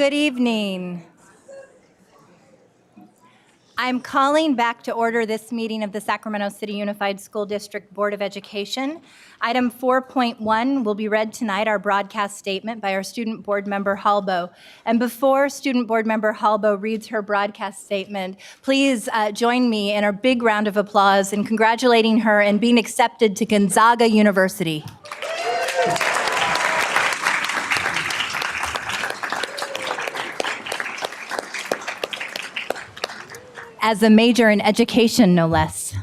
Good evening. I'm calling back to order this meeting of the Sacramento City Unified School District Board of Education. Item 4.1 will be read tonight, our broadcast statement by our student board member Halbo. And before student board member Halbo reads her broadcast statement, please join me in a big round of applause in congratulating her and being accepted to Gonzaga University. As a major in education, no less.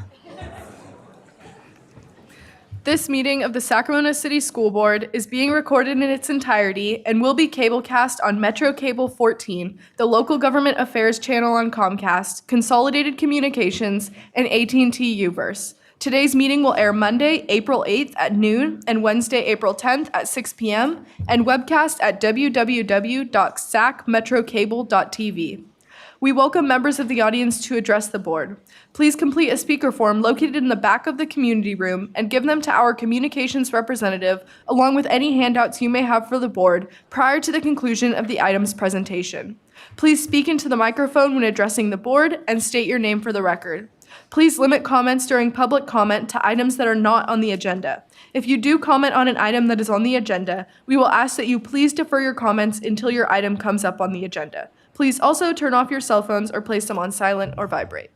This meeting of the Sacramento City School Board is being recorded in its entirety and will be cablecast on Metro Cable 14, the local government affairs channel on Comcast, Consolidated Communications, and AT&T Uverse. Today's meeting will air Monday, April 8th at noon and Wednesday, April 10th at 6 p.m. and webcast at www.sacmetrocable.tv. We welcome members of the audience to address the board. Please complete a speaker form located in the back of the community room and give them to our communications representative, along with any handouts you may have for the board prior to the conclusion of the item's presentation. Please speak into the microphone when addressing the board and state your name for the record. Please limit comments during public comment to items that are not on the agenda. If you do comment on an item that is on the agenda, we will ask that you please defer your comments until your item comes up on the agenda. Please also turn off your cell phones or place them on silent or vibrate.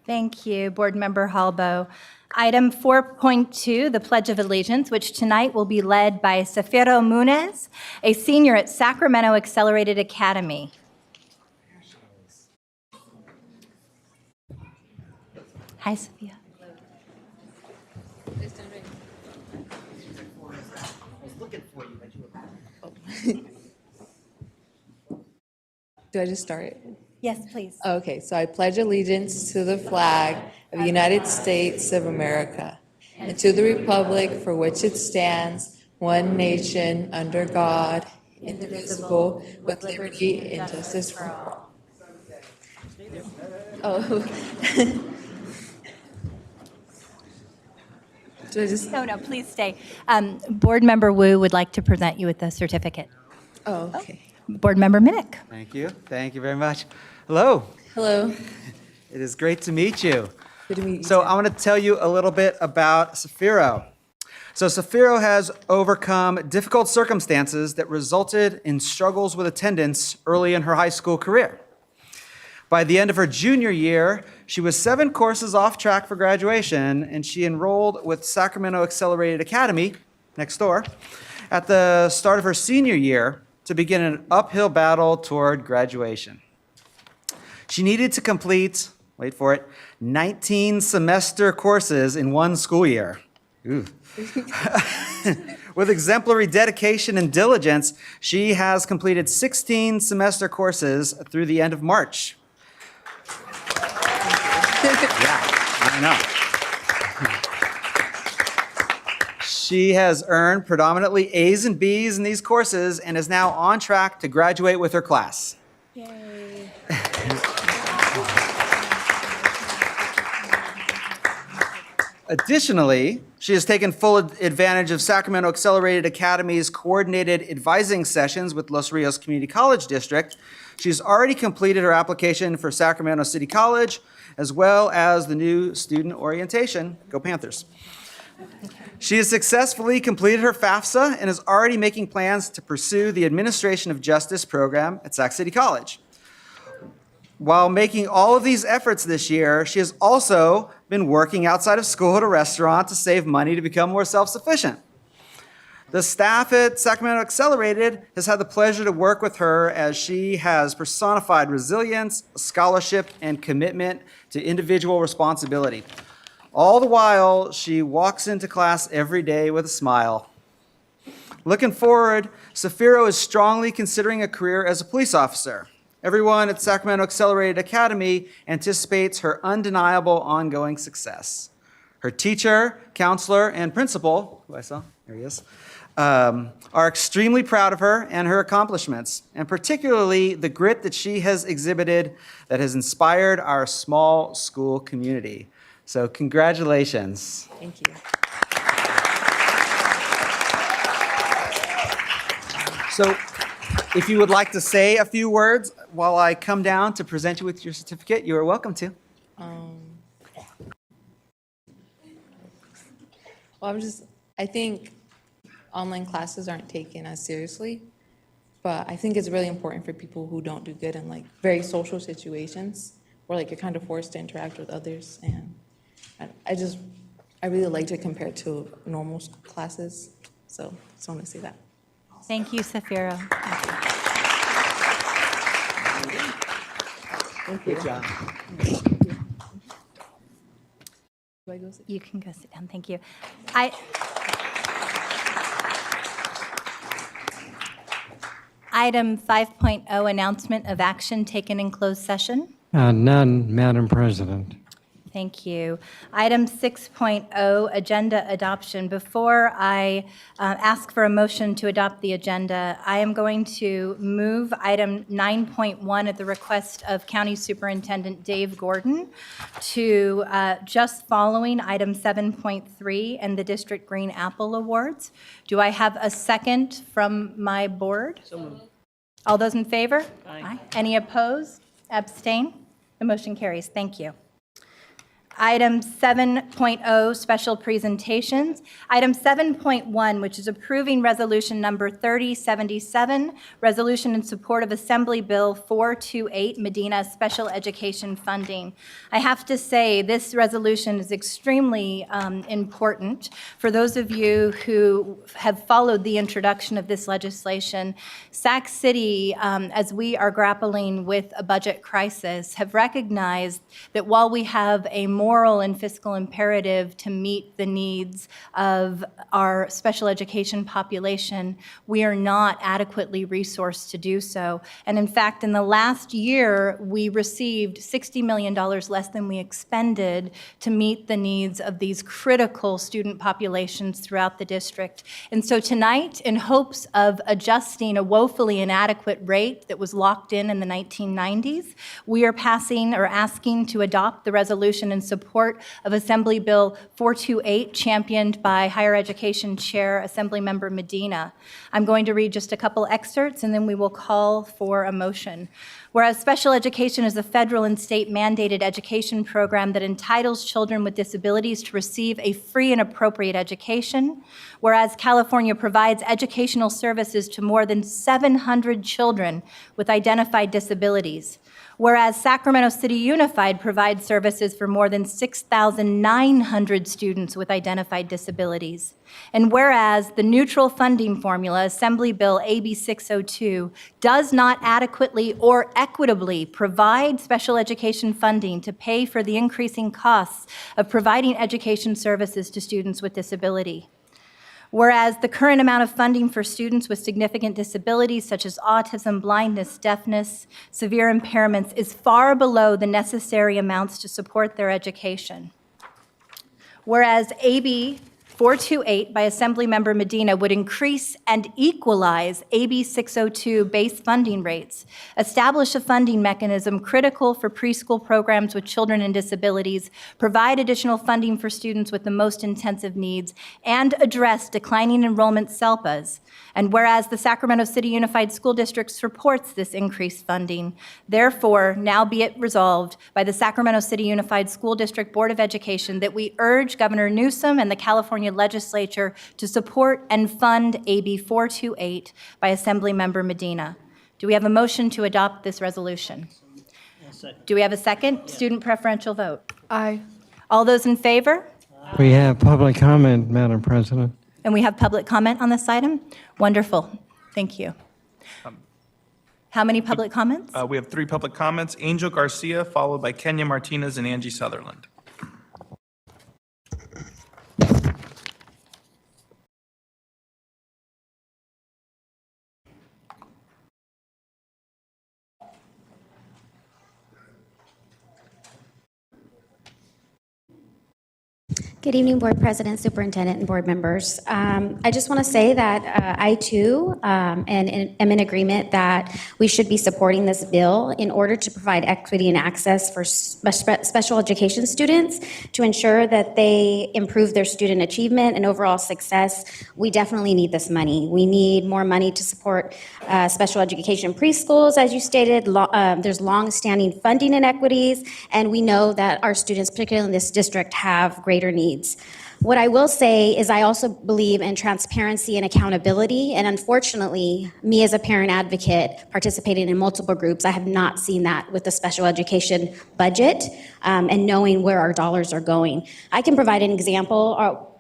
Thank you, Board Member Halbo. Item 4.2, the Pledge of Allegiance, which tonight will be led by Safiro Munez, a senior at Sacramento Accelerated Academy. Hi, Sophia. Do I just start? Yes, please. Okay, so I pledge allegiance to the flag of the United States of America and to the republic for which it stands, one nation, under God, indivisible, with liberty and justice for all. Oh. Do I just? No, please stay. Board Member Wu would like to present you with the certificate. Oh, okay. Board Member Minnick. Thank you. Thank you very much. Hello. Hello. It is great to meet you. Good to meet you. So I want to tell you a little bit about Safiro. So Safiro has overcome difficult circumstances that resulted in struggles with attendance early in her high school career. By the end of her junior year, she was 7 courses off track for graduation, and she enrolled with Sacramento Accelerated Academy, next door, at the start of her senior year to begin an uphill battle toward graduation. She needed to complete, wait for it, 19 semester courses in one school year. Ooh. With exemplary dedication and diligence, she has completed 16 semester courses through the end of March. Yeah, I know. She has earned predominantly A's and B's in these courses and is now on track to graduate with her class. Yay. Additionally, she has taken full advantage of Sacramento Accelerated Academy's coordinated advising sessions with Los Rios Community College District. She's already completed her application for Sacramento City College, as well as the new student orientation. Go Panthers. She has successfully completed her FAFSA and is already making plans to pursue the Administration of Justice program at Sac City College. While making all of these efforts this year, she has also been working outside of school at a restaurant to save money to become more self-sufficient. The staff at Sacramento Accelerated has had the pleasure to work with her as she has personified resilience, scholarship, and commitment to individual responsibility. All the while, she walks into class every day with a smile. Looking forward, Safiro is strongly considering a career as a police officer. Everyone at Sacramento Accelerated Academy anticipates her undeniable ongoing success. Her teacher, counselor, and principal, who I saw, there he is, are extremely proud of her and her accomplishments, and particularly the grit that she has exhibited that has inspired our small school community. So congratulations. Thank you. So If you would like to say a few words while I come down to present you with your certificate, you are welcome to. Well, I think online classes aren't taken as seriously, but I think it's really important for people who don't do good in like very social situations where like you're kind of forced to interact with others. And I really liked it compared to normal classes. So I just want to say that. Thank you, Safira. Good job. Do I go sit? You can go sit down. Thank you. Item 5.0, announcement of action taken in closed session. None, Madam President. Thank you. Item 6.0, agenda adoption. Before I ask for a motion to adopt the agenda, I am going to move item 9.1 at the request of County Superintendent Dave Gordon to just following item 7.3 and the District Green Apple Awards. Do I have a second from my board? So moved. All those in favor? Aye. Any opposed? Abstain? The motion carries. Thank you. Item 7.0, special presentations. Item 7.1, which is approving resolution number 3077, resolution in support of Assembly Bill 428, Medina Special Education Funding. I have to say, this resolution is extremely important. For those of you who have followed the introduction of this legislation, Sac City, as we are grappling with a budget crisis, have recognized that while we have a moral and fiscal imperative to meet the needs of our special education population, we are not adequately resourced to do so. And in fact, in the last year, we received $60 million less than we expended to meet the needs of these critical student populations throughout the district. And so tonight, in hopes of adjusting a woefully inadequate rate that was locked in the 1990s, we are passing or asking to adopt the resolution in support of Assembly Bill 428, championed by Higher Education Chair Assemblymember Medina. I'm going to read just a couple excerpts, and then we will call for a motion. Whereas special education is a federal and state mandated education program that entitles children with disabilities to receive a free and appropriate education, whereas California provides educational services to more than 700 children with identified disabilities, whereas Sacramento City Unified provides services for more than 6,900 students with identified disabilities. And whereas the neutral funding formula, Assembly Bill AB 602, does not adequately or equitably provide special education funding to pay for the increasing costs of providing education services to students with disability. Whereas the current amount of funding for students with significant disabilities such as autism, blindness, deafness, severe impairments is far below the necessary amounts to support their education. Whereas AB 428 by Assemblymember Medina would increase and equalize AB 602 base funding rates, establish a funding mechanism critical for preschool programs with children and disabilities, provide additional funding for students with the most intensive needs, and address declining enrollment SELPAs. And whereas the Sacramento City Unified School District supports this increased funding, therefore, now be it resolved by the Sacramento City Unified School District Board of Education that we urge Governor Newsom and the California Legislature to support and fund AB 428 by Assemblymember Medina. Do we have a motion to adopt this resolution? Do we have a second? Student preferential vote. Aye. All those in favor? We have public comment, Madam President. And we have public comment on this item? Wonderful. Thank you. How many public comments? We have 3 public comments. Angel Garcia, followed by Kenya Martinez and Angie Sutherland. Good evening, Board President, Superintendent, and Board members. I just want to say that I too am in agreement that we should be supporting this bill in order to provide equity and access for special education students to ensure that they improve their student achievement and overall success. We definitely need this money. We need more money to support special education preschools, as you stated. There's long-standing funding inequities, and we know that our students, particularly in this district, have greater needs. What I will say is I also believe in transparency and accountability, and unfortunately, me as a parent advocate participating in multiple groups, I have not seen that with the special education budget and knowing where our dollars are going. I can provide an example.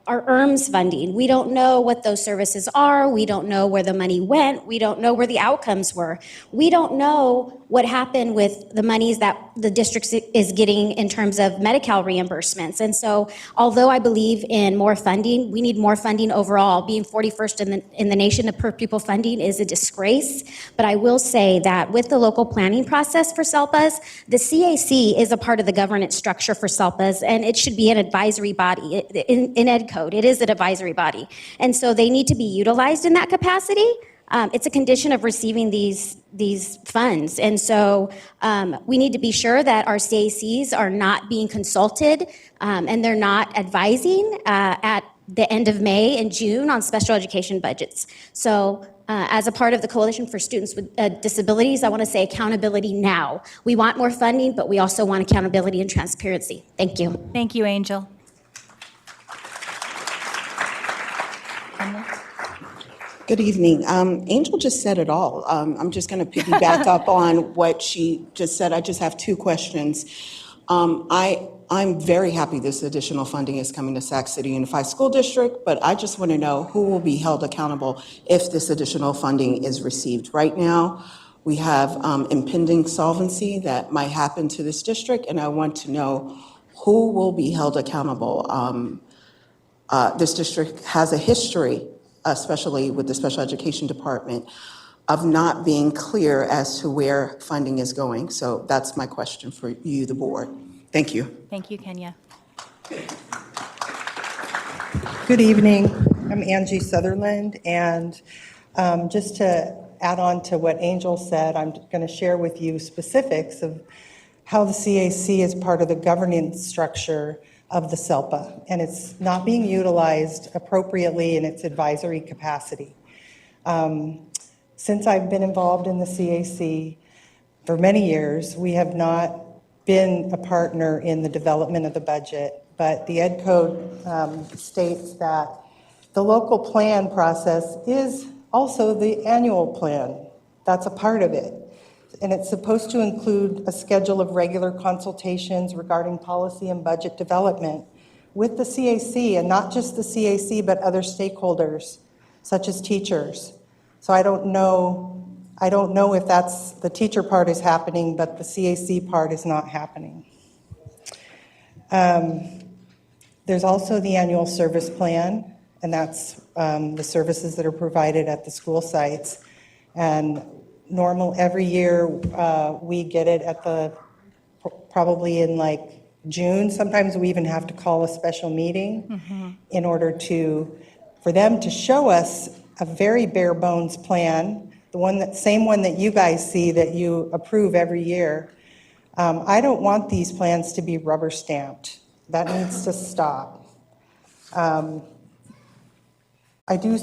Our ERMS funding, we don't know what those services are. We don't know where the money went. We don't know where the outcomes were. We don't know what happened with the monies that the district is getting in terms of Medi-Cal reimbursements. And so, although I believe in more funding, we need more funding overall. Being 41st in the nation of per pupil funding is a disgrace. But I will say that with the local planning process for SELPAs, the CAC is a part of the governance structure for SELPAs, and it should be an advisory body in Ed Code. It is an advisory body. And so they need to be utilized in that capacity. It's a condition of receiving these funds. And so we need to be sure that our CACs are not being consulted and they're not advising at the end of May and June on special education budgets. So as a part of the Coalition for Students with Disabilities, I want to say accountability now. We want more funding, but we also want accountability and transparency. Thank you. Thank you, Angel. Good evening. Angel just said it all. I'm just going to piggyback up on what she just said. I just have two questions. I'm very happy this additional funding is coming to Sac City Unified School District, but I just want to know who will be held accountable if this additional funding is received. Right now, we have impending solvency that might happen to this district, and I want to know who will be held accountable. This district has a history, especially with the special education department, of not being clear as to where funding is going. So that's my question for you, the board. Thank you. Thank you, Kenya. Good evening. I'm Angie Sutherland, and just to add on to what Angel said, I'm going to share with you specifics of how the CAC is part of the governance structure of the SELPA, and it's not being utilized appropriately in its advisory capacity. Since I've been involved in the CAC for many years, we have not been a partner in the development of the budget, but the Ed Code states that the local plan process is also the annual plan. That's a part of it. And it's supposed to include a schedule of regular consultations regarding policy and budget development with the CAC, and not just the CAC, but other stakeholders, such as teachers. So I don't know if that's, the teacher part is happening, but the CAC part is not happening. There's also the annual service plan, and that's the services that are provided at the school sites. And every year we get it at probably in like June. Sometimes we even have to call a special meeting in order for them to show us a very bare bones plan, same one that you guys see that you approve every year. I don't want these plans to be rubber stamped. That needs to stop. I do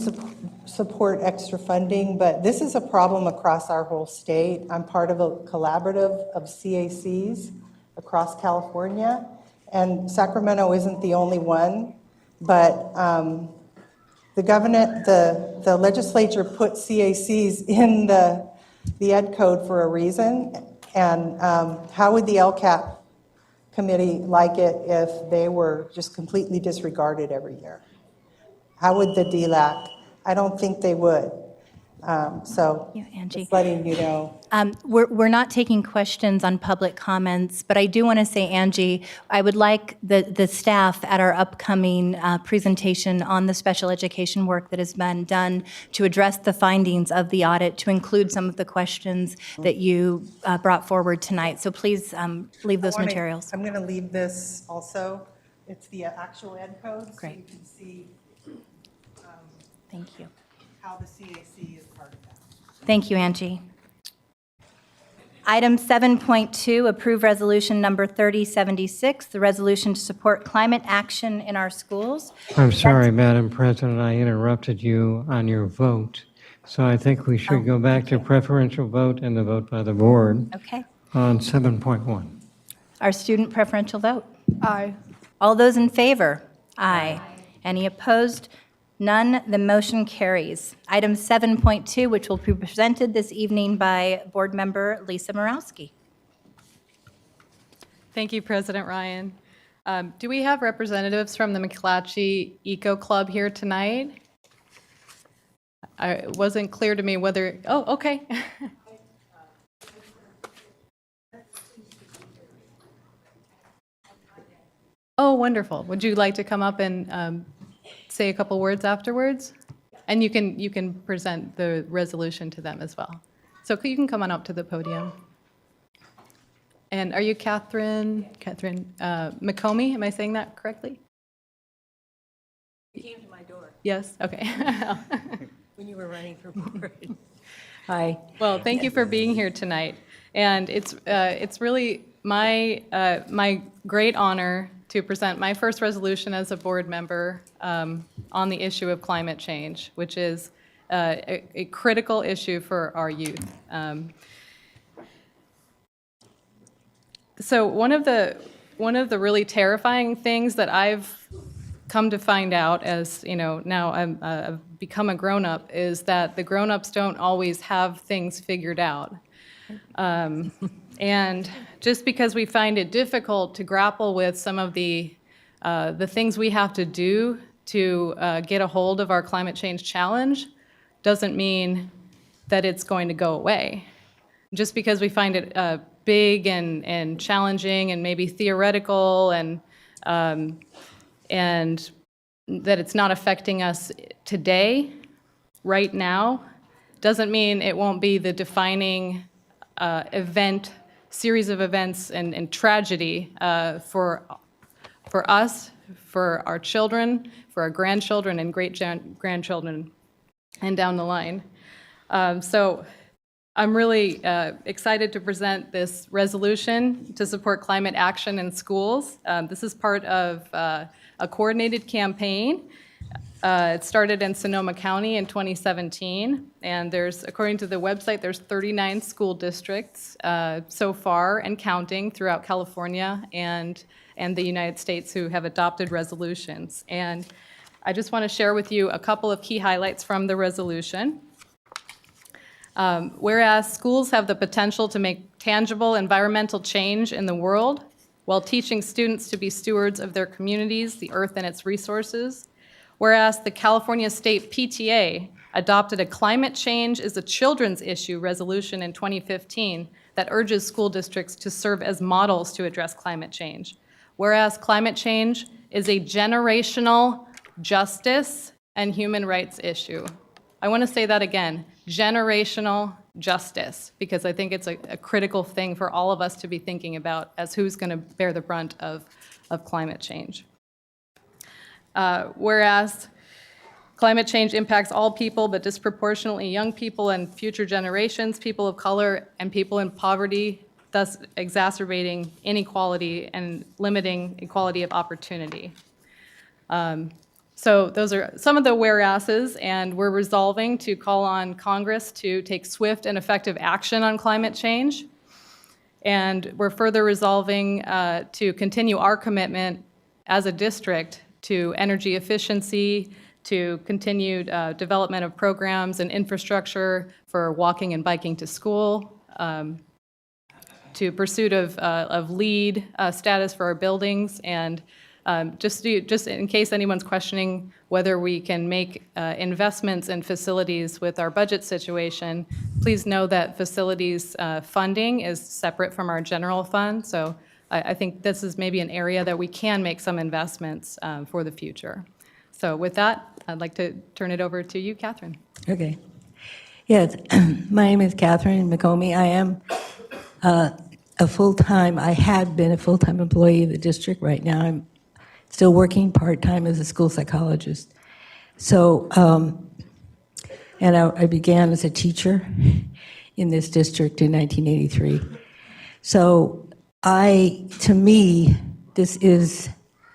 support extra funding, but this is a problem across our whole state. I'm part of a collaborative of CACs across California, and Sacramento isn't the only one, but the legislature put CACs in the Ed Code for a reason, and how would the LCAP committee like it if they were just completely disregarded every year? How would the DLAC? I don't think they would. Angie. Just letting you know. We're not taking questions on public comments, but I do want to say, Angie, I would like the staff at our upcoming presentation on the special education work that has been done to address the findings of the audit, to include some of the questions that you brought forward tonight. So please leave those materials. I'm going to leave this also It's the actual ed code, so Great. you can see Thank you. how the CAC is part of that. Thank you, Angie. Item 7.2, approve resolution number 3076, the resolution to support climate action in our schools. I'm sorry, Madam President, I interrupted you on your vote. So I think we should go back to preferential vote and the vote by the board Okay. on 7.1. Our student preferential vote. Aye. All those in favor? Aye. Any opposed? None. The motion carries. Item 7.2, which will be presented this evening by Board Member Lisa Morawski. Thank you, President Ryan. Do we have representatives from the McClatchy Eco Club here tonight? It wasn't clear to me whether, oh, okay. Oh, wonderful. Would you like to come up and say a couple words afterwards? And you can present the resolution to them as well. So you can come on up to the podium. And are you Catherine Mccomey? Am I saying that correctly? You came to my door Yes, okay. when you were running for board. Hi. Well, thank you for being here tonight. And it's really my great honor to present my first resolution as a board member on the issue of climate change, which is a critical issue for our youth. So one of the really terrifying things that I've come to find out as, now I've become a grown-up is that the grown-ups don't always have things figured out. And just because we find it difficult to grapple with some of the things we have to do to get a hold of our climate change challenge doesn't mean that it's going to go away. Just because we find it big and challenging and maybe theoretical and that it's not affecting us today, right now, doesn't mean it won't be the defining series of events and tragedy for us, for our children, for our grandchildren and great-grandchildren, and down the line. So I'm really excited to present this resolution to support climate action in schools. This is part of a coordinated campaign. It started in Sonoma County in 2017, and according to the website, there's 39 school districts so far and counting throughout California and the United States who have adopted resolutions. And I just want to share with you a couple of key highlights from the resolution. Whereas schools have the potential to make tangible environmental change in the world while teaching students to be stewards of their communities, the earth and its resources. Whereas the California State PTA adopted a climate change is a children's issue resolution in 2015 that urges school districts to serve as models to address climate change. Whereas climate change is a generational justice and human rights issue. I want to say that again, generational justice, because I think it's a critical thing for all of us to be thinking about as who's going to bear the brunt of climate change. Whereas climate change impacts all people, but disproportionately young people and future generations, people of color, and people in poverty, thus exacerbating inequality and limiting equality of opportunity. So those are some of the whereases, and we're resolving to call on Congress to take swift and effective action on climate change. And we're further resolving to continue our commitment as a district to energy efficiency, to continued development of programs and infrastructure for walking and biking to school, to pursuit of LEED status for our buildings, and just in case anyone's questioning whether we can make investments in facilities with our budget situation, please know that facilities funding is separate from our general fund. So I think this is maybe an area that we can make some investments for the future. So with that, I'd like to turn it over to you, Catherine. Okay. Yes, my name is Catherine Mccomey. I am I had been a full-time employee of the district. Right now, I'm still working part-time as a school psychologist. So, and I began as a teacher in this district in 1983. So to me, this is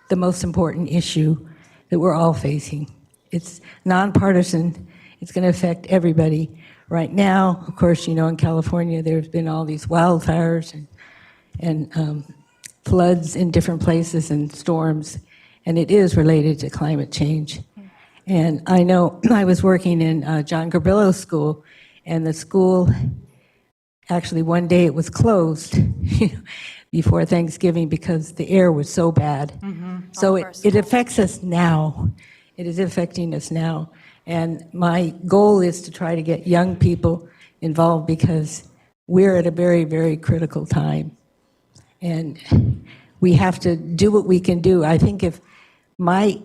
the most important issue that we're all facing. It's nonpartisan. It's going to affect everybody. Right now, of course, in California, there's been all these wildfires and floods in different places and storms, and it is related to climate change. And I know I was working in John Garbillo's school, and the school, actually one day it was closed before Thanksgiving because the air was so bad. So it affects us now. It is affecting us now. And my goal is to try to get young people involved because we're at a very, very critical time. And we have to do what we can do. I think if my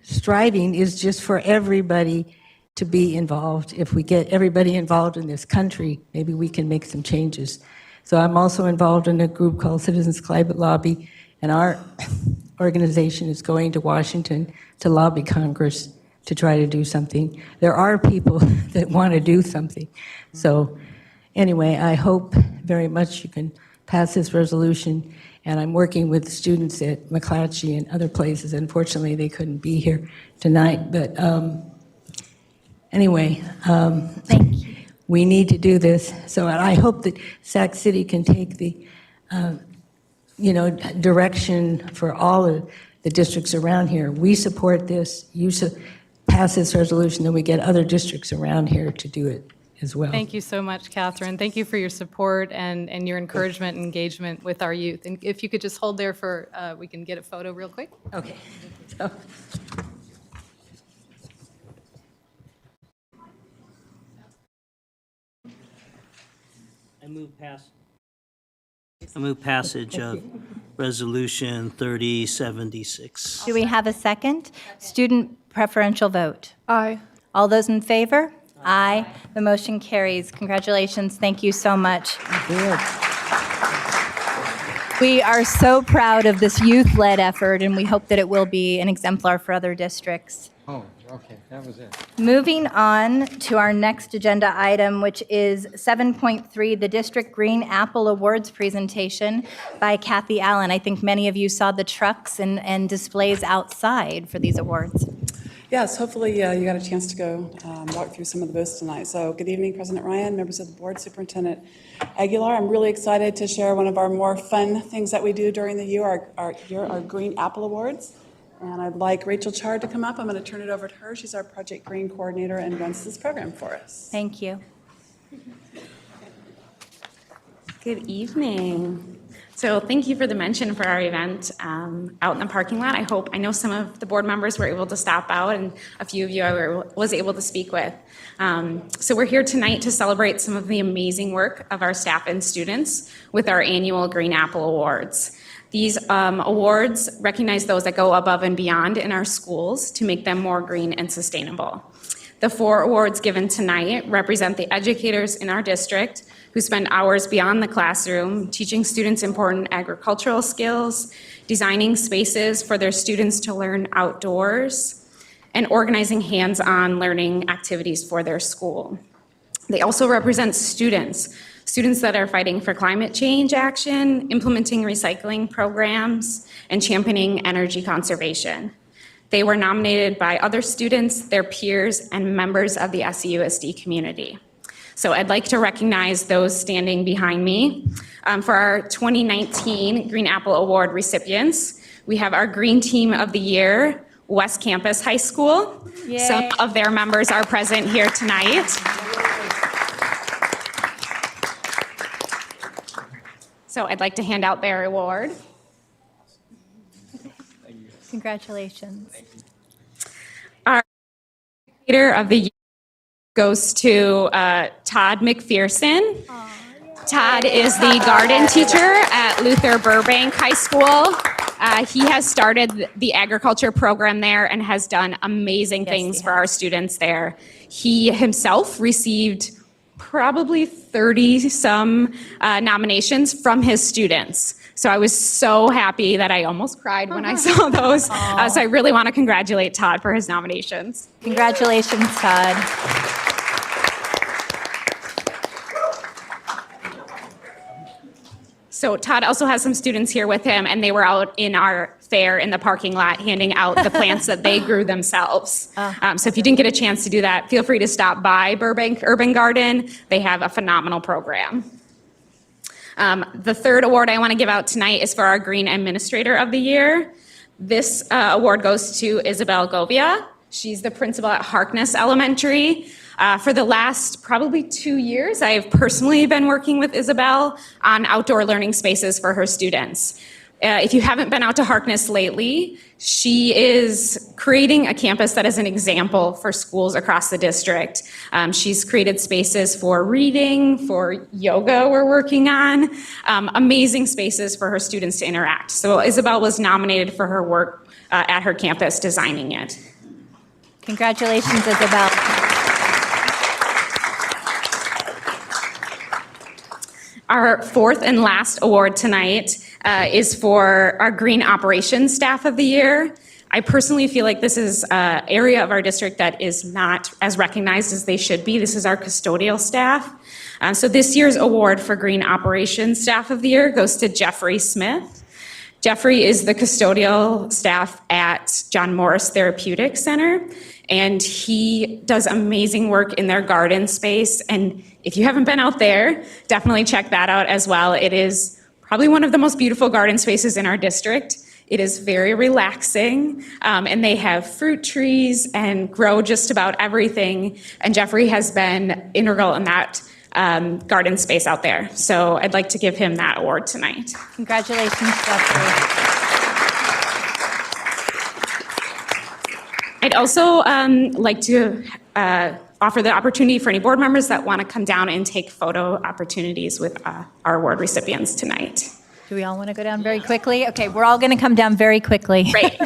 striving is just for everybody to be involved. If we get everybody involved in this country, maybe we can make some changes. So I'm also involved in a group called Citizens Climate Lobby, and our organization is going to Washington to lobby Congress to try to do something. There are people that want to do something. So anyway, I hope very much you can pass this resolution, and I'm working with students at McClatchy and other places. Unfortunately, they couldn't be here tonight, but anyway, we need to do this. So I hope that Sac City can take the, direction for all of the districts around here. We support this. You pass this resolution, then we get other districts around here to do it as well. Thank you so much, Catherine. Thank you for your support and your encouragement and engagement with our youth. And if you could just hold there for, we can get a photo real quick. Okay. So, I move passage of Resolution 3076. Do we have a second? Student preferential vote. Aye. All those in favor? Aye. The motion carries. Congratulations. Thank you so much. We are so proud of this youth-led effort, and we hope that it will be an exemplar for other districts. Oh, okay, that was it. Moving on to our next agenda item, which is 7.3, the District Green Apple Awards presentation by Kathy Allen. I think many of you saw the trucks and displays outside for these awards. Yes, hopefully you got a chance to go walk through some of the booths tonight. So good evening, President Ryan, members of the board, Superintendent Aguilar. I'm really excited to share one of our more fun things that we do during the year, our Green Apple Awards. And I'd like Rachel Chard to come up. I'm going to turn it over to her. She's our Project Green coordinator and runs this program for us. Thank you. Good evening. So thank you for the mention for our event out in the parking lot. I know some of the board members were able to stop out, and a few of you I was able to speak with. So we're here tonight to celebrate some of the amazing work of our staff and students with our annual Green Apple Awards. These awards recognize those that go above and beyond in our schools to make them more green and sustainable. The 4 awards given tonight represent the educators in our district who spend hours beyond the classroom teaching students important agricultural skills, designing spaces for their students to learn outdoors, and organizing hands-on learning activities for their school. They also represent students that are fighting for climate change action, implementing recycling programs, and championing energy conservation. They were nominated by other students, their peers, and members of the SEUSD community. So I'd like to recognize those standing behind me. For our 2019 Green Apple Award recipients, we have our Green Team of the Year, West Campus High School. Yay. Some of their members are present here tonight. So I'd like to hand out their award. Congratulations. Our Educator of the Year goes to Todd McPherson. Todd is the garden teacher at Luther Burbank High School. He has started the agriculture program there and has done amazing things for our students there. He himself received probably 30-some nominations from his students. So I was so happy that I almost cried when I saw those. So I really want to congratulate Todd for his nominations. Congratulations, Todd. So Todd also has some students here with him, and they were out in our fair in the parking lot handing out the plants that they grew themselves. So if you didn't get a chance to do that, feel free to stop by Burbank Urban Garden. They have a phenomenal program. The third award I want to give out tonight is for our Green Administrator of the Year. This award goes to Isabel Govia. She's the principal at Harkness Elementary. For the last probably 2 years, I have personally been working with Isabel on outdoor learning spaces for her students. If you haven't been out to Harkness lately, she is creating a campus that is an example for schools across the district. She's created spaces for reading, for yoga we're working on, amazing spaces for her students to interact. So Isabel was nominated for her work at her campus designing it. Congratulations, Isabel. Our fourth and last award tonight is for our Green Operations Staff of the Year. I personally feel like this is an area of our district that is not as recognized as they should be. This is our custodial staff. So this year's award for Green Operations Staff of the Year goes to Jeffrey Smith. Jeffrey is the custodial staff at John Morris Therapeutic Center, and he does amazing work in their garden space. And if you haven't been out there, definitely check that out as well. It is probably one of the most beautiful garden spaces in our district. It is very relaxing, and they have fruit trees and grow just about everything. And Jeffrey has been integral in that garden space out there. So I'd like to give him that award tonight. Congratulations, Jeffrey. I'd also like to offer the opportunity for any board members that want to come down and take photo opportunities with our award recipients tonight. Do we all want to go down very quickly? Okay, we're all going to come down very quickly. Great.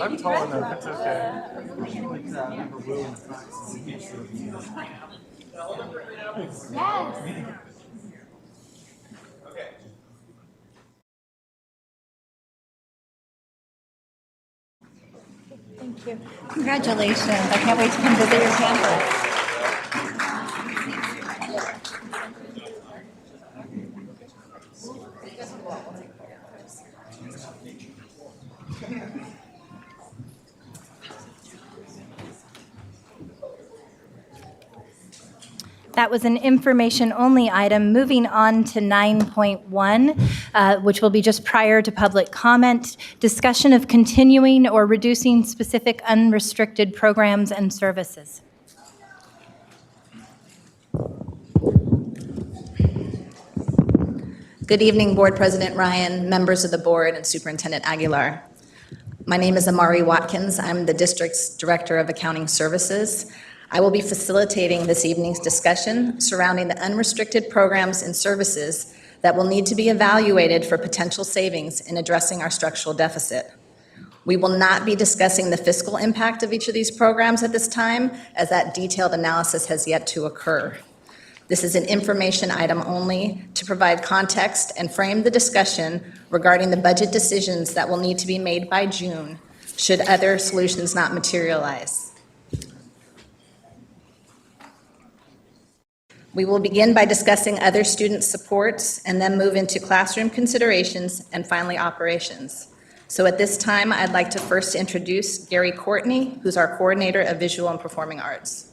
I'm tall enough, it's okay. Thank you. Congratulations. I can't wait to come visit your campus. That was an information-only item. Moving on to 9.1, which will be just prior to public comment, discussion of continuing or reducing specific unrestricted programs and services. Good evening, Board President Ryan, members of the board, and Superintendent Aguilar. My name is Amari Watkins. I'm the district's Director of Accounting Services. I will be facilitating this evening's discussion surrounding the unrestricted programs and services that will need to be evaluated for potential savings in addressing our structural deficit. We will not be discussing the fiscal impact of each of these programs at this time, as that detailed analysis has yet to occur. This is an information item only to provide context and frame the discussion regarding the budget decisions that will need to be made by June should other solutions not materialize. We will begin by discussing other student supports and then move into classroom considerations and finally operations. So at this time, I'd like to first introduce Gary Courtney, who's our coordinator of visual and performing arts.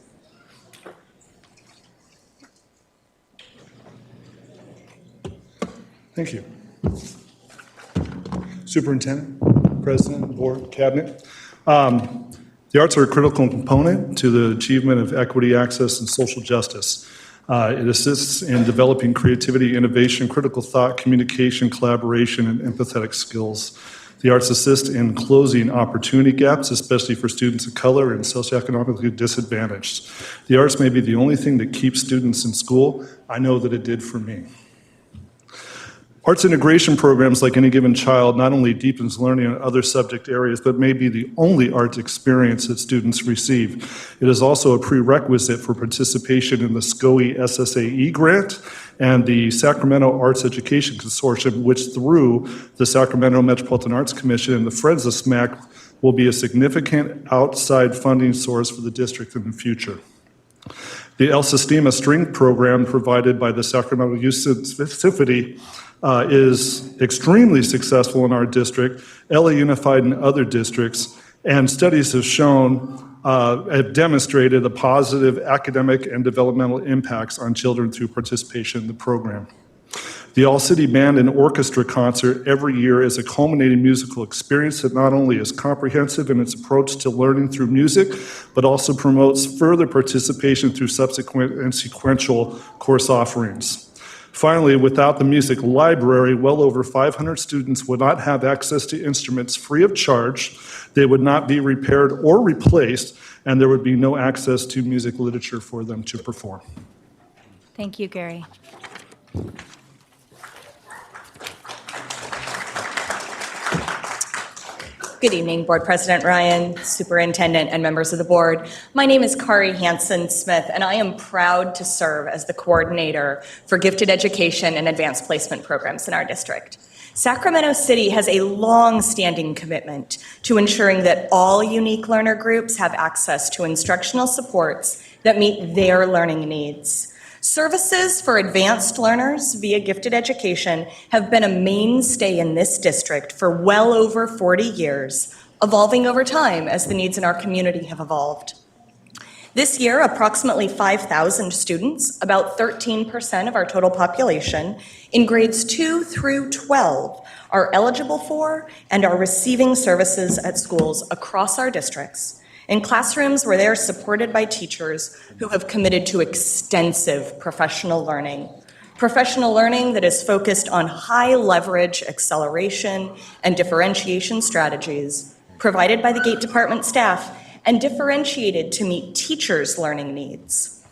Thank you. Superintendent, President, Board, Cabinet. The arts are a critical component to the achievement of equity, access, and social justice. It assists in developing creativity, innovation, critical thought, communication, collaboration, and empathetic skills. The arts assist in closing opportunity gaps, especially for students of color and socioeconomically disadvantaged. The arts may be the only thing that keeps students in school. I know that it did for me. Arts integration programs, like Any Given Child, not only deepens learning in other subject areas, but may be the only arts experience that students receive. It is also a prerequisite for participation in the SCOE SSAE grant and the Sacramento Arts Education Consortium, which through the Sacramento Metropolitan Arts Commission and the Friends of SMAC will be a significant outside funding source for the district in the future. The El Sistema String Program provided by the Sacramento Youth Symphony is extremely successful in our district, LA Unified and other districts, and studies have demonstrated the positive academic and developmental impacts on children through participation in the program. The All-City Band and Orchestra concert every year is a culminating musical experience that not only is comprehensive in its approach to learning through music, but also promotes further participation through subsequent and sequential course offerings. Finally, without the music library, well over 500 students would not have access to instruments free of charge, they would not be repaired or replaced, and there would be no access to music literature for them to perform. Thank you, Gary. Good evening, Board President Ryan, Superintendent, and members of the board. My name is Kari Hansen-Smith, and I am proud to serve as the coordinator for gifted education and advanced placement programs in our district. Sacramento City has a long-standing commitment to ensuring that all unique learner groups have access to instructional supports that meet their learning needs. Services for advanced learners via gifted education have been a mainstay in this district for well over 40 years, evolving over time as the needs in our community have evolved. This year, approximately 5,000 students, about 13% of our total population, in grades 2 through 12 are eligible for and are receiving services at schools across our districts, in classrooms where they are supported by teachers who have committed to extensive professional learning that is focused on high leverage acceleration and differentiation strategies provided by the Gate Department staff and differentiated to meet teachers' learning needs.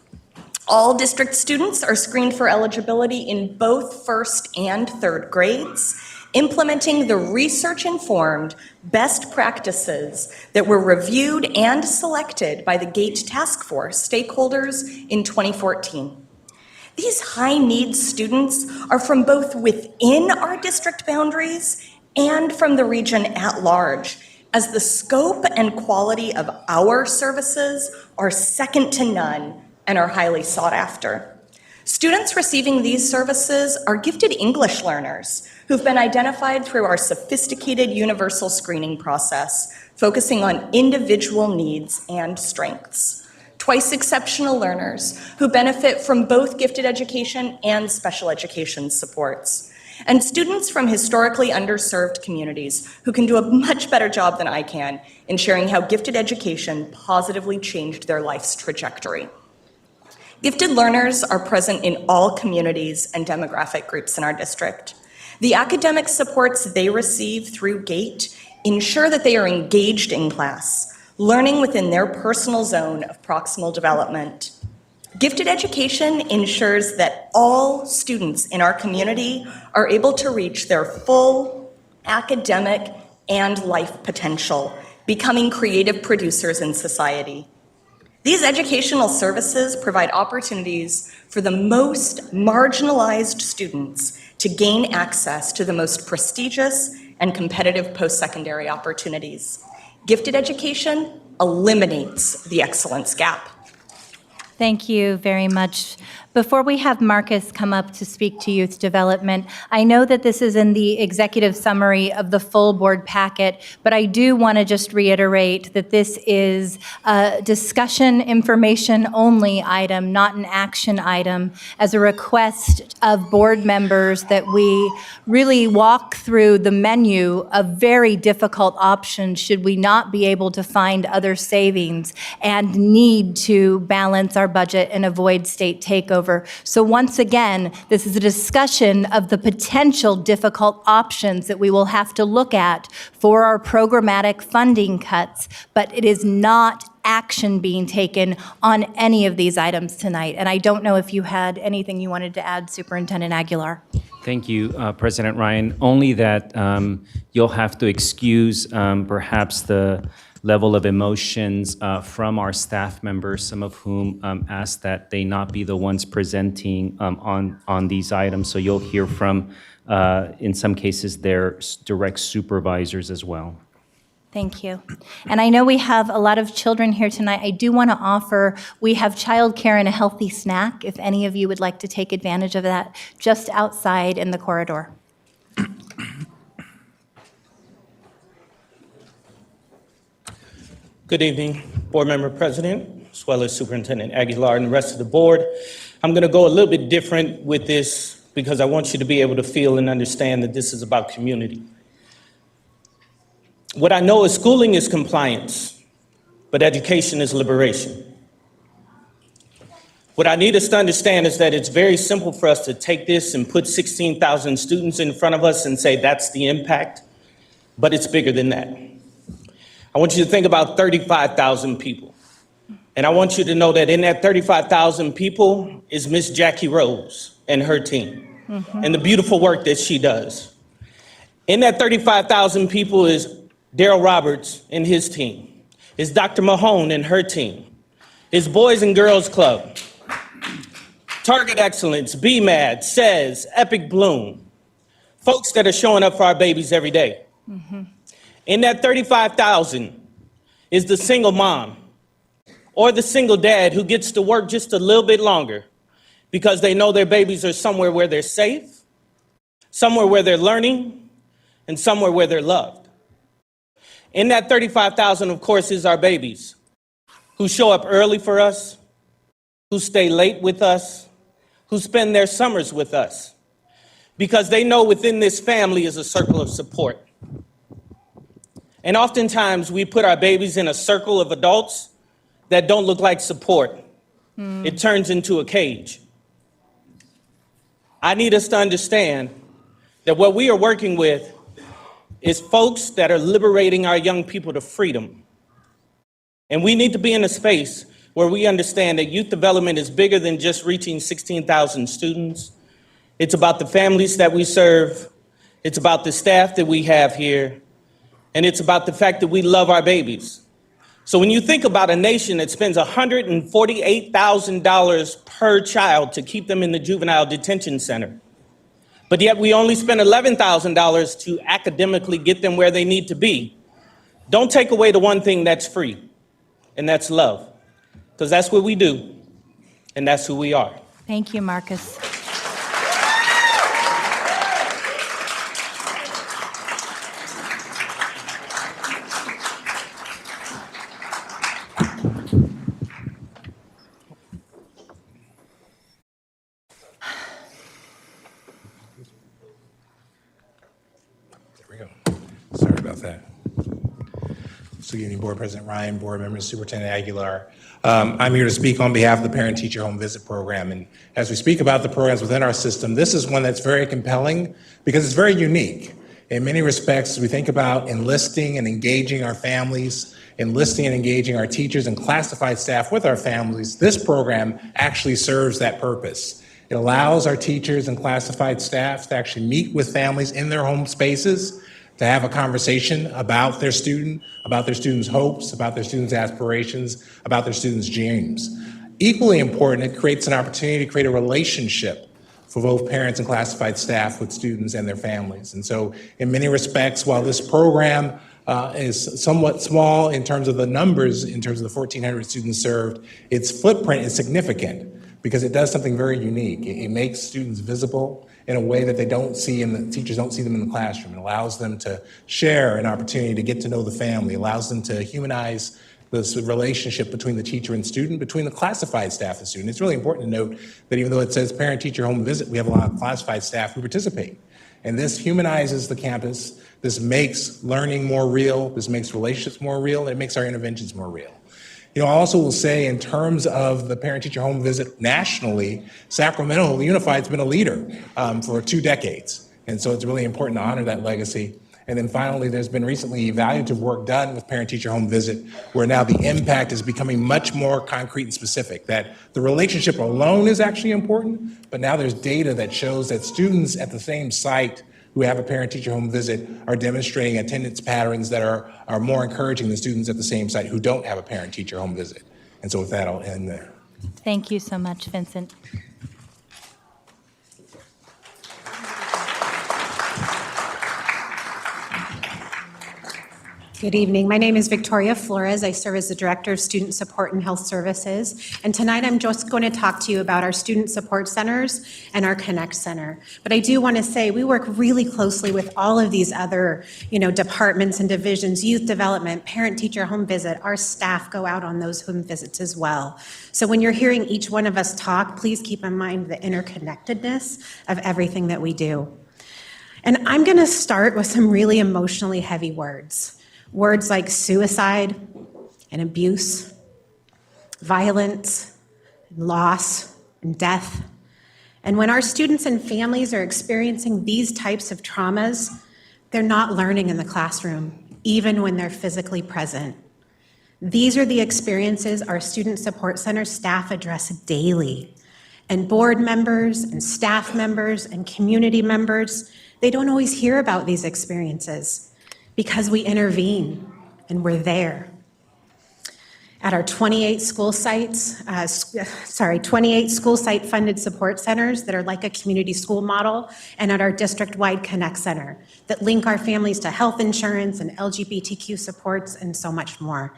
All district students are screened for eligibility in both first and third grades, implementing the research-informed best practices that were reviewed and selected by the GATE Task Force stakeholders in 2014. These high-needs students are from both within our district boundaries and from the region at large, as the scope and quality of our services are second to none and are highly sought after. Students receiving these services are gifted English learners who've been identified through our sophisticated universal screening process, focusing on individual needs and strengths. Twice exceptional learners who benefit from both gifted education and special education supports. And students from historically underserved communities who can do a much better job than I can in sharing how gifted education positively changed their life's trajectory. Gifted learners are present in all communities and demographic groups in our district. The academic supports they receive through GATE ensure that they are engaged in class, learning within their personal zone of proximal development. Gifted education ensures that all students in our community are able to reach their full academic and life potential, becoming creative producers in society. These educational services provide opportunities for the most marginalized students to gain access to the most prestigious and competitive post-secondary opportunities. Gifted education eliminates the excellence gap. Thank you very much. Before we have Marcus come up to speak to youth development, I know that this is in the executive summary of the full board packet, but I do want to just reiterate that this is a discussion information only item, not an action item, as a request of board members that we really walk through the menu of very difficult options should we not be able to find other savings and need to balance our budget and avoid state takeover over. So once again, this is a discussion of the potential difficult options that we will have to look at for our programmatic funding cuts, but it is not action being taken on any of these items tonight. And I don't know if you had anything you wanted to add, Superintendent Aguilar. Thank you, President Ryan. Only that you'll have to excuse perhaps the level of emotions from our staff members, some of whom asked that they not be the ones presenting on these items. So you'll hear from, in some cases, their direct supervisors as well. Thank you. And I know we have a lot of children here tonight. I do want to offer, we have childcare and a healthy snack, if any of you would like to take advantage of that, just outside in the corridor. Good evening, Board Member President, as well as Superintendent Aguilar and the rest of the board. I'm going to go a little bit different with this because I want you to be able to feel and understand that this is about community. What I know is schooling is compliance, but education is liberation. What I need us to understand is that it's very simple for us to take this and put 16,000 students in front of us and say that's the impact, but it's bigger than that. I want you to think about 35,000 people. And I want you to know that in that 35,000 people is Miss Jackie Rose and her team and the beautiful work that she does. In that 35,000 people is Daryl Roberts and his team, is Dr. Mahone and her team, is Boys and Girls Club, Target Excellence, BMAD, SAYS, Epic Bloom, folks that are showing up for our babies every day. In that 35,000 is the single mom or the single dad who gets to work just a little bit longer because they know their babies are somewhere where they're safe, somewhere where they're learning, and somewhere where they're loved. In that 35,000, of course, is our babies who show up early for us, who stay late with us, who spend their summers with us, because they know within this family is a circle of support. And oftentimes we put our babies in a circle of adults that don't look like support. It turns into a cage. I need us to understand that what we are working with is folks that are liberating our young people to freedom. And we need to be in a space where we understand that youth development is bigger than just reaching 16,000 students. It's about the families that we serve. It's about the staff that we have here. And it's about the fact that we love our babies. So when you think about a nation that spends $148,000 per child to keep them in the juvenile detention center, but yet we only spend $11,000 to academically get them where they need to be, don't take away the one thing that's free, and that's love. Because that's what we do, and that's who we are. Thank you, Marcus. Sorry about that. So good evening, Board President Ryan, Board Members, Superintendent Aguilar. I'm here to speak on behalf of the Parent-Teacher Home Visit Program. And as we speak about the programs within our system, this is one that's very compelling because it's very unique. In many respects, we think about enlisting and engaging our families, enlisting and engaging our teachers and classified staff with our families. This program actually serves that purpose. It allows our teachers and classified staff to actually meet with families in their home spaces, to have a conversation about their students' hopes, about their students' aspirations, about their students' dreams. Equally important, it creates an opportunity to create a relationship for both parents and classified staff with students and their families. And so in many respects, while this program is somewhat small in terms of the numbers, in terms of the 1,400 students served, its footprint is significant because it does something very unique. It makes students visible in a way that they don't see and the teachers don't see them in the classroom. It allows them to share an opportunity to get to know the family, allows them to humanize this relationship between the teacher and student, between the classified staff and student. It's really important to note that even though it says parent-teacher home visit, we have a lot of classified staff who participate. And this humanizes the campus. This makes learning more real. This makes relationships more real. And it makes our interventions more real. You know, I also will say in terms of the parent-teacher home visit nationally, Sacramento Unified's been a leader for 2 decades. And so it's really important to honor that legacy. And then finally, there's been recently evaluative work done with parent-teacher home visit, where now the impact is becoming much more concrete and specific, that the relationship alone is actually important, but now there's data that shows that students at the same site who have a parent-teacher home visit are demonstrating attendance patterns that are more encouraging than students at the same site who don't have a parent-teacher home visit. And so with that, I'll end there. Thank you so much, Vincent. Good evening. My name is Victoria Flores. I serve as the Director of Student Support and Health Services. And tonight I'm just going to talk to you about our Student Support Centers and our Connect Center. But I do want to say we work really closely with all of these other, departments and divisions, youth development, parent-teacher home visit. Our staff go out on those home visits as well. So when you're hearing each one of us talk, please keep in mind the interconnectedness of everything that we do. And I'm going to start with some really emotionally heavy words. Words like suicide and abuse, violence, and loss, and death. And when our students and families are experiencing these types of traumas, they're not learning in the classroom, even when they're physically present. These are the experiences our Student Support Center staff address daily. And board members and staff members and community members, they don't always hear about these experiences, because we intervene and we're there. At our 28 school site funded support centers that are like a community school model, and at our district-wide Connect Center that link our families to health insurance and LGBTQ supports and so much more.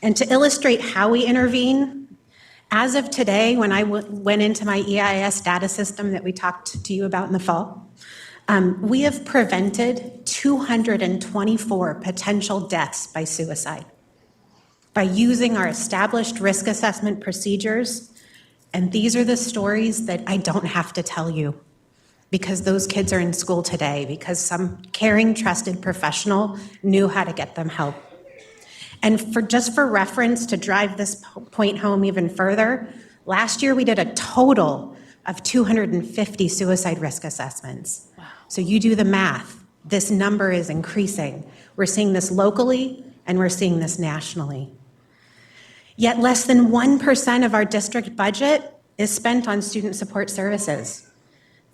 And to illustrate how we intervene, as of today, when I went into my EIS data system that we talked to you about in the fall, we have prevented 224 potential deaths by suicide by using our established risk assessment procedures. And these are the stories that I don't have to tell you, because those kids are in school today, because some caring, trusted professional knew how to get them help. And for reference, to drive this point home even further, last year we did a total of 250 suicide risk assessments. So you do the math. This number is increasing. We're seeing this locally, and we're seeing this nationally. Yet less than 1% of our district budget is spent on student support services.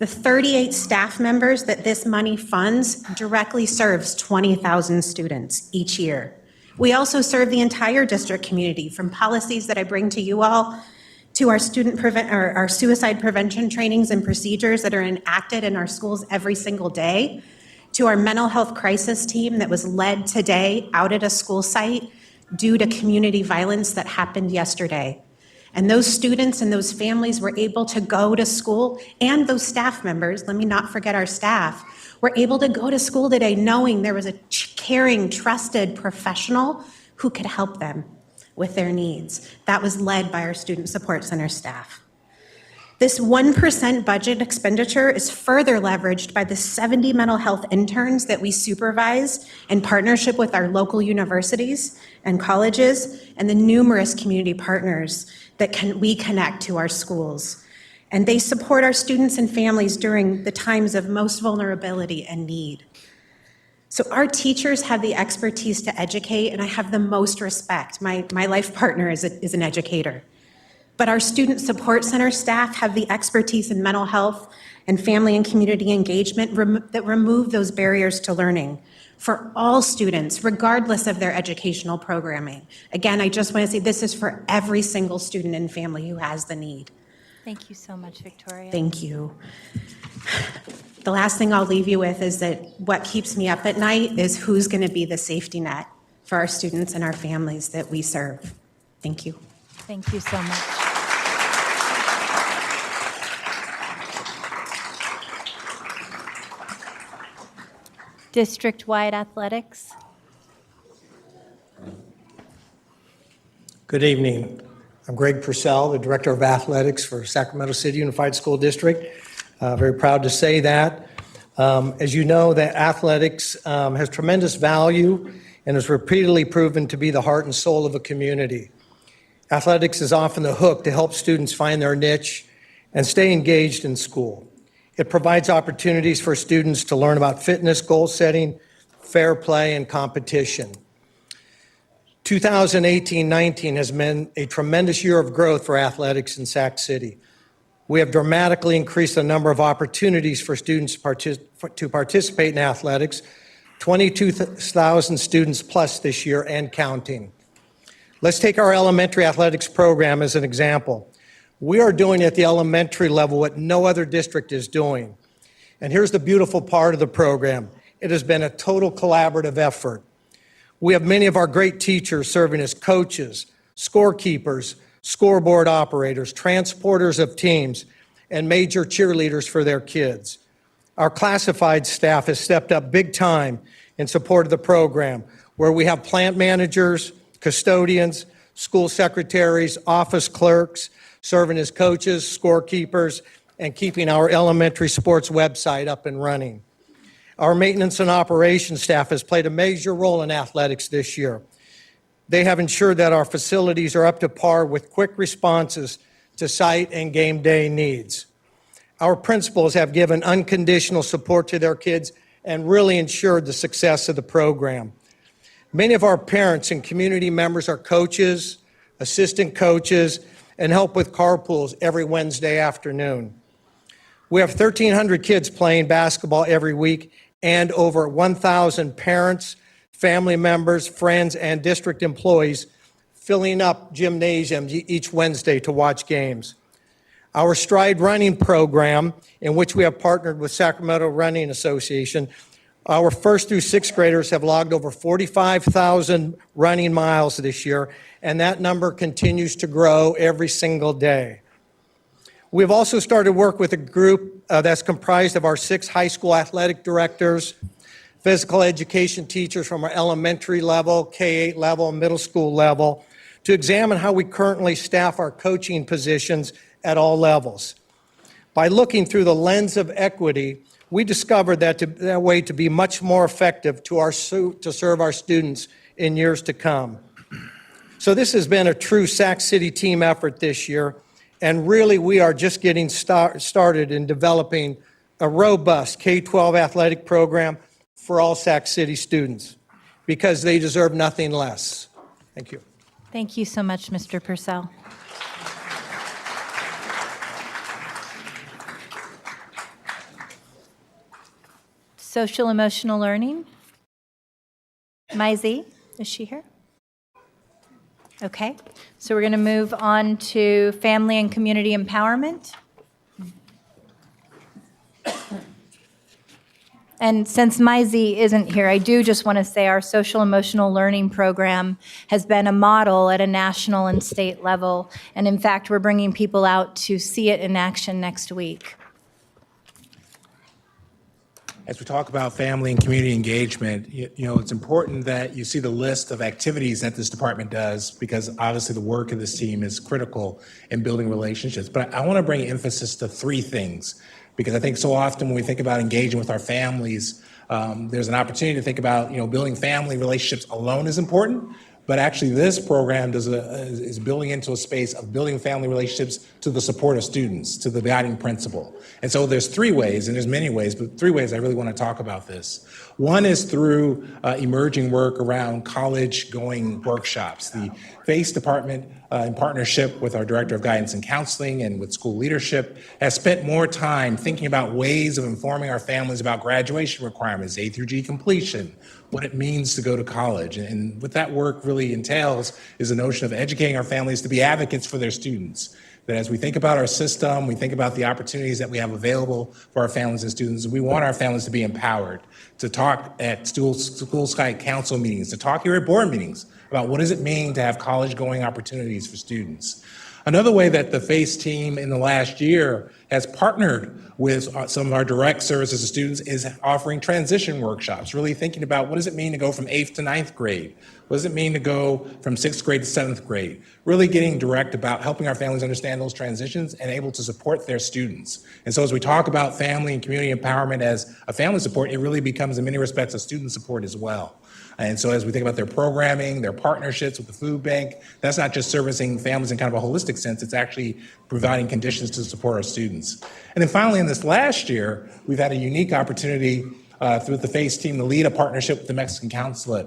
The 38 staff members that this money funds directly serves 20,000 students each year. We also serve the entire district community, from policies that I bring to you all to our our suicide prevention trainings and procedures that are enacted in our schools every single day, to our mental health crisis team that was led today out at a school site due to community violence that happened yesterday. And those students and those families were able to go to school, and those staff members, let me not forget our staff, were able to go to school today knowing there was a caring, trusted professional who could help them with their needs. That was led by our Student Support Center staff. This 1% budget expenditure is further leveraged by the 70 mental health interns that we supervise in partnership with our local universities and colleges, and the numerous community partners that we connect to our schools. And they support our students and families during the times of most vulnerability and need. So our teachers have the expertise to educate, and I have the most respect. My life partner is an educator. But our Student Support Center staff have the expertise in mental health and family and community engagement that remove those barriers to learning for all students, regardless of their educational programming. Again, I just want to say this is for every single student and family who has the need. Thank you so much, Victoria. Thank you. The last thing I'll leave you with is that what keeps me up at night is who's going to be the safety net for our students and our families that we serve. Thank you. Thank you so much. District-wide athletics. Good evening. I'm Greg Purcell, the Director of Athletics for Sacramento City Unified School District. Very proud to say that. As you know, that athletics has tremendous value and is repeatedly proven to be the heart and soul of a community. Athletics is often the hook to help students find their niche and stay engaged in school. It provides opportunities for students to learn about fitness, goal setting, fair play, and competition. 2018-19 has been a tremendous year of growth for athletics in Sac City. We have dramatically increased the number of opportunities for students to participate in athletics, 22,000 students plus this year and counting. Let's take our elementary athletics program as an example. We are doing at the elementary level what no other district is doing. And here's the beautiful part of the program. It has been a total collaborative effort. We have many of our great teachers serving as coaches, scorekeepers, scoreboard operators, transporters of teams, and major cheerleaders for their kids. Our classified staff has stepped up big time in support of the program, where we have plant managers, custodians, school secretaries, office clerks, serving as coaches, scorekeepers, and keeping our elementary sports website up and running. Our maintenance and operations staff has played a major role in athletics this year. They have ensured that our facilities are up to par with quick responses to site and game day needs. Our principals have given unconditional support to their kids and really ensured the success of the program. Many of our parents and community members are coaches, assistant coaches, and help with carpools every Wednesday afternoon. We have 1,300 kids playing basketball every week and over 1,000 parents, family members, friends, and district employees filling up gymnasiums each Wednesday to watch games. Our Stride Running program, in which we have partnered with Sacramento Running Association, our first through sixth graders have logged over 45,000 running miles this year, and that number continues to grow every single day. We've also started work with a group that's comprised of our 6 high school athletic directors, physical education teachers from our elementary level, K-8 level, middle school level, to examine how we currently staff our coaching positions at all levels. By looking through the lens of equity, we discovered that way to be much more effective to serve our students in years to come. So this has been a true Sac City team effort this year, and really we are just getting started in developing a robust K-12 athletic program for all Sac City students, because they deserve nothing less. Thank you. Thank you so much, Mr. Purcell. Social emotional learning. Maisie, is she here? Okay, so we're going to move on to family and community empowerment. And since Maisie isn't here, I do just want to say our social emotional learning program has been a model at a national and state level. And in fact, we're bringing people out to see it in action next week. As we talk about family and community engagement, it's important that you see the list of activities that this department does, because obviously the work of this team is critical in building relationships. But I want to bring emphasis to 3 things, because I think so often when we think about engaging with our families, there's an opportunity to think about, building family relationships alone is important. But actually, this program is building into a space of building family relationships to the support of students, to the guiding principle. And so there's 3 ways, and there's many ways, but 3 ways I really want to talk about this. One is through emerging work around college-going workshops. The FACE department, in partnership with our Director of Guidance and Counseling and with school leadership, has spent more time thinking about ways of informing our families about graduation requirements, A through G completion, what it means to go to college. And what that work really entails is the notion of educating our families to be advocates for their students. That as we think about our system, we think about the opportunities that we have available for our families and students, we want our families to be empowered, to talk at school site council meetings, to talk here at board meetings about what does it mean to have college-going opportunities for students. Another way that the FACE team in the last year has partnered with some of our direct services to students is offering transition workshops, really thinking about what does it mean to go from 8th to 9th grade? What does it mean to go from 6th grade to 7th grade? Really getting direct about helping our families understand those transitions and able to support their students. And so as we talk about family and community empowerment as a family support, it really becomes in many respects a student support as well. And so as we think about their programming, their partnerships with the food bank, that's not just servicing families in kind of a holistic sense, it's actually providing conditions to support our students. And then finally, in this last year, we've had a unique opportunity through the FACE team to lead a partnership with the Mexican Consulate.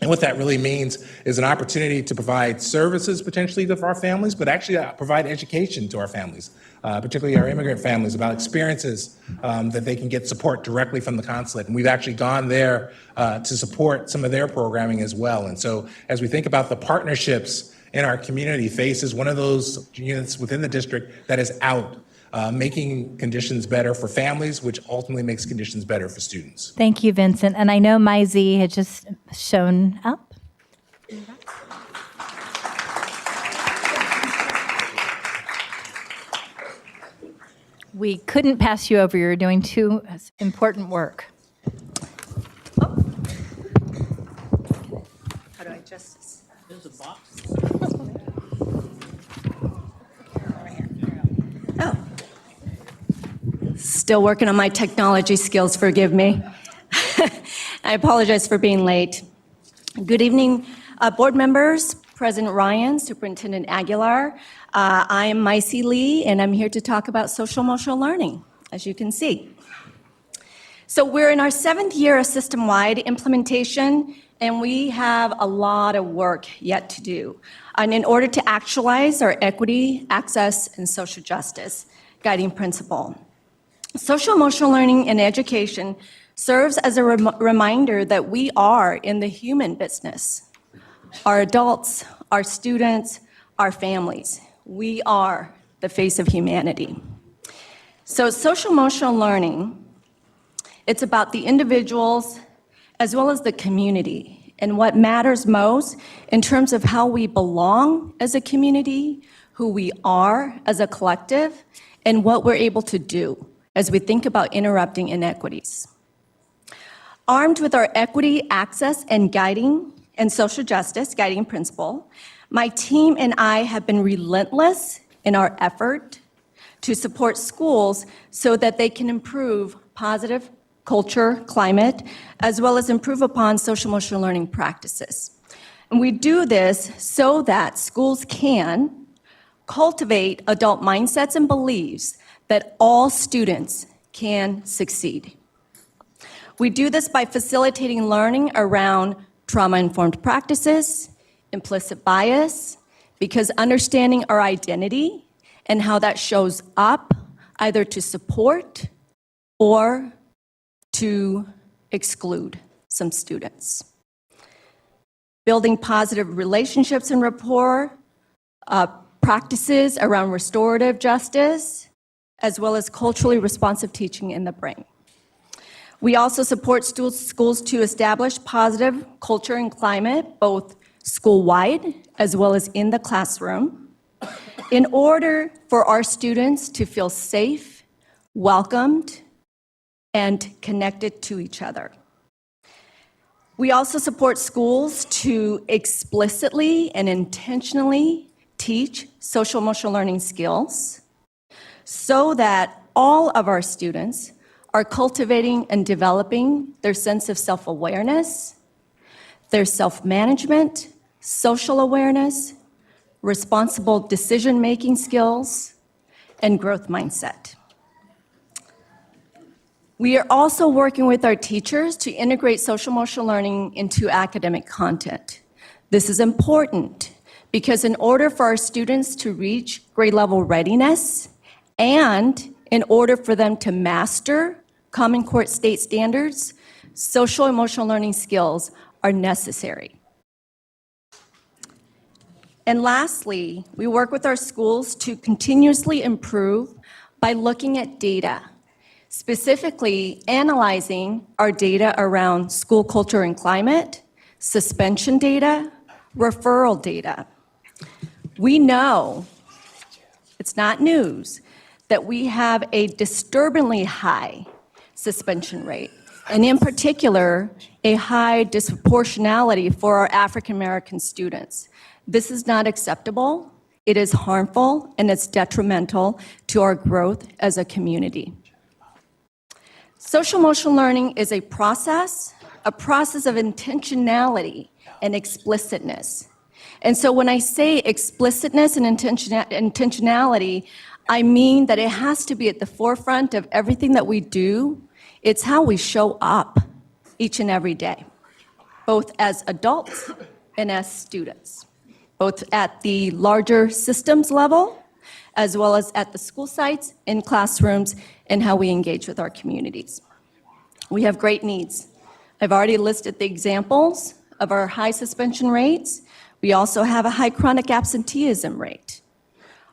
And what that really means is an opportunity to provide services potentially to our families, but actually provide education to our families, particularly our immigrant families, about experiences that they can get support directly from the consulate. And we've actually gone there to support some of their programming as well. And so as we think about the partnerships in our community, FACE is one of those units within the district that is out making conditions better for families, which ultimately makes conditions better for students. Thank you, Vincent. And I know My Z had just shown up. We couldn't pass you over. You're doing too important work. How do I adjust this? There's a box. Oh. Still working on my technology skills, forgive me. I apologize for being late. Good evening, board members, President Ryan, Superintendent Aguilar. I am Maicy Lee, and I'm here to talk about social-emotional learning, as you can see. So we're in our 7th year of system-wide implementation, and we have a lot of work yet to do. And in order to actualize our equity, access, and social justice guiding principle. Social-emotional learning in education serves as a reminder that we are in the human business. Our adults, our students, our families, we are the face of humanity. So social-emotional learning, it's about the individuals as well as the community and what matters most in terms of how we belong as a community, who we are as a collective, and what we're able to do as we think about interrupting inequities. Armed with our equity, access, and guiding and social justice guiding principle, my team and I have been relentless in our effort to support schools so that they can improve positive culture, climate, as well as improve upon social-emotional learning practices. And we do this so that schools can cultivate adult mindsets and beliefs that all students can succeed. We do this by facilitating learning around trauma-informed practices, implicit bias, because understanding our identity and how that shows up either to support or to exclude some students. Building positive relationships and rapport, practices around restorative justice, as well as culturally responsive teaching in the brain. We also support schools to establish positive culture and climate, both school-wide as well as in the classroom, in order for our students to feel safe, welcomed, and connected to each other. We also support schools to explicitly and intentionally teach social-emotional learning skills so that all of our students are cultivating and developing their sense of self-awareness, their self-management, social awareness, responsible decision-making skills, and growth mindset. We are also working with our teachers to integrate social-emotional learning into academic content. This is important because in order for our students to reach grade level readiness and in order for them to master Common Core state standards, social-emotional learning skills are necessary. And lastly, we work with our schools to continuously improve by looking at data, specifically analyzing our data around school culture and climate, suspension data, Referral data. We know, it's not news, that we have a disturbingly high suspension rate, and in particular, a high disproportionality for our African American students. This is not acceptable, it is harmful, and it's detrimental to our growth as a community. Social emotional learning is a process of intentionality and explicitness. And so when I say explicitness and intentionality, I mean that it has to be at the forefront of everything that we do. It's how we show up each and every day, both as adults and as students, both at the larger systems level, as well as at the school sites, in classrooms, and how we engage with our communities. We have great needs. I've already listed the examples of our high suspension rates. We also have a high chronic absenteeism rate.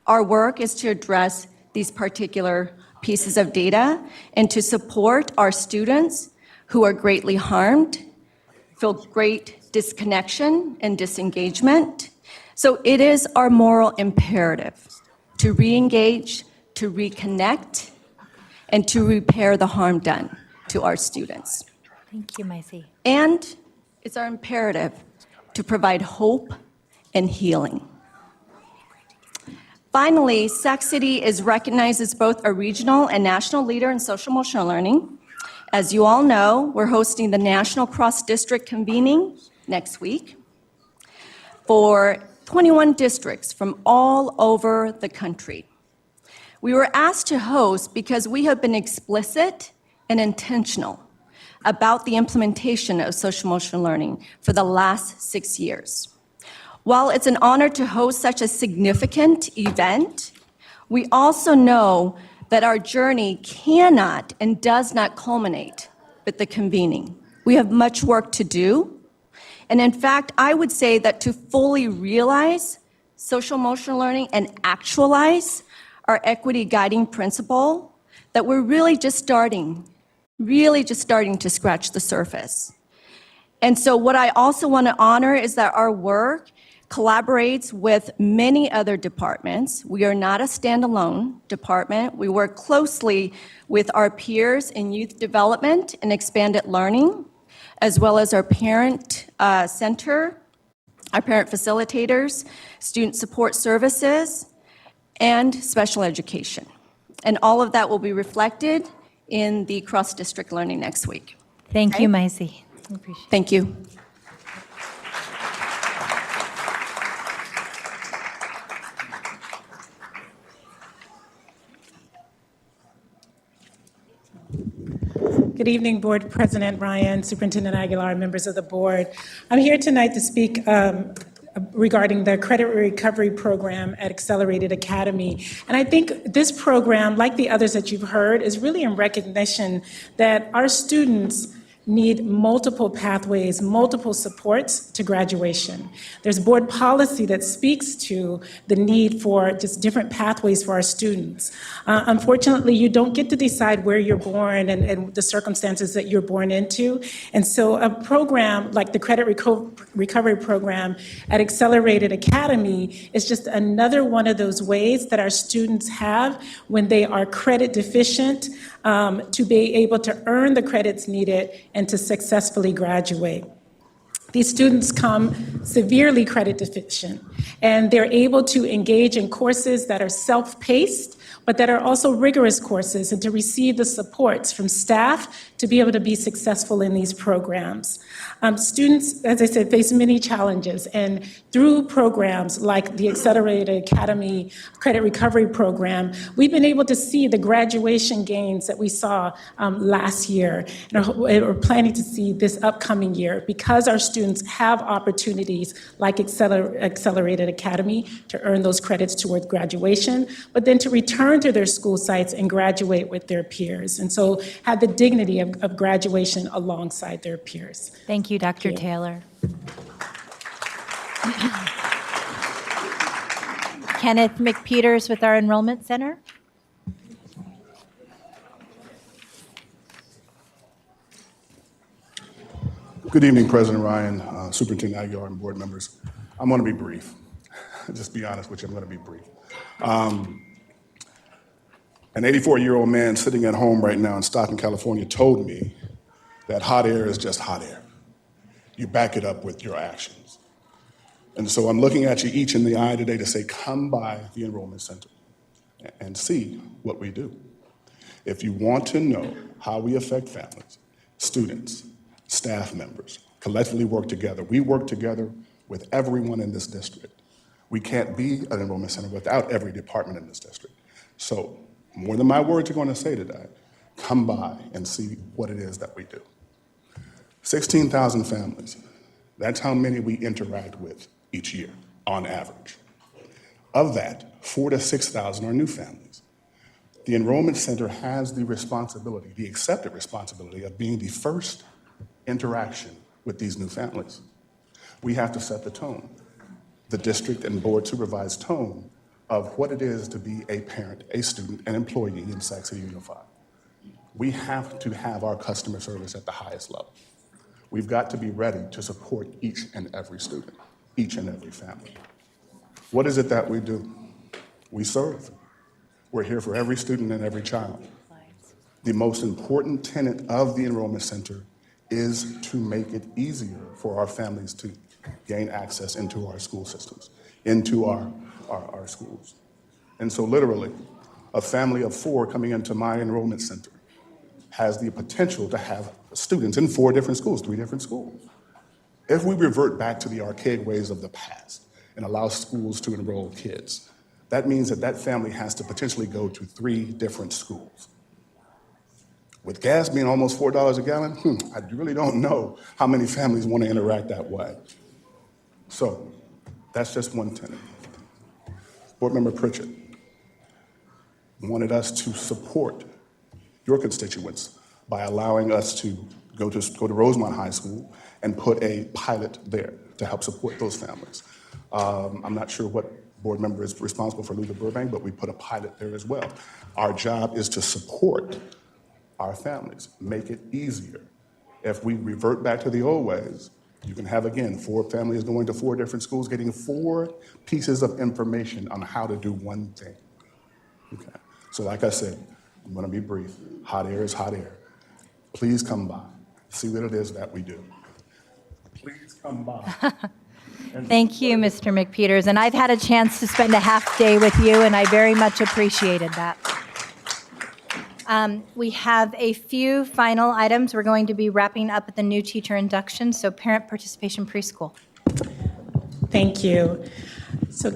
Our work is to address these particular pieces of data and to support our students who are greatly harmed, feel great disconnection and disengagement. So it is our moral imperative to re-engage, to reconnect, and to repair the harm done to our students. Thank you, Maisie. And it's our imperative to provide hope and healing. Finally, Sac City is recognized as both a regional and national leader in social emotional learning. As you all know, we're hosting the National Cross-District Convening next week for 21 districts from all over the country. We were asked to host because we have been explicit and intentional about the implementation of social emotional learning for the last 6 years. While it's an honor to host such a significant event, we also know that our journey cannot and does not culminate with the convening. We have much work to do. And in fact, I would say that to fully realize social emotional learning and actualize our equity guiding principle, that we're really just starting to scratch the surface. And so what I also want to honor is that our work collaborates with many other departments. We are not a standalone department. We work closely with our peers in youth development and expanded learning, as well as our parent center, our parent facilitators, student support services, and special education. And all of that will be reflected in the cross-district learning next week. Thank you, Maisie. Thank you. Good evening, Board President Ryan, Superintendent Aguilar, members of the board. I'm here tonight to speak regarding the credit recovery program at Accelerated Academy. And I think this program, like the others that you've heard, is really in recognition that our students need multiple pathways, multiple supports to graduation. There's board policy that speaks to the need for just different pathways for our students. Unfortunately, you don't get to decide where you're born and the circumstances that you're born into. And so a program like the Credit Recovery Program at Accelerated Academy is just another one of those ways that our students have when they are credit deficient to be able to earn the credits needed and to successfully graduate. These students come severely credit deficient, and they're able to engage in courses that are self-paced, but that are also rigorous courses, and to receive the supports from staff to be able to be successful in these programs. Students, as I said, face many challenges, and through programs like the Accelerated Academy Credit Recovery Program, we've been able to see the graduation gains that we saw last year, and we're planning to see this upcoming year because our students have opportunities like Accelerated Academy to earn those credits toward graduation, but then to return to their school sites and graduate with their peers, and so have the dignity of graduation alongside their peers. Thank you, Dr. Taylor. Kenneth McPeters with our Enrollment Center. Good evening, President Ryan, Superintendent Aguilar, and board members. I'm going to be brief. Just be honest with you, I'm going to be brief. An 84-year-old man sitting at home right now in Stockton, California told me that hot air is just hot air. You back it up with your actions. And so I'm looking at you each in the eye today to say, come by the enrollment center and see what we do. If you want to know how we affect families, students, staff members, collectively work together. We work together with everyone in this district. We can't be an enrollment center without every department in this district. So more than my words are going to say today, come by and see what it is that we do. 16,000 families, that's how many we interact with each year on average. Of that, 4,000 to 6,000 are new families. The enrollment center has the responsibility, the accepted responsibility of being the first interaction with these new families. We have to set the tone, the district and board supervised tone of what it is to be a parent, a student, an employee in Sac City Unified. We have to have our customer service at the highest level. We've got to be ready to support each and every student, each and every family. What is it that we do? We serve. We're here for every student and every child. The most important tenet of the enrollment center is to make it easier for our families to gain access into our school systems, into our schools. And so literally, a family of 4 coming into my enrollment center has the potential to have students in 4 different schools, 3 different schools. If we revert back to the archaic ways of the past and allow schools to enroll kids, that means that that family has to potentially go to 3 different schools. With gas being almost $4 a gallon, I really don't know how many families want to interact that way. So that's just one tenet. Board Member Pritchett wanted us to support your constituents by allowing us to go to Rosemont High School and put a pilot there to help support those families. I'm not sure what board member is responsible for Luther Burbank, but we put a pilot there as well. Our job is to support our families, make it easier. If we revert back to the old ways, you can have, again, 4 families going to 4 different schools, getting 4 pieces of information on how to do one thing. Okay. So like I said, I'm going to be brief. Hot air is hot air. Please come by. See what it is that we do. Please come by. Thank you, Mr. McPeters. And I've had a chance to spend a half day with you, and I very much appreciated that. We have a few final items. We're going to be wrapping up at the new teacher induction, so parent participation preschool. Thank you. So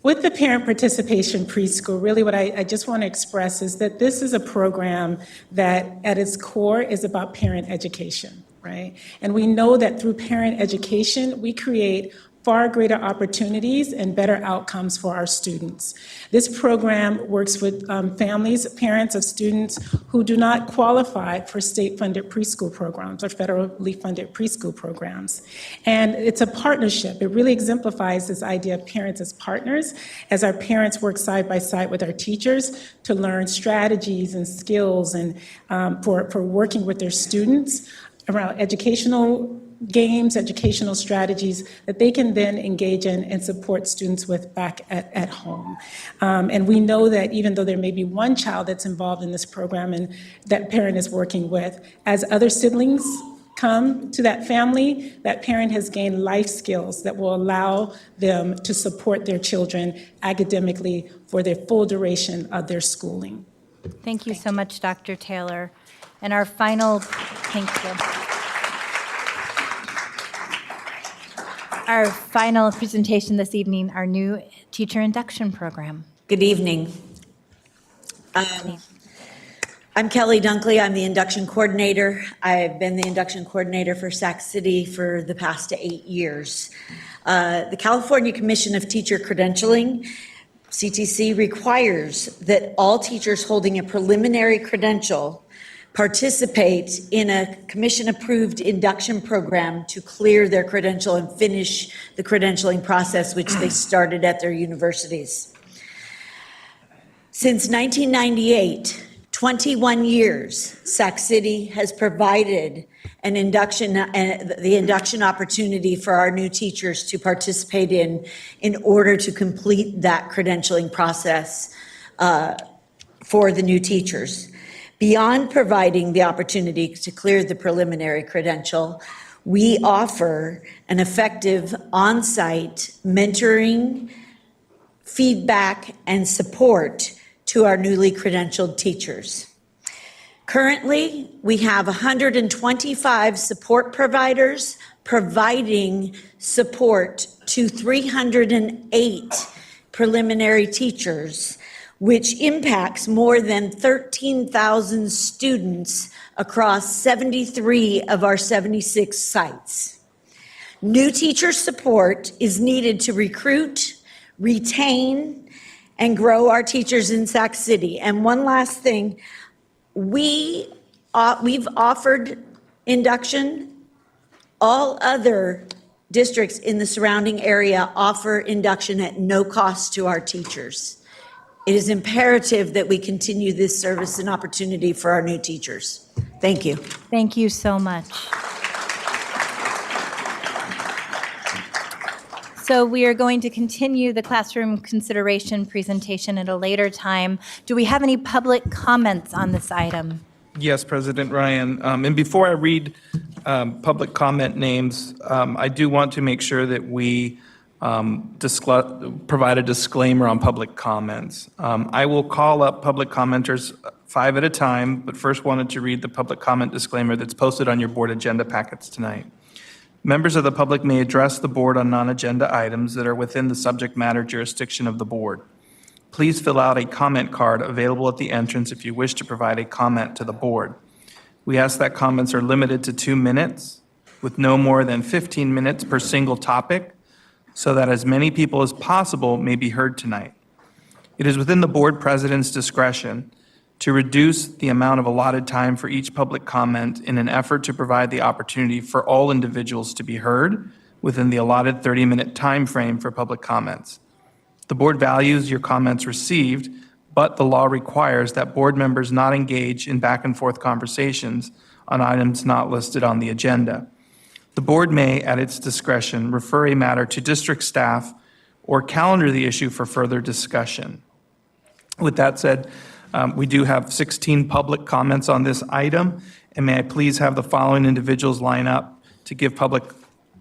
with the parent participation preschool, really what I just want to express is that this is a program that at its core is about parent education, right? And we know that through parent education, we create far greater opportunities and better outcomes for our students. This program works with families, parents of students who do not qualify for state-funded preschool programs or federally funded preschool programs. And it's a partnership. It really exemplifies this idea of parents as partners, as our parents work side by side with our teachers to learn strategies and skills and for working with their students around educational games, educational strategies that they can then engage in and support students with back at home. And we know that even though there may be one child that's involved in this program and that parent is working with, as other siblings come to that family, that parent has gained life skills that will allow them to support their children academically for their full duration of their schooling. Thank you so much, Dr. Taylor. And our final, thank you. Our final presentation this evening, our new teacher induction program. Good evening. I'm Kelly Dunkley. I'm the induction coordinator. I've been the induction coordinator for Sac City for the past 8 years. The California Commission of Teacher Credentialing, CTC, requires that all teachers holding a preliminary credential participate in a commission-approved induction program to clear their credential and finish the credentialing process, which they started at their universities. Since 1998, 21 years, Sac City has provided an induction, the induction opportunity for our new teachers to participate in order to complete that credentialing process for the new teachers. Beyond providing the opportunity to clear the preliminary credential, we offer an effective on-site mentoring, feedback, and support to our newly credentialed teachers. Currently, we have 125 support providers providing support to 308 preliminary teachers, which impacts more than 13,000 students across 73 of our 76 sites. New teacher support is needed to recruit, retain, and grow our teachers in Sac City. And one last thing, we've offered induction. All other districts in the surrounding area offer induction at no cost to our teachers. It is imperative that we continue this service and opportunity for our new teachers. Thank you. Thank you so much. So we are going to continue the classroom consideration presentation at a later time. Do we have any public comments on this item? Yes, President Ryan. And before I read public comment names, I do want to make sure that we provide a disclaimer on public comments. I will call up public commenters 5 at a time, but first wanted to read the public comment disclaimer that's posted on your board agenda packets tonight. Members of the public may address the board on non-agenda items that are within the subject matter jurisdiction of the board. Please fill out a comment card available at the entrance if you wish to provide a comment to the board. We ask that comments are limited to 2 minutes with no more than 15 minutes per single topic so that as many people as possible may be heard tonight. It is within the board president's discretion to reduce the amount of allotted time for each public comment in an effort to provide the opportunity for all individuals to be heard within the allotted 30-minute time frame for public comments. The board values your comments received, but the law requires that board members not engage in back and forth conversations on items not listed on the agenda. The board may, at its discretion, refer a matter to district staff or calendar the issue for further discussion. With that said, we do have 16 public comments on this item, and may I please have the following individuals line up to give public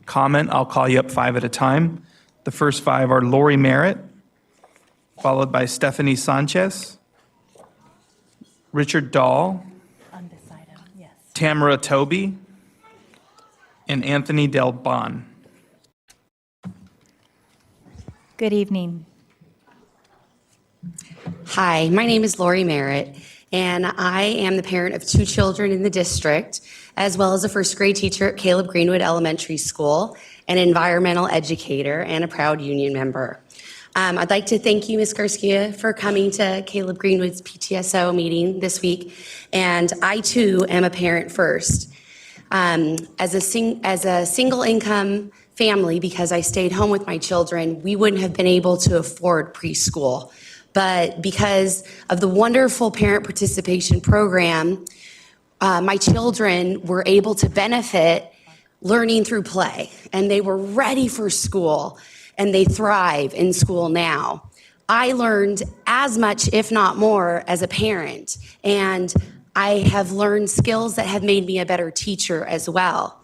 comment. I'll call you up 5 at a time. The first 5 are Lori Merritt, followed by Stephanie Sanchez, Richard Dahl, Tamara Toby, and Anthony Del Bon. Good evening. Hi, my name is Lori Merritt, and I am the parent of 2 children in the district, as well as a first grade teacher at Caleb Greenwood Elementary School, an environmental educator, and a proud union member. I'd like to thank you, Ms. Garcia, for coming to Caleb Greenwood's PTSO meeting this week, and I too am a parent first. As a single income family, because I stayed home with my children, we wouldn't have been able to afford preschool. But because of the wonderful parent participation program, my children were able to benefit learning through play, and they were ready for school, and they thrive in school now. I learned as much, if not more, as a parent, and I have learned skills that have made me a better teacher as well.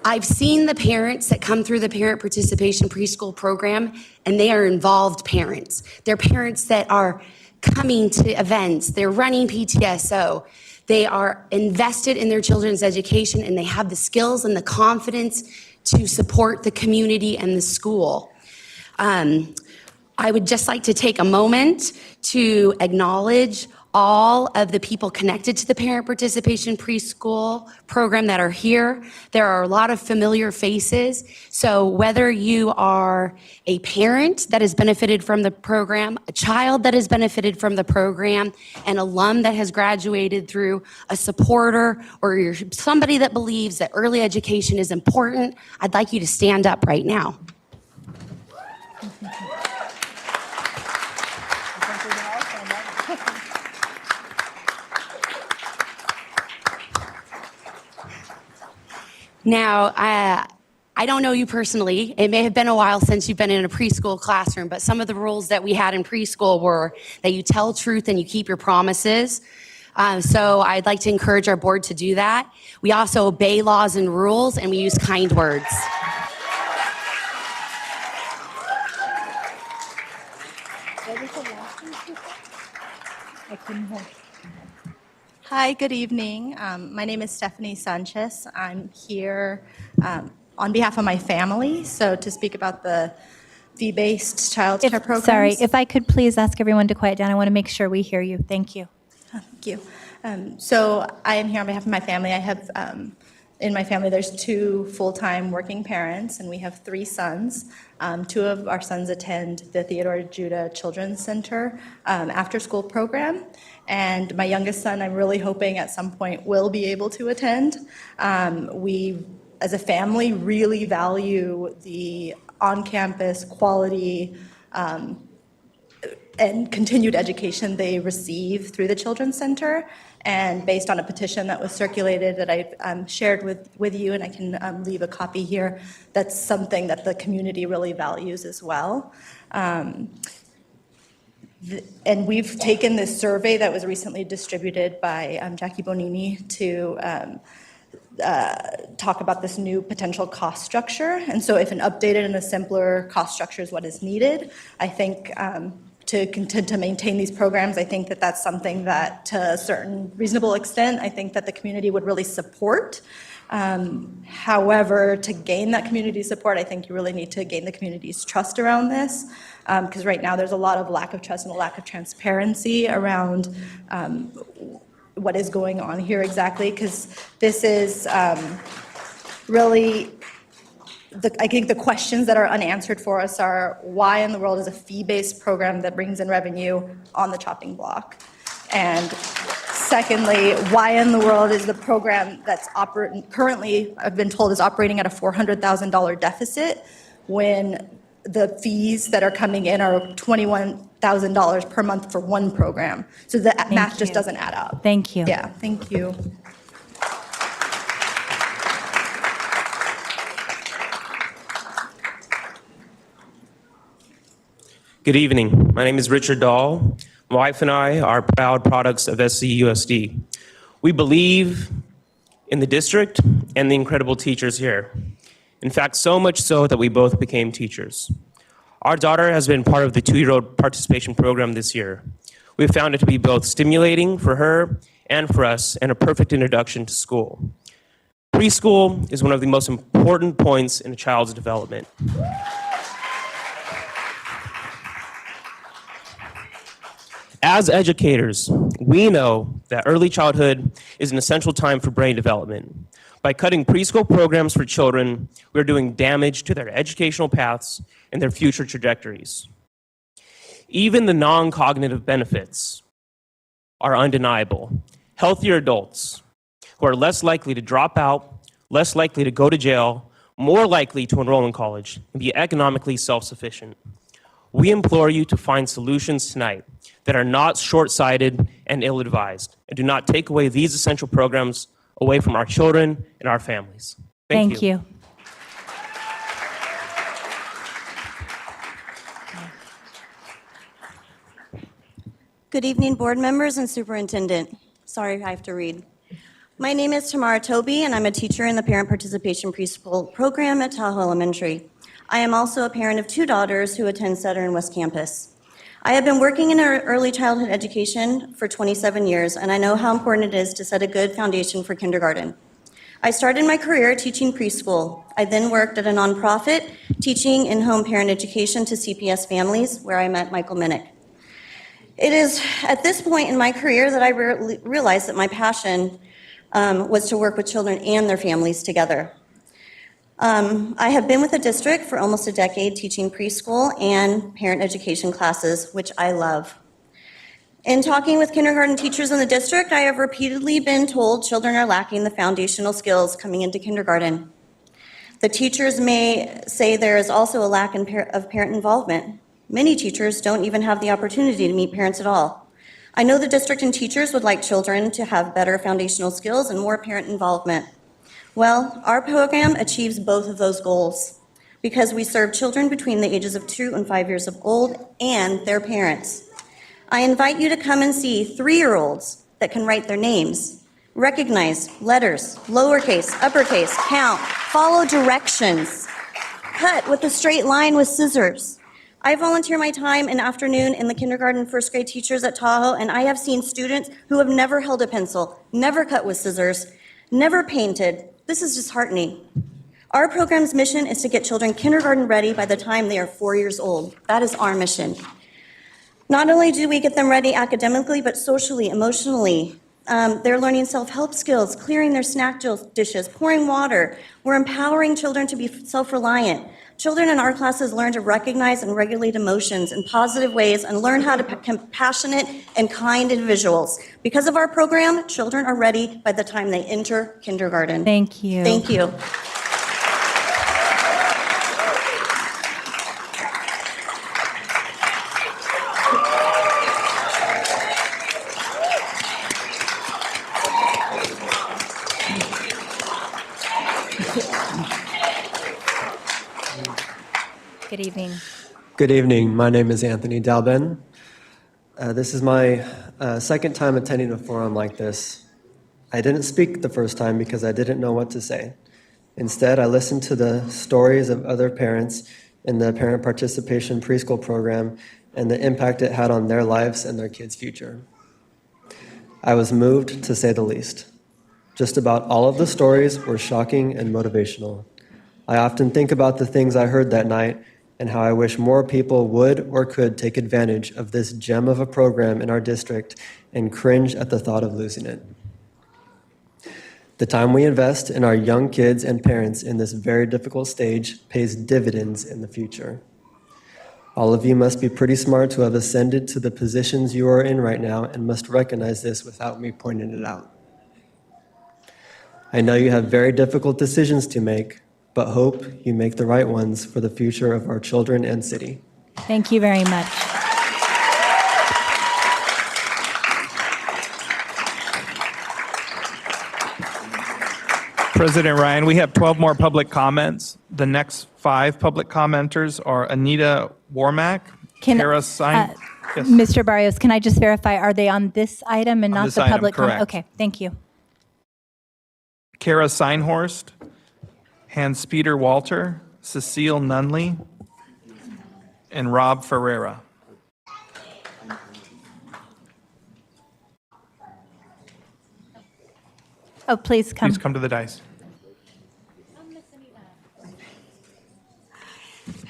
I've seen the parents that come through the parent participation preschool program, and they are involved parents. They're parents that are coming to events, they're running PTSO, they are invested in their children's education, and they have the skills and the confidence to support the community and the school. I would just like to take a moment to acknowledge all of the people connected to the parent participation preschool program that are here. There are a lot of familiar faces. So whether you are a parent that has benefited from the program, a child that has benefited from the program, an alum that has graduated through, a supporter, or you're somebody that believes that early education is important, I'd like you to stand up right now. Now, I don't know you personally. It may have been a while since you've been in a preschool classroom, but some of the rules that we had in preschool were that you tell truth and you keep your promises. So I'd like to encourage our board to do that. We also obey laws and rules, and we use kind words. Hi, good evening. My name is Stephanie Sanchez. I'm here on behalf of my family, so to speak about the fee-based child care programs. Sorry, if I could please ask everyone to quiet down. I want to make sure we hear you. Thank you. Thank you. So I am here on behalf of my family. I have, in my family, there's 2 full-time working parents, and we have 3 sons. 2 of our sons attend the Theodore Judah Children's Center after-school program, and my youngest son, I'm really hoping at some point will be able to attend. We, as a family, really value the on-campus quality and continued education they receive through the Children's Center. And based on a petition that was circulated that I shared with you, and I can leave a copy here, that's something that the community really values as well. And we've taken this survey that was recently distributed by Jackie Bonini to talk about this new potential cost structure. And so if an updated and a simpler cost structure is what is needed, I think to maintain these programs, I think that that's something that to a certain reasonable extent, I think that the community would really support. However, to gain that community support, I think you really need to gain the community's trust around this, because right now there's a lot of lack of trust and a lack of transparency around what is going on here exactly, because this is really, I think the questions that are unanswered for us are, why in the world is a fee-based program that brings in revenue on the chopping block? And secondly, why in the world is the program that's currently, I've been told, is operating at a $400,000 deficit when the fees that are coming in are $21,000 per month for one program? So the math just doesn't add up. Thank you. Yeah, thank you. Good evening. My name is Richard Dahl. My wife and I are proud products of SCUSD. We believe in the district and the incredible teachers here. In fact, so much so that we both became teachers. Our daughter has been part of the 2-year-old participation program this year. We found it to be both stimulating for her and for us, and a perfect introduction to school. Preschool is one of the most important points in a child's development. As educators, we know that early childhood is an essential time for brain development. By cutting preschool programs for children, we're doing damage to their educational paths and their future trajectories. Even the non-cognitive benefits are undeniable. Healthier adults who are less likely to drop out, less likely to go to jail, more likely to enroll in college, and be economically self-sufficient. We implore you to find solutions tonight that are not short-sighted and ill-advised, and do not take away these essential programs away from our children and our families. Thank you. Good evening, board members and superintendent. Sorry, I have to read. My name is Tamara Toby, and I'm a teacher in the Parent Participation Preschool program at Tahoe Elementary. I am also a parent of 2 daughters who attend Sutter and West Campus. I have been working in early childhood education for 27 years, and I know how important it is to set a good foundation for kindergarten. I started my career teaching preschool. I then worked at a nonprofit teaching in-home parent education to CPS families, where I met Michael Minnick. It is at this point in my career that I realized that my passion was to work with children and their families together. I have been with the district for almost a decade teaching preschool and parent education classes, which I love. In talking with kindergarten teachers in the district, I have repeatedly been told children are lacking the foundational skills coming into kindergarten. The teachers may say there is also a lack of parent involvement. Many teachers don't even have the opportunity to meet parents at all. I know the district and teachers would like children to have better foundational skills and more parent involvement. Well, our program achieves both of those goals because we serve children between the ages of 2 and 5 years old and their parents. I invite you to come and see 3-year-olds that can write their names, recognize letters, lowercase, uppercase, count, follow directions, cut with a straight line with scissors. I volunteer my time and afternoon in the kindergarten, first grade teachers at Tahoe, and I have seen students who have never held a pencil, never cut with scissors, never painted. This is disheartening. Our program's mission is to get children kindergarten ready by the time they are 4 years old. That is our mission. Not only do we get them ready academically, but socially, emotionally. They're learning self-help skills, clearing their snack dishes, pouring water. We're empowering children to be self-reliant. Children in our classes learn to recognize and regulate emotions in positive ways and learn how to be compassionate and kind individuals. Because of our program, children are ready by the time they enter kindergarten. Thank you. Thank you. Good evening. Good evening. My name is Anthony Dalben. This is my second time attending a forum like this. I didn't speak the first time because I didn't know what to say. Instead, I listened to the stories of other parents in the parent participation preschool program and the impact it had on their lives and their kids' future. I was moved, to say the least. Just about all of the stories were shocking and motivational. I often think about the things I heard that night and how I wish more people would or could take advantage of this gem of a program in our district and cringe at the thought of losing it. The time we invest in our young kids and parents in this very difficult stage pays dividends in the future. All of you must be pretty smart to have ascended to the positions you are in right now and must recognize this without me pointing it out. I know you have very difficult decisions to make, but hope you make the right ones for the future of our children and city. Thank you very much. President Ryan, we have 12 more public comments. The next 5 public commenters are Anita Warmack, Kara Sein. Yes. Mr. Barrios, can I just verify, are they on this item and On not this the item, public comment? correct. Okay, thank you. Kara Seinhorst, Hans-Peter Walter, Cecile Nunley, and Rob Ferreira. Oh, please come. Please come to the dais.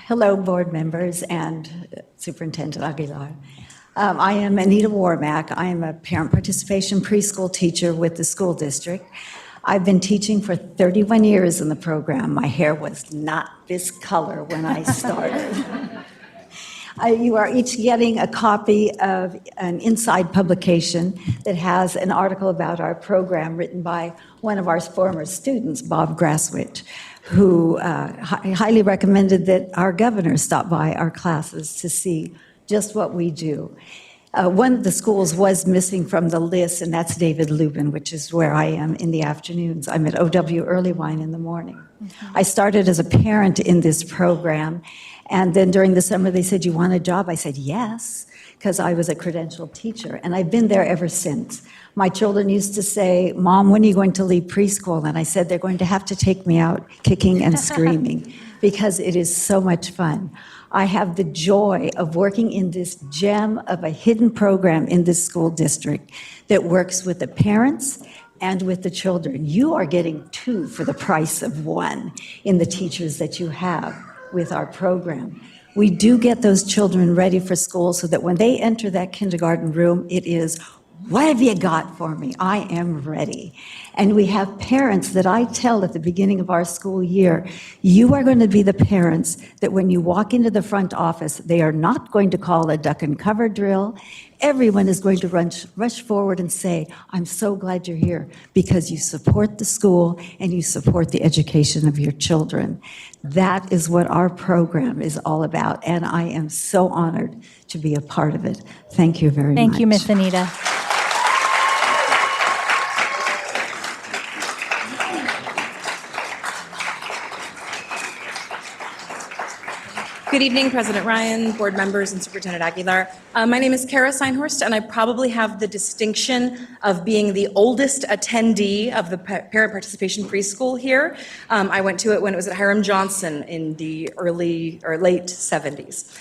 Hello, board members and Superintendent Aguilar. I am Anita Warmack. I am a parent participation preschool teacher with the school district. I've been teaching for 31 years in the program. My hair was not this color when I started. You are each getting a copy of an inside publication that has an article about our program written by one of our former students, Bob Grasswich, who highly recommended that our governor stop by our classes to see just what we do. One of the schools was missing from the list, and that's David Lubin, which is where I am in the afternoons. I'm at OW Early Wine in the morning. I started as a parent in this program, and then during the summer they said, "You want a job?" I said, "Yes," because I was a credentialed teacher, and I've been there ever since. My children used to say, "Mom, when are you going to leave preschool?" And I said, "They're going to have to take me out kicking and screaming because it is so much fun." I have the joy of working in this gem of a hidden program in this school district that works with the parents and with the children. You are getting 2 for the price of 1 in the teachers that you have with our program. We do get those children ready for school so that when they enter that kindergarten room, it is, "What have you got for me? I am ready." And we have parents that I tell at the beginning of our school year, you are going to be the parents that when you walk into the front office, they are not going to call a duck and cover drill. Everyone is going to rush forward and say, "I'm so glad you're here," because you support the school and you support the education of your children. That is what our program is all about, and I am so honored to be a part of it. Thank you very much. Thank you, Ms. Anita. Good evening, President Ryan, board members, and Superintendent Aguilar. My name is Kara Seinhorst, and I probably have the distinction of being the oldest attendee of the parent participation preschool here. I went to it when it was at Hiram Johnson in the early or late 70s.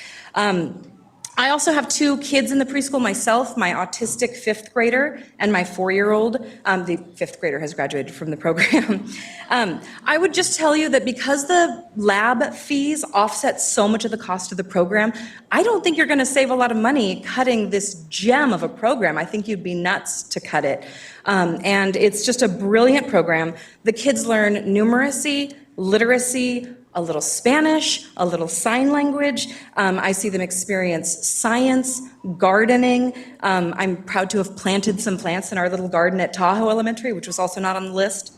I also have two kids in the preschool myself, my autistic fifth grader and my 4-year-old. The fifth grader has graduated from the program. I would just tell you that because the lab fees offset so much of the cost of the program, I don't think you're going to save a lot of money cutting this gem of a program. I think you'd be nuts to cut it. And it's just a brilliant program. The kids learn numeracy, literacy, a little Spanish, a little sign language. I see them experience science, gardening. I'm proud to have planted some plants in our little garden at Tahoe Elementary, which was also not on the list.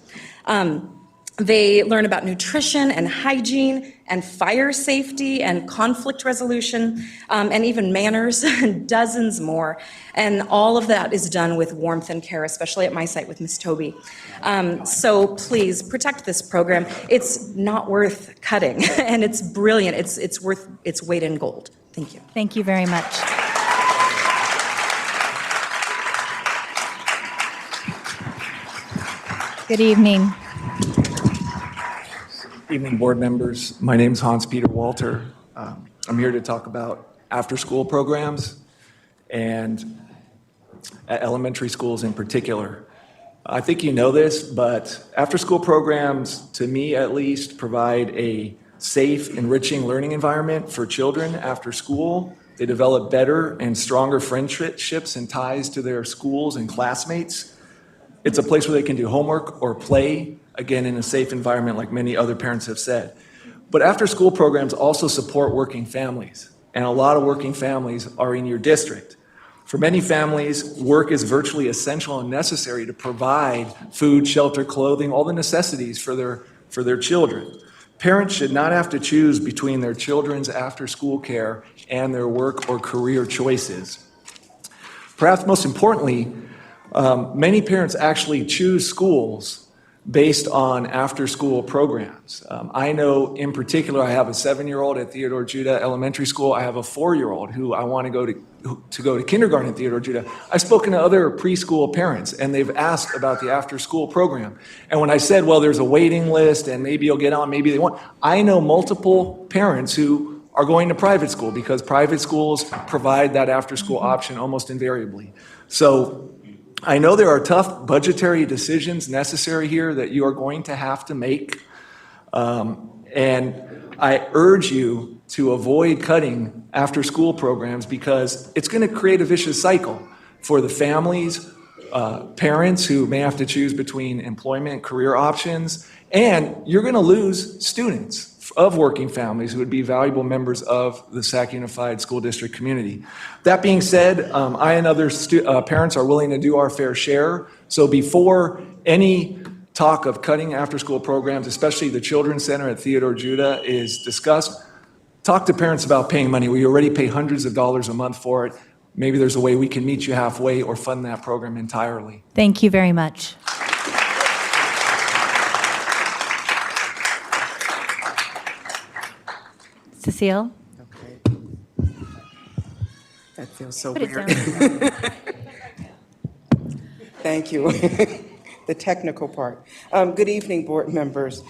They learn about nutrition and hygiene and fire safety and conflict resolution and even manners and dozens more. And all of that is done with warmth and care, especially at my site with Ms. Toby. So please protect this program. It's not worth cutting and it's brilliant. It's worth its weight in gold. Thank you. Thank you very much. Good evening. Evening, board members. My name is Hans-Peter Walter. I'm here to talk about after-school programs and at elementary schools in particular. I think you know this, but after-school programs, to me at least, provide a safe, enriching learning environment for children after school. They develop better and stronger friendships and ties to their schools and classmates. It's a place where they can do homework or play, again, in a safe environment like many other parents have said. But after-school programs also support working families, and a lot of working families are in your district. For many families, work is virtually essential and necessary to provide food, shelter, clothing, all the necessities for their children. Parents should not have to choose between their children's after-school care and their work or career choices. Perhaps most importantly, many parents actually choose schools based on after-school programs. I know in particular, I have a 7-year-old at Theodore Judah Elementary School. I have a 4-year-old who I want to go to kindergarten at Theodore Judah. I've spoken to other preschool parents and they've asked about the after-school program. And when I said, well, there's a waiting list and maybe you'll get on, maybe they won't, I know multiple parents who are going to private school because private schools provide that after-school option almost invariably. So I know there are tough budgetary decisions necessary here that you are going to have to make. And I urge you to avoid cutting after-school programs because it's going to create a vicious cycle for the families, parents who may have to choose between employment, career options, and you're going to lose students of working families who would be valuable members of the Sac Unified School District community. That being said, I and other parents are willing to do our fair share. So before any talk of cutting after-school programs, especially the Children's Center at Theodore Judah, is discussed, talk to parents about paying money. We already pay hundreds of dollars a month for it. Maybe there's a way we can meet you halfway or fund that program entirely. Thank you very much. Cecile? That feels so Put it weird. down. Thank you. The technical part. Good evening, board members.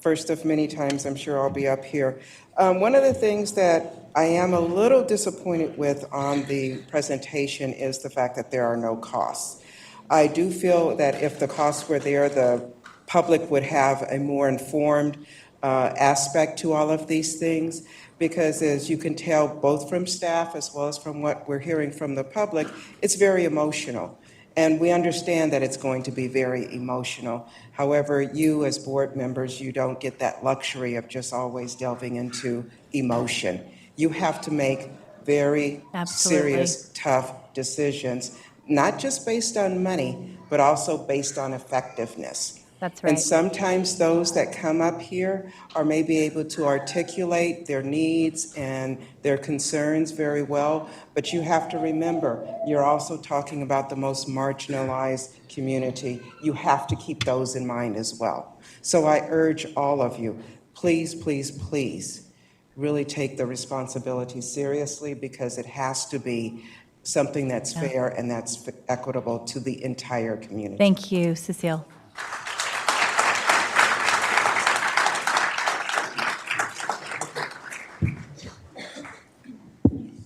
First of many times, I'm sure I'll be up here. One of the things that I am a little disappointed with on the presentation is the fact that there are no costs. I do feel that if the costs were there, the public would have a more informed aspect to all of these things, because as you can tell, both from staff as well as from what we're hearing from the public, it's very emotional. And we understand that it's going to be very emotional. However, you as board members, you don't get that luxury of just always delving into emotion. You have to make very serious, tough decisions, not just based on money, but also based on effectiveness. That's right. And sometimes those that come up here are maybe able to articulate their needs and their concerns very well, but you have to remember, you're also talking about the most marginalized community. You have to keep those in mind as well. So I urge all of you, please, please, please, really take the responsibility seriously, because it has to be something that's fair and that's equitable to the entire community. Thank you, Cecile.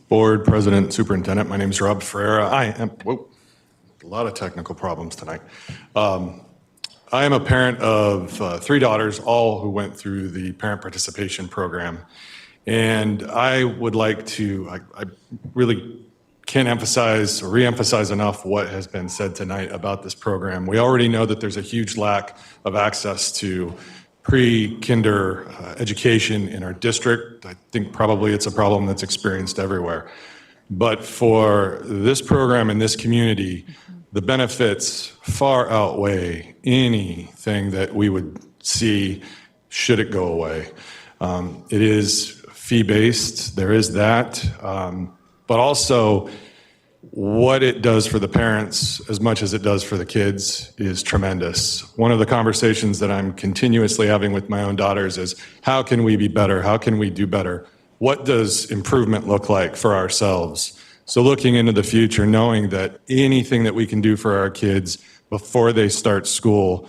Board President, Superintendent, my name is Rob Ferreira. A lot of technical problems tonight. I am a parent of 3 daughters, all who went through the parent participation program. And I would like to, I really can't emphasize or reemphasize enough what has been said tonight about this program. We already know that there's a huge lack of access to pre-kinder education in our district. I think probably it's a problem that's experienced everywhere. But for this program in this community, the benefits far outweigh anything that we would see should it go away. It is fee-based, there is that, but also what it does for the parents as much as it does for the kids is tremendous. One of the conversations that I'm continuously having with my own daughters is, how can we be better? How can we do better? What does improvement look like for ourselves? So looking into the future, knowing that anything that we can do for our kids before they start school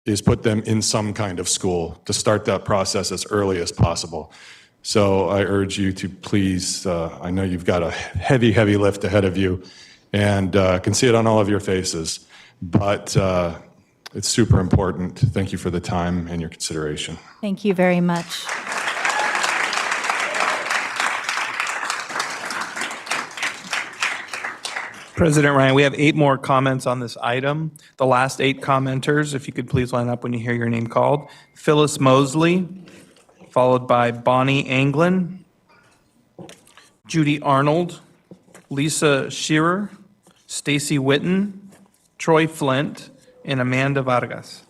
is put them in some kind of school, to start that process as early as possible. So I urge you to please, I know you've got a heavy, heavy lift ahead of you, and can see it on all of your faces, but it's super important. Thank you for the time and your consideration. Thank you very much. President Ryan, we have 8 more comments on this item. The last 8 commenters, if you could please line up when you hear your name called. Phyllis Mosley, followed by Bonnie Anglin, Judy Arnold, Lisa Shearer, Stacy Witten, Troy Flint, and Amanda Vargas.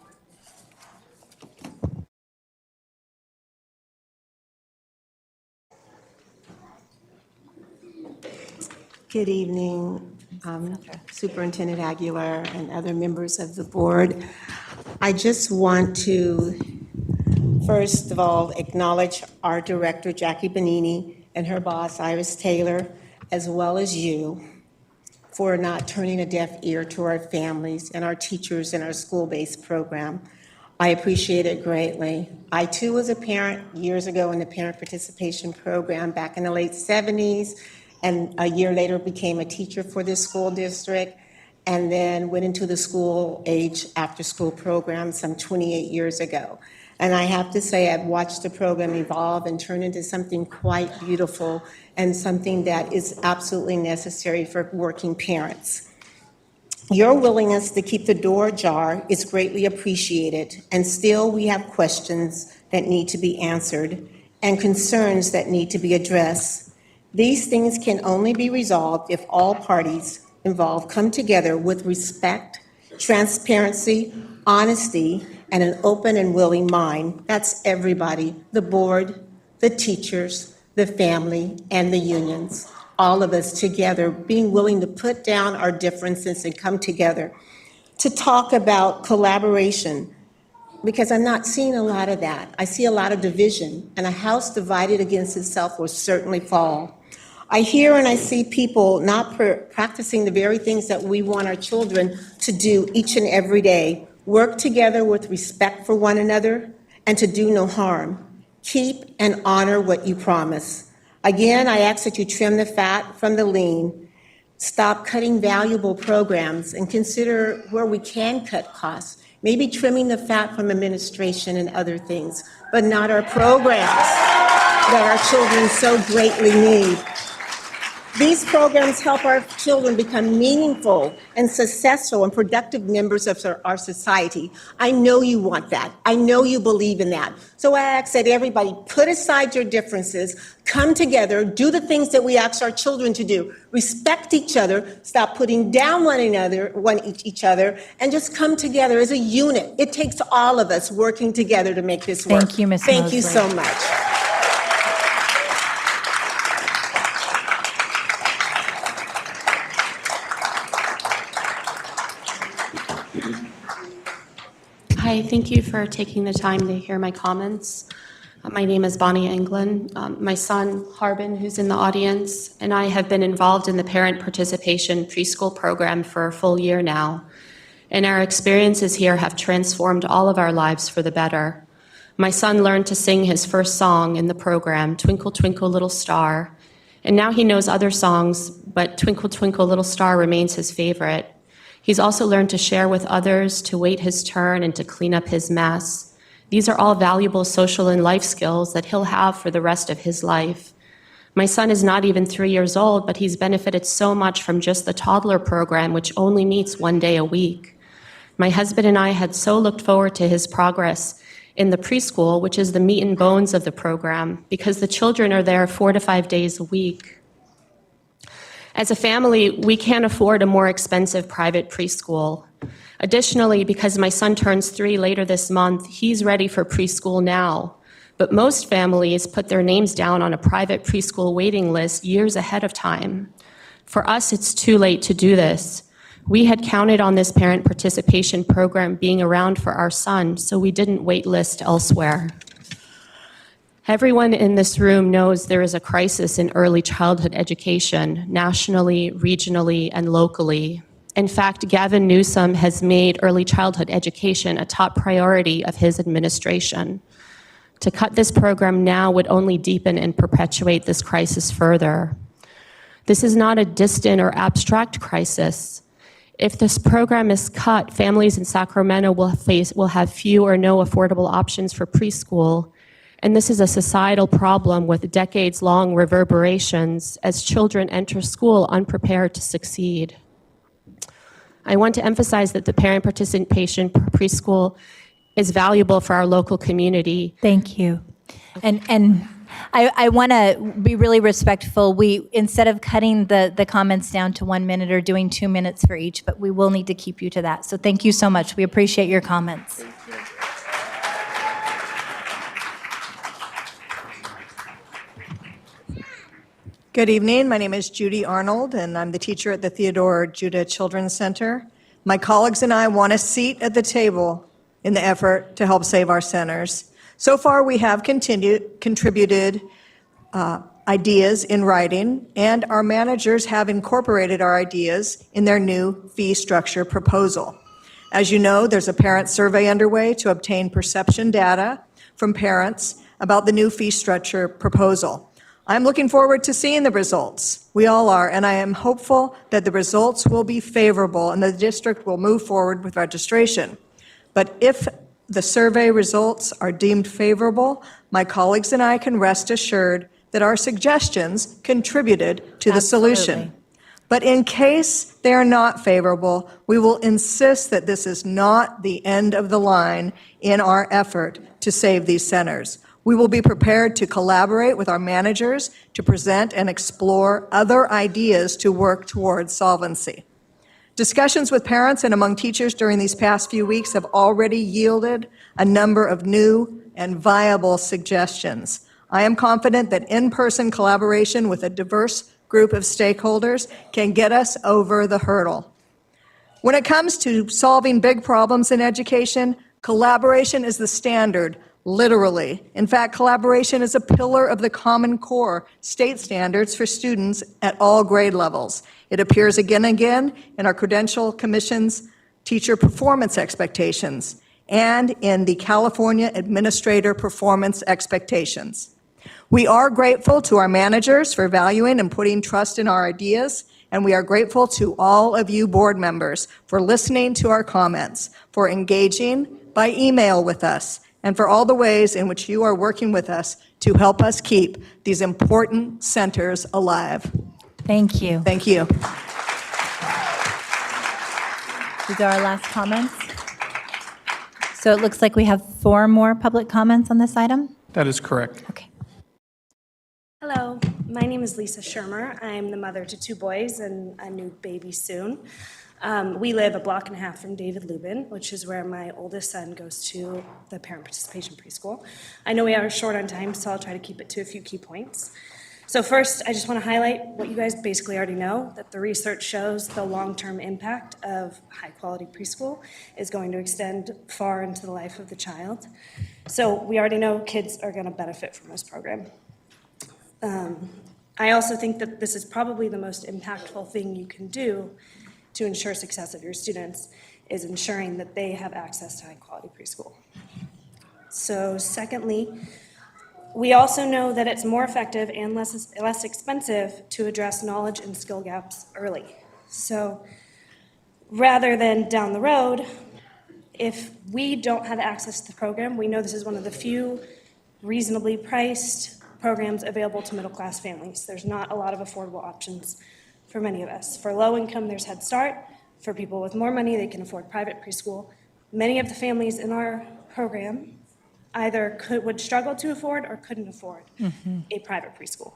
Good evening, Superintendent Aguilar and other members of the board. I just want to, first of all, acknowledge our director, Jackie Bonini, and her boss, Iris Taylor, as well as you, for not turning a deaf ear to our families and our teachers in our school-based program. I appreciate it greatly. I, too, was a parent years ago in the parent participation program back in the late 70s, and a year later became a teacher for this school district, and then went into the school-age after-school program some 28 years ago. And I have to say, I've watched the program evolve and turn into something quite beautiful and something that is absolutely necessary for working parents. Your willingness to keep the door ajar is greatly appreciated, and still we have questions that need to be answered and concerns that need to be addressed. These things can only be resolved if all parties involved come together with respect, transparency, honesty, and an open and willing mind. That's everybody, the board, the teachers, the family, and the unions. All of us together being willing to put down our differences and come together to talk about collaboration, because I'm not seeing a lot of that. I see a lot of division, and a house divided against itself will certainly fall. I hear and I see people not practicing the very things that we want our children to do each and every day. Work together with respect for one another and to do no harm. Keep and honor what you promise. Again, I ask that you trim the fat from the lean. Stop cutting valuable programs and consider where we can cut costs. Maybe trimming the fat from administration and other things, but not our programs that our children so greatly need. These programs help our children become meaningful and successful and productive members of our society. I know you want that. I know you believe in that. So I ask that everybody put aside your differences, come together, do the things that we ask our children to do. Respect each other, stop putting down each other, and just come together as a unit. It takes all of us working together to make this work. Thank you, Ms. Thank you Mosley. so much. Hi, thank you for taking the time to hear my comments. My name is Bonnie Anglin. My son, Harbin, who's in the audience, and I have been involved in the parent participation preschool program for a full year now. And our experiences here have transformed all of our lives for the better. My son learned to sing his first song in the program, Twinkle, Twinkle, Little Star. And now he knows other songs, but Twinkle, Twinkle, Little Star remains his favorite. He's also learned to share with others, to wait his turn, and to clean up his mess. These are all valuable social and life skills that he'll have for the rest of his life. My son is not even 3 years old, but he's benefited so much from just the toddler program, which only meets 1 day a week. My husband and I had so looked forward to his progress in the preschool, which is the meat and bones of the program, because the children are there 4 to 5 days a week. As a family, we can't afford a more expensive private preschool. Additionally, because my son turns 3 later this month, he's ready for preschool now. But most families put their names down on a private preschool waiting list years ahead of time. For us, it's too late to do this. We had counted on this parent participation program being around for our son, so we didn't wait list elsewhere. Everyone in this room knows there is a crisis in early childhood education, nationally, regionally, and locally. In fact, Gavin Newsom has made early childhood education a top priority of his administration. To cut this program now would only deepen and perpetuate this crisis further. This is not a distant or abstract crisis. If this program is cut, families in Sacramento will have few or no affordable options for preschool. And this is a societal problem with decades-long reverberations as children enter school unprepared to succeed. I want to emphasize that the parent participation preschool is valuable for our local community. Thank you. And I want to be really respectful. We, instead of cutting the comments down to 1 minute or doing 2 minutes for each, but we will need to keep you to that. So thank you so much. We appreciate your comments. Good evening. My name is Judy Arnold, and I'm the teacher at the Theodore Judah Children's Center. My colleagues and I want a seat at the table in the effort to help save our centers. So far, we have contributed ideas in writing, and our managers have incorporated our ideas in their new fee structure proposal. As you know, there's a parent survey underway to obtain perception data from parents about the new fee structure proposal. I'm looking forward to seeing the results. We all are, and I am hopeful that the results will be favorable and the district will move forward with registration. But if the survey results are deemed favorable, my colleagues and I can rest assured that our suggestions contributed to the solution. But in case they are not favorable, we will insist that this is not the end of the line in our effort to save these centers. We will be prepared to collaborate with our managers to present and explore other ideas to work towards solvency. Discussions with parents and among teachers during these past few weeks have already yielded a number of new and viable suggestions. I am confident that in-person collaboration with a diverse group of stakeholders can get us over the hurdle. When it comes to solving big problems in education, collaboration is the standard. Literally. In fact, collaboration is a pillar of the Common Core state standards for students at all grade levels. It appears again and again in our Credential Commission's teacher performance expectations and in the California Administrator Performance Expectations. We are grateful to our managers for valuing and putting trust in our ideas, and we are grateful to all of you board members for listening to our comments, for engaging by email with us, and for all the ways in which you are working with us to help us keep these important centers alive. Thank you. Thank you. These are our last comments. So it looks like we have 4 more public comments on this item. That is correct. Okay. Hello, my name is Lisa Shermer. I'm the mother to 2 boys and a new baby soon. We live a block and a half from David Lubin, which is where my oldest son goes to the parent participation preschool. I know we are short on time, so I'll try to keep it to a few key points. So first, I just want to highlight what you guys basically already know, that the research shows the long-term impact of high-quality preschool is going to extend far into the life of the child. So we already know kids are going to benefit from this program. I also think that this is probably the most impactful thing you can do to ensure success of your students, is ensuring that they have access to high-quality preschool. So secondly, we also know that it's more effective and less expensive to address knowledge and skill gaps early. So rather than down the road, if we don't have access to the program, we know this is one of the few reasonably priced programs available to middle-class families. There's not a lot of affordable options for many of us. For low income, there's Head Start. For people with more money, they can afford private preschool. Many of the families in our program either would struggle to afford or couldn't afford a private preschool.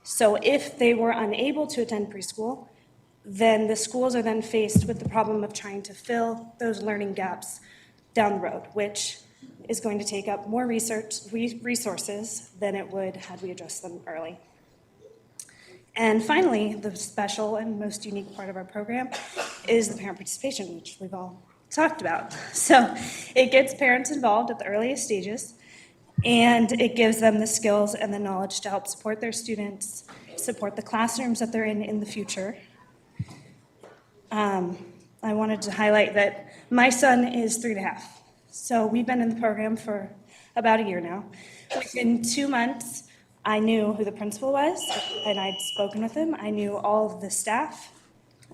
So if they were unable to attend preschool, then the schools are then faced with the problem of trying to fill those learning gaps down the road, which is going to take up more resources than it would had we addressed them early. And finally, the special and most unique part of our program is the parent participation, which we've all talked about. So it gets parents involved at the earliest stages, and it gives them the skills and the knowledge to help support their students, support the classrooms that they're in the future. I wanted to highlight that my son is 3.5. So we've been in the program for about a year now. Within 2 months, I knew who the principal was, and I'd spoken with him. I knew all of the staff.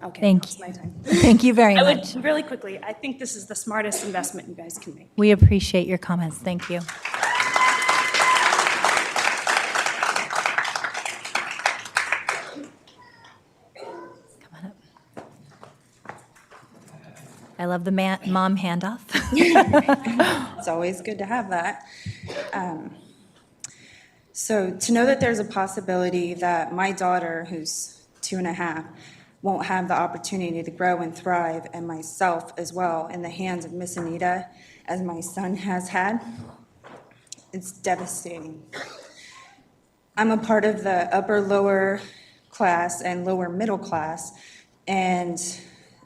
Okay, Thank that's you. my time. Thank you very I much. would, really quickly, I think this is the smartest investment you guys can make. We appreciate your comments. Thank you. Come on up. I love the mom handoff. It's always good to have that. So to know that there's a possibility that my daughter, who's 2.5, won't have the opportunity to grow and thrive, and myself as well, in the hands of Miss Anita, as my son has had, it's devastating. I'm a part of the upper, lower class and lower middle class, and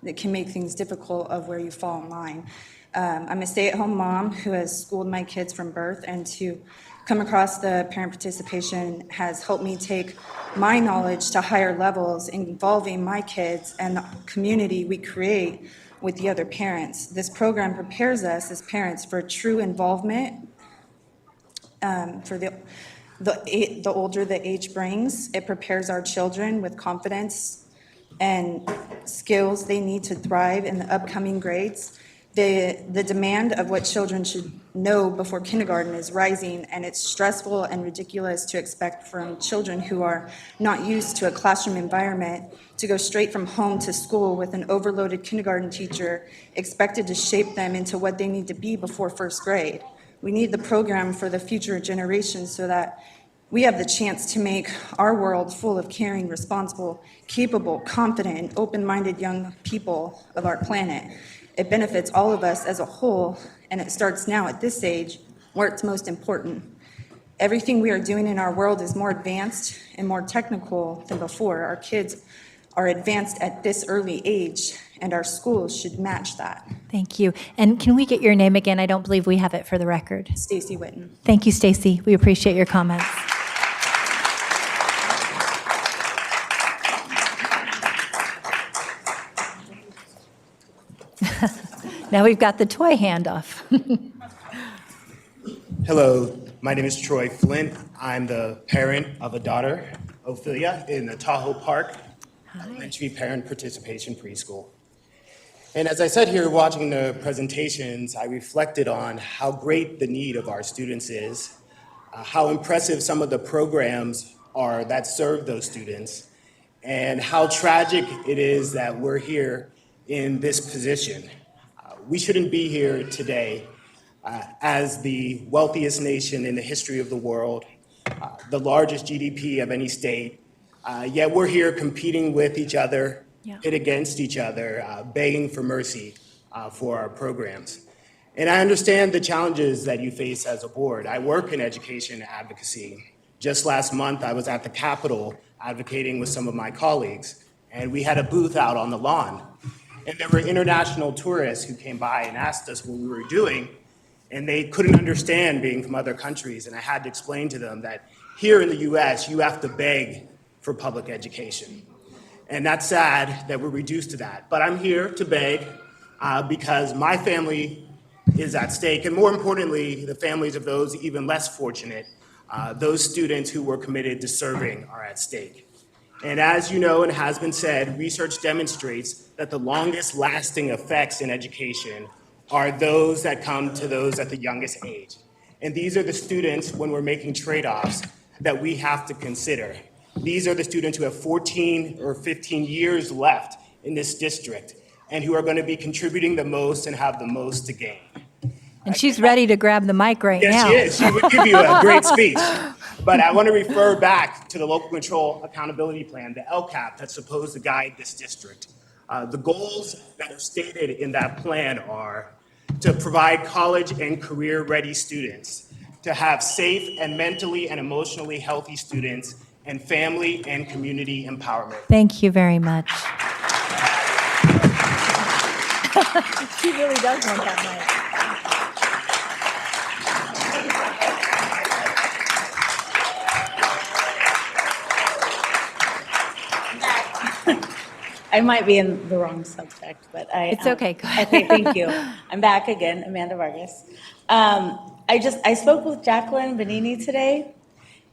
it can make things difficult of where you fall in line. I'm a stay-at-home mom who has schooled my kids from birth, and to come across the parent participation has helped me take my knowledge to higher levels, involving my kids and the community we create with the other parents. This program prepares us as parents for true involvement. For the older the age brings, it prepares our children with confidence and skills they need to thrive in the upcoming grades. The demand of what children should know before kindergarten is rising, and it's stressful and ridiculous to expect from children who are not used to a classroom environment to go straight from home to school with an overloaded kindergarten teacher expected to shape them into what they need to be before first grade. We need the program for the future generations so that we have the chance to make our world full of caring, responsible, capable, confident, and open-minded young people of our planet. It benefits all of us as a whole, and it starts now at this age where it's most important. Everything we are doing in our world is more advanced and more technical than before. Our kids are advanced at this early age, and our schools should match that. Thank you. And can we get your name again? I don't believe we have it for the record. Stacy Witten. Thank you, Stacy. We appreciate your comments. Now we've got the toy handoff. Hello, my name is Troy Flint. I'm the parent of a daughter, Ophelia, in the Tahoe Park Elementary Parent Participation Preschool. And as I sat here watching the presentations, I reflected on how great the need of our students is, how impressive some of the programs are that serve those students, and how tragic it is that we're here in this position. We shouldn't be here today as the wealthiest nation in the history of the world, the largest GDP of any state, yet we're here competing with each other, hit against each other, begging for mercy for our programs. And I understand the challenges that you face as a board. I work in education advocacy. Just last month, I was at the Capitol advocating with some of my colleagues, and we had a booth out on the lawn. And there were international tourists who came by and asked us what we were doing, and they couldn't understand being from other countries. And I had to explain to them that here in the US, you have to beg for public education. And that's sad that we're reduced to that. But I'm here to beg because my family is at stake, and more importantly, the families of those even less fortunate, those students who were committed to serving are at stake. And as you know and has been said, research demonstrates that the longest lasting effects in education are those that come to those at the youngest age. And these are the students, when we're making trade-offs, that we have to consider. These are the students who have 14 or 15 years left in this district and who are going to be contributing the most and have the most to gain. And she's ready to grab the mic right now. Yes, she is. She would give you a great speech. But I want to refer back to the Local Control Accountability Plan, the LCAP, that's supposed to guide this district. The goals that are stated in that plan are to provide college and career-ready students, to have safe and mentally and emotionally healthy students, and family and community empowerment. Thank you very much. She really does want that mic. I might be in the wrong subject, but It's okay. Go ahead. Okay, thank you. I'm back again, Amanda Vargas. I spoke with Jacqueline Benini today,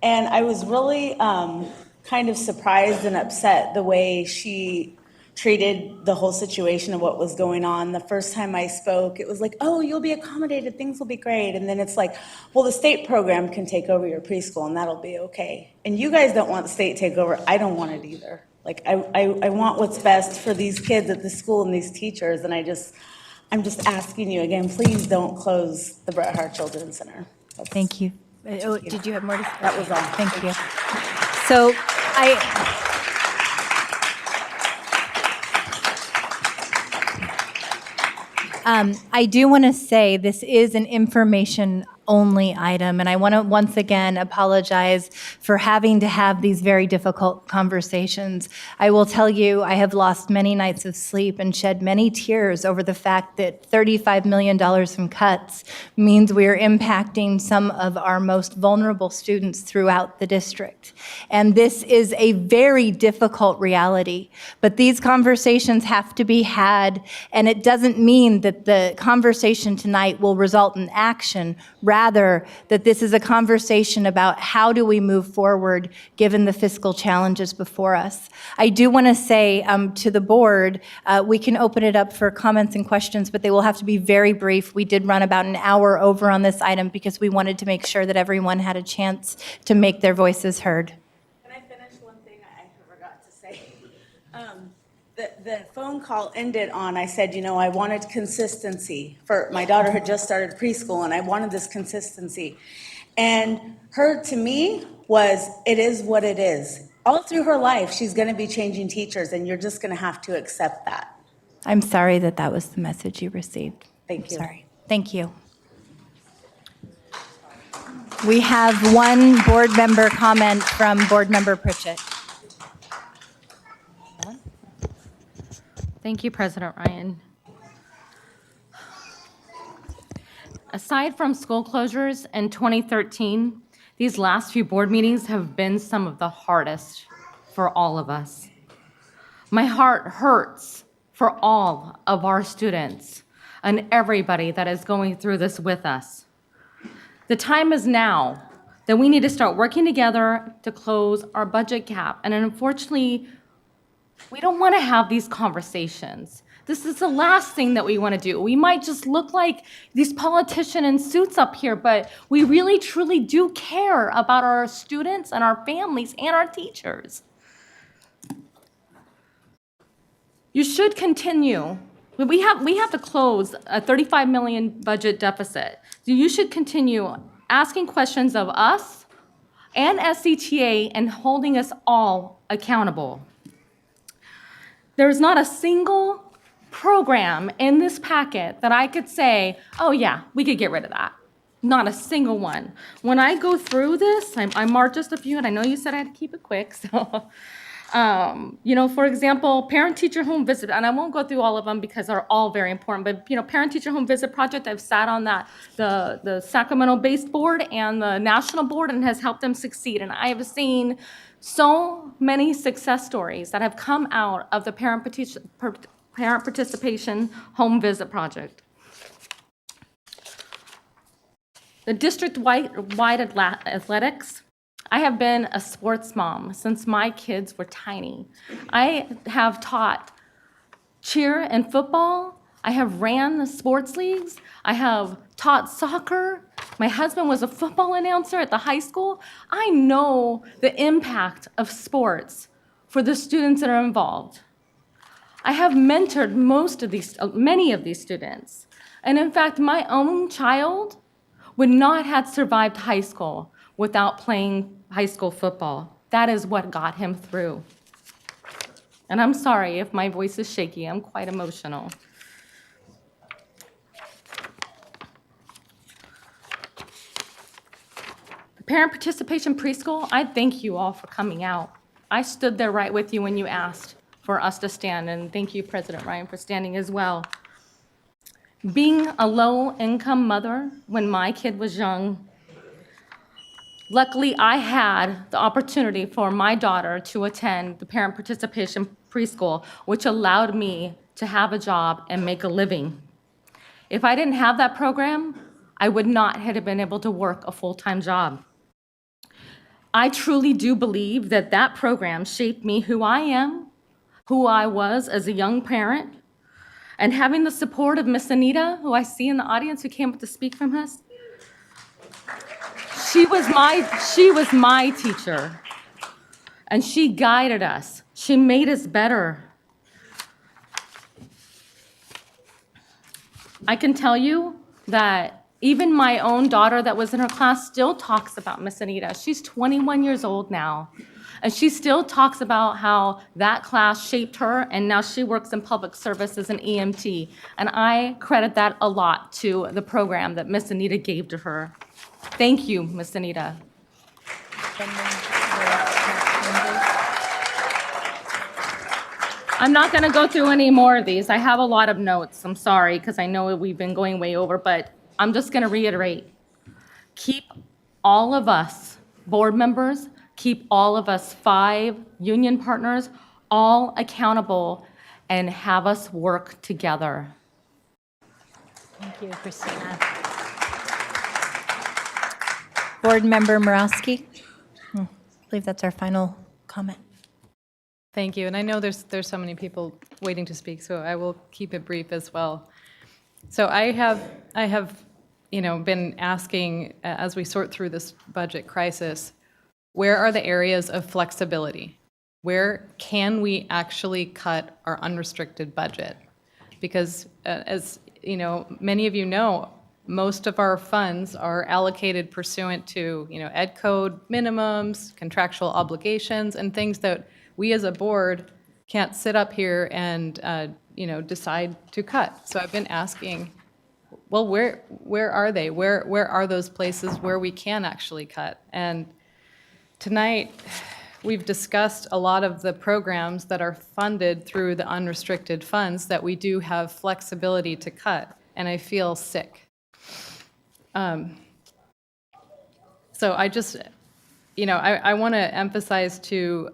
and I was really kind of surprised and upset the way she treated the whole situation of what was going on. The first time I spoke, it was like, oh, you'll be accommodated, things will be great. And then it's like, well, the state program can take over your preschool and that'll be okay. And you guys don't want the state to take over. I don't want it either. Like, I want what's best for these kids at the school and these teachers. And I'm just asking you again, please don't close the Bret Hart Children's Center. Thank you. Oh, did you have more to say? That was all. Thank you. So I do want to say this is an information-only item, and I want to once again apologize for having to have these very difficult conversations. I will tell you, I have lost many nights of sleep and shed many tears over the fact that $35 million from cuts means we are impacting some of our most vulnerable students throughout the district. And this is a very difficult reality, but these conversations have to be had, and it doesn't mean that the conversation tonight will result in action. Rather, that this is a conversation about how do we move forward given the fiscal challenges before us. I do want to say to the board, we can open it up for comments and questions, but they will have to be very brief. We did run about an hour over on this item because we wanted to make sure that everyone had a chance to make their voices heard. Can I finish one thing I forgot to say? The phone call ended on, I said, I wanted consistency. My daughter had just started preschool, and I wanted this consistency. And her, to me, was, it is what it is. All through her life, she's going to be changing teachers, and you're just going to have to accept that. I'm sorry that that was the message you received. Thank you. Sorry. Thank you. We have one board member comment from Board Member Pritchett. Thank you, President Ryan. Aside from school closures in 2013, these last few board meetings have been some of the hardest for all of us. My heart hurts for all of our students and everybody that is going through this with us. The time is now that we need to start working together to close our budget gap. And unfortunately, we don't want to have these conversations. This is the last thing that we want to do. We might just look like these politicians in suits up here, but we really, truly do care about our students and our families and our teachers. You should continue. We have to close a $35 million budget deficit. So you should continue asking questions of us and SCTA and holding us all accountable. There's not a single program in this packet that I could say, oh yeah, we could get rid of that. Not a single one. When I go through this, I marked just a few, and I know you said I had to keep it quick, so. For example, parent-teacher home visit, and I won't go through all of them because they're all very important, but, parent-teacher home visit project, I've sat on that, the Sacramento-based board and the national board, and has helped them succeed. And I have seen so many success stories that have come out of the parent participation home visit project. The district-wide athletics. I have been a sports mom since my kids were tiny. I have taught cheer and football. I have ran the sports leagues. I have taught soccer. My husband was a football announcer at the high school. I know the impact of sports for the students that are involved. I have mentored many of these students. And in fact, my own child would not have survived high school without playing high school football. That is what got him through. And I'm sorry if my voice is shaky, I'm quite emotional. The parent participation preschool, I thank you all for coming out. I stood there right with you when you asked for us to stand, and thank you, President Ryan, for standing as well. Being a low-income mother when my kid was young, luckily, I had the opportunity for my daughter to attend the parent participation preschool, which allowed me to have a job and make a living. If I didn't have that program, I would not have been able to work a full-time job. I truly do believe that that program shaped me who I am, who I was as a young parent, and having the support of Miss Anita, who I see in the audience, who came up to speak from us. She was my teacher, and she guided us. She made us better. I can tell you that even my own daughter that was in her class still talks about Miss Anita. She's 21 years old now, and she still talks about how that class shaped her, and now she works in public service as an EMT. And I credit that a lot to the program that Miss Anita gave to her. Thank you, Miss Anita. I'm not going to go through any more of these. I have a lot of notes. I'm sorry, because I know we've been going way over, but I'm just going to reiterate. Keep all of us, board members, keep all of us 5 union partners all accountable and have us work together. Thank you, Christina. Board Member Morawski. I believe that's our final comment. Thank you, and I know there's so many people waiting to speak, so I will keep it brief as well. So I have been asking, as we sort through this budget crisis, where are the areas of flexibility? Where can we actually cut our unrestricted budget? Because as many of you know, most of our funds are allocated pursuant to ed code minimums, contractual obligations, and things that we as a board can't sit up here and decide to cut. So I've been asking, well, where are they? Where are those places where we can actually cut? And tonight, we've discussed a lot of the programs that are funded through the unrestricted funds that we do have flexibility to cut, and I feel sick. So I just, I want to emphasize to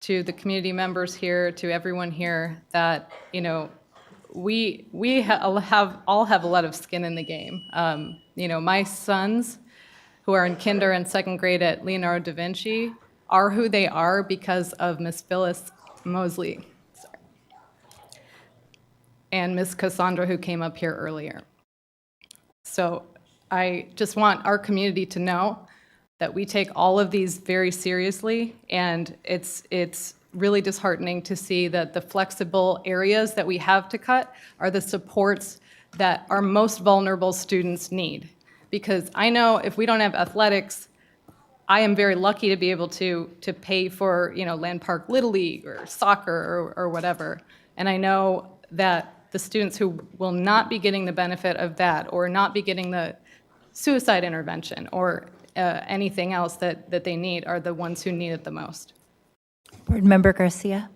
the community members here, to everyone here, that, we all have a lot of skin in the game. My sons, who are in kinder and second grade at Leonardo da Vinci, are who they are because of Miss Phyllis Mosley and Miss Cassandra, who came up here earlier. So I just want our community to know that we take all of these very seriously, and it's really disheartening to see that the flexible areas that we have to cut are the supports that our most vulnerable students need. Because I know if we don't have athletics, I am very lucky to be able to pay for Land Park Little League or soccer or whatever. And I know that the students who will not be getting the benefit of that, or not be getting the suicide intervention or anything else that they need are the ones who need it the most. Board Member Garcia.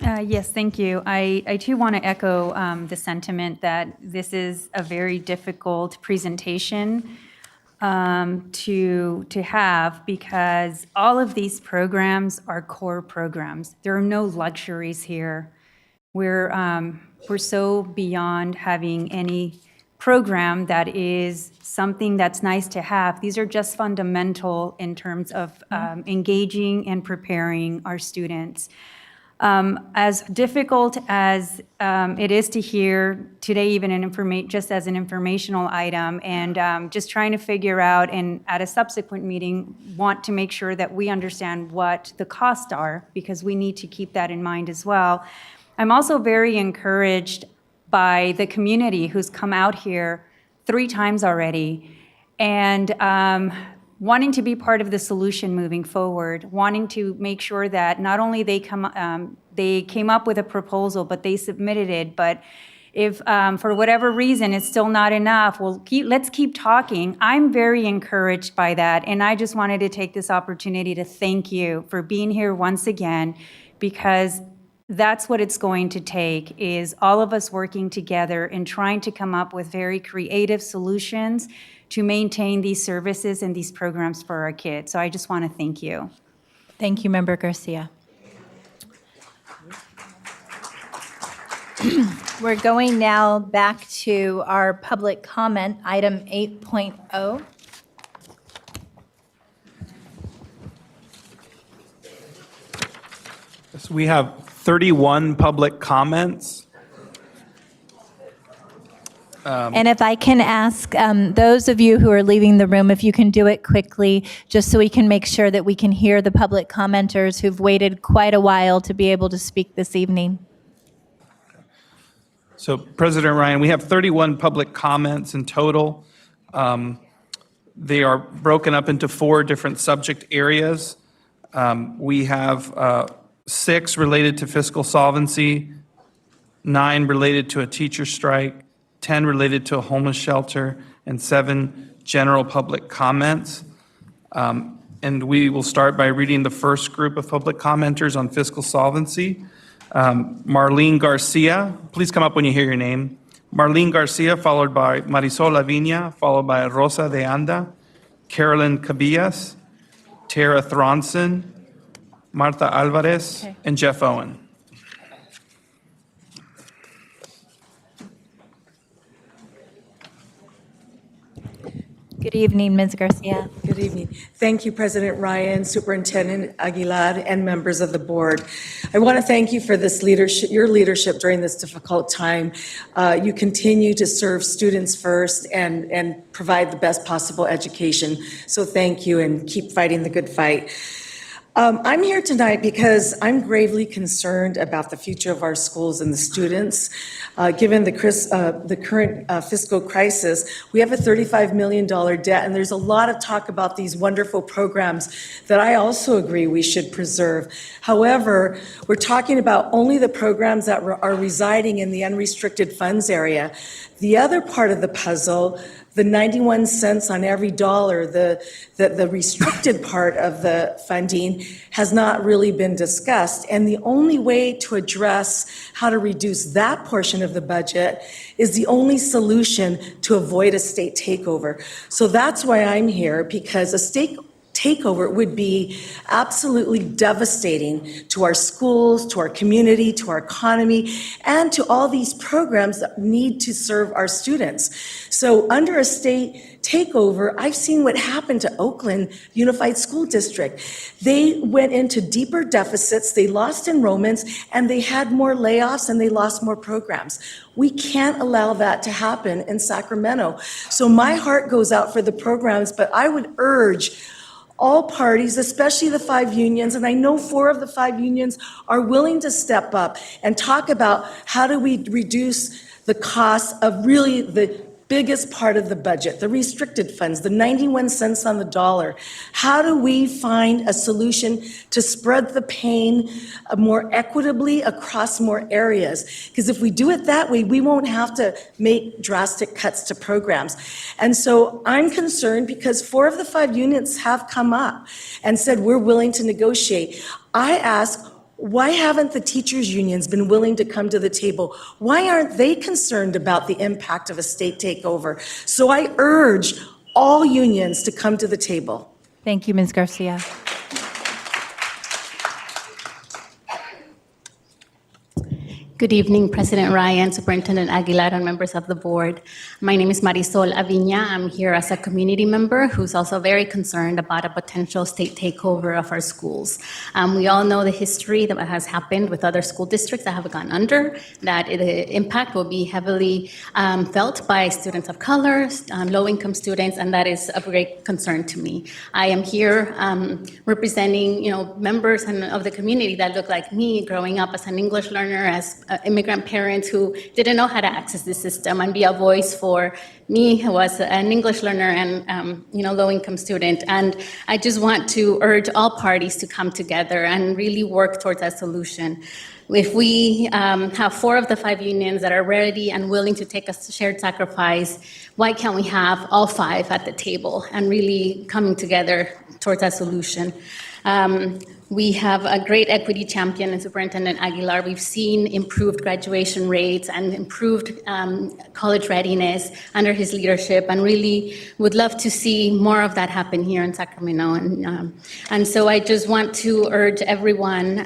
Yes, thank you. I too want to echo the sentiment that this is a very difficult presentation to have, because all of these programs are core programs. There are no luxuries here. We're so beyond having any program that is something that's nice to have. These are just fundamental in terms of engaging and preparing our students. As difficult as it is to hear today, even just as an informational item, and just trying to figure out, and at a subsequent meeting, want to make sure that we understand what the costs are, because we need to keep that in mind as well. I'm also very encouraged by the community who's come out here 3 times already, and wanting to be part of the solution moving forward, wanting to make sure that not only they came up with a proposal, but they submitted it. But if for whatever reason it's still not enough, let's keep talking. I'm very encouraged by that, and I just wanted to take this opportunity to thank you for being here once again, because that's what it's going to take, is all of us working together and trying to come up with very creative solutions to maintain these services and these programs for our kids. So I just want to thank you. Thank you, Member Garcia. We're going now back to our public comment, item 8.0. So we have 31 public comments. And if I can ask those of you who are leaving the room, if you can do it quickly, just so we can make sure that we can hear the public commenters who've waited quite a while to be able to speak this evening. So President Ryan, we have 31 public comments in total. They are broken up into 4 different subject areas. We have 6 related to fiscal solvency, 9 related to a teacher strike, 10 related to a homeless shelter, and 7 general public comments. And we will start by reading the first group of public commenters on fiscal solvency. Marlene Garcia, please come up when you hear your name. Marlene Garcia, followed by Marisol Lavinia, followed by Rosa de Anda, Carolyn Cabillas, Tara Thronson, Martha Alvarez, and Jeff Owen. Good evening, Ms. Garcia. Good evening. Thank you, President Ryan, Superintendent Aguilar, and members of the board. I want to thank you for this leadership, your leadership during this difficult time. You continue to serve students first and provide the best possible education. So thank you, and keep fighting the good fight. I'm here tonight because I'm gravely concerned about the future of our schools and the students. Given the current fiscal crisis, we have a $35 million debt, and there's a lot of talk about these wonderful programs that I also agree we should preserve. However, we're talking about only the programs that are residing in the unrestricted funds area. The other part of the puzzle, the 91 cents on every dollar, the restricted part of the funding, has not really been discussed. And the only way to address how to reduce that portion of the budget is the only solution to avoid a state takeover. So that's why I'm here, because a state takeover would be absolutely devastating to our schools, to our community, to our economy, and to all these programs that need to serve our students. So under a state takeover, I've seen what happened to Oakland Unified School District. They went into deeper deficits, they lost enrollments, and they had more layoffs, and they lost more programs. We can't allow that to happen in Sacramento. So my heart goes out for the programs, but I would urge all parties, especially the 5 unions, and I know 4 of the 5 unions are willing to step up and talk about how do we reduce the cost of really the biggest part of the budget, the restricted funds, the 91 cents on the dollar. How do we find a solution to spread the pain more equitably across more areas? Because if we do it that way, we won't have to make drastic cuts to programs. And so I'm concerned because 4 of the 5 unions have come up and said we're willing to negotiate. I ask, why haven't the teachers' unions been willing to come to the table? Why aren't they concerned about the impact of a state takeover? So I urge all unions to come to the table. Thank you, Ms. Garcia. Good evening, President Ryan, Superintendent Aguilar, and members of the board. My name is Marisol Aviña. I'm here as a community member who's also very concerned about a potential state takeover of our schools. We all know the history that has happened with other school districts that have gone under, that the impact will be heavily felt by students of color, low-income students, and that is of great concern to me. I am here representing, members of the community that look like me, growing up as an English learner, as immigrant parents who didn't know how to access the system, and be a voice for me, who was an English learner and low-income student. And I just want to urge all parties to come together and really work towards a solution. If we have 4 of the 5 unions that are ready and willing to take a shared sacrifice, why can't we have all 5 at the table and really coming together towards a solution? We have a great equity champion in Superintendent Aguilar. We've seen improved graduation rates and improved college readiness under his leadership, and really would love to see more of that happen here in Sacramento. And so I just want to urge everyone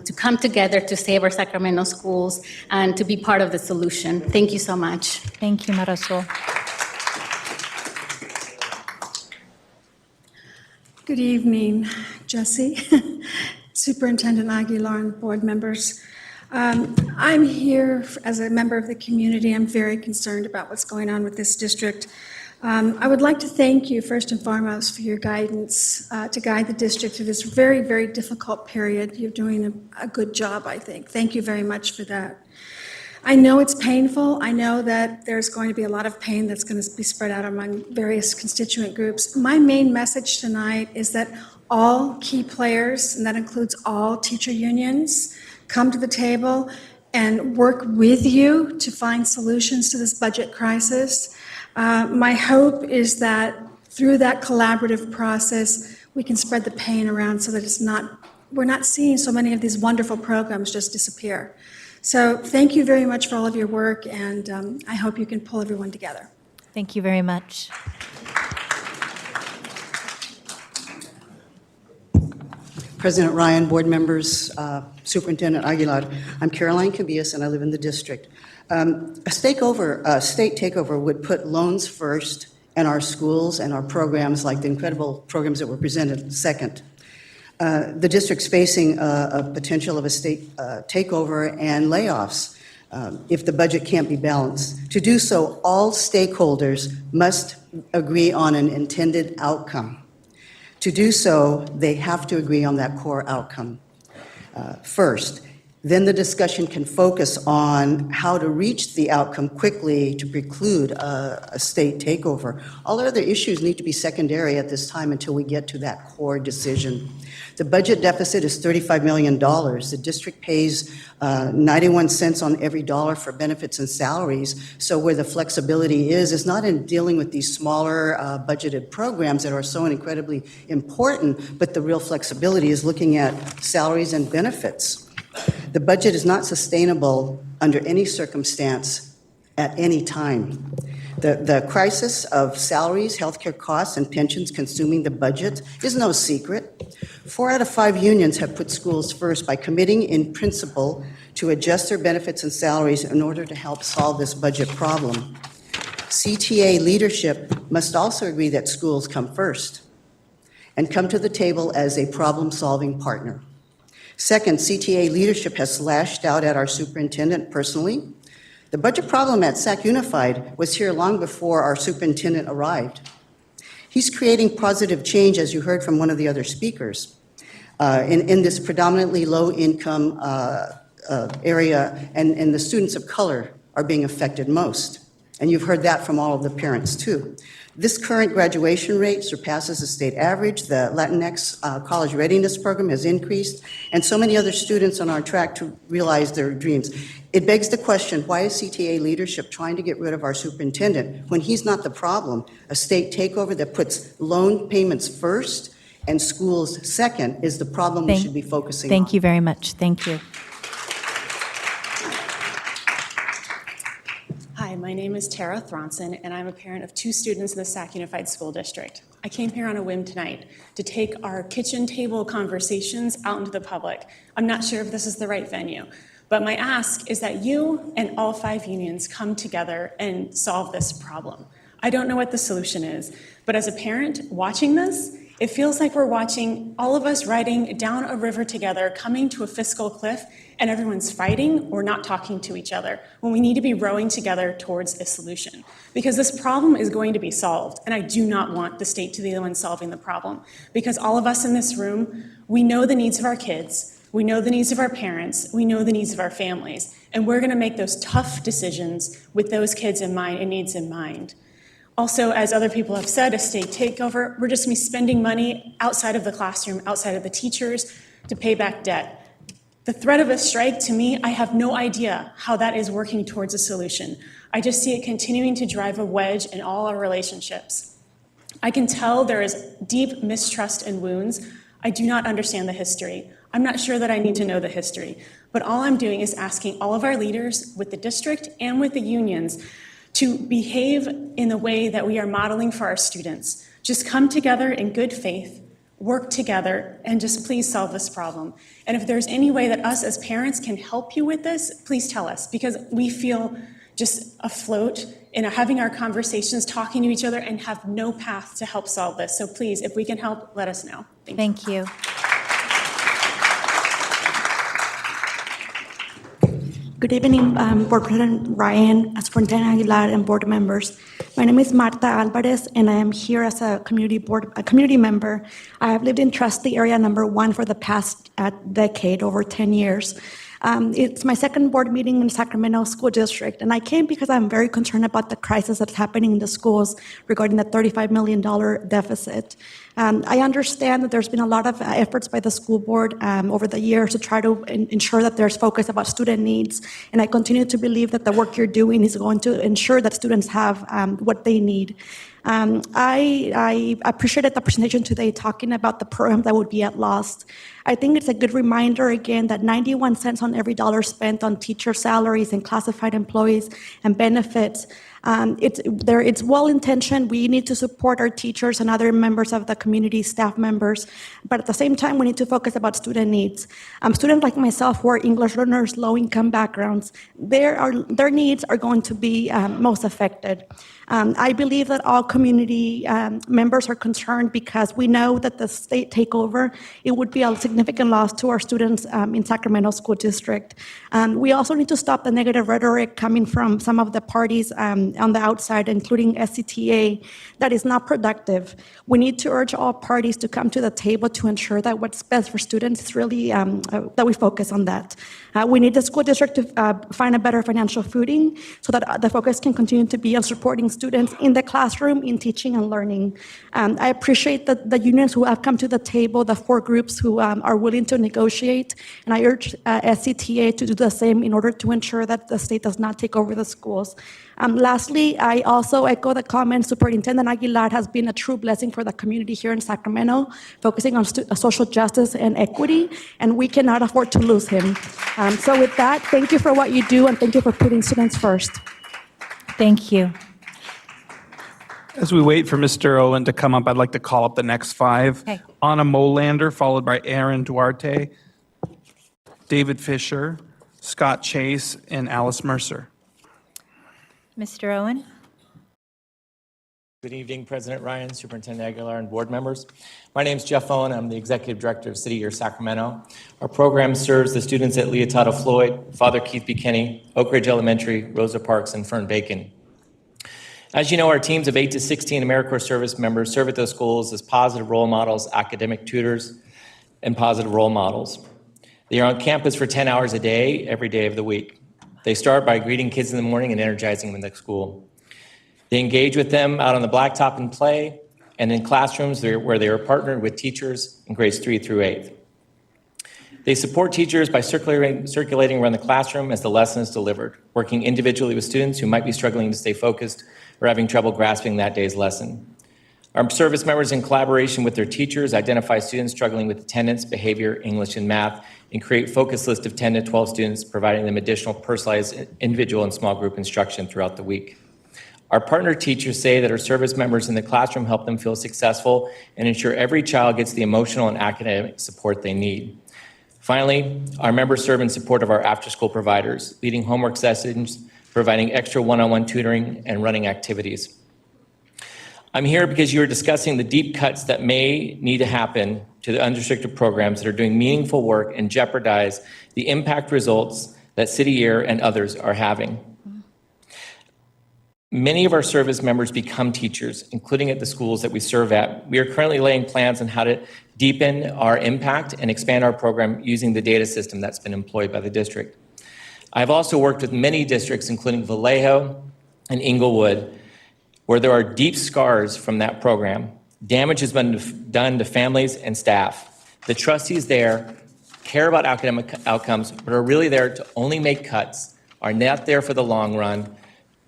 to come together to save our Sacramento schools and to be part of the solution. Thank you so much. Thank you, Marisol. Good evening, Jesse, Superintendent Aguilar, and board members. I'm here as a member of the community. I'm very concerned about what's going on with this district. I would like to thank you first and foremost for your guidance to guide the district through this very, very difficult period. You're doing a good job, I think. Thank you very much for that. I know it's painful. I know that there's going to be a lot of pain that's going to be spread out among various constituent groups. My main message tonight is that all key players, and that includes all teacher unions, come to the table and work with you to find solutions to this budget crisis. My hope is that through that collaborative process, we can spread the pain around so that we're not seeing so many of these wonderful programs just disappear. So thank you very much for all of your work, and I hope you can pull everyone together. Thank you very much. President Ryan, board members, Superintendent Aguilar, I'm Caroline Cabillas, and I live in the district. A state takeover would put loans first and our schools and our programs, like the incredible programs that were presented, second. The district's facing a potential of a state takeover and layoffs if the budget can't be balanced. To do so, all stakeholders must agree on an intended outcome. To do so, they have to agree on that core outcome first. Then the discussion can focus on how to reach the outcome quickly to preclude a state takeover. All other issues need to be secondary at this time until we get to that core decision. The budget deficit is $35 million. The district pays 91 cents on every dollar for benefits and salaries. So where the flexibility is not in dealing with these smaller budgeted programs that are so incredibly important, but the real flexibility is looking at salaries and benefits. The budget is not sustainable under any circumstance at any time. The crisis of salaries, healthcare costs, and pensions consuming the budget is no secret. 4 out of 5 unions have put schools first by committing in principle to adjust their benefits and salaries in order to help solve this budget problem. CTA leadership must also agree that schools come first and come to the table as a problem-solving partner. Second, CTA leadership has lashed out at our superintendent personally. The budget problem at Sac Unified was here long before our superintendent arrived. He's creating positive change, as you heard from one of the other speakers, in this predominantly low-income area, and the students of color are being affected most. And you've heard that from all of the parents, too. This current graduation rate surpasses the state average. The Latinx College Readiness Program has increased, and so many other students are on track to realize their dreams. It begs the question, why is CTA leadership trying to get rid of our superintendent when he's not the problem? A state takeover that puts loan payments first and schools second is the problem we should be focusing on. Thank you very much. Thank you. Hi, my name is Tara Thronson, and I'm a parent of 2 students in the Sac Unified School District. I came here on a whim tonight to take our kitchen table conversations out into the public. I'm not sure if this is the right venue, but my ask is that you and all 5 unions come together and solve this problem. I don't know what the solution is, but as a parent watching this, it feels like we're watching all of us riding down a river together, coming to a fiscal cliff, and everyone's fighting or not talking to each other, when we need to be rowing together towards a solution. Because this problem is going to be solved, and I do not want the state to be the one solving the problem. Because all of us in this room, we know the needs of our kids, we know the needs of our parents, we know the needs of our families, and we're gonna make those tough decisions with those kids in mind and needs in mind. Also, as other people have said, a state takeover, we're just gonna be spending money outside of the classroom, outside of the teachers, to pay back debt. The threat of a strike, to me, I have no idea how that is working towards a solution. I just see it continuing to drive a wedge in all our relationships. I can tell there is deep mistrust and wounds. I do not understand the history. I'm not sure that I need to know the history, but all I'm doing is asking all of our leaders with the district and with the unions to behave in the way that we are modeling for our students. Just come together in good faith, work together, and just please solve this problem. And if there's any way that us as parents can help you with this, please tell us, because we feel just afloat in having our conversations, talking to each other, and have no path to help solve this. So please, if we can help, let us know. Thank you. Good evening, Board President Ryan, Superintendent Aguilar, and board members. My name is Marta Alvarez, and I am here as a community member. I have lived in Trustee Area Number 1 for the past decade, over 10 years. It's my second board meeting in Sacramento School District, and I came because I'm very concerned about the crisis that's happening in the schools regarding the $35 million deficit. I understand that there's been a lot of efforts by the school board over the years to try to ensure that there's focus about student needs, and I continue to believe that the work you're doing is going to ensure that students have what they need. I appreciated the presentation today talking about the programs that would be at loss. I think it's a good reminder again that 91 cents on every dollar spent on teacher salaries and classified employees and benefits. It's well-intentioned. We need to support our teachers and other members of the community, staff members, but at the same time, we need to focus about student needs. Students like myself who are English learners, low-income backgrounds, their needs are going to be most affected. I believe that all community members are concerned because we know that the state takeover, it would be a significant loss to our students in Sacramento School District. We also need to stop the negative rhetoric coming from some of the parties on the outside, including SCTA, that is not productive. We need to urge all parties to come to the table to ensure that what's best for students is really, that we focus on that. We need the school district to find a better financial footing so that the focus can continue to be on supporting students in the classroom, in teaching and learning. I appreciate the unions who have come to the table, the 4 groups who are willing to negotiate, and I urge SCTA to do the same in order to ensure that the state does not take over the schools. Lastly, I also echo the comments. Superintendent Aguilar has been a true blessing for the community here in Sacramento, focusing on social justice and equity, and we cannot afford to lose him. So with that, thank you for what you do, and thank you for putting students first. Thank you. As we wait for Mr. Owen to come up, I'd like to call up the next 5. Okay. Anna Molander, followed by Aaron Duarte, David Fisher, Scott Chase, and Alice Mercer. Mr. Owen? Good evening, President Ryan, Superintendent Aguilar, and board members. My name is Jeff Owen. I'm the Executive Director of City Year Sacramento. Our program serves the students at Leotato Floyd, Father Keith B. Kinney, Oak Ridge Elementary, Rosa Parks, and Fern Bacon. As you know, our teams of 8 to 16 AmeriCorps service members serve at those schools as positive role models, academic tutors, and positive role models. They are on campus for 10 hours a day, every day of the week. They start by greeting kids in the morning and energizing them in the school. They engage with them out on the blacktop and play, and in classrooms where they are partnered with teachers in grades 3 through 8th. They support teachers by circulating around the classroom as the lesson is delivered, working individually with students who might be struggling to stay focused or having trouble grasping that day's lesson. Our service members, in collaboration with their teachers, identify students struggling with attendance, behavior, English, and math, and create focus lists of 10 to 12 students, providing them additional personalized individual and small group instruction throughout the week. Our partner teachers say that our service members in the classroom help them feel successful and ensure every child gets the emotional and academic support they need. Finally, our members serve in support of our after-school providers, leading homework sessions, providing extra one-on-one tutoring, and running activities. I'm here because you are discussing the deep cuts that may need to happen to the unrestricted programs that are doing meaningful work and jeopardize the impact results that City Year and others are having. Many of our service members become teachers, including at the schools that we serve at. We are currently laying plans on how to deepen our impact and expand our program using the data system that's been employed by the district. I've also worked with many districts, including Vallejo and Inglewood, where there are deep scars from that program. Damage has been done to families and staff. The trustees there care about academic outcomes, but are really there to only make cuts, are not there for the long run,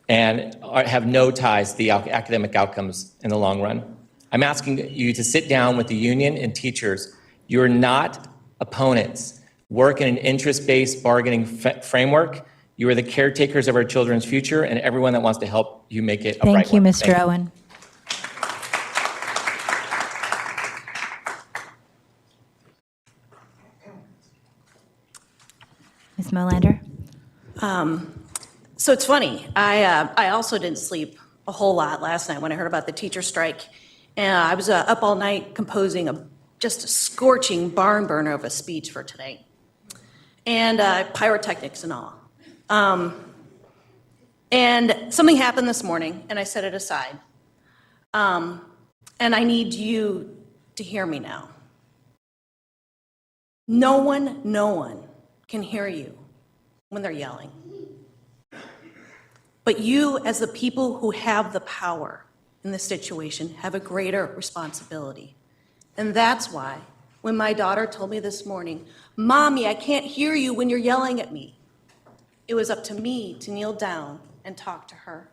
and have no ties to the academic outcomes in the long run. I'm asking you to sit down with the union and teachers. You're not opponents. Work in an interest-based bargaining framework. You are the caretakers of our children's future and everyone that wants to help you make it a bright Thank you, one. Mr. Owen. Ms. Molander? So it's funny, I also didn't sleep a whole lot last night when I heard about the teacher strike. And I was up all night composing just a scorching barn burner of a speech for today. And pyrotechnics and all. And something happened this morning, and I set it aside. And I need you to hear me now. No one can hear you when they're yelling. But you, as the people who have the power in this situation, have a greater responsibility. And that's why, when my daughter told me this morning, "Mommy, I can't hear you when you're yelling at me," it was up to me to kneel down and talk to her.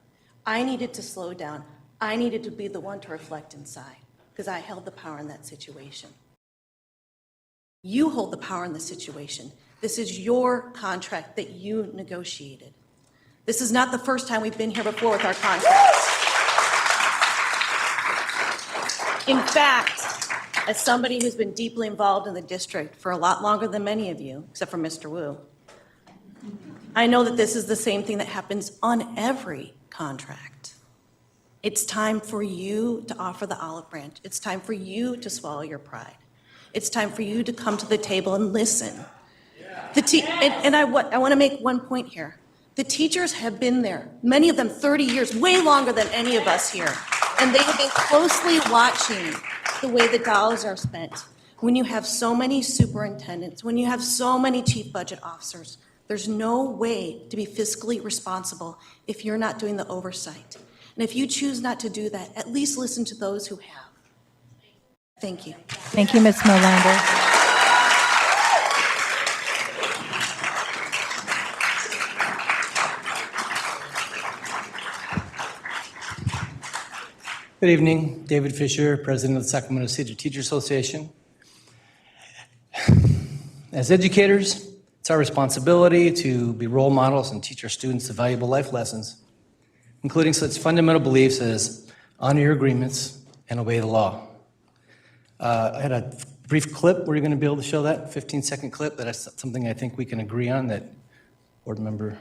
I needed to slow down. I needed to be the one to reflect inside, because I held the power in that situation. You hold the power in this situation. This is your contract that you negotiated. This is not the first time we've been here before with our contracts. In fact, as somebody who's been deeply involved in the district for a lot longer than many of you, except for Mr. Wu, I know that this is the same thing that happens on every contract. It's time for you to offer the olive branch. It's time for you to swallow your pride. It's time for you to come to the table and listen. I want to make one point here. The teachers have been there, many of them 30 years, way longer than any of us here. And they have been closely watching the way the dollars are spent. When you have so many superintendents, when you have so many chief budget officers, there's no way to be fiscally responsible if you're not doing the oversight. And if you choose not to do that, at least listen to those who have. Thank you. Thank you, Ms. Molander. Good evening, David Fisher, President of the Sacramento City Teachers Association. As educators, it's our responsibility to be role models and teach our students the valuable life lessons, including such fundamental beliefs as honor your agreements and obey the law. I had a brief clip. Were you going to be able to show that? 15-second clip. That's something I think we can agree on, that board member.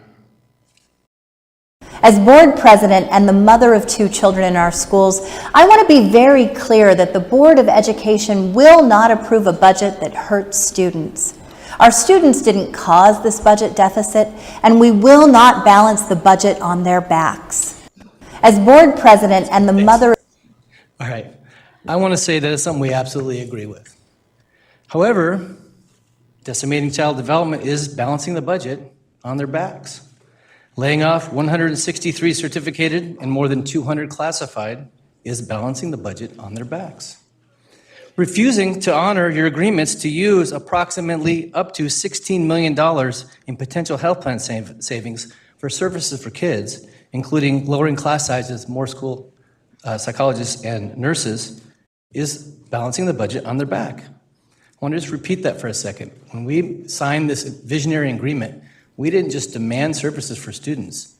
As board president and the mother of 2 children in our schools, I want to be very clear that the Board of Education will not approve a budget that hurts students. Our students didn't cause this budget deficit, and we will not balance the budget on their backs. As board president and the mother... All right. I want to say that it's something we absolutely agree with. However, decimating child development is balancing the budget on their backs. Laying off 163 certificated and more than 200 classified is balancing the budget on their backs. Refusing to honor your agreements to use approximately up to $16 million in potential health plan savings for services for kids, including lowering class sizes, more school psychologists and nurses, is balancing the budget on their back. I want to just repeat that for a second. When we signed this visionary agreement, we didn't just demand services for students.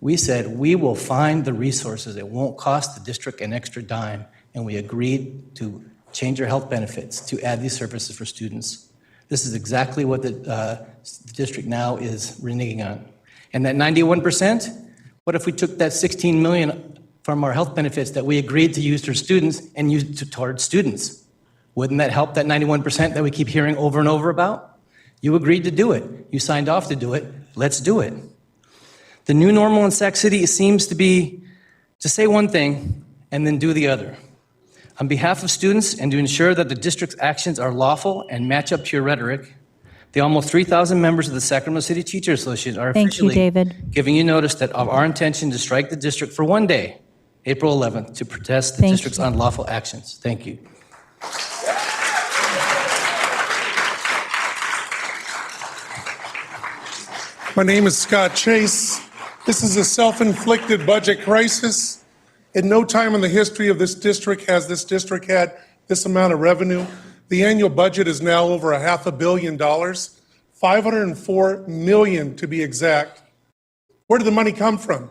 We said we will find the resources. It won't cost the district an extra dime, and we agreed to change our health benefits to add these services for students. This is exactly what the district now is reneging on. And that 91%, what if we took that $16 million from our health benefits that we agreed to use for students and used it towards students? Wouldn't that help that 91% that we keep hearing over and over about? You agreed to do it. You signed off to do it. Let's do it. The new normal in Sac City seems to be to say one thing and then do the other. On behalf of students and to ensure that the district's actions are lawful and match up to your rhetoric, the almost 3,000 members of the Sacramento City Teachers Association are Thank you, officially David. giving you notice that of our intention to strike the district for one day, April 11th, to protest the Thank district's you. unlawful actions. Thank you. My name is Scott Chase. This is a self-inflicted budget crisis. At no time in the history of this district has this district had this amount of revenue. The annual budget is now over $500 million, $504 million to be exact. Where did the money come from?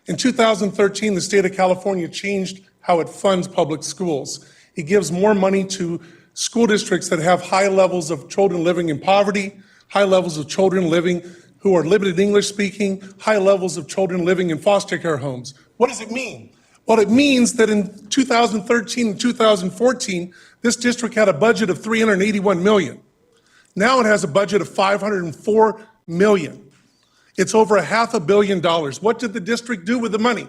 In 2013, the state of California changed how it funds public schools. It gives more money to school districts that have high levels of children living in poverty, high levels of children living who are limited English speaking, high levels of children living in foster care homes. What does it mean? Well, it means that in 2013 and 2014, this district had a budget of $381 million. Now it has a budget of $504 million. It's over $500 million. What did the district do with the money?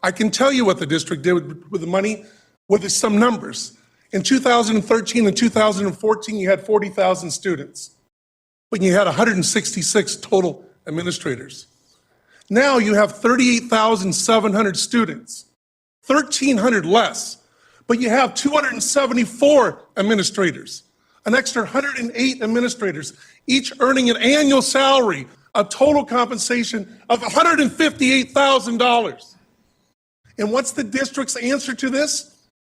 I can tell you what the district did with the money with some numbers. In 2013 and 2014, you had 40,000 students, but you had 166 total administrators. Now you have 38,700 students, 1,300 less, but you have 274 administrators, an extra 108 administrators, each earning an annual salary, a total compensation of $158,000. And what's the district's answer to this?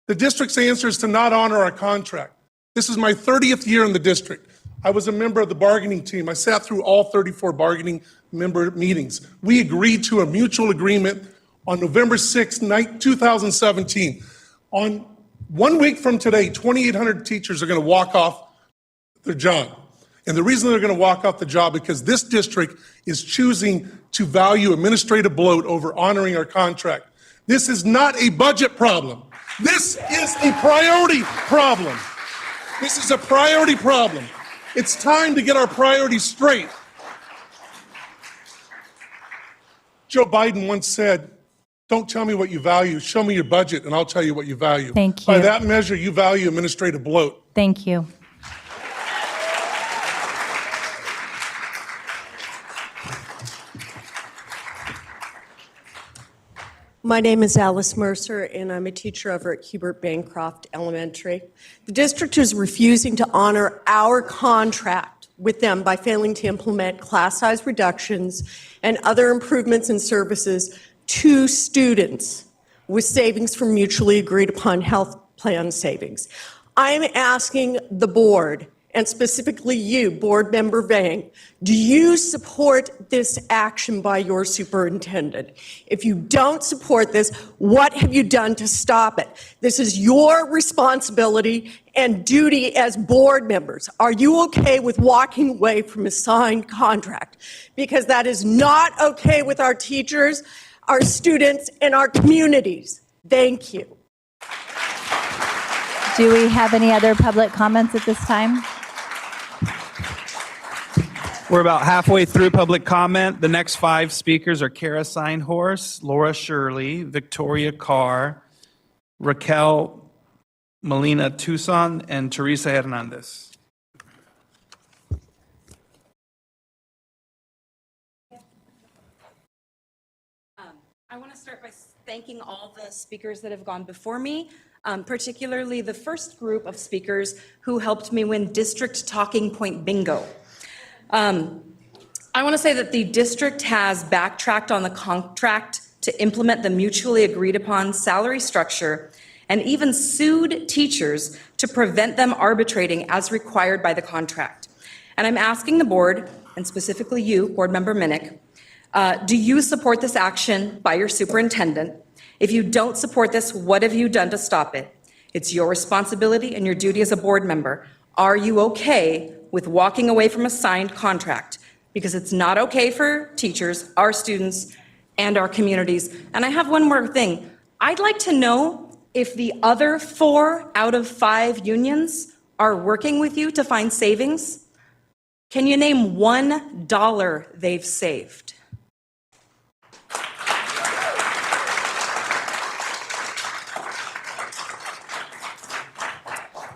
The district's answer is to not honor our contract. This is my 30th year in the district. I was a member of the bargaining team. I sat through all 34 bargaining member meetings. We agreed to a mutual agreement on November 6, 2017. On 1 week from today, 2,800 teachers are going to walk off their job. And the reason they're going to walk off the job because this district is choosing to value administrative bloat over honoring our contract. This is not a budget problem. This is a priority problem. This is a priority problem. It's time to get our priorities straight. Joe Biden once said, "Don't tell me what you value, show me your budget and I'll tell you what you value." Thank you. By that measure, you value administrative bloat. Thank you. My name is Alice Mercer, and I'm a teacher over at Hubert Bancroft Elementary. The district is refusing to honor our contract with them by failing to implement class size reductions and other improvements in services to students with savings from mutually agreed upon health plan savings. I'm asking the board, and specifically you, Board Member Vang, do you support this action by your superintendent? If you don't support this, what have you done to stop it? This is your responsibility and duty as board members. Are you okay with walking away from a signed contract? Because that is not okay with our teachers, our students, and our communities. Thank you. Do we have any other public comments at this time? We're about halfway through public comment. The next 5 speakers are Kara Seinhorst, Laura Shirley, Victoria Carr, Raquel Molina Tucson, and Teresa Hernandez. I want to start by thanking all the speakers that have gone before me, particularly the first group of speakers who helped me win District Talking Point Bingo. I want to say that the district has backtracked on the contract to implement the mutually agreed upon salary structure and even sued teachers to prevent them arbitrating as required by the contract. And I'm asking the board, and specifically you, Board Member Minnick, do you support this action by your superintendent? If you don't support this, what have you done to stop it? It's your responsibility and your duty as a board member. Are you okay with walking away from a signed contract? Because it's not okay for teachers, our students, and our communities. And I have one more thing. I'd like to know if the other 4 out of 5 unions are working with you to find savings. Can you name $1 they've saved?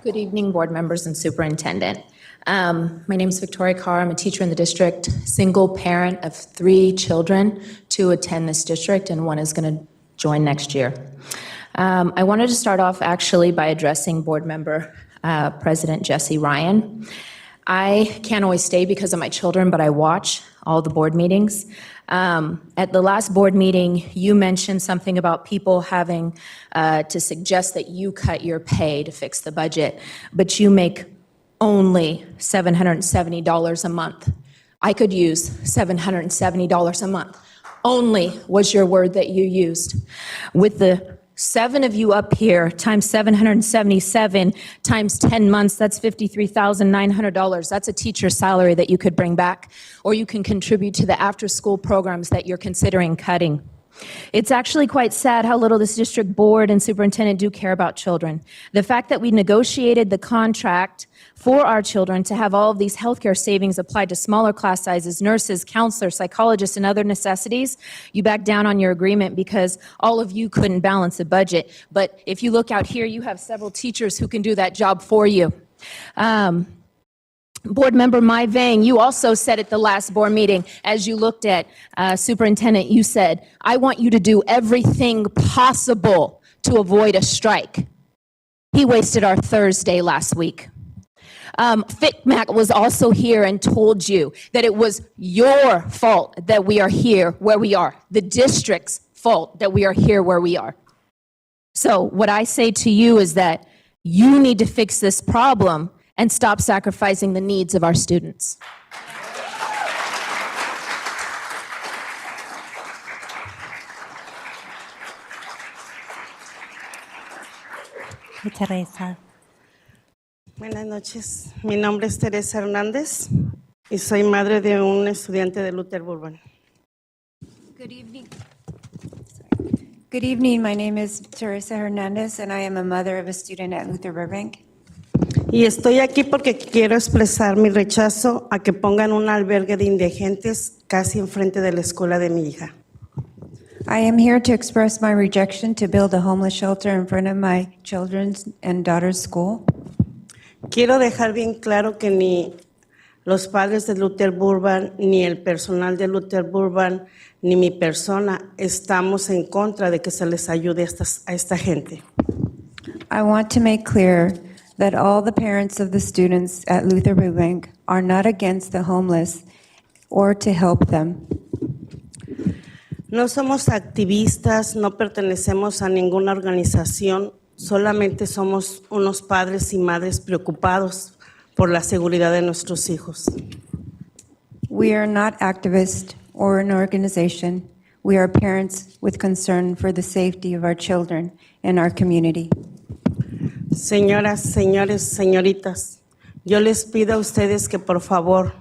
Good evening, board members and superintendent. My name is Victoria Carr. I'm a teacher in the district, single parent of 3 children. 2 attend this district and 1 is going to join next year. I wanted to start off actually by addressing board member President Jesse Ryan. I can't always stay because of my children, but I watch all the board meetings. At the last board meeting, you mentioned something about people having to suggest that you cut your pay to fix the budget, but you make only $770 a month. I could use $770 a month. Only was your word that you used. With the 7 of you up here, times 777, times 10 months, that's $53,900. That's a teacher's salary that you could bring back, or you can contribute to the after-school programs that you're considering cutting. It's actually quite sad how little this district board and superintendent do care about children. The fact that we negotiated the contract for our children to have all of these healthcare savings applied to smaller class sizes, nurses, counselors, psychologists, and other necessities, you back down on your agreement because all of you couldn't balance a budget. But if you look out here, you have several teachers who can do that job for you. Board member Mai Vang, you also said at the last board meeting, as you looked at superintendent, you said, I want you to do everything possible to avoid a strike. He wasted our Thursday last week. FICMAC was also here and told you that it was your fault that we are here where we are, the district's fault that we are here where we are. So what I say to you is that you need to fix this problem and stop sacrificing the needs of our students. Teresa. Buenas noches. Mi nombre es Teresa Hernández y soy madre de un estudiante de Luther Burbank. Good evening. Good evening. My name is Teresa Hernandez, and I am a mother of a student at Luther Burbank. Y estoy aquí porque quiero expresar mi rechazo a que pongan un albergue de indigentes casi enfrente de la escuela de mi hija. I am here to express my rejection to build a homeless shelter in front of my children's and daughter's school. Quiero dejar bien claro que ni los padres de Luther Burbank, ni el personal de Luther Burbank, ni mi persona estamos en contra de que se les ayude a esta gente. I want to make clear that all the parents of the students at Luther Burbank are not against the homeless or to help them. No somos activistas, no pertenecemos a ninguna organización, solamente somos unos padres y madres preocupados por la seguridad de nuestros hijos. We are not activists or an organization. We are parents with concern for the safety of our children and our community. Señoras, señores, señoritas, yo les pido a ustedes que por favor,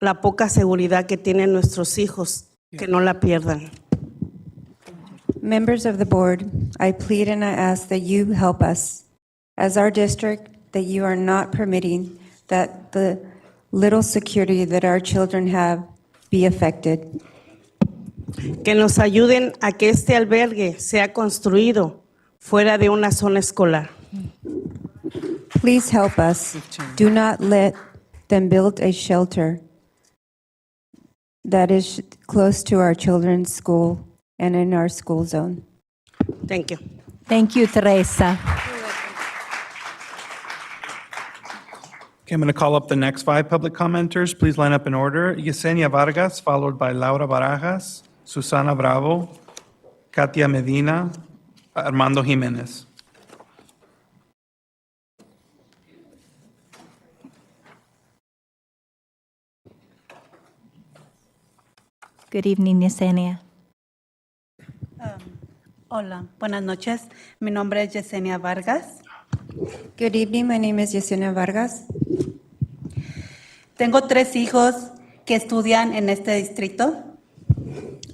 la poca seguridad que tienen nuestros hijos, que no la pierdan. Members of the board, I plead and I ask that you help us as our district, that you are not permitting that the little security that our children have be affected. Que nos ayuden a que este albergue sea construido fuera de una zona escolar. Please help us. Do not let them build a shelter that is close to our children's school and in our school zone. Thank you. Thank you, Teresa. Okay, I'm going to call up the next 5 public commenters. Please line up in order. Yesenia Vargas, followed by Laura Barajas, Susana Bravo, Katia Medina, Armando Jimenez. Good evening, Yesenia. Hola, buenas noches. Mi nombre es Yesenia Vargas. Good evening, my name is Yesenia Vargas. Tengo 3 hijos que estudian en este distrito.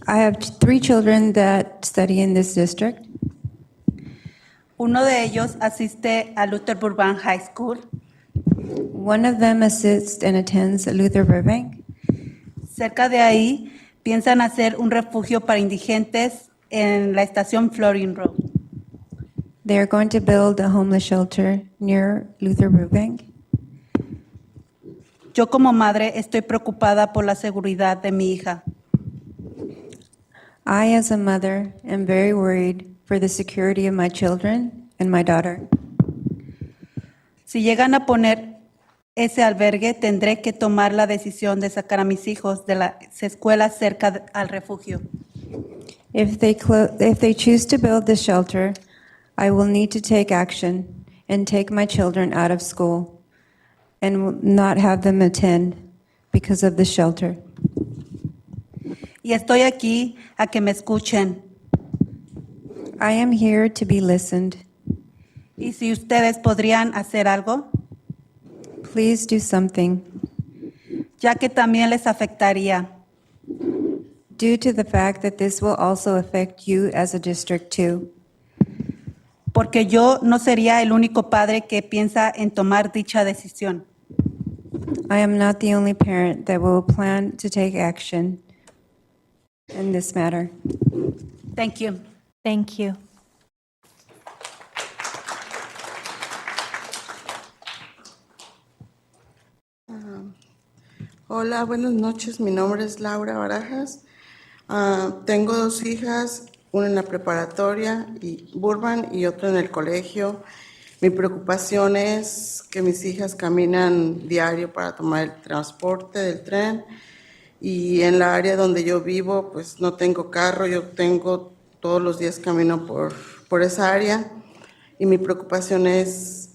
I have 3 children that study in this district. Uno de ellos asiste a Luther Burbank High School. One of them assists and attends Luther Burbank. Cerca de ahí piensan hacer un refugio para indigentes en la estación Florin Road. They are going to build a homeless shelter near Luther Burbank. Yo como madre estoy preocupada por la seguridad de mi hija. I, as a mother, am very worried for the security of my children and my daughter. Si llegan a poner ese albergue, tendré que tomar la decisión de sacar a mis hijos de las escuelas cerca al refugio. If they choose to build the shelter, I will need to take action and take my children out of school and will not have them attend because of the shelter. Y estoy aquí a que me escuchen. I am here to be listened. Y si ustedes podrían hacer algo, please do something. Ya que también les afectaría. Due to the fact that this will also affect you as a district too. Porque yo no sería el único padre que piensa en tomar dicha decisión. I am not the only parent that will plan to take action in this matter. Thank you. Thank you. Hola, buenas noches. Mi nombre es Laura Barajas. Tengo 2 hijas, una en la preparatoria y Burbank y otra en el colegio. Mi preocupación es que mis hijas caminan diario para tomar el transporte del tren y en la área donde yo vivo pues no tengo carro, yo tengo todos los días camino por esa área y mi preocupación es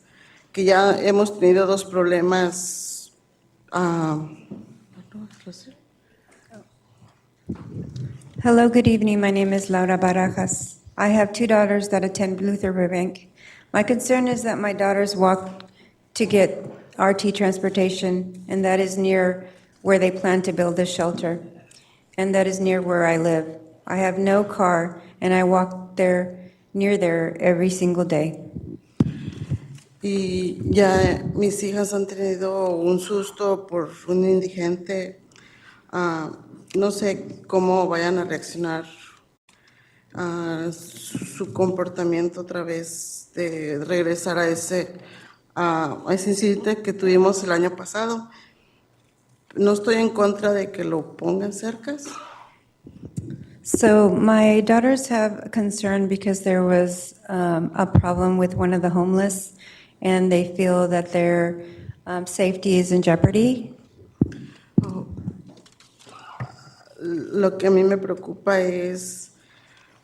que ya hemos tenido 2 problemas. Hello, good evening. My name is Laura Barajas. I have 2 daughters that attend Luther Burbank. My concern is that my daughters walk to get RT transportation, and that is near where they plan to build the shelter, and that is near where I live. I have no car, and I walk near there every single day. Y ya mis hijas han tenido un susto por un indigente. No sé cómo vayan a reaccionar su comportamiento otra vez de regresar a ese incidente que tuvimos el año pasado. No estoy en contra de que lo pongan cerca. So my daughters have a concern because there was a problem with one of the homeless, and they feel that their safety is in jeopardy. Lo que a mí me preocupa es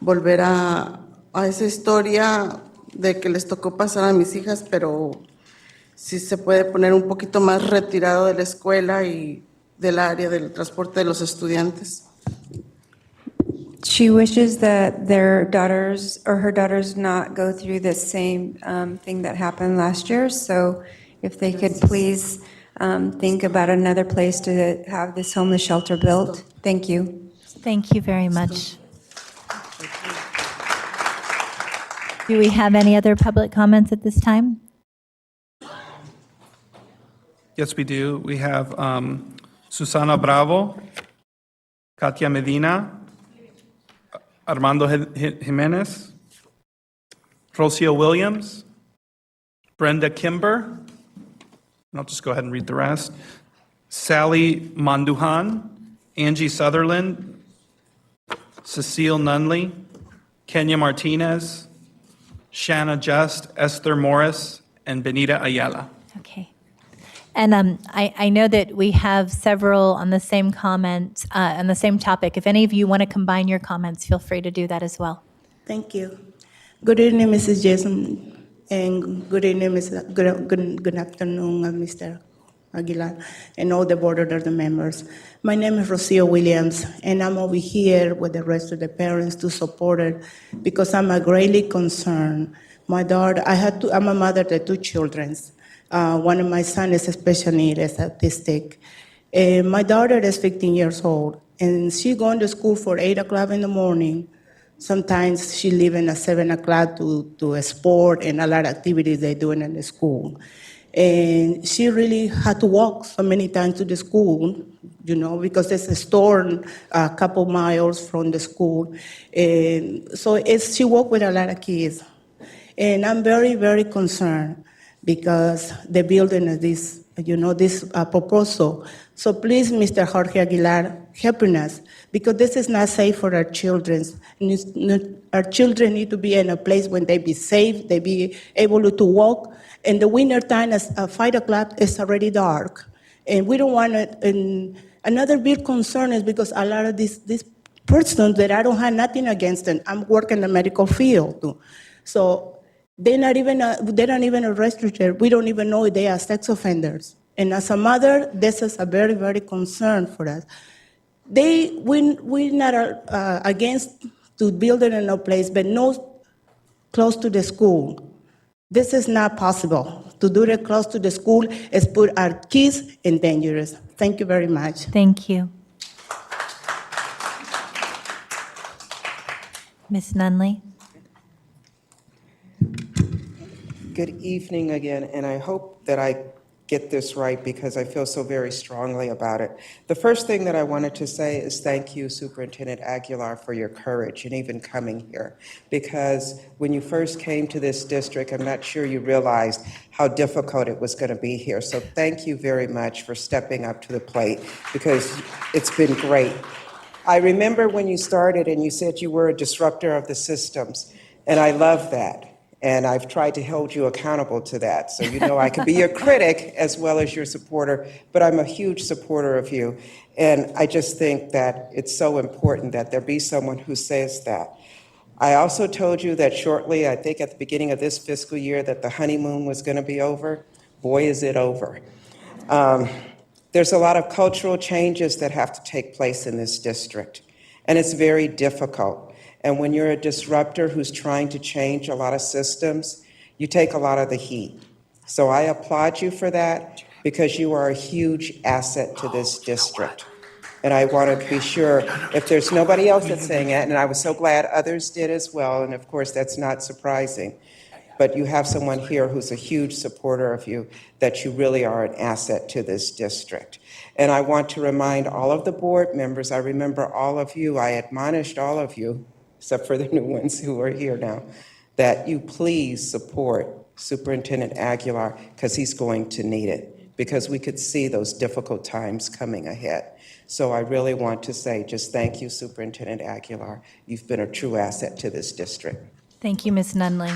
volver a esa historia de que les tocó pasar a mis hijas, pero si se puede poner un poquito más retirado de la escuela y del área del transporte de los estudiantes. She wishes that their daughters or her daughters not go through the same thing that happened last year. So if they could please think about another place to have this homeless shelter built. Thank you. Thank you very much. Do we have any other public comments at this time? Yes, we do. We have Susana Bravo, Katia Medina, Armando Jimenez, Rocio Williams, Brenda Kimber, and I'll just go ahead and read the rest, Sally Manduhan, Angie Sutherland, Cecile Nunley, Kenya Martinez, Shanna Just, Esther Morris, and Benita Ayala. Okay. And I know that we have several on the same comment, on the same topic. If any of you want to combine your comments, feel free to do that as well. Thank you. Good evening, Mrs. Jason, and good evening, good afternoon, Mr. Aguilar, and all the board of the members. My name is Rocio Williams, and I'm over here with the rest of the parents to support it because I'm greatly concerned. My daughter, I'm a mother to two children. One of my sons is special needs, is autistic. My daughter is 15 years old, and she going to school for 8 o'clock in the morning. Sometimes she leaving at 7 o'clock to a sport and a lot of activities they're doing in the school. And she really had to walk so many times to the school, because there's a store a couple miles from the school. And so she worked with a lot of kids. And I'm very, very concerned because the building of this, this proposal. So please, Mr. Jorge Aguilar, helping us, because this is not safe for our children. Our children need to be in a place when they be safe, they be able to walk. In the winter time, at 5 o'clock, it's already dark. And we don't want it. And another big concern is because a lot of these persons that I don't have nothing against them, I'm working in the medical field too. So they're not even registered. We don't even know if they are sex offenders. And as a mother, this is a very, very concern for us. We're not against to build it in a place, but no close to the school. This is not possible. To do it close to the school is put our kids in danger. Thank you very much. Thank you. Ms. Nunley? Good evening again, and I hope that I get this right because I feel so very strongly about it. The first thing that I wanted to say is thank you, Superintendent Aguilar, for your courage and even coming here. Because when you first came to this district, I'm not sure you realized how difficult it was going to be here. So thank you very much for stepping up to the plate because it's been great. I remember when you started and you said you were a disruptor of the systems, and I love that. And I've tried to hold you accountable to that. So I can be your critic as well as your supporter, but I'm a huge supporter of you. And I just think that it's so important that there be someone who says that. I also told you that shortly, I think at the beginning of this fiscal year, that the honeymoon was going to be over. Boy, is it over. There's a lot of cultural changes that have to take place in this district, and it's very difficult. And when you're a disruptor who's trying to change a lot of systems, you take a lot of the heat. So I applaud you for that because you are a huge asset to this district. And I want to be sure, if there's nobody else that's saying it, and I was so glad others did as well, and of course that's not surprising, but you have someone here who's a huge supporter of you, that you really are an asset to this district. And I want to remind all of the board members, I remember all of you, I admonished all of you, except for the new ones who are here now, that you please support Superintendent Aguilar because he's going to need it, because we could see those difficult times coming ahead. So I really want to say just thank you, Superintendent Aguilar. You've been a true asset to this district. Thank you, Ms. Nunley.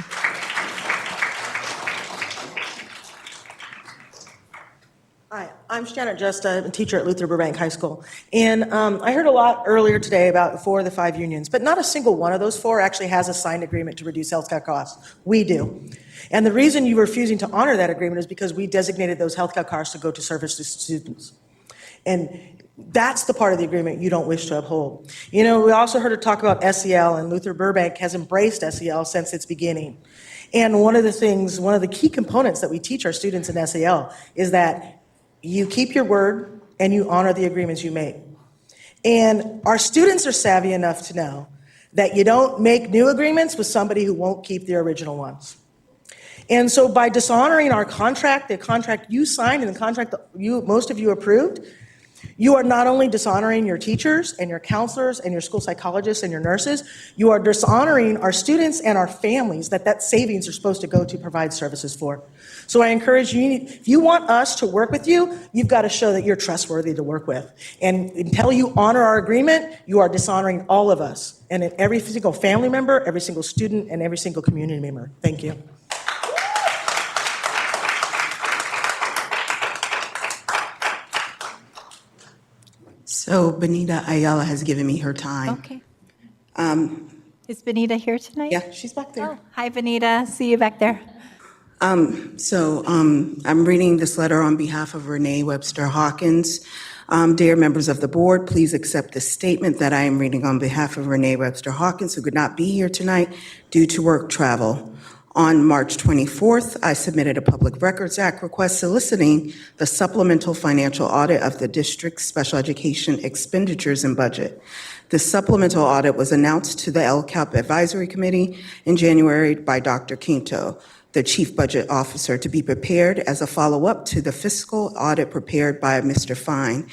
Hi, I'm Shanna Just, a teacher at Luther Burbank High School. And I heard a lot earlier today about 4 of the 5 unions, but not a single one of those 4 actually has a signed agreement to reduce healthcare costs. We do. And the reason you're refusing to honor that agreement is because we designated those healthcare costs to go to service to students. And that's the part of the agreement you don't wish to uphold. We also heard her talk about SEL, and Luther Burbank has embraced SEL since its beginning. And one of the key components that we teach our students in SEL is that you keep your word and you honor the agreements you make. And our students are savvy enough to know that you don't make new agreements with somebody who won't keep the original ones. And so by dishonoring our contract, the contract you signed and the contract that most of you approved, You are not only dishonoring your teachers and your counselors and your school psychologists and your nurses, you are dishonoring our students and our families that savings are supposed to go to provide services for. So I encourage you, if you want us to work with you, you've got to show that you're trustworthy to work with. And until you honor our agreement, you are dishonoring all of us, and every single family member, every single student, and every single community member. Thank you. So Benita Ayala has given me her time. Okay. Is Benita here tonight? Yeah, she's back there. Oh, hi, Benita. See you back there. I'm reading this letter on behalf of Renee Webster Hawkins. Dear members of the board, please accept this statement that I am reading on behalf of Renee Webster Hawkins, who could not be here tonight due to work travel. On March 24th, I submitted a Public Records Act request soliciting the supplemental financial audit of the district's special education expenditures and budget. The supplemental audit was announced to the LCAP Advisory Committee in January by Dr. Quinto, the Chief Budget Officer, to be prepared as a follow-up to the fiscal audit prepared by Mr. Fine.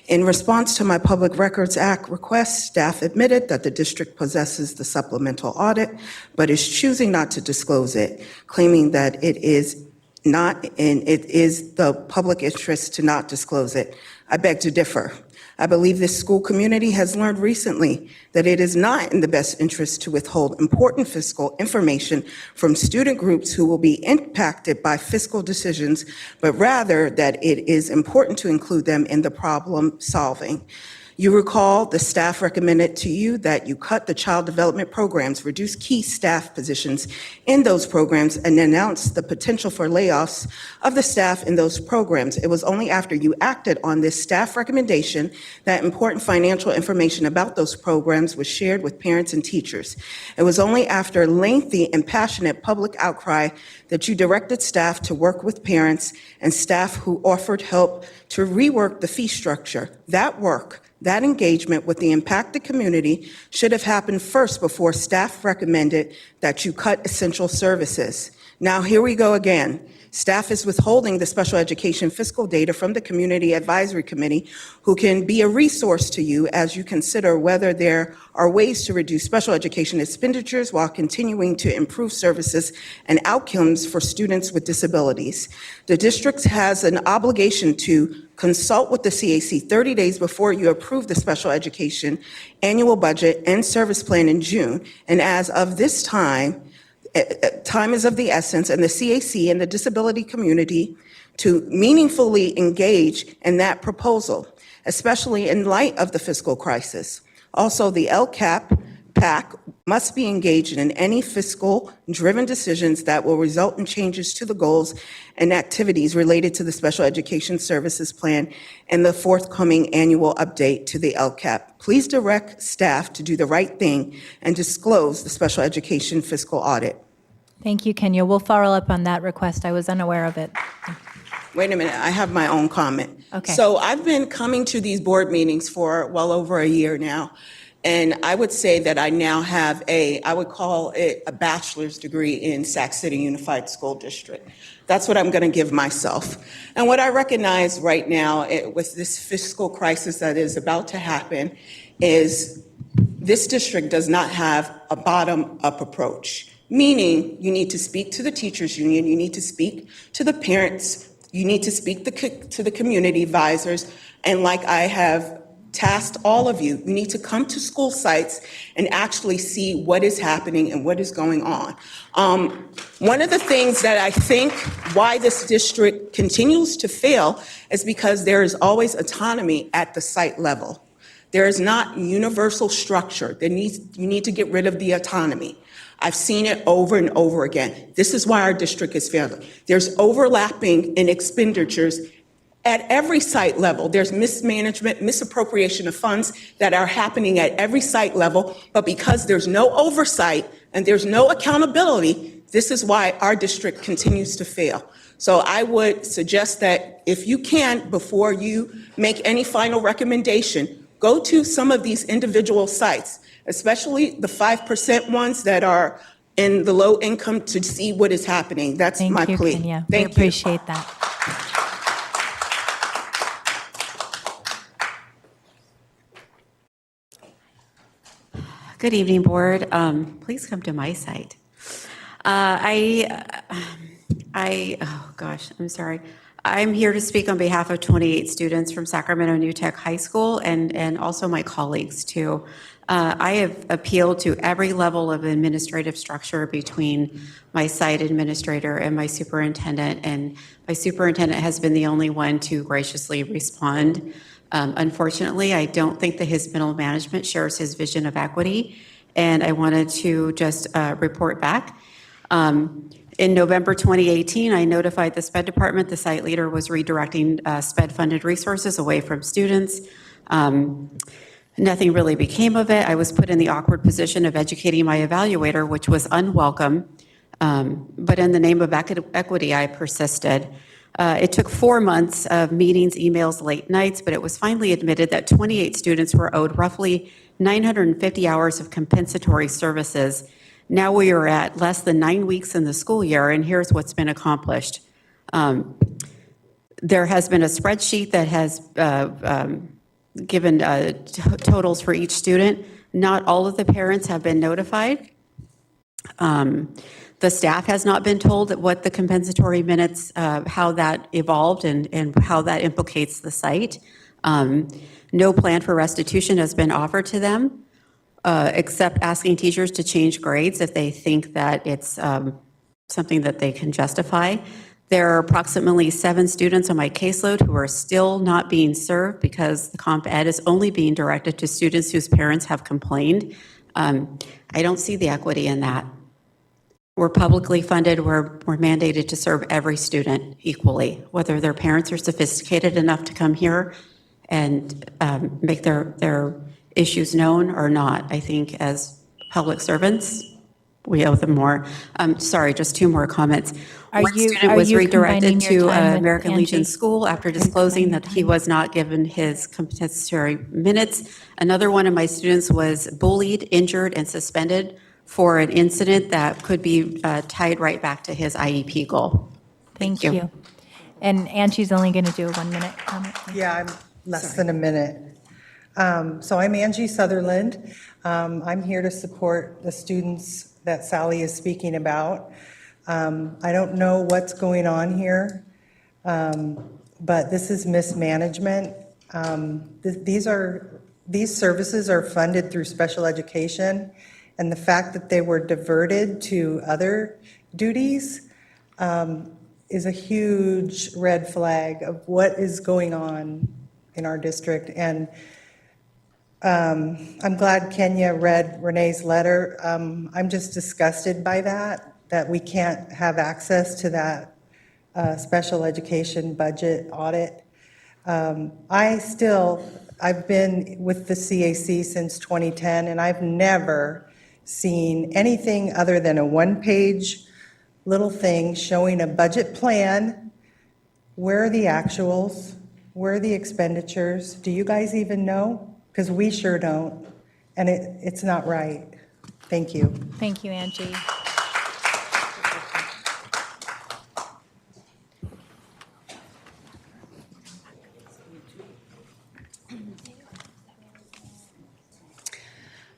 In response to my Public Records Act request, staff admitted that the district possesses the supplemental audit, but is choosing not to disclose it, claiming that it is the public interest to not disclose it. I beg to differ. I believe this school community has learned recently that it is not in the best interest to withhold important fiscal information from student groups who will be impacted by fiscal decisions, but rather that it is important to include them in the problem solving. You recall the staff recommended to you that you cut the child development programs, reduce key staff positions in those programs, and announce the potential for layoffs of the staff in those programs. It was only after you acted on this staff recommendation that important financial information about those programs was shared with parents and teachers. It was only after lengthy and passionate public outcry that you directed staff to work with parents and staff who offered help to rework the fee structure. That work, that engagement with the impacted community should have happened first before staff recommended that you cut essential services. Now, here we go again. Staff is withholding the special education fiscal data from the Community Advisory Committee, who can be a resource to you as you consider whether there are ways to reduce special education expenditures while continuing to improve services and outcomes for students with disabilities. The district has an obligation to consult with the CAC 30 days before you approve the special education annual budget and service plan in June. And as of this time is of the essence, and the CAC and the disability community to meaningfully engage in that proposal, especially in light of the fiscal crisis. Also, the LCAP PAC must be engaged in any fiscal-driven decisions that will result in changes to the goals and activities related to the Special Education Services Plan and the forthcoming annual update to the LCAP. Please direct staff to do the right thing and disclose the special education fiscal audit. Thank you, Kenya. We'll follow up on that request. I was unaware of it. Wait a minute, I have my own comment. Okay. So I've been coming to these board meetings for well over a year now. And I would say that I now have I would call it a bachelor's degree in Sac City Unified School District. That's what I'm going to give myself. And what I recognize right now with this fiscal crisis that is about to happen is this district does not have a bottom-up approach, meaning you need to speak to the teachers union, you need to speak to the parents, you need to speak to the community advisors, and like I have tasked all of you, you need to come to school sites and actually see what is happening and what is going on. One of the things that I think why this district continues to fail is because there is always autonomy at the site level. There is not universal structure. You need to get rid of the autonomy. I've seen it over and over again. This is why our district is failing. There's overlapping in expenditures at every site level. There's mismanagement, misappropriation of funds that are happening at every site level, but because there's no oversight and there's no accountability, this is why our district continues to fail. So I would suggest that if you can, before you make any final recommendation, go to some of these individual sites, especially the 5% ones that are in the low income, to see what is happening. That's my plea. Thank you, Kenya. Thank We appreciate that. Good evening, Board. Please come to my site. I'm sorry. I'm here to speak on behalf of 28 students from Sacramento New Tech High School and also my colleagues too. I have appealed to every level of administrative structure between my site administrator and my superintendent, and my superintendent has been the only one to graciously respond. Unfortunately, I don't think that his middle management shares his vision of equity, and I wanted to just report back. In November 2018, I notified the SPED department the site leader was redirecting SPED-funded resources away from students. Nothing really became of it. I was put in the awkward position of educating my evaluator, which was unwelcome. But in the name of equity, I persisted. It took 4 months of meetings, emails, late nights, but it was finally admitted that 28 students were owed roughly 950 hours of compensatory services. Now we are at less than 9 weeks in the school year, and here's what's been accomplished. There has been a spreadsheet that has given totals for each student. Not all of the parents have been notified. The staff has not been told what the compensatory minutes, how that evolved and how that implicates the site. No plan for restitution has been offered to them, except asking teachers to change grades if they think that it's something that they can justify. There are approximately 7 students on my caseload who are still not being served because the comp ed is only being directed to students whose parents have complained. I don't see the equity in that. We're publicly funded, we're mandated to serve every student equally, whether their parents are sophisticated enough to come here and make their issues known or not. I think as public servants, we owe them more. Sorry, just 2 more comments. One student was redirected to American Legion School after disclosing that he was not given his compensatory minutes. Another one of my students was bullied, injured, and suspended for an incident that could be tied right back to his IEP goal. Thank you. And Angie's only going to do a 1-minute comment. Yeah, I'm less than a minute. So I'm Angie Sutherland. I'm here to support the students that Sally is speaking about. I don't know what's going on here, but this is mismanagement. These services are funded through special education, and the fact that they were diverted to other duties is a huge red flag of what is going on in our district. And I'm glad Kenya read Renee's letter. I'm just disgusted by that we can't have access to that special education budget audit. I've been with the CAC since 2010, and I've never seen anything other than a 1-page little thing showing a budget plan. Where are the actuals? Where are the expenditures? Do you guys even know? Because we sure don't, and it's not right. Thank you. Thank you, Angie.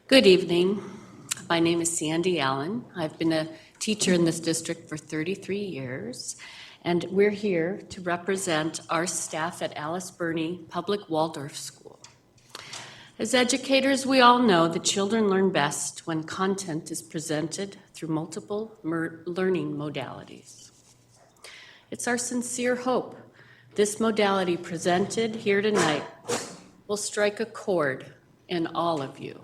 Good evening. My name is Sandy Allen. I've been a teacher in this district for 33 years, and we're here to represent our staff at Alice Burney Public Waldorf School. As educators, we all know that children learn best when content is presented through multiple learning modalities. It's our sincere hope this modality presented here tonight will strike a chord in all of you.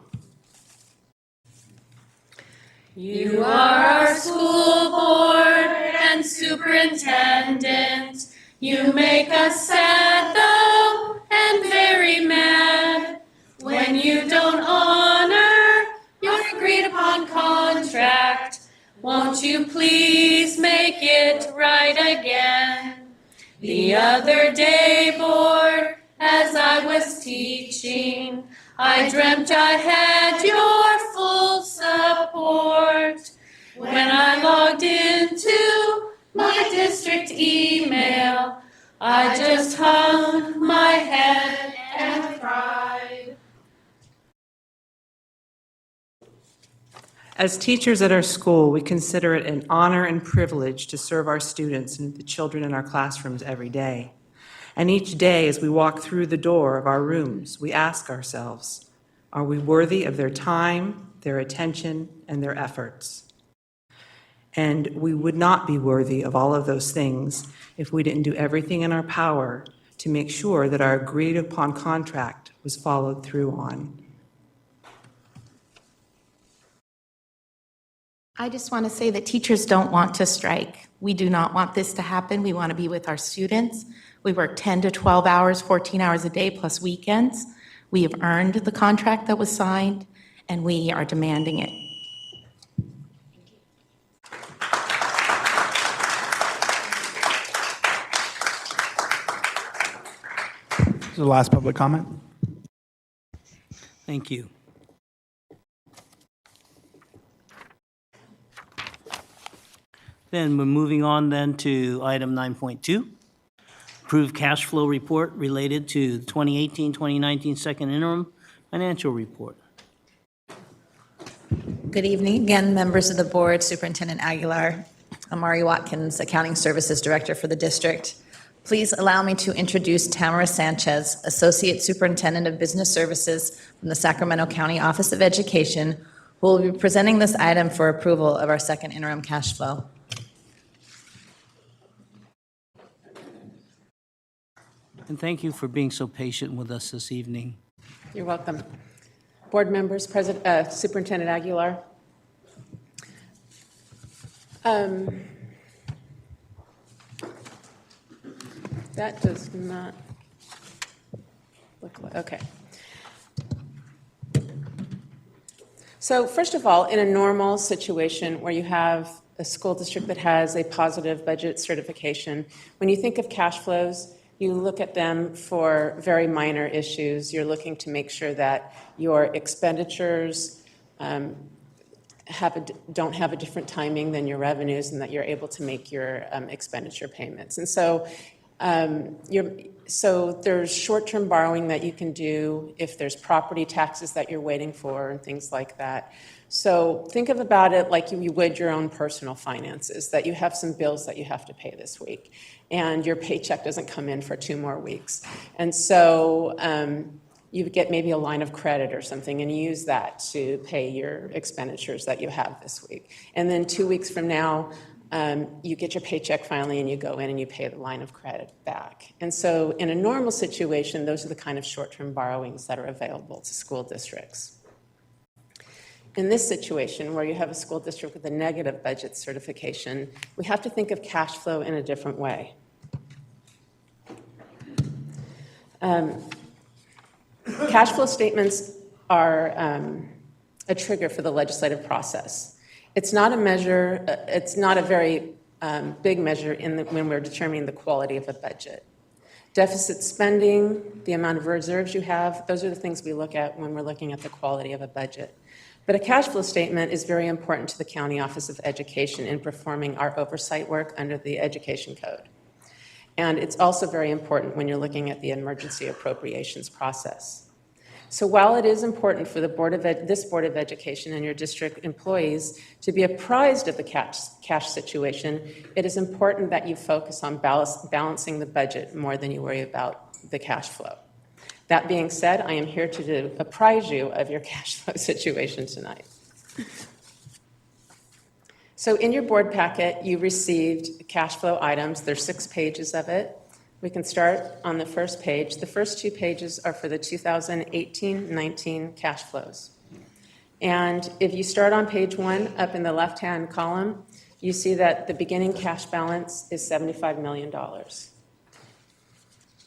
You are our school board and superintendent. You make us sad though and very mad when you don't honor your agreed upon contract. Won't you please make it right again? The other day, board, as I was teaching, I dreamt I had your full support. When I logged into my district email, I just hung my head and cried. As teachers at our school, we consider it an honor and privilege to serve our students and the children in our classrooms every day. And each day, as we walk through the door of our rooms, we ask ourselves, are we worthy of their time, their attention, and their efforts? And we would not be worthy of all of those things if we didn't do everything in our power to make sure that our agreed-upon contract was followed through on. I just want to say that teachers don't want to strike. We do not want this to happen. We want to be with our students. We work 10 to 12 hours, 14 hours a day plus weekends. We have earned the contract that was signed, and we are demanding it. This is the last public comment. Thank you. Then we're moving on then to item 9.2, approve cash flow report related to the 2018-2019 second interim financial report. Good evening again, members of the board, Superintendent Aguilar. I'm Mari Watkins, Accounting Services Director for the district. Please allow me to introduce Tamara Sanchez, Associate Superintendent of Business Services from the Sacramento County Office of Education, who will be presenting this item for approval of our second interim cash flow. And thank you for being so patient with us this evening. You're welcome. Board members, Superintendent Aguilar. That does not look like, okay. So first of all, in a normal situation where you have a school district that has a positive budget certification, when you think of cash flows, you look at them for very minor issues. You're looking to make sure that your expenditures don't have a different timing than your revenues, and that you're able to make your expenditure payments. And so, there's short-term borrowing that you can do if there's property taxes that you're waiting for and things like that. So think about it like you would your own personal finances, that you have some bills that you have to pay this week, and your paycheck doesn't come in for 2 more weeks. And so you get maybe a line of credit or something, and you use that to pay your expenditures that you have this week. And then 2 weeks from now, you get your paycheck finally, and you go in and you pay the line of credit back. And so in a normal situation, those are the kind of short-term borrowings that are available to school districts. In this situation, where you have a school district with a negative budget certification, we have to think of cash flow in a different way. Cash flow statements are a trigger for the legislative process. It's not a measure, it's not a very big measure when we're determining the quality of a budget. Deficit spending, the amount of reserves you have, those are the things we look at when we're looking at the quality of a budget. But a cash flow statement is very important to the County Office of Education in performing our oversight work under the Education Code. And it's also very important when you're looking at the emergency appropriations process. So while it is important for the this Board of Education and your district employees to be apprised of the cash situation, it is important that you focus on balancing the budget more than you worry about the cash flow. That being said, I am here to apprise you of your cash flow situation tonight. So in your board packet, you received cash flow items. There's 6 pages of it. We can start on the first page. The first 2 pages are for the 2018-19 cash flows. And if you start on page 1, up in the left-hand column, you see that the beginning cash balance is $75 million.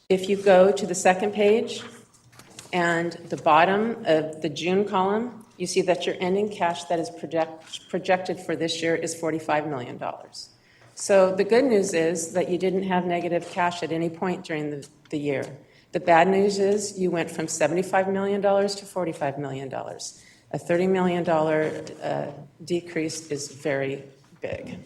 If you go to the second page and the bottom of the June column, you see that your ending cash that is projected for this year is $45 million. So the good news is that you didn't have negative cash at any point during the year. The bad news is you went from $75 million to $45 million. A $30 million decrease is very big.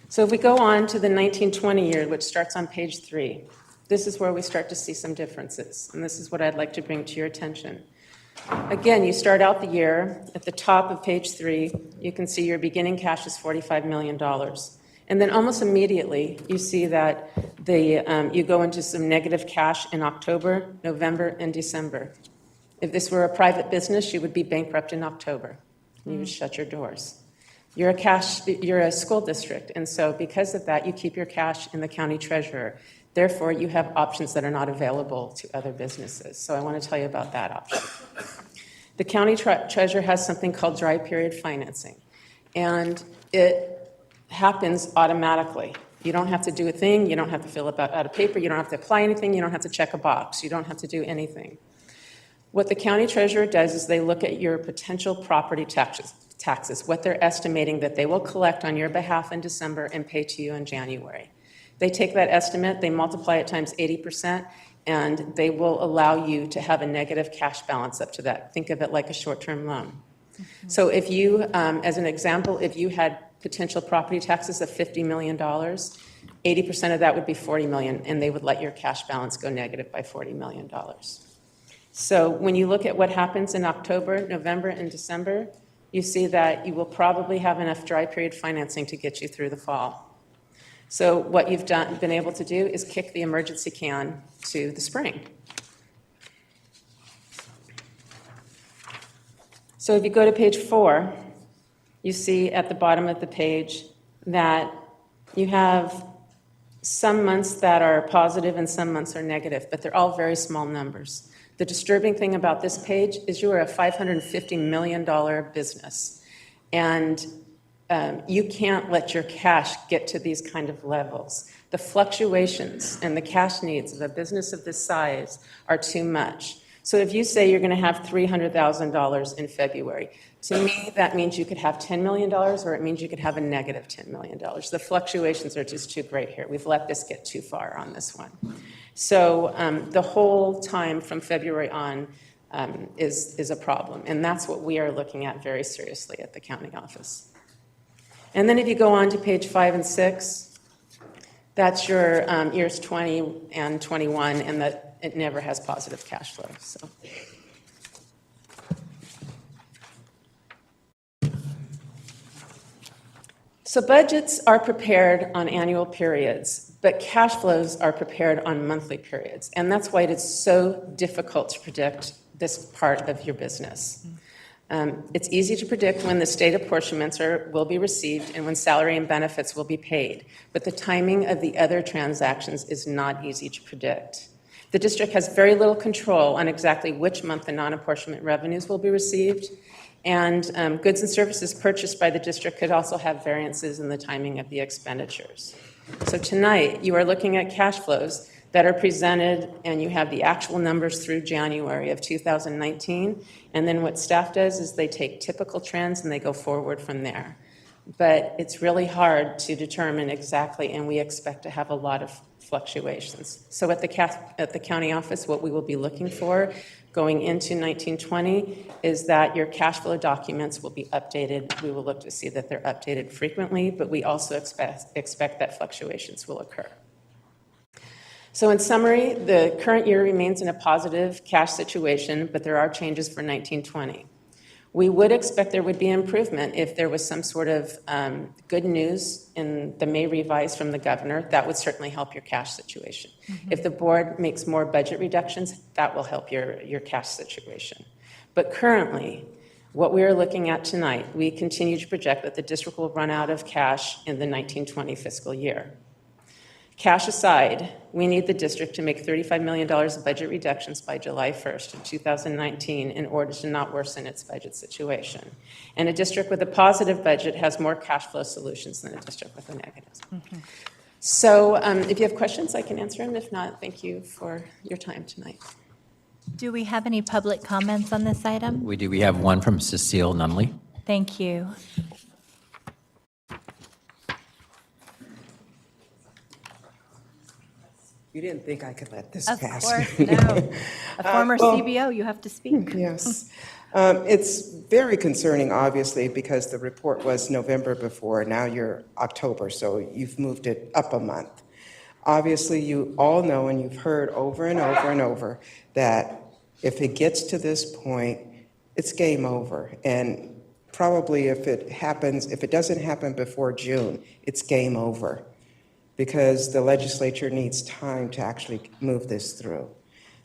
So if we go on to the 1920 year, which starts on page 3, This is where we start to see some differences, and this is what I'd like to bring to your attention. Again, you start out the year, at the top of page 3, you can see your beginning cash is $45 million. And then almost immediately, you see that you go into some negative cash in October, November, and December. If this were a private business, you would be bankrupt in October. You would shut your doors. You're a school district, and so because of that, you keep your cash in the county treasurer. Therefore, you have options that are not available to other businesses. So I want to tell you about that option. The county treasurer has something called dry period financing, and it happens automatically. You don't have to do a thing. You don't have to fill out a paper. You don't have to apply anything. You don't have to check a box. You don't have to do anything. What the county treasurer does is they look at your potential property taxes, what they're estimating that they will collect on your behalf in December and pay to you in January. They take that estimate, they multiply it times 80%, and they will allow you to have a negative cash balance up to that. Think of it like a short-term loan. So if you, as an example, if you had potential property taxes of $50 million, 80% of that would be $40 million, and they would let your cash balance go negative by $40 million. So when you look at what happens in October, November, and December, you see that you will probably have enough dry period financing to get you through the fall. So what you've been able to do is kick the emergency can to the spring. So if you go to page 4, you see at the bottom of the page that you have some months that are positive and some months are negative, but they're all very small numbers. The disturbing thing about this page is you are a $550 million business, and you can't let your cash get to these kind of levels. The fluctuations and the cash needs of a business of this size are too much. So if you say you're going to have $300,000 in February, to me, that means you could have $10 million, or it means you could have a negative $10 million. The fluctuations are just too great here. We've let this get too far on this one. So the whole time from February on is a problem, and that's what we are looking at very seriously at the county office. And then if you go on to page 5 and 6, that's your years 20 and 21, and that it never has positive cash flow. So budgets are prepared on annual periods, but cash flows are prepared on monthly periods. And that's why it is so difficult to predict this part of your business. It's easy to predict when the state apportionments will be received and when salary and benefits will be paid, but the timing of the other transactions is not easy to predict. The district has very little control on exactly which month the non-apportionment revenues will be received, and goods and services purchased by the district could also have variances in the timing of the expenditures. So tonight, you are looking at cash flows that are presented, and you have the actual numbers through January of 2019, and then what staff does is they take typical trends and they go forward from there. But it's really hard to determine exactly, and we expect to have a lot of fluctuations. So at the county office, what we will be looking for going into 1920 is that your cash flow documents will be updated. We will look to see that they're updated frequently, but we also expect that fluctuations will occur. So in summary, the current year remains in a positive cash situation, but there are changes for 1920. We would expect there would be improvement if there was some sort of good news in the May revise from the governor. That would certainly help your cash situation. If the board makes more budget reductions, that will help your cash situation. But currently, what we are looking at tonight, we continue to project that the district will run out of cash in the 1920 fiscal year. Cash aside, we need the district to make $35 million of budget reductions by July 1st of 2019 in order to not worsen its budget situation. And a district with a positive budget has more cash flow solutions than a district with a negative. So if you have questions, I can answer them. If not, thank you for your time tonight. Do we have any public comments on this item? We do. We have one from Cecile Nunley. Thank you. You didn't think I could let this Of pass? course, no. A former CBO, you have to speak. Yes. It's very concerning, obviously, because the report was November before. Now you're October, so you've moved it up a month. Obviously, you all know and you've heard over and over and over that if it gets to this point, it's game over. And probably if it doesn't happen before June, it's game over, because the legislature needs time to actually move this through.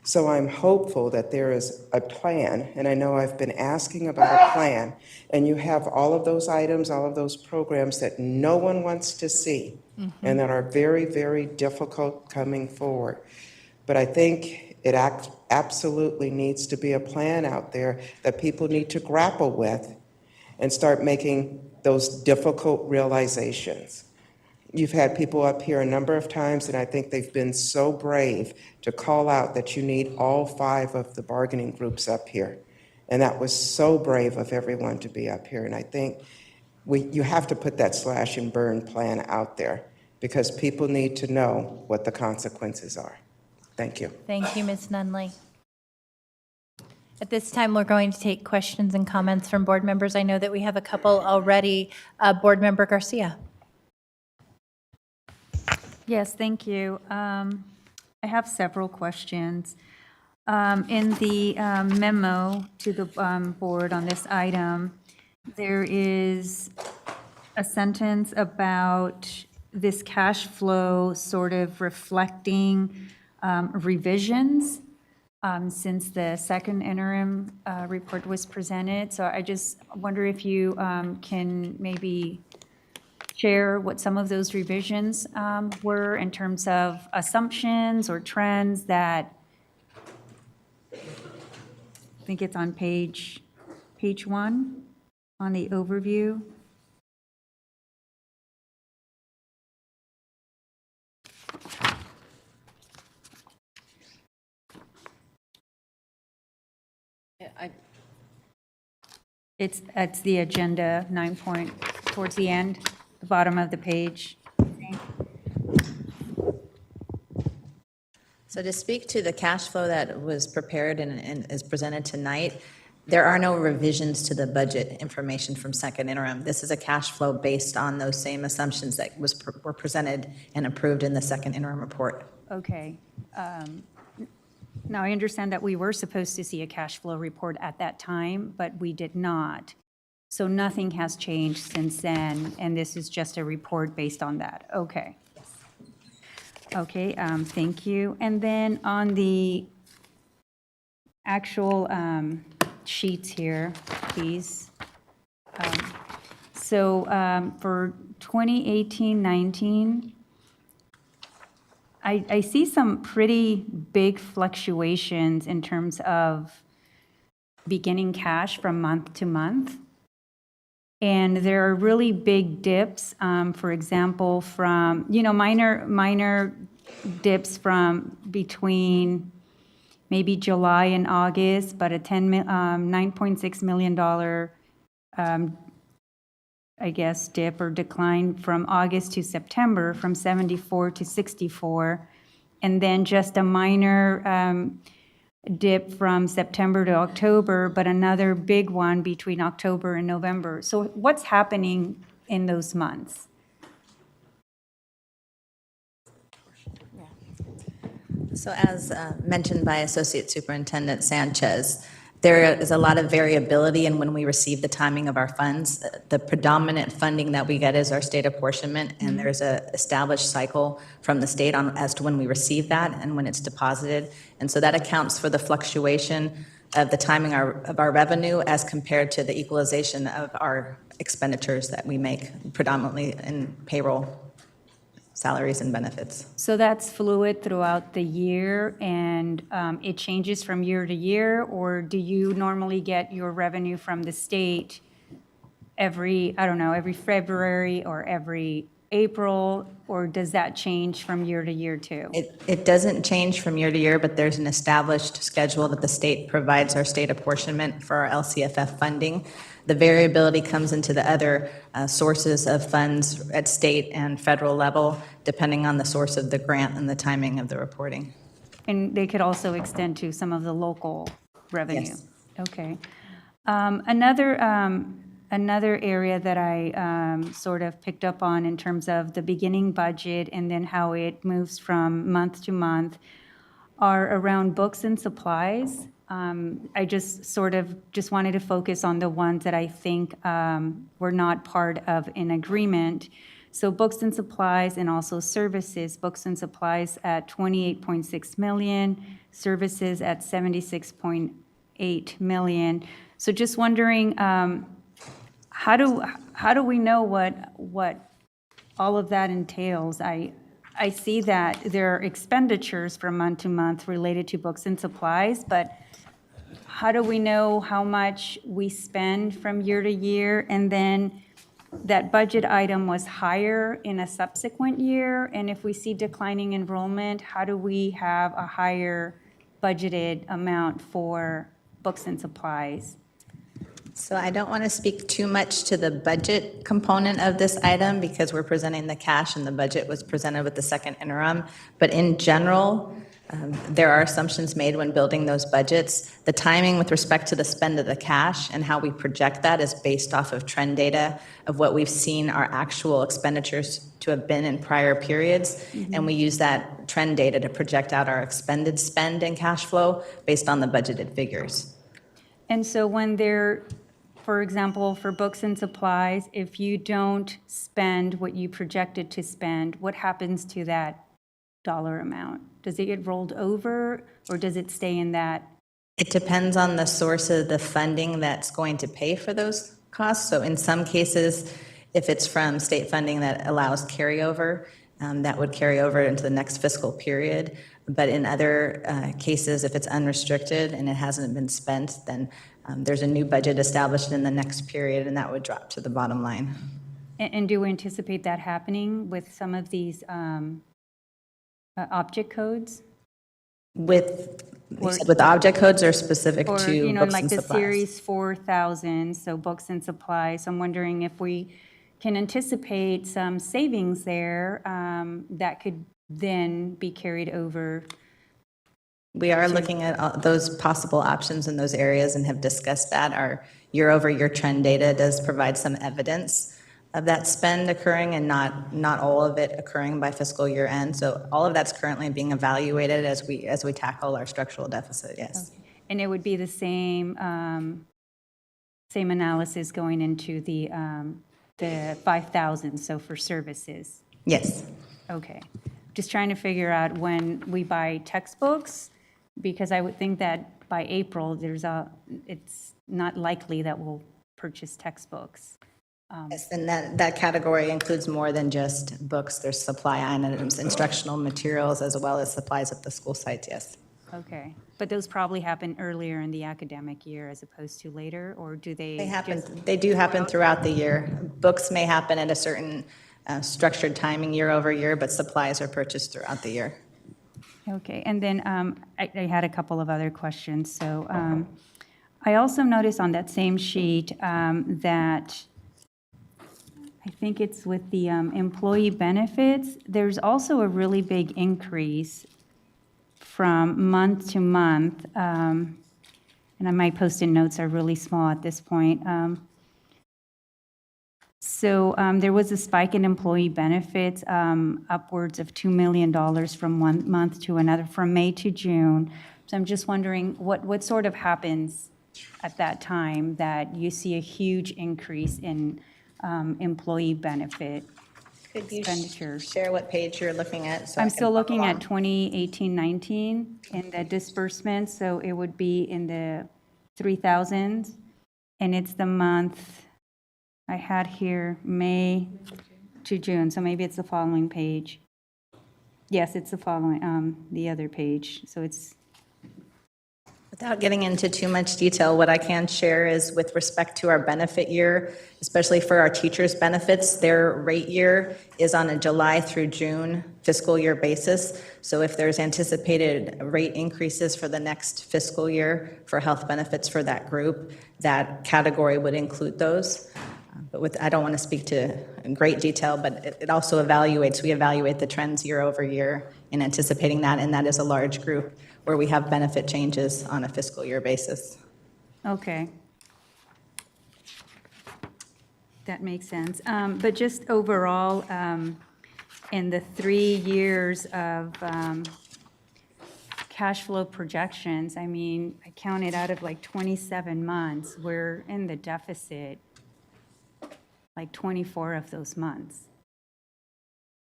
So I'm hopeful that there is a plan, and I know I've been asking about a plan, and you have all of those items, all of those programs that no one wants to see, and that are very, very difficult coming forward. But I think it absolutely needs to be a plan out there that people need to grapple with and start making those difficult realizations. You've had people up here a number of times, and I think they've been so brave to call out that you need all 5 of the bargaining groups up here. And that was so brave of everyone to be up here. And I think you have to put that slash and burn plan out there, because people need to know what the consequences are. Thank you. Thank you, Ms. Nunley. At this time, we're going to take questions and comments from board members. I know that we have a couple already. Board Member Garcia. Yes, thank you. I have several questions. In the memo to the board on this item, there is a sentence about this cash flow sort of reflecting revisions since the second interim report was presented. So I just wonder if you can maybe share what some of those revisions were in terms of assumptions or trends that, I think it's on page 1 on the overview. It's the agenda 9 point towards the end, the bottom of the page. So to speak to the cash flow that was prepared and is presented tonight, there are no revisions to the budget information from second interim. This is a cash flow based on those same assumptions that were presented and approved in the second interim report. Okay. Now, I understand that we were supposed to see a cash flow report at that time, but we did not. So nothing has changed since then, and this is just a report based on that. Okay. Okay, thank you. And then on the actual sheets here, please. For 2018-19, I see some pretty big fluctuations in terms of beginning cash from month to month. And there are really big dips, for example, from, minor dips from between maybe July and August, but a $9.6 million, dip or decline from August to September, from 74 to 64, and then just a minor dip from September to October, but another big one between October and November. So what's happening in those months? So as mentioned by Associate Superintendent Sanchez, there is a lot of variability in when we receive the timing of our funds. The predominant funding that we get is our state apportionment, and there's a established cycle from the state on as to when we receive that and when it's deposited. And so that accounts for the fluctuation of the timing of our revenue as compared to the equalization of our expenditures that we make predominantly in payroll, salaries, and benefits. So that's fluid throughout the year, and it changes from year to year, or do you normally get your revenue from the state every February or every April, or does that change from year to year too? It doesn't change from year to year, but there's an established schedule that the state provides our state apportionment for our LCFF funding. The variability comes into the other sources of funds at state and federal level, depending on the source of the grant and the timing of the reporting. And they could also extend to some of the local revenue? Yes. Okay. Another Another area that I sort of picked up on in terms of the beginning budget and then how it moves from month to month are around books and supplies. I just wanted to focus on the ones that I think were not part of an agreement. So books and supplies and also services, books and supplies at 28.6 million, services at 76.8 million. So just wondering, how do we know what all of that entails? I see that there are expenditures from month to month related to books and supplies, but how do we know how much we spend from year to year? And then that budget item was higher in a subsequent year, and if we see declining enrollment, how do we have a higher budgeted amount for books and supplies? So I don't want to speak too much to the budget component of this item because we're presenting the cash and the budget was presented with the second interim. But in general, there are assumptions made when building those budgets. The timing with respect to the spend of the cash and how we project that is based off of trend data of what we've seen our actual expenditures to have been in prior periods. And we use that trend data to project out our expended spend and cash flow based on the budgeted figures. And so when they're, for example, for books and supplies, if you don't spend what you projected to spend, what happens to that dollar amount? Does it get rolled over or does it stay in that? It depends on the source of the funding that's going to pay for those costs. So in some cases, if it's from state funding that allows carryover, that would carry over into the next fiscal period. But in other cases, if it's unrestricted and it hasn't been spent, then there's a new budget established in the next period and that would drop to the bottom line. And do we anticipate that happening with some of these object codes? With object codes or specific Or, to you know, books like and the supplies? series 4000, so books and supplies. I'm wondering if we can anticipate some savings there that could then be carried over. We are looking at those possible options in those areas and have discussed that. Our year-over-year trend data does provide some evidence of that spend occurring and not all of it occurring by fiscal year end. So all of that's currently being evaluated as we tackle our structural deficit, yes. Okay. And it would be the same analysis going into the 5,000, so for services? Yes. Okay. Just trying to figure out when we buy textbooks, because I would think that by April, it's not likely that we'll purchase textbooks. Yes, and that category includes more than just books. There's supply items, instructional materials, as well as supplies at the school sites, yes. Okay. But those probably happen earlier in the academic year as opposed to later, or do they? They do happen throughout the year. Books may happen at a certain structured timing year over year, but supplies are purchased throughout the year. Okay, and then I had a couple of other questions. So I also noticed on that same sheet that I think it's with the employee benefits, there's also a really big increase from month to month. And my Post-it notes are really small at this point. So there was a spike in employee benefits, upwards of $2 million from one month to another, from May to June. So I'm just wondering what sort of happens at that time that you see a huge increase in employee benefit expenditures? Share what page you're looking at? So I'm still looking at 2018-19 in the disbursement, so it would be in the 3,000s, and it's the month I had here, May to June, so maybe it's the following page. Yes, it's the following, the other page, so it's. Without getting into too much detail, what I can share is with respect to our benefit year, especially for our teachers' benefits, their rate year is on a July through June fiscal year basis. So if there's anticipated rate increases for the next fiscal year for health benefits for that group, that category would include those. But I don't want to speak to in great detail, but it also we evaluate the trends year over year in anticipating that, and that is a large group where we have benefit changes on a fiscal year basis. Okay. that makes sense. But just overall, in the 3 years of cash flow projections, I mean, I counted out of like 27 months, we're in the deficit like 24 of those months.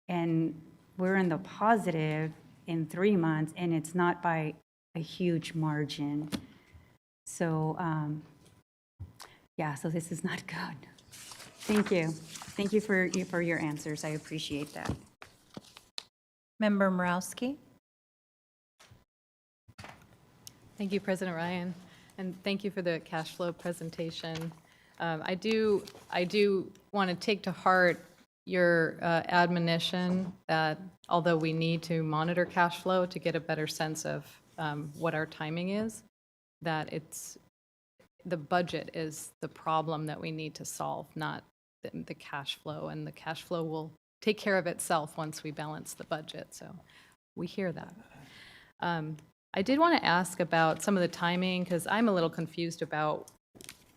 And we're in the positive in 3 months, and it's not by a huge margin. So, yeah, so this is not good. Thank you. Thank you for your answers. I appreciate that. Member Morowski? Thank you, President Ryan, and thank you for the cash flow presentation. I do want to take to heart your admonition that although we need to monitor cash flow to get a better sense of what our timing is, that the budget is the problem that we need to solve, not the cash flow, and the cash flow will take care of itself once we balance the budget. So we hear that. I did want to ask about some of the timing, because I'm a little confused about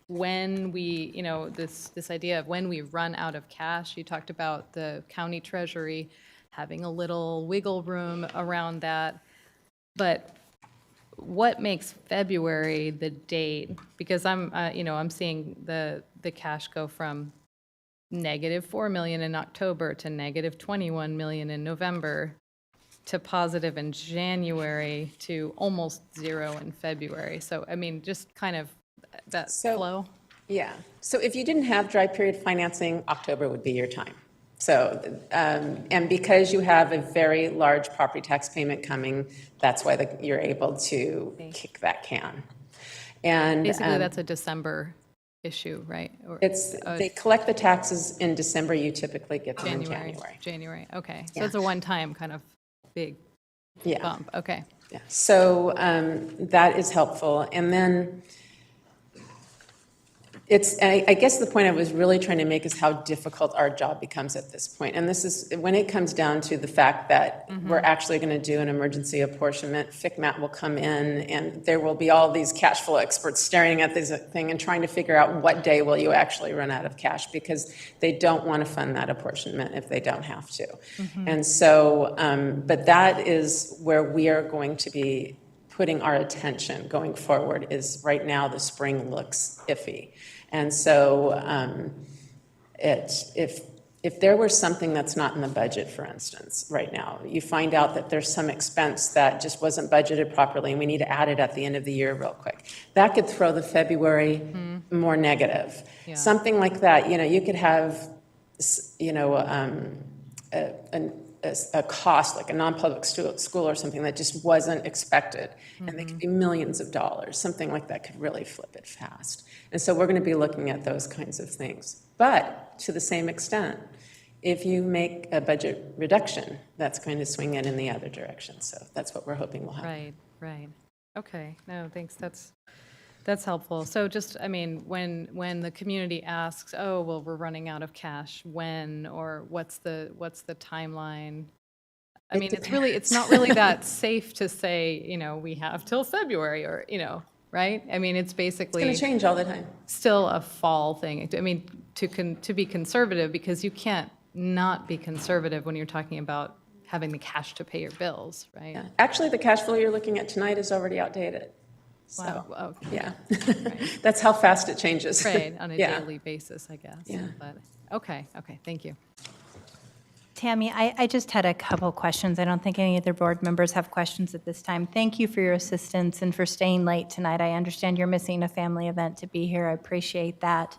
when we, this idea of when we run out of cash. You talked about the county treasury having a little wiggle room around that, but what makes February the date? Because I'm seeing the cash go from -4 million in October to -21 million in November to positive in January to almost 0 in February. So, I mean, just kind of that flow. Yeah. So if you didn't have dry period financing, October would be your time. So, and because you have a very large property tax payment coming, that's why you're able to kick that can. And basically, that's a December issue, right? Or, they collect the taxes in December. You typically get them in January. January. Okay. So Yeah. it's a one-time kind of big bump. Okay. Yeah. So that is helpful. And then I guess the point I was really trying to make is how difficult our job becomes at this point. And this is when it comes down to the fact that we're actually going to do an emergency apportionment. FCMAT will come in, and there will be all these cash flow experts staring at this thing and trying to figure out what day will you actually run out of cash, because they don't want to fund that apportionment if they don't have to. And so, but that is where we are going to be putting our attention going forward. Is right now the spring looks iffy. And so if there were something that's not in the budget, for instance, right now, you find out that there's some expense that just wasn't budgeted properly, and we need to add it at the end of the year real quick, that could throw the February more negative. Yeah. Something like that, you could have, a cost, like a non-public school or something that just wasn't expected, and they could be millions of dollars. Something like that could really flip it fast. And so we're going to be looking at those kinds of things. But to the same extent, if you make a budget reduction, that's going to swing it in the other direction. So that's what we're hoping will happen. Right. Okay. No, thanks. That's helpful. So just, I mean, when the community asks, oh, well, we're running out of cash, when, or what's the timeline? I mean, it's not really that safe to say, we have till February, or, right? I mean, it's basically. It's going to change all the time. Still a fall thing. I mean, to be conservative, because you can't not be conservative when you're talking about having the cash to pay your bills, right? Yeah. Actually, the cash flow you're looking at tonight is already outdated. So, wow. Okay. Yeah, that's how fast it changes. Right, on a daily basis, I guess. Yeah. But, okay, thank you. Tammy, I just had a couple questions. I don't think any other board members have questions at this time. Thank you for your assistance and for staying late tonight. I understand you're missing a family event to be here. I appreciate that.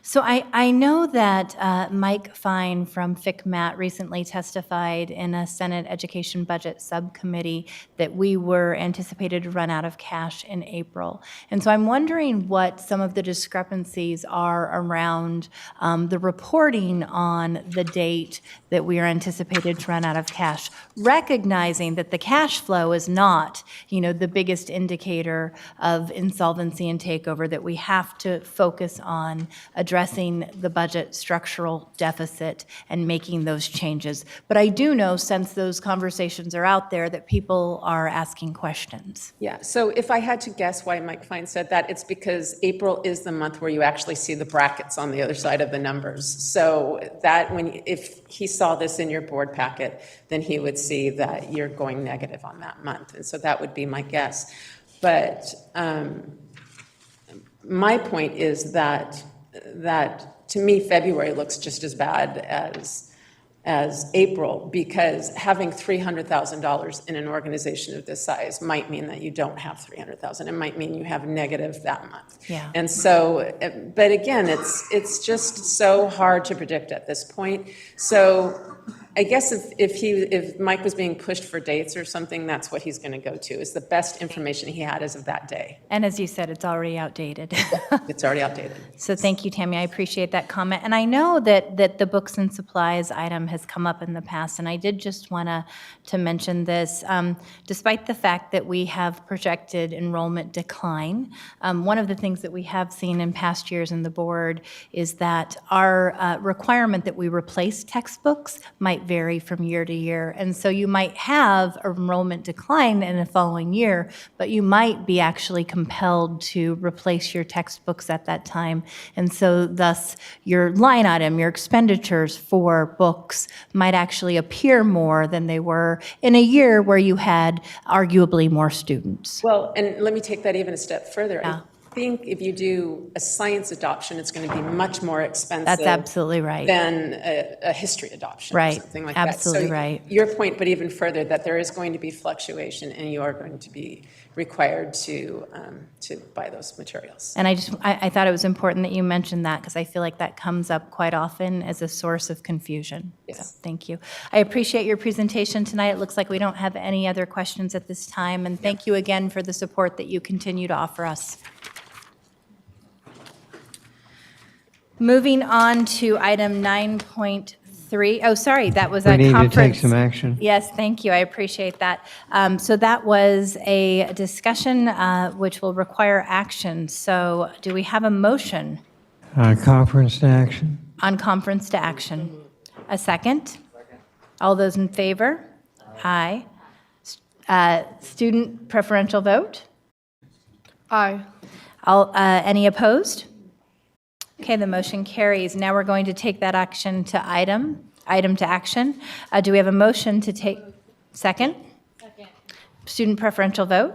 So I know that Mike Fine from FCMAT recently testified in a Senate Education Budget Subcommittee that we were anticipated to run out of cash in April. And so I'm wondering what some of the discrepancies are around the reporting on the date date that we are anticipated to run out of cash, recognizing that the cash flow is not, the biggest indicator of insolvency and takeover, that we have to focus on addressing the budget structural deficit and making those changes. But I do know, since those conversations are out there, that people are asking questions. Yeah, so if I had to guess why Mike Fine said that, it's because April is the month where you actually see the brackets on the other side of the numbers. So that if he saw this in your board packet, then he would see that you're going negative on that month. And so that would be my guess. But my point is that to me, February looks just as bad as April, because having $300,000 in an organization of this size might mean that you don't have $300,000. It might mean you have negative that month. Yeah. And so, but again, it's just so hard to predict at this point. So I guess if Mike was being pushed for dates or something, that's what he's going to go to, is the best information he had as of that day. And as you said, it's already outdated. It's already outdated. So thank you, Tammy. I appreciate that comment. And I know that the books and supplies item has come up in the past, and I did just want to mention this. Despite the fact that we have projected enrollment decline, one of the things that we have seen in past years in the board is that our requirement that we replace textbooks might vary from year to year. And so you might have enrollment decline in the following year, but you might be actually compelled to replace your textbooks at that time. And so thus your line item, your expenditures for books might actually appear more than they were in a year where you had arguably more students. Well, and let me take that even a step further. Yeah. I think if you do a science adoption, it's going to be much more expensive. That's absolutely right. Than a history adoption, Right. or something like Absolutely that. So right. Your point, but even further, that there is going to be fluctuation, and you are going to be required to buy those materials. And I thought it was important that you mentioned that, because I feel like that comes up quite often as a source of confusion. Yes. So, thank you. I appreciate your presentation tonight. It looks like we don't have any other questions at this time, and thank you again for the support that you continue to offer us. Moving on to item 9.3. Oh, sorry, that was a We need conference. to take some action. Yes, thank you. I appreciate that. So that was a discussion which will require action. So do we have a motion Conference to action. on conference to action? A second? All those in favor? Aye. Student preferential vote? Aye. Any opposed? Okay, the motion carries. Now we're going to take that action to item to action. Do we have a motion to take, second? Second. Student preferential vote?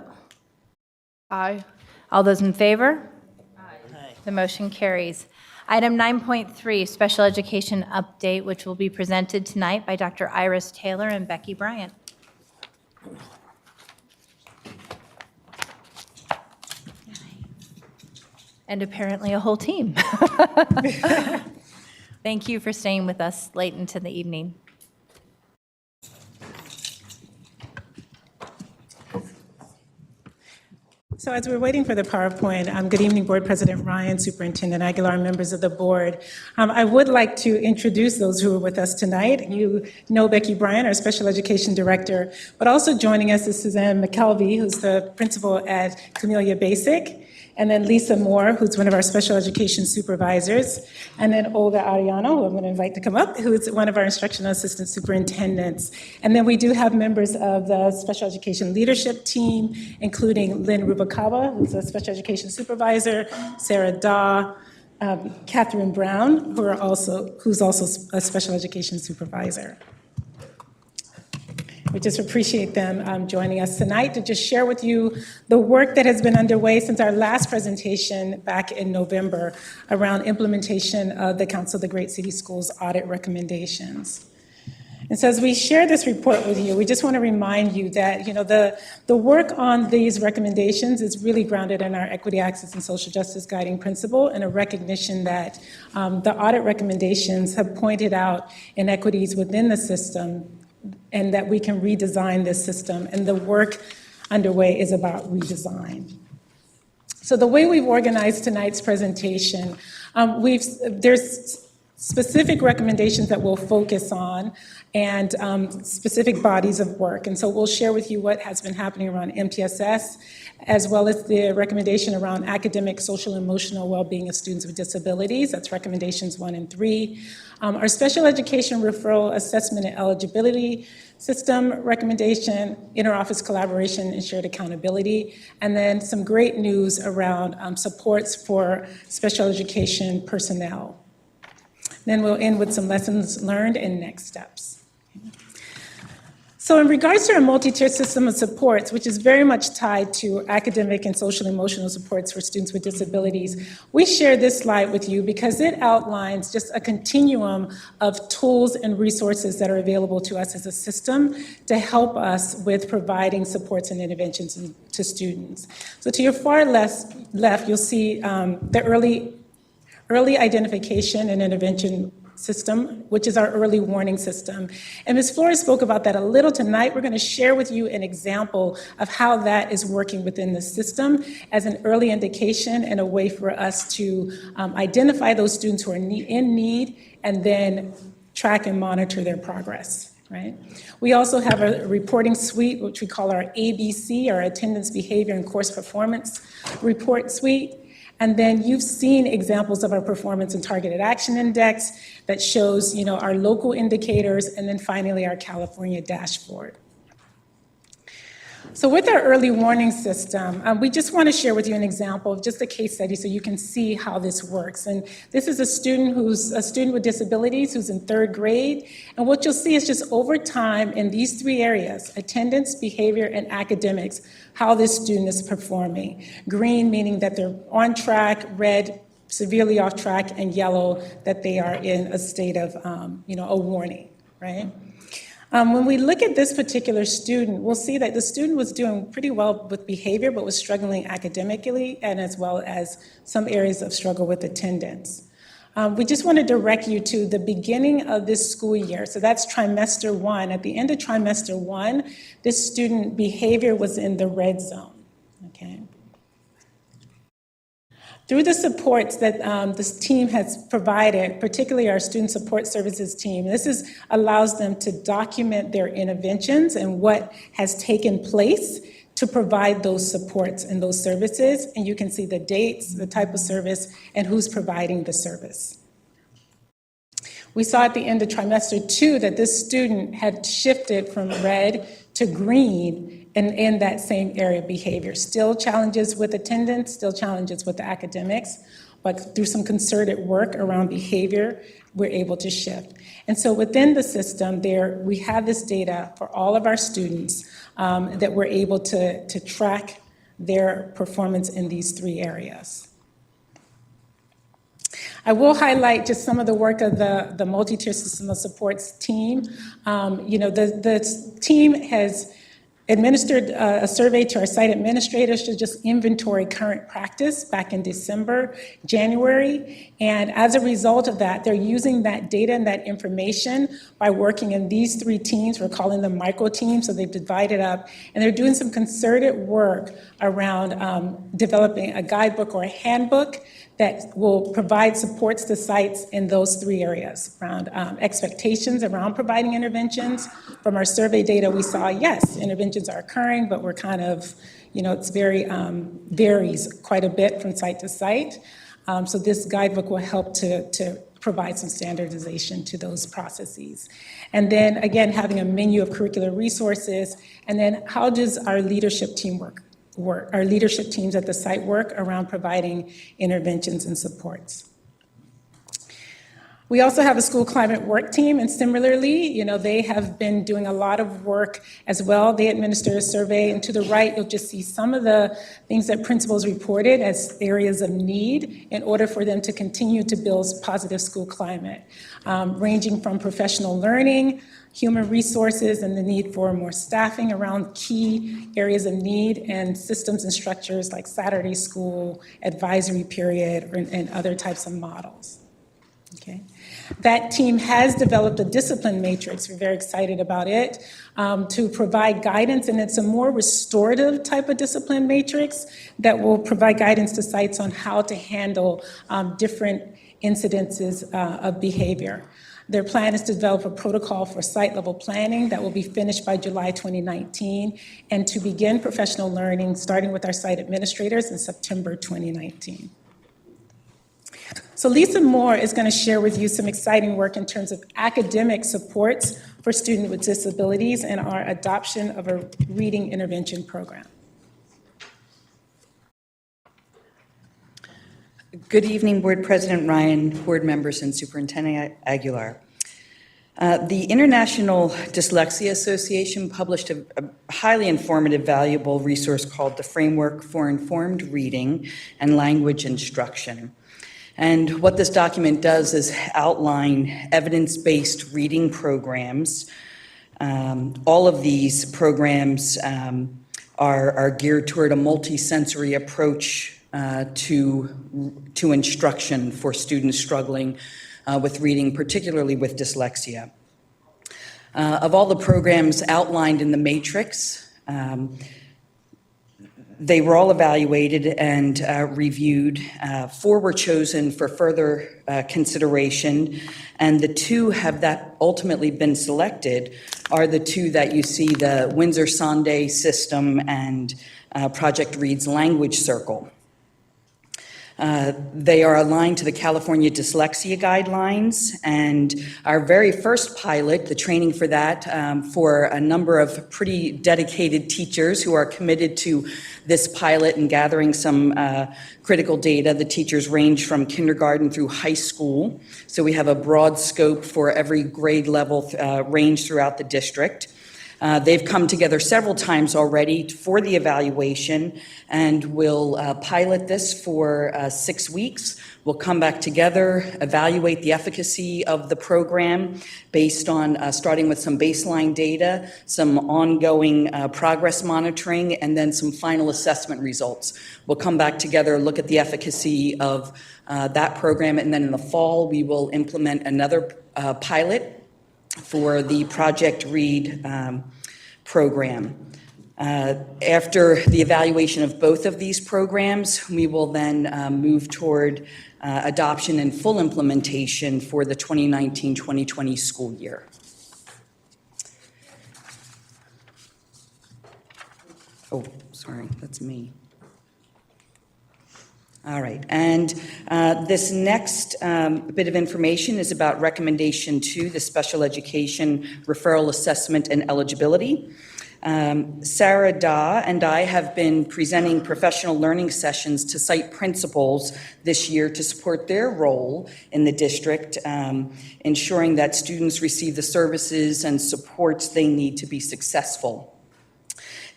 Aye. All those in favor? Aye. The motion carries. Item 9.3, special education update, which will be presented tonight by Dr. Iris Taylor and Becky Bryant. And apparently a whole team. Thank you for staying with us late into the evening. So as we're waiting for the PowerPoint, good evening, Board President Ryan, Superintendent Aguilar, members of the board. I would like to introduce those who are with us tonight. You know Becky Bryant, our Special Education Director, but also joining us is Suzanne Mccomey, who's the principal at Camellia Basic, and then Lisa Moore, who's one of our special education supervisors, and then Olga Ariano, who I'm going to invite to come up, who's one of our instructional assistant superintendents. And then we do have members of the special education leadership team, including Lynn Rubalcaba, who's a special education supervisor, Sarah Dahl, Catherine Brown, who's also a special education supervisor. We just appreciate them joining us tonight to just share with you the work that has been underway since our last presentation back in November around implementation of the Council of the Great City Schools audit recommendations. And so as we share this report with you, we just want to remind you that the work on these recommendations is really grounded in our equity, access, and social justice guiding principle, and a recognition that the audit recommendations have pointed out inequities within the system, and that we can redesign this system, and the work underway is about redesign. So the way we've organized tonight's presentation, there's specific recommendations that we'll focus on and specific bodies of work. And so we'll share with you what has been happening around MTSS, as well as the recommendation around academic, social, and emotional well-being of students with disabilities. That's recommendations 1 and 3. Our special education referral assessment and eligibility system recommendation, interoffice collaboration and shared accountability, and then some great news around supports for special education personnel. Then we'll end with some lessons learned and next steps. So in regards to our multi-tiered system of supports, which is very much tied to academic and social and emotional supports for students with disabilities, we share this slide with you because it outlines just a continuum of tools and resources that are available to us as a system to help us with providing supports and interventions to students. So to your far left, you'll see the early identification and intervention system, which is our early warning system. And Ms. Flores spoke about that a little tonight. We're going to share with you an example of how that is working within the system as an early indication and a way for us to identify those students who are in need and then track and monitor their progress. Right? We also have a reporting suite, which we call our ABC, our Attendance, Behavior, and Course Performance Report Suite. And then you've seen examples of our Performance and Targeted Action Index that shows, our local indicators, and then finally our California dashboard. So with our early warning system, we just want to share with you an example of just a case study so you can see how this works. And this is a student with disabilities who's in 3rd grade. And what you'll see is just over time in these 3 areas, attendance, behavior, and academics, how this student is performing. Green meaning that they're on track, red, severely off track, and yellow that they are in a state of, a warning, right? When we look at this particular student, we'll see that the student was doing pretty well with behavior, but was struggling academically, and as well as some areas of struggle with attendance. We just want to direct you to the beginning of this school year. So that's trimester 1. At the end of trimester 1, this student behavior was in the red zone, okay? Through the supports that this team has provided, particularly our Student Support Services team, this allows them to document their interventions and what has taken place to provide those supports and those services. And you can see the dates, the type of service, and who's providing the service. We saw at the end of trimester 2 that this student had shifted from red to green and in that same area of behavior. Still challenges with attendance, still challenges with the academics, but through some concerted work around behavior, we're able to shift. And so within the system we have this data for all of our students that we're able to track their performance in these 3 areas. I will highlight just some of the work of the multi-tier system of supports team. The team has administered a survey to our site administrators to just inventory current practice back in December, January. And as a result of that, they're using that data and that information by working in these 3 teams. We're calling them micro teams, so they've divided up. And they're doing some concerted work around developing a guidebook or a handbook that will provide supports to sites in those 3 areas around expectations around providing interventions. From our survey data, we saw, yes, interventions are occurring, but we're kind of, it's very, varies quite a bit from site to site. So this guidebook will help to provide some standardization to those processes. And then again, having a menu of curricular resources, and then how does our leadership team work? Our leadership teams at the site work around providing interventions and supports. We also have a school climate work team, and similarly, they have been doing a lot of work as well. They administer a survey, and to the right, you'll just see some of the things that principals reported as areas of need in order for them to continue to build positive school climate, ranging from professional learning, human resources, and the need for more staffing around key areas of need, and systems and structures like Saturday school, advisory period, and other types of models. Okay. That team has developed a discipline matrix, we're very excited about it, to provide guidance, and it's a more restorative type of discipline matrix that will provide guidance to sites on how to handle different incidences of behavior. Their plan is to develop a protocol for site-level planning that will be finished by July 2019, and to begin professional learning, starting with our site administrators in September 2019. So Lisa Moore is going to share with you some exciting work in terms of academic supports for students with disabilities and our adoption of a reading intervention program. Good evening, Board President Ryan, board members, and Superintendent Aguilar. The International Dyslexia Association published a highly informative, valuable resource called the Framework for Informed Reading and Language Instruction. And what this document does is outline evidence-based reading programs. All of these programs are geared toward a multisensory approach to instruction for students struggling with reading, particularly with dyslexia. Of all the programs outlined in the matrix, they were all evaluated and reviewed. 4 were chosen for further consideration, and the 2 that ultimately been selected are the 2 that you see, the Windsor-Sonde system and Project Read's Language Circle. They are aligned to the California Dyslexia Guidelines, and our very first pilot, the training for that, for a number of pretty dedicated teachers who are committed to this pilot and gathering some critical data. The teachers range from kindergarten through high school, so we have a broad scope for every grade level range throughout the district. They've come together several times already for the evaluation, and we'll pilot this for 6 weeks. We'll come back together, evaluate the efficacy of the program based on starting with some baseline data, some ongoing progress monitoring, and then some final assessment results. We'll come back together, look at the efficacy of that program, and then in the fall, we will implement another pilot for the Project Read program. After the evaluation of both of these programs, we will then move toward adoption and full implementation for the 2019-2020 school year. Oh, sorry, that's me. All right, and this next bit of information is about recommendation 2, the special education referral assessment and eligibility. Sarah Dahl and I have been presenting professional learning sessions to site principals this year to support their role in the district, ensuring that students receive the services and supports they need to be successful.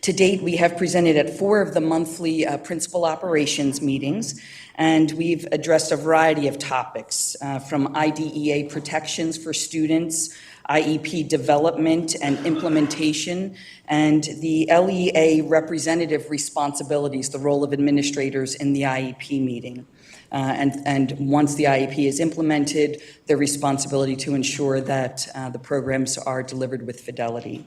To date, we have presented at 4 of the monthly principal operations meetings, and we've addressed a variety of topics, from IDEA protections for students, IEP development and implementation, and the LEA representative responsibilities, the role of administrators in the IEP meeting. And once the IEP is implemented, their responsibility to ensure that the programs are delivered with fidelity.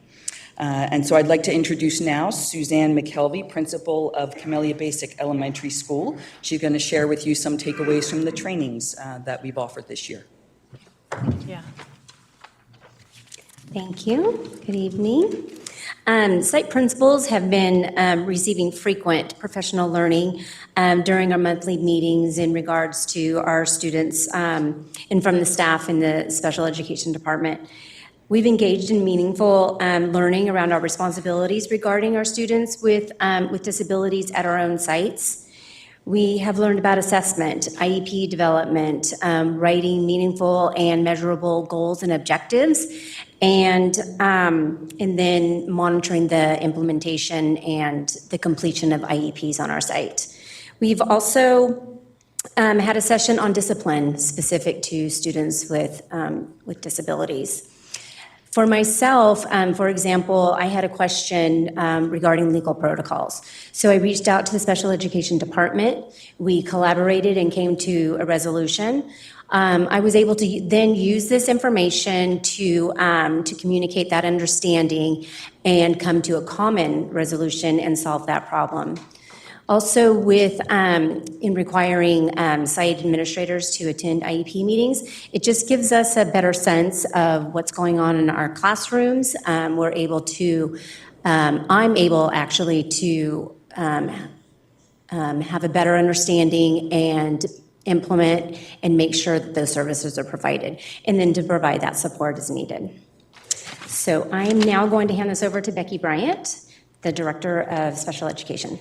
And so I'd like to introduce now Suzanne McKelvey, principal of Camellia Basic Elementary School. She's going to share with you some takeaways from the trainings that we've offered this year. Yeah. Thank you. Good evening. Site principals have been receiving frequent professional learning during our monthly meetings in regards to our students and from the staff in the special education department. We've engaged in meaningful learning around our responsibilities regarding our students with disabilities at our own sites. We have learned about assessment, IEP development, writing meaningful and measurable goals and objectives, and then monitoring the implementation and the completion of IEPs on our site. We've also had a session on discipline specific to students with disabilities. For myself, for example, I had a question regarding legal protocols. So I reached out to the special education department. We collaborated and came to a resolution. I was able to then use this information to communicate that understanding and come to a common resolution and solve that problem. Also, in requiring site administrators to attend IEP meetings, it just gives us a better sense of what's going on in our classrooms. I'm able actually to have a better understanding and implement and make sure that those services are provided, and then to provide that support as needed. So I am now going to hand this over to Becky Bryant, the Director of Special Education.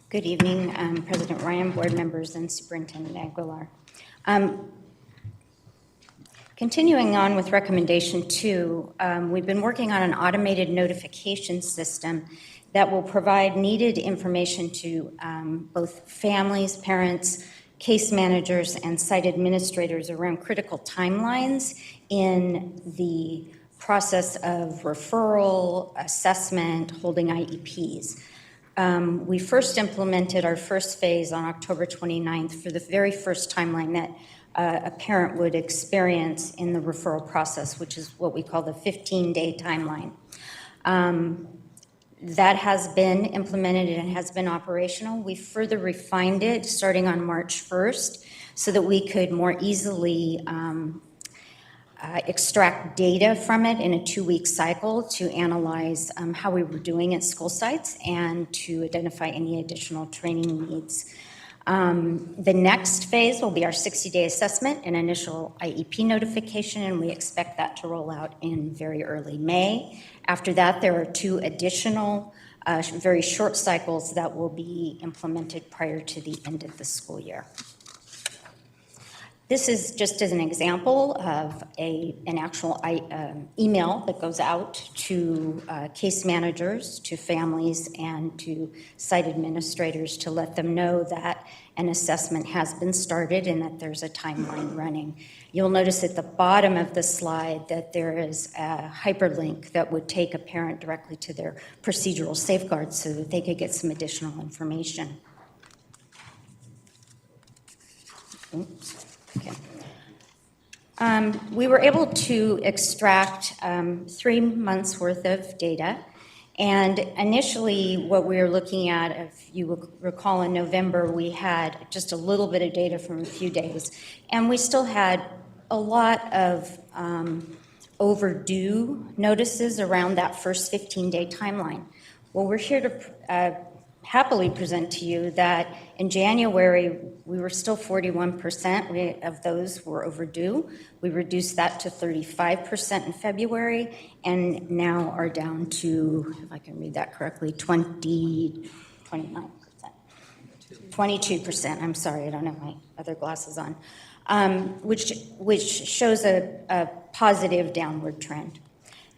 Good evening, President Ryan, board members, and Superintendent Aguilar. Continuing on with recommendation 2, we've been working on an automated notification system that will provide needed information to both families, parents, case managers, and site administrators around critical timelines in the process of referral, assessment, holding IEPs. We first implemented our first phase on October 29th for the very first timeline that a parent would experience in the referral process, which is what we call the 15-day timeline. That has been implemented and has been operational. We further refined it starting on March 1st so that we could more easily extract data from it in a 2-week cycle to analyze how we were doing at school sites and to identify any additional training needs. The next phase will be our 60-day assessment and initial IEP notification, and we expect that to roll out in very early May. After that, there are 2 additional very short cycles that will be implemented prior to the end of the school year. This is just as an example of an actual email that goes out to case managers, to families, and to site administrators to let them know that an assessment has been started and that there's a timeline running. You'll notice at the bottom of the slide that there is a hyperlink that would take a parent directly to their procedural safeguards so that they could get some additional information. Oops. Okay. We were able to extract 3 months worth of data, and initially what we were looking at, if you will recall in November, we had just a little bit of data from a few days, and we still had a lot of overdue notices around that first 15-day timeline. Well, we're here to happily present to you that in January, we were still 41% of those were overdue. We reduced that to 35% in February, and now are down to, if I can read that correctly, 22%. I'm sorry, I don't have my other glasses on, which shows a positive downward trend.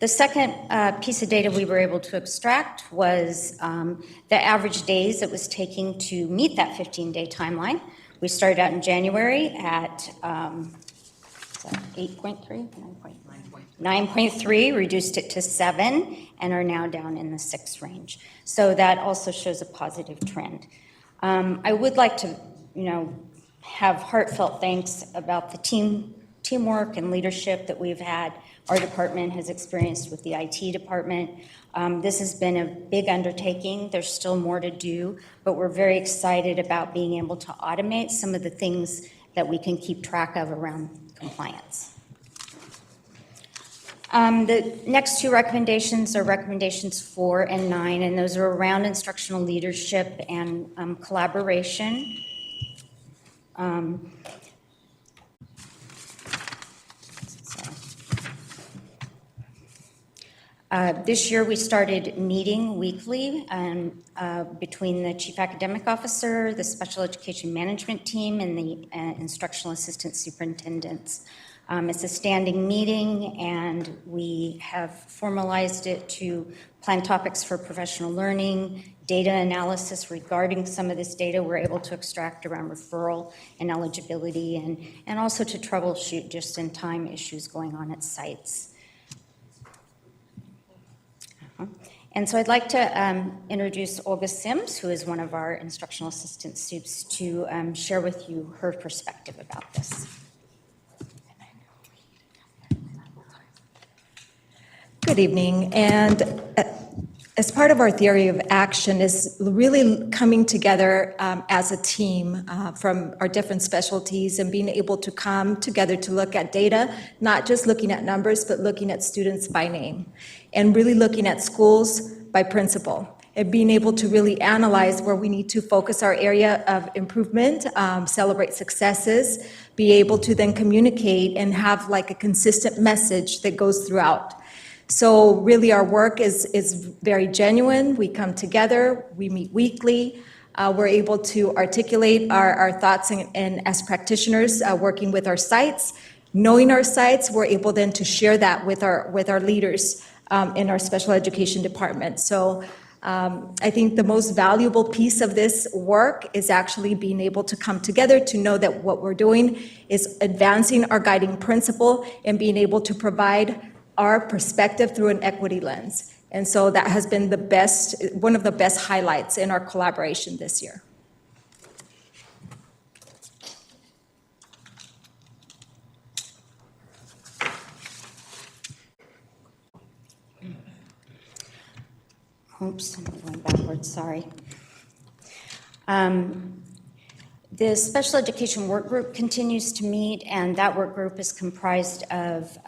The second piece of data we were able to extract was the average days it was taking to meet that 15-day timeline. We started out in January at 8.3? 9.3, reduced it to 7, and are now down in the 6 range. So that also shows a positive trend. I would like to, have heartfelt thanks about the teamwork and leadership that we've had. Our department has experienced with the IT department. This has been a big undertaking. There's still more to do, but we're very excited about being able to automate some of the things that we can keep track of around compliance. The next 2 recommendations are recommendations 4 and 9, and those are around instructional leadership and collaboration. This year, we started meeting weekly between the Chief Academic Officer, the Special Education Management Team, and the Instructional Assistant Superintendents. It's a standing meeting, and we have formalized it to plan topics for professional learning, data analysis regarding some of this data we're able to extract around referral and eligibility, and also to troubleshoot just-in-time issues going on at sites. And so I'd like to introduce Olga Sims, who is one of our instructional assistant SUPs, to share with you her perspective about this. Good evening, and as part of our theory of action is really coming together as a team from our different specialties and being able to come together to look at data, not just looking at numbers, but looking at students by name, and really looking at schools by principal, and being able to really analyze where we need to focus our area of improvement, celebrate successes, be able to then communicate and have like a consistent message that goes throughout. So really our work is very genuine. We come together, we meet weekly. We're able to articulate our thoughts and as practitioners working with our sites, knowing our sites, we're able then to share that with our leaders in our special education department. So I think the most valuable piece of this work is actually being able to come together to know that what we're doing is advancing our guiding principle and being able to provide our perspective through an equity lens. And so that has been one of the best highlights in our collaboration this year. Oops, I'm going backwards, sorry. The special education work group continues to meet, and that work group is comprised of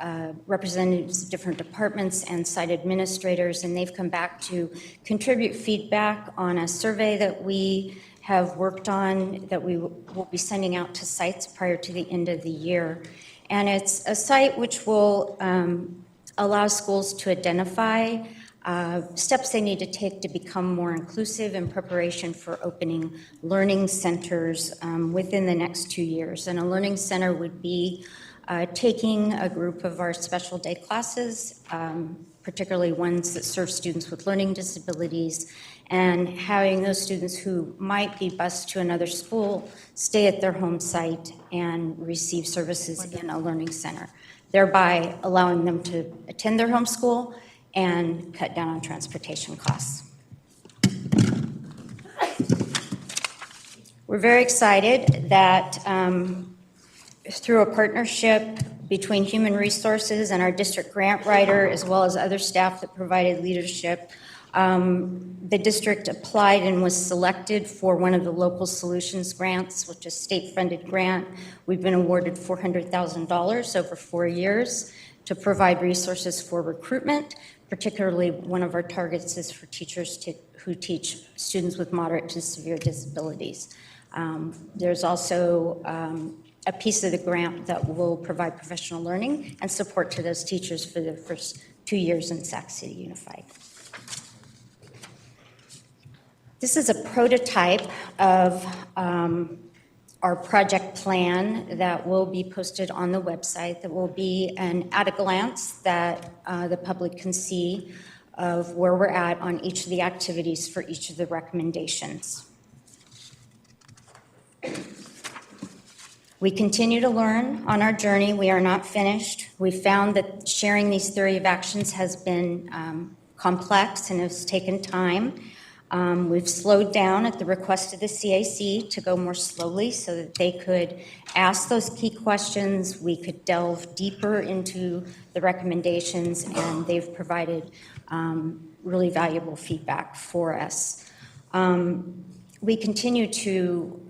representatives of different departments and site administrators, and they've come back to contribute feedback on a survey that we have worked on that we will be sending out to sites prior to the end of the year. And it's a site which will allow schools to identify steps they need to take to become more inclusive in preparation for opening learning centers within the next 2 years. And a learning center would be taking a group of our special day classes, particularly ones that serve students with learning disabilities, and having those students who might be bused to another school stay at their home site and receive services in a learning center, thereby allowing them to attend their home school and cut down on transportation costs. We're very excited that through a partnership between Human Resources and our district grant writer, as well as other staff that provided leadership, the district applied and was selected for one of the local solutions grants, which is a state-funded grant. We've been awarded $400,000 over 4 years to provide resources for recruitment. Particularly, one of our targets is for teachers who teach students with moderate to severe disabilities. There's also a piece of the grant that will provide professional learning and support to those teachers for their first 2 years in Sac City Unified. This is a prototype of our project plan that will be posted on the website, that will be an at a glance that the public can see of where we're at on each of the activities for each of the recommendations. We continue to learn on our journey. We are not finished. We found that sharing these theory of actions has been complex and has taken time. We've slowed down at the request of the CAC to go more slowly so that they could ask those key questions. We could delve deeper into the recommendations, and they've provided really valuable feedback for us. We continue to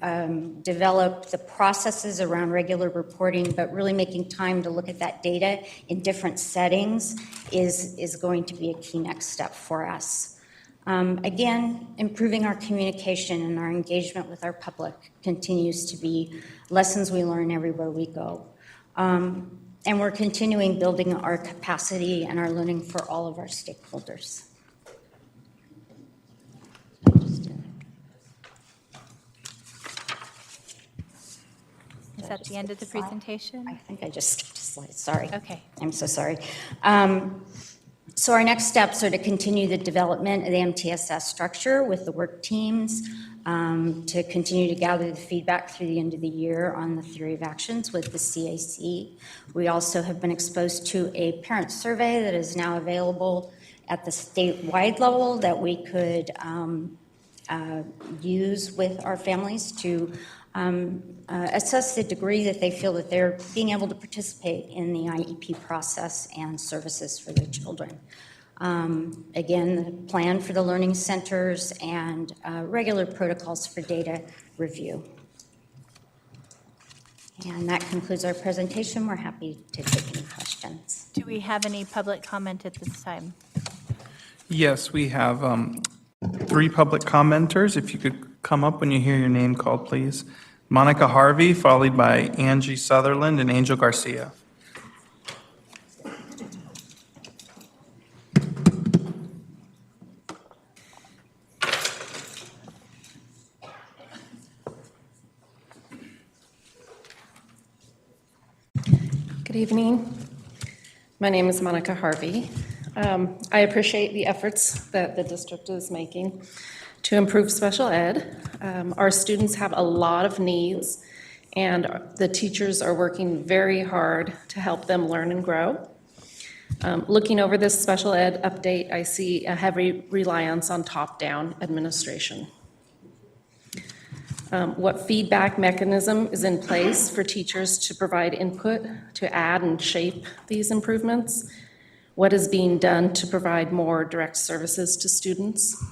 develop the processes around regular reporting, but really making time to look at that data in different settings is going to be a key next step for us. Again, improving our communication and our engagement with our public continues to be lessons we learn everywhere we go. And we're continuing building our capacity and our learning for all of our stakeholders. Is that the end of the presentation? I think I just skipped a slide, sorry. Okay. I'm so sorry. So our next steps are to continue the development of the MTSS structure with the work teams, to continue to gather the feedback through the end of the year on the theory of actions with the CAC. We also have been exposed to a parent survey that is now available at the statewide level that we could use with our families to assess the degree that they feel that they're being able to participate in the IEP process and services for their children. Again, the plan for the learning centers and regular protocols for data review. And that concludes our presentation. We're happy to take any questions. Do we have any public comment at this time? Yes, we have 3 public commenters. If you could come up when you hear your name called, please. Monica Harvey, followed by Angie Sutherland and Angel Garcia. Good evening. My name is Monica Harvey. I appreciate the efforts that the district is making to improve special ed. Our students have a lot of needs, and the teachers are working very hard to help them learn and grow. Looking over this special ed update, I see a heavy reliance on top-down administration. What feedback mechanism is in place for teachers to provide input, to add and shape these improvements? What is being done to provide more direct services to students?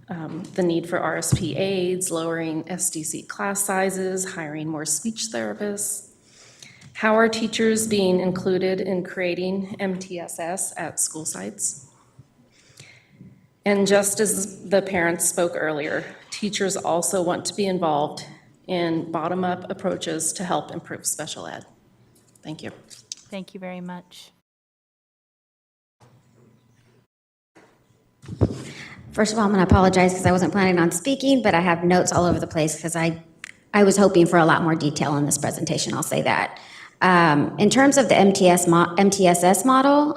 The need for RSP aides, lowering SDC class sizes, hiring more speech therapists. How are teachers being included in creating MTSS at school sites? And just as the parents spoke earlier, teachers also want to be involved in bottom-up approaches to help improve special ed. Thank you. Thank you very much. First of all, I'm going to apologize because I wasn't planning on speaking, but I have notes all over the place because I was hoping for a lot more detail in this presentation, I'll say that. In terms of the MTSS model,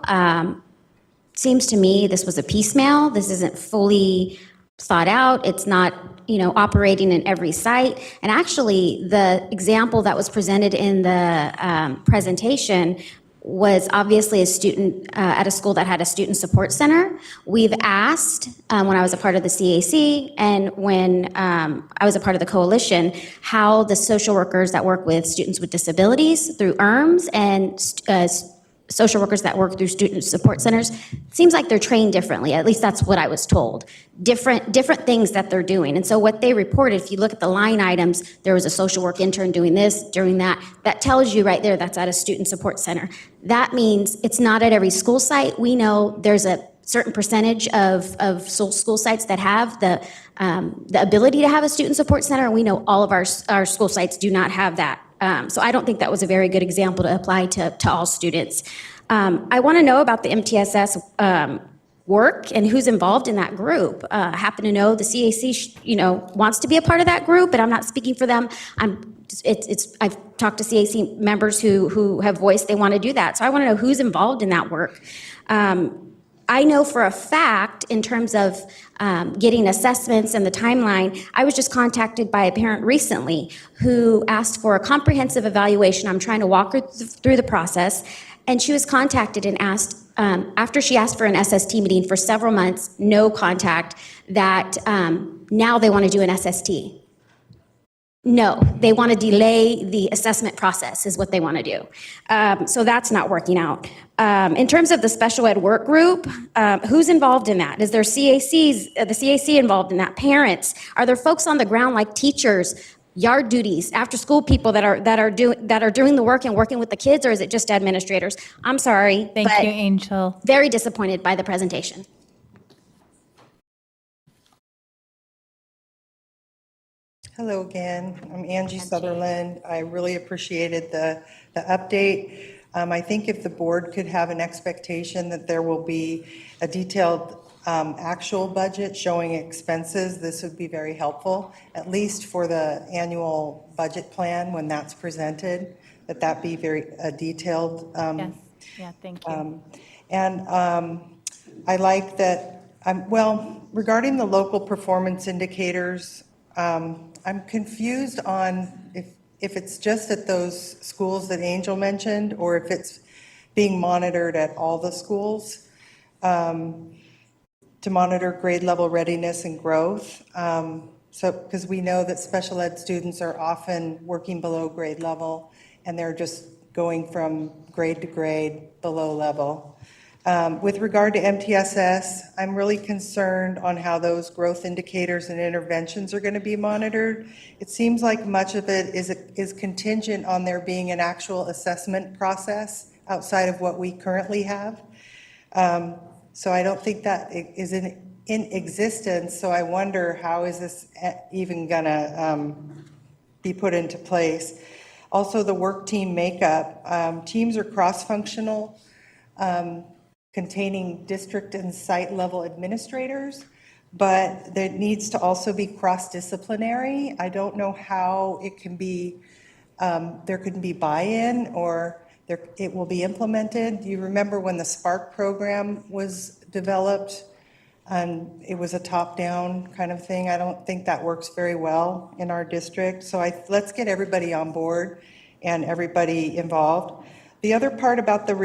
seems to me this was a piecemeal. This isn't fully thought out. It's not, operating in every site. And actually, the example that was presented in the presentation was obviously a student at a school that had a student support center. We've asked, when I was a part of the CAC and when I was a part of the coalition, how the social workers that work with students with disabilities through ERMs and social workers that work through student support centers, seems like they're trained differently. At least that's what I was told. Different things that they're doing. And so what they reported, if you look at the line items, there was a social work intern doing this, doing that. That tells you right there that's at a student support center. That means it's not at every school site. We know there's a certain percentage of school sites that have the ability to have a student support center, and we know all of our school sites do not have that. So I don't think that was a very good example to apply to all students. I want to know about the MTSS work and who's involved in that group. I happen to know the CAC, wants to be a part of that group, but I'm not speaking for them. I've talked to CAC members who have voiced they want to do that. So I want to know who's involved in that work. I know for a fact, in terms of getting assessments and the timeline, I was just contacted by a parent recently who asked for a comprehensive evaluation. I'm trying to walk her through the process, and she was contacted and asked, after she asked for an SST meeting for several months, no contact, that now they want to do an SST. No, they want to delay the assessment process is what they want to do. So that's not working out. In terms of the special ed work group, who's involved in that? Is there the CAC involved in that? Parents? Are there folks on the ground like teachers, yard duties, after school people that are doing the work and working with the kids, or is it just administrators? I'm sorry. Thank you, Angel. Very disappointed by the presentation. Hello again. I'm Angie Sutherland. I really appreciated the update. I think if the board could have an expectation that there will be a detailed actual budget showing expenses, this would be very helpful, at least for the annual budget plan when that's presented, that be very detailed. Yes. Yeah, thank you. I like that, regarding the local performance indicators, I'm confused on if it's just at those schools that Angel mentioned, or if it's being monitored at all the schools. to monitor grade level readiness and growth. Because we know that special ed students are often working below grade level, and they're just going from grade to grade below level. With regard to MTSS, I'm really concerned on how those growth indicators and interventions are going to be monitored. It seems like much of it is contingent on there being an actual assessment process outside of what we currently have. So I don't think that is in existence, so I wonder how is this even going to be put into place. Also, the work team makeup. Teams are cross-functional, containing district and site level administrators, but there needs to also be cross-disciplinary. I don't know how it can be, there could be buy-in or it will be implemented. Do you remember when the Spark program was developed and it was a top-down kind of thing? I don't think that works very well in our district. So let's get everybody on board and everybody involved. The other part about the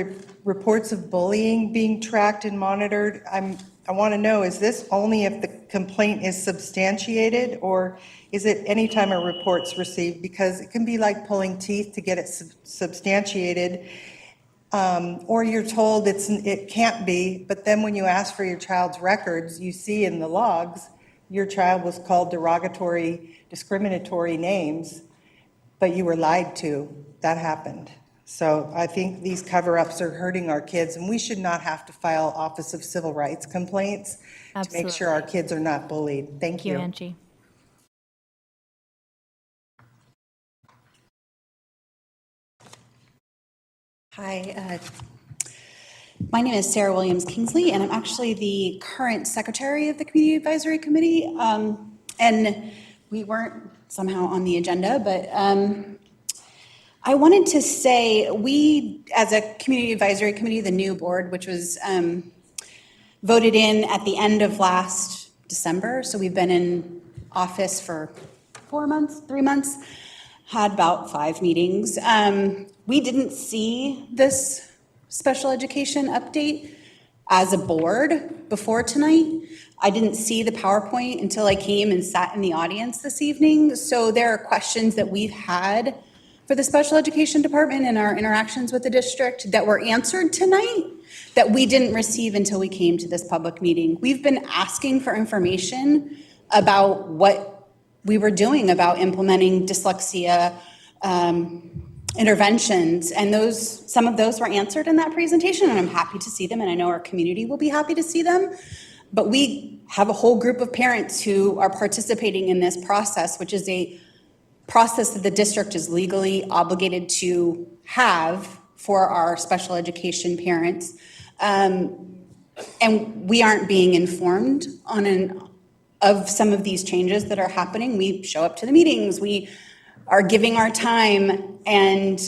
reports of bullying being tracked and monitored, I want to know, is this only if the complaint is substantiated, or is it anytime a report's received? Because it can be like pulling teeth to get it substantiated, or you're told it can't be, but then when you ask for your child's records, you see in the logs your child was called derogatory, discriminatory names, but you were lied to. That happened. So I think these cover-ups are hurting our kids, and we should not have to file Office of Civil Rights complaints to make sure our kids are not bullied. Thank you. Angie. Hi, my name is Sarah Williams Kingsley, and I'm actually the current secretary of the Community Advisory Committee. And we weren't somehow on the agenda, but I wanted to say we, as a Community Advisory Committee, the new board, which was voted in at the end of last December, so we've been in office for 3 months, had about 5 meetings. We didn't see this special education update as a board before tonight. I didn't see the PowerPoint until I came and sat in the audience this evening. So there are questions that we've had for the special education department and our interactions with the district that were answered tonight that we didn't receive until we came to this public meeting. We've been asking for information about what we were doing about implementing dyslexia interventions, and some of those were answered in that presentation, and I'm happy to see them, and I know our community will be happy to see them. But we have a whole group of parents who are participating in this process, which is a process that the district is legally obligated to have for our special education parents. And we aren't being informed of some of these changes that are happening. We show up to the meetings, we are giving our time, and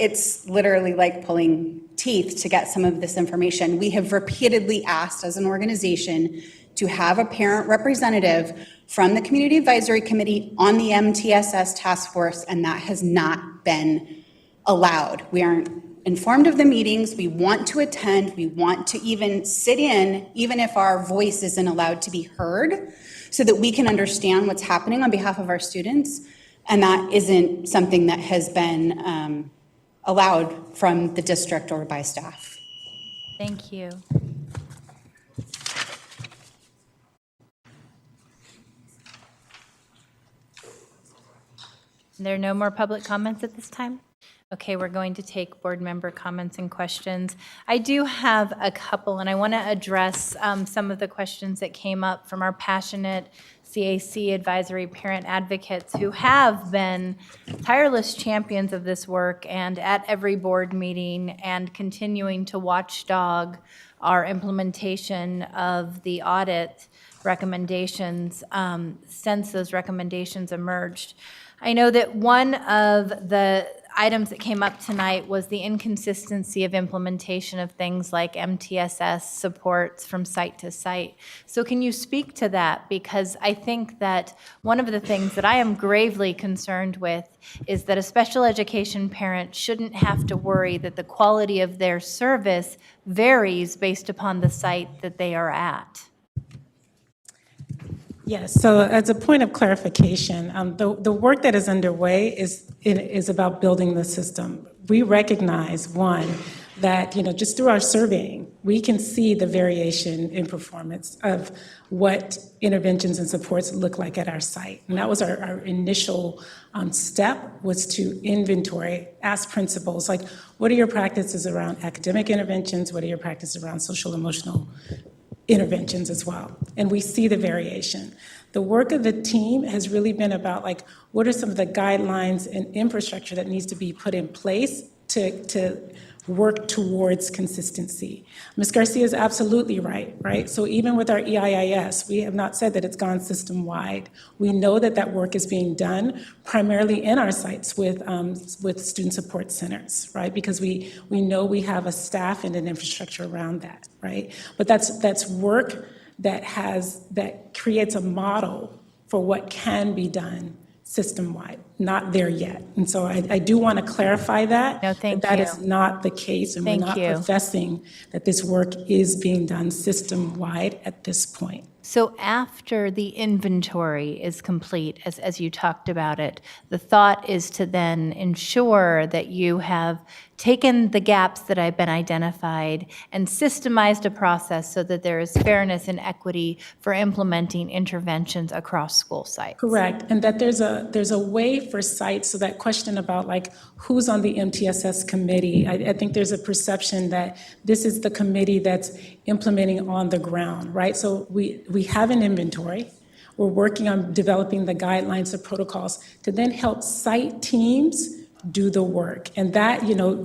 it's literally like pulling teeth to get some of this information. We have repeatedly asked as an organization to have a parent representative from the Community Advisory Committee on the MTSS task force, and that has not been allowed. We aren't informed of the meetings. We want to attend. We want to even sit in, even if our voice isn't allowed to be heard, so that we can understand what's happening on behalf of our students. And that isn't something that has been allowed from the district or by staff. Thank you. There are no more public comments at this time? Okay, we're going to take board member comments and questions. I do have a couple, and I want to address some of the questions that came up from our passionate CAC advisory parent advocates who have been tireless champions of this work and at every board meeting and continuing to watchdog our implementation of the audit recommendations since those recommendations emerged. I know that one of the items that came up tonight was the inconsistency of implementation of things like MTSS supports from site to site. So can you speak to that? Because I think that one of the things that I am gravely concerned with is that a special education parent shouldn't have to worry that the quality of their service varies based upon the site that they are at. Yes, so as a point of clarification, the work that is underway is about building the system. We recognize, one, that, just through our surveying, we can see the variation in performance of what interventions and supports look like at our site. And that was our initial step, was to inventory, ask principals, like, what are your practices around academic interventions? What are your practices around social emotional interventions as well? And we see the variation. The work of the team has really been about, like, what are some of the guidelines and infrastructure that needs to be put in place to work towards consistency. Ms. Garcia is absolutely right? So even with our EIIS, we have not said that it's gone system-wide. We know that that work is being done primarily in our sites with student support centers, right? Because we know we have a staff and an infrastructure around that, right? But that's work that creates a model for what can be done system-wide, not there yet. And so I do want to clarify that. No, thank that you. is not the case, and Thank we're not you. professing that this work is being done system-wide at this point. So after the inventory is complete, as you talked about it, the thought is to then ensure that you have taken the gaps that have been identified and systemized a process so that there is fairness and equity for implementing interventions across school sites. Correct, and that there's a way for sites, so that question about, like, who's on the MTSS committee, I think there's a perception that this is the committee that's implementing on the ground, right? So we have an inventory. We're working on developing the guidelines, the protocols to then help site teams do the work. And that,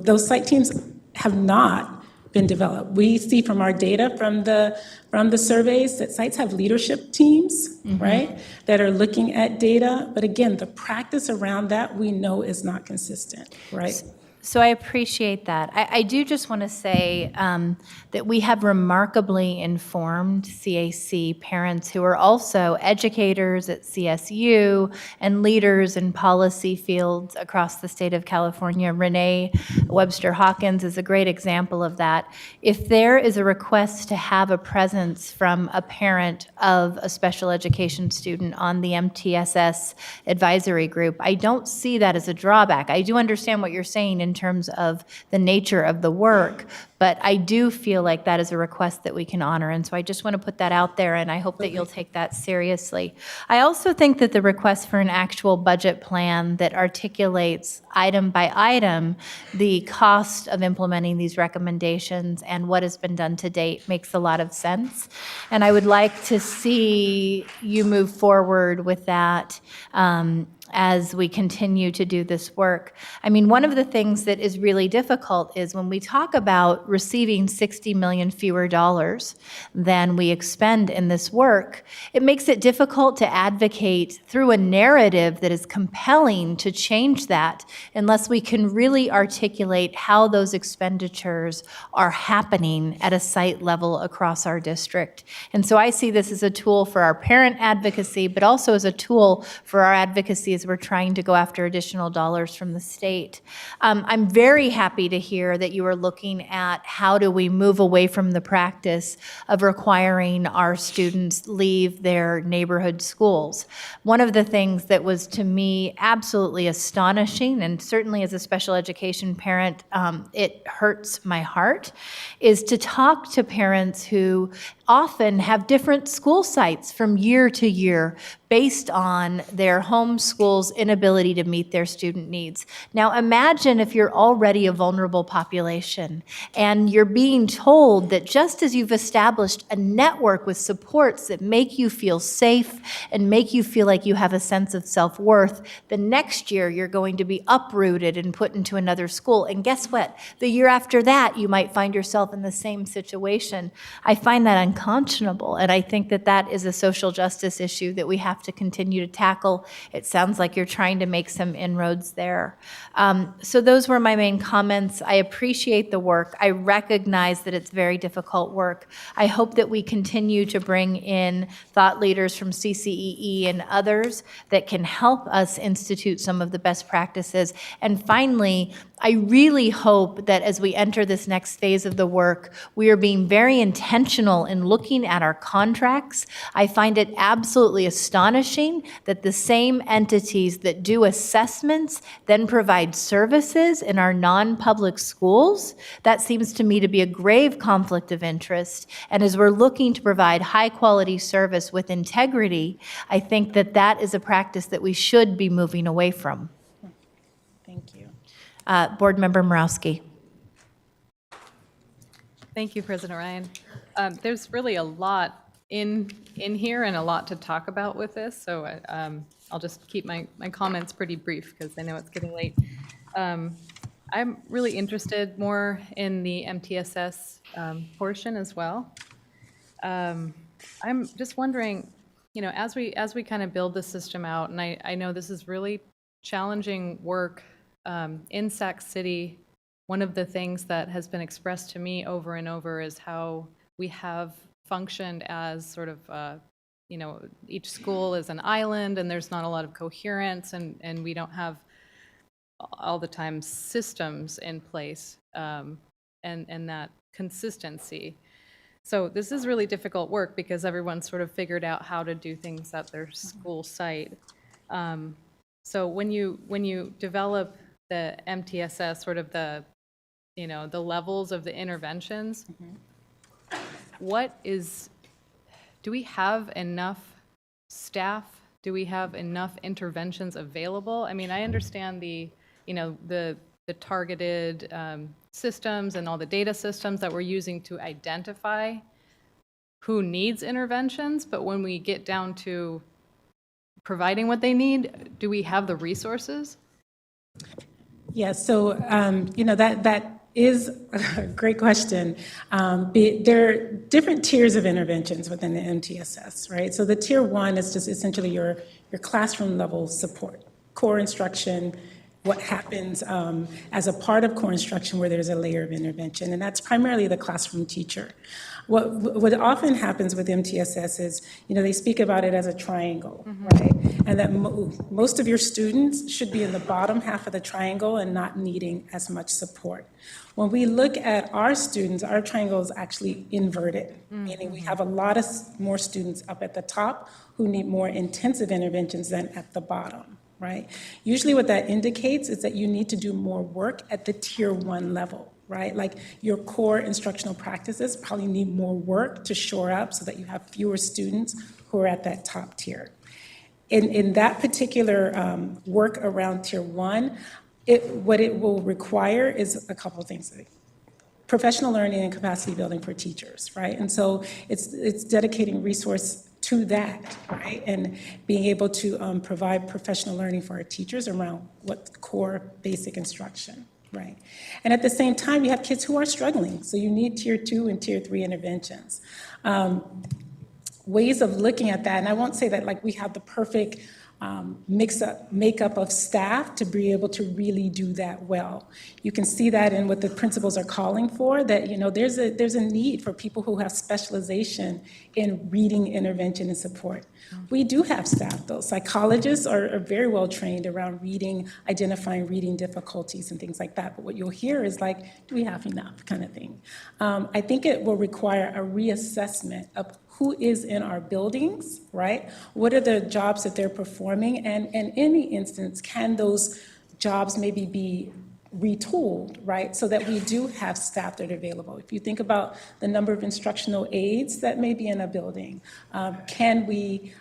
those site teams have not been developed. We see from our data from the surveys that sites have leadership teams, right, that are looking at data. But again, the practice around that we know is not consistent, right? So I appreciate that. I do just want to say that we have remarkably informed CAC parents who are also educators at CSU and leaders in policy fields across the state of California. Renee Webster Hawkins is a great example of that. If there is a request to have a presence from a parent of a special education student on the MTSS advisory group, I don't see that as a drawback. I do understand what you're saying in terms of the nature of the work, but I do feel like that is a request that we can honor, and so I just want to put that out there, and I hope that you'll take that seriously. I also think that the request for an actual budget plan that articulates item by item the cost of implementing these recommendations and what has been done to date makes a lot of sense, and I would like to see you move forward with that as we continue to do this work. I mean, one of the things that is really difficult is when we talk about receiving $60 million fewer dollars than we expend in this work, it makes it difficult to advocate through a narrative that is compelling to change that unless we can really articulate how those expenditures are happening at a site level across our district. And so I see this as a tool for our parent advocacy, but also as a tool for our advocacy as we're trying to go after additional dollars from the state. I'm very happy to hear that you are looking at how do we move away from the practice of requiring our students leave their neighborhood schools. One of the things that was to me absolutely astonishing, and certainly as a special education parent, it hurts my heart, is to talk to parents who often have different school sites from year to year based on their home school's inability to meet their student needs. Now imagine if you're already a vulnerable population and you're being told that just as you've established a network with supports that make you feel safe and make you feel like you have a sense of self-worth, the next year you're going to be uprooted and put into another school. And guess what? The year after that, you might find yourself in the same situation. I find that unconscionable, and I think that that is a social justice issue that we have to continue to tackle. It sounds like like you're trying to make some inroads there. So those were my main comments. I appreciate the work. I recognize that it's very difficult work. I hope that we continue to bring in thought leaders from CCEE and others that can help us institute some of the best practices. And finally, I really hope that as we enter this next phase of the work, we are being very intentional in looking at our contracts. I find it absolutely astonishing that the same entities that do assessments then provide services in our non-public schools. That seems to me to be a grave conflict of interest. And as we're looking to provide high-quality service with integrity, I think that that is a practice that we should be moving away from. Thank you. Board Member Morowski. Thank you, President Ryan. There's really a lot in here and a lot to talk about with this, so I'll just keep my comments pretty brief because I know it's getting late. I'm really interested more in the MTSS portion as well. I'm just wondering, you know, as we kind of build the system out, and I know this is really challenging work in Sac City. One of the things that has been expressed to me over and over is how we have functioned as sort of, you know, each school is an island and there's not a lot of coherence, and we don't have all the time systems in place and that consistency. So this is really difficult work because everyone's sort of figured out how to do things at their school site. So when you develop the MTSS, sort of the, you know, the levels of the interventions, do we have enough staff? Do we have enough interventions available? I mean, I understand the, you know, the targeted systems and all the data systems that we're using to identify who needs interventions, but when we get down to providing what they need, do we have the resources? Yes, so, you know, that is a great question. There are different tiers of interventions within the MTSS, right? So the tier one is just essentially your classroom level support, core instruction, what happens as a part of core instruction where there's a layer of intervention, and that's primarily the classroom teacher. What often happens with MTSS is, you know, they speak about it as a triangle, right? And that most of your students should be in the bottom half of the triangle and not needing as much support. When we look at our students, our triangle is actually inverted, meaning we have a lot of more students up at the top who need more intensive interventions than at the bottom, right? Usually what that indicates is that you need to do more work at the tier one level, right? Like your core instructional practices probably need more work to shore up so that you have fewer students who are at that top tier. In that particular work around tier one, what it will require is a couple of things. Professional learning and capacity building for teachers, right? And so it's dedicating resource to that, right? And being able to provide professional learning for our teachers around what core basic instruction, right? And at the same time, you have kids who are struggling. So you need tier two and tier three interventions. Ways of looking at that, and I won't say that like we have the perfect makeup of staff to be able to really do that well. You can see that in what the principals are calling for, that, you know, there's a need for people who have specialization in reading intervention and support. We do have staff, though. Psychologists are very well trained around reading, identifying reading difficulties and things like that. But what you'll hear is like, do we have enough kind of thing? I think it will require a reassessment of who is in our buildings, right? What are the jobs that they're performing? And in any instance, can those jobs maybe be retooled, right? So that we do have staff that are available. If you think about the number of instructional aides that may be in a building, can we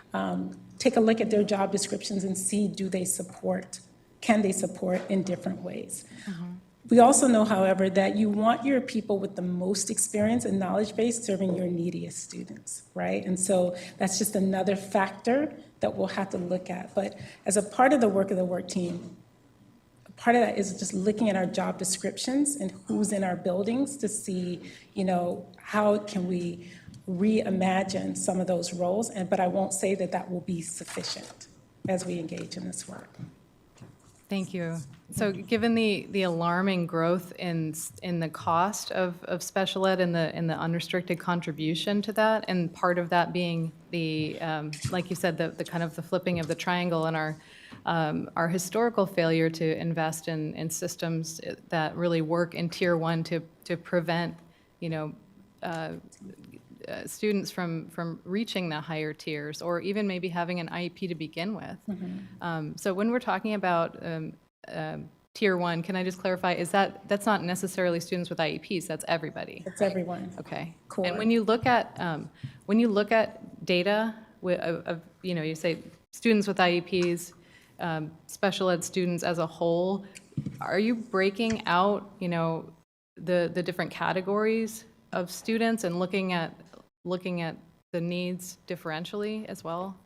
take a look at their job descriptions and see, can they support in different ways? We also know, however, that you want your people with the most experience and knowledge base serving your neediest students, right? And so that's just another factor that we'll have to look at. But as a part of the work of the work team, part of that is just looking at our job descriptions and who's in our buildings to see, you know, how can we reimagine some of those roles. But I won't say that that will be sufficient. as we engage in this work. Thank you. So given the alarming growth in the cost of special ed and the unrestricted contribution to that, and part of that being the, like you said, the kind of the flipping of the triangle and our historical failure to invest in systems that really work in tier one to prevent, students from reaching the higher tiers, or even maybe having an IEP to begin with. So when we're talking about tier one, can I just clarify, that's not necessarily students with IEPs, that's everybody? It's everyone. Okay. Core. And when you look at data you say students with IEPs, special ed students as a whole, are you breaking out, the different categories of students and looking at the needs differentially as well?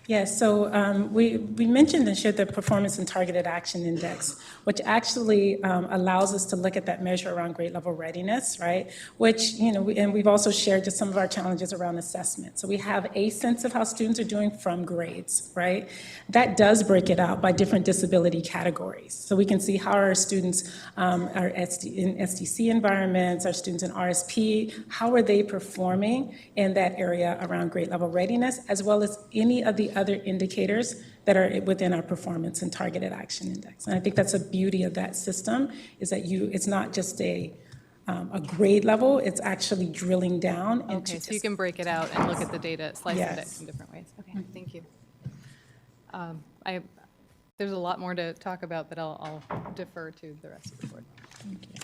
Yes, so we mentioned and shared the Performance and Targeted Action Index, which actually allows us to look at that measure around grade level readiness, right? Which, and we've also shared just some of our challenges around assessment. So we have a sense of how students are doing from grades, right? That does break it out by different disability categories. So we can see how our students are in SDC environments, our students in RSP, how are they performing in that area around grade level readiness, as well as any of the other indicators that are within our Performance and Targeted Action Index. And I think that's a beauty of that system, is that it's not just a grade level, it's actually drilling down into. Okay, so you can break it out and look at the data, slice Yes. index in different ways. Okay, thank you. There's a lot more to talk about, but I'll defer to the rest of the board. Thank you.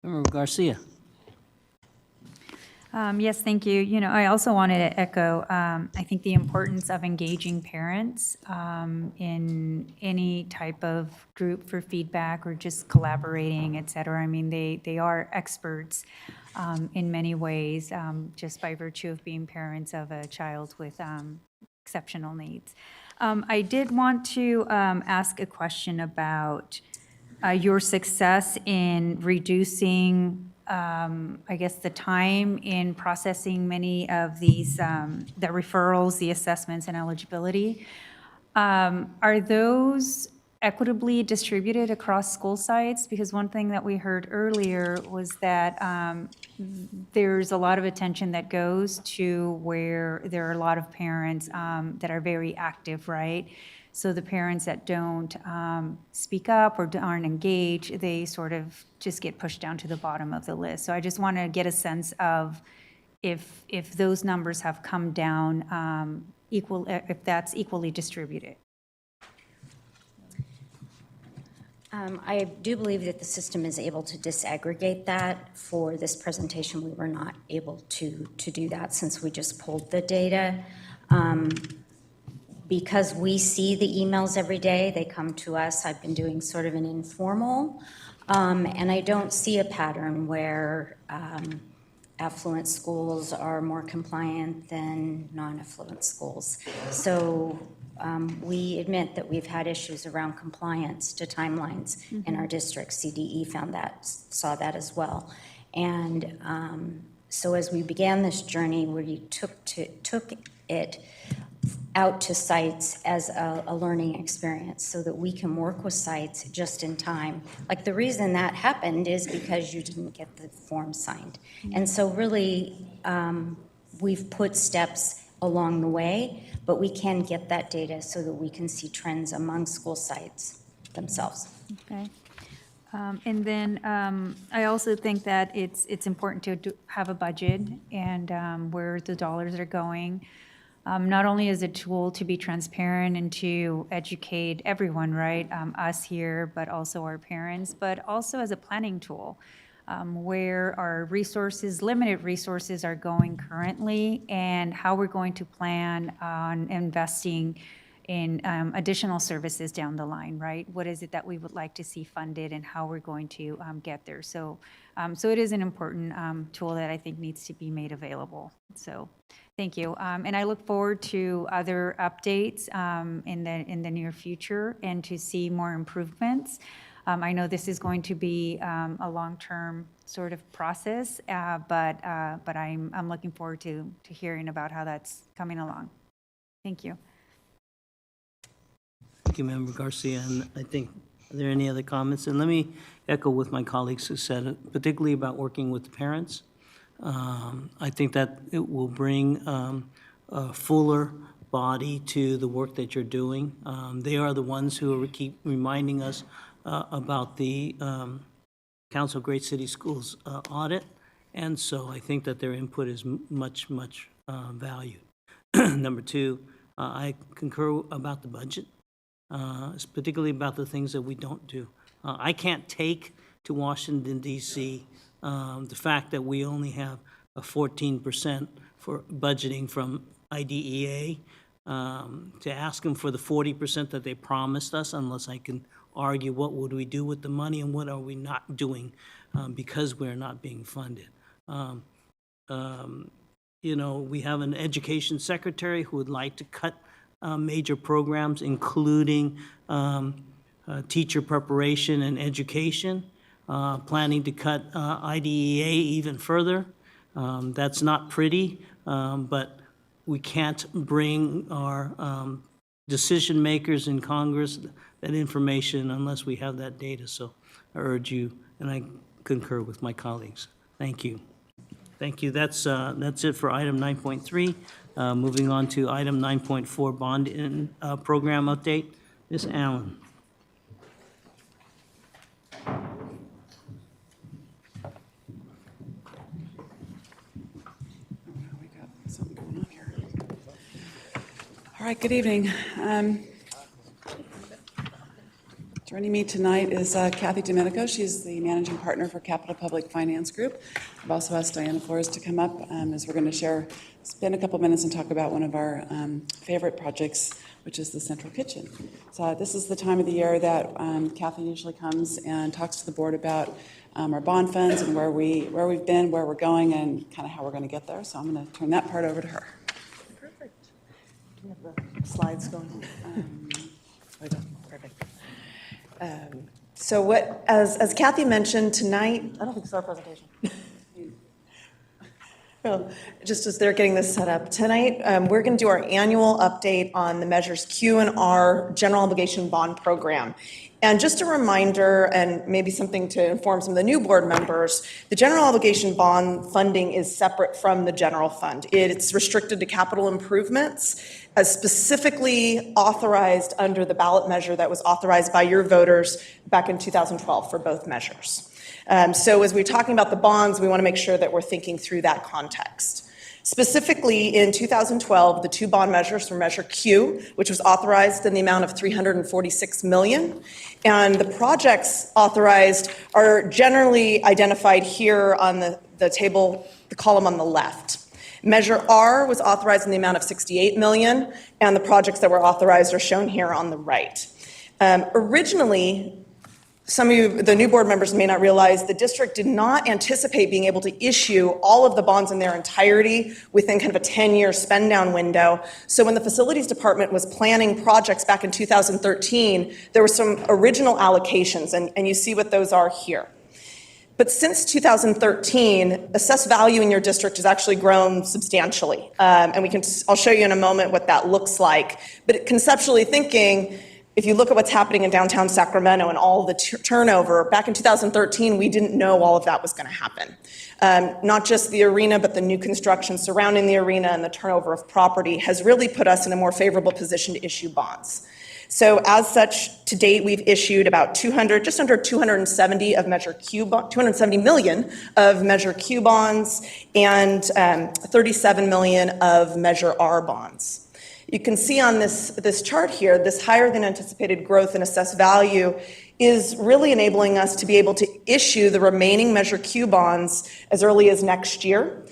Member Garcia. Yes, thank you. I also wanted to echo, I think the importance of engaging parents in any type of group for feedback or just collaborating, et cetera. I mean, they are experts in many ways, just by virtue of being parents of a child with exceptional needs. I did want to ask a question about your success in reducing I guess the time in processing many of these, the referrals, the assessments, and eligibility. Are those equitably distributed across school sites? Because one thing that we heard earlier was that there's a lot of attention that goes to where there are a lot of parents that are very active, right? So the parents that don't speak up or aren't engaged, they sort of just get pushed down to the bottom of the list. So I just want to get a sense of if those numbers have come down if that's equally distributed. I do believe that the system is able to disaggregate that. For this presentation, we were not able to do that since we just pulled the data. Because we see the emails every day, they come to us. I've been doing sort of an informal, and I don't see a pattern where affluent schools are more compliant than non-affluent schools. So we admit that we've had issues around compliance to timelines in our district. CDE saw that as well. And so as we began this journey, we took it out to sites as a learning experience so that we can work with sites just in time. Like the reason that happened is because you didn't get the form signed. And so really, we've put steps along the way, but we can get that data so that we can see trends among school sites themselves. Okay. And then I also think that it's important to have a budget and where the dollars are going. Not only as a tool to be transparent and to educate everyone, right, us here, but also our parents, but also as a planning tool, where our resources, limited resources are going currently, and how we're going to plan on investing in additional services down the line, right? What is it that we would like to see funded and how we're going to get there? So it is an important tool that I think needs to be made available. So thank you. And I look forward to other updates in the near future and to see more improvements. I know this is going to be a long-term sort of process, but I'm looking forward to hearing about how that's coming along. Thank you. you, Member Garcia, and I think, are there any other comments? And let me echo with my colleagues who said it, particularly about working with the parents. I think that it will bring a fuller body to the work that you're doing. They are the ones who keep reminding us about the Council of Great City Schools audit, and so I think that their input is much valued. Number two, I concur about the budget, particularly about the things that we don't do. I can't take to Washington, D.C. The fact that we only have a 14% for budgeting from IDEA, to ask them for the 40% that they promised us, unless I can argue what would we do with the money and what are we not doing because we're not being funded. You know, we have an education secretary who would like to cut major programs, including teacher preparation and education, planning to cut IDEA even further. That's not pretty, but we can't bring our decision makers in Congress that information unless we have that data. So I urge you, and I concur with my colleagues. Thank you. Thank you. That's it for item 9.3. Moving on to item 9.4, bond program update. Ms. Allen. All right, good evening. Joining me tonight is Kathy Domenico. She's the managing partner for Capital Public Finance Group. I've also asked Diana Flores to come up as we're going to spend a couple minutes and talk about one of our favorite projects, which is the central kitchen. So this is the time of the year that Kathy usually comes and talks to the board about our bond funds and where we've been, where we're going, and kind of how we're going to get there. So I'm going to turn that part over to her. Perfect. Do you have the slides going? Perfect. So what, as Kathy mentioned tonight, I don't think it's our presentation. No, just as they're getting this set up, tonight we're going to do our annual update on the measures Q and R General Obligation Bond Program. And just a reminder, and maybe something to inform some of the new board members, the general obligation bond funding is separate from the general fund. It's restricted to capital improvements, as specifically authorized under the ballot measure that was authorized by your voters back in 2012 for both measures. So as we're talking about the bonds, we want to make sure that we're thinking through that context. Specifically, in 2012, the two bond measures were Measure Q, which was authorized in the amount of $346 million, and the projects authorized are generally identified here on the table, the column on the left. Measure R was authorized in the amount of $68 million, and the projects that were authorized are shown here on the right. Originally, some of you, the new board members, may not realize the district did not anticipate being able to issue all of the bonds in their entirety within kind of a 10-year spend down window. So when the facilities department was planning projects back in 2013, there were some original allocations, and you see what those are here. But since 2013, assessed value in your district has actually grown substantially. And I'll show you in a moment what that looks like. But conceptually thinking, if you look at what's happening in downtown Sacramento and all the turnover, back in 2013, we didn't know all of that was going to happen. Not just the arena, but the new construction surrounding the arena and the turnover of property has really put us in a more favorable position to issue bonds. So as such, to date, we've issued about just under 270 of Measure Q, 270 million of Measure Q bonds and 37 million of Measure R bonds. You can see on this chart here, this higher than anticipated growth in assessed value is really enabling us to be able to issue the remaining Measure Q bonds as early as next year,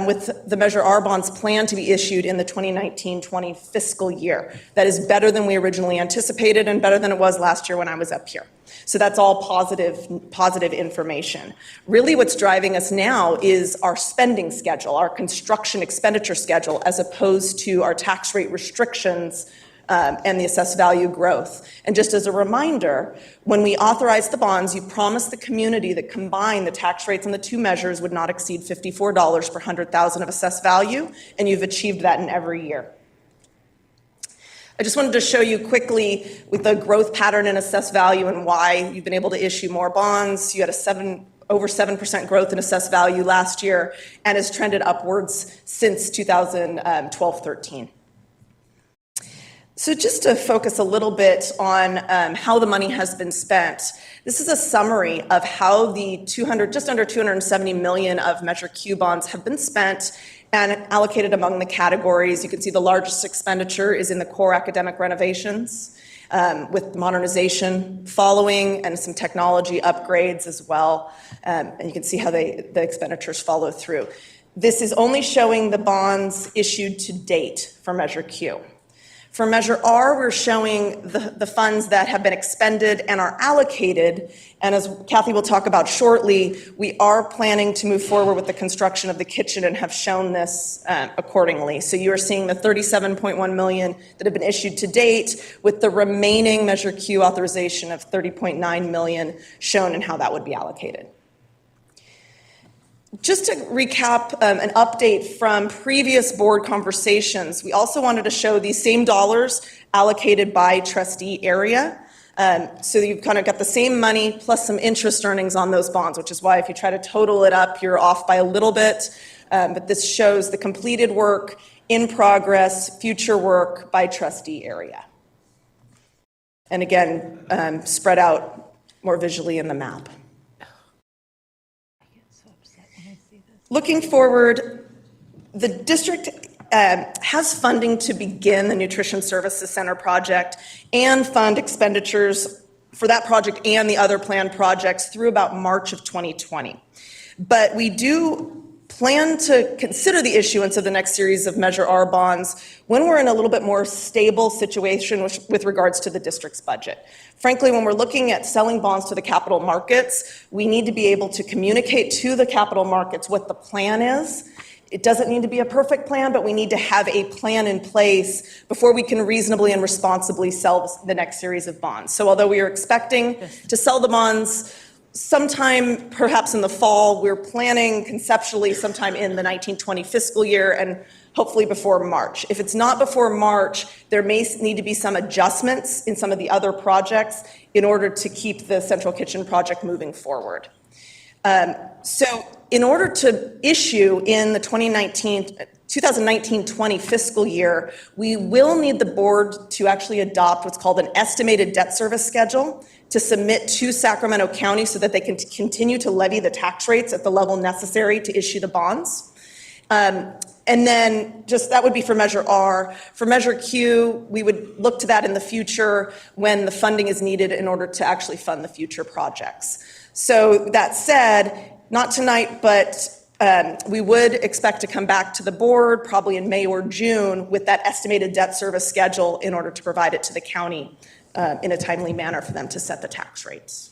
with the Measure R bonds planned to be issued in the 2019-20 fiscal year. That is better than we originally anticipated and better than it was last year when I was up here. So that's all positive information. Really what's driving us now is our spending schedule, our construction expenditure schedule, as opposed to our tax rate restrictions and the assessed value growth. And just as a reminder, when we authorized the bonds, you promised the community that combined the tax rates on the two measures would not exceed $54 per 100,000 of assessed value, and you've achieved that in every year. I just wanted to show you quickly with the growth pattern in assessed value and why you've been able to issue more bonds. You had over 7% growth in assessed value last year and has trended upwards since 2012-13. So just to focus a little bit on how the money has been spent, this is a summary of how the just under $270 million of Measure Q bonds have been spent and allocated among the categories. You can see the largest expenditure is in the core academic renovations, with modernization following and some technology upgrades as well. And you can see how the expenditures follow through. This is only showing the bonds issued to date for Measure Q. For Measure R, we're showing the funds that have been expended and are allocated. And as Kathy will talk about shortly, we are planning to move forward with the construction of the kitchen and have shown this accordingly. So you are seeing the $37.1 million that have been issued to date with the remaining Measure Q authorization of $30.9 million shown and how that would be allocated. Just to recap an update from previous board conversations, we also wanted to show these same dollars allocated by trustee area. So you've kind of got the same money plus some interest earnings on those bonds, which is why if you try to total it up, you're off by a little bit. But this shows the completed work, in progress, future work by trustee area. And again, spread out more visually in the map. Looking forward, the district has funding to begin the Nutrition Services Center project and fund expenditures for that project and the other planned projects through about March of 2020. But we do plan to consider the issuance of the next series of Measure R bonds when we're in a little bit more stable situation with regards to the district's budget. Frankly, when we're looking at selling bonds to the capital markets, we need to be able to communicate to the capital markets what the plan is. It doesn't need to be a perfect plan, but we need to have a plan in place before we can reasonably and responsibly sell the next series of bonds. So although we are expecting to sell the bonds sometime perhaps in the fall, we're planning conceptually sometime in the 1920 fiscal year and hopefully before March. If it's not before March, there may need to be some adjustments in some of the other projects in order to keep the central kitchen project moving forward. So in order to issue in the 2019-20 fiscal year, we will need the board to actually adopt what's called an estimated debt service schedule to submit to Sacramento County so that they can continue to levy the tax rates at the level necessary to issue the bonds. And then just that would be for Measure R. For Measure Q, we would look to that in the future when the funding is needed in order to actually fund the future projects. So that said, not tonight, but we would expect to come back to the board probably in May or June with that estimated debt service schedule in order to provide it to the county in a timely manner for them to set the tax rates.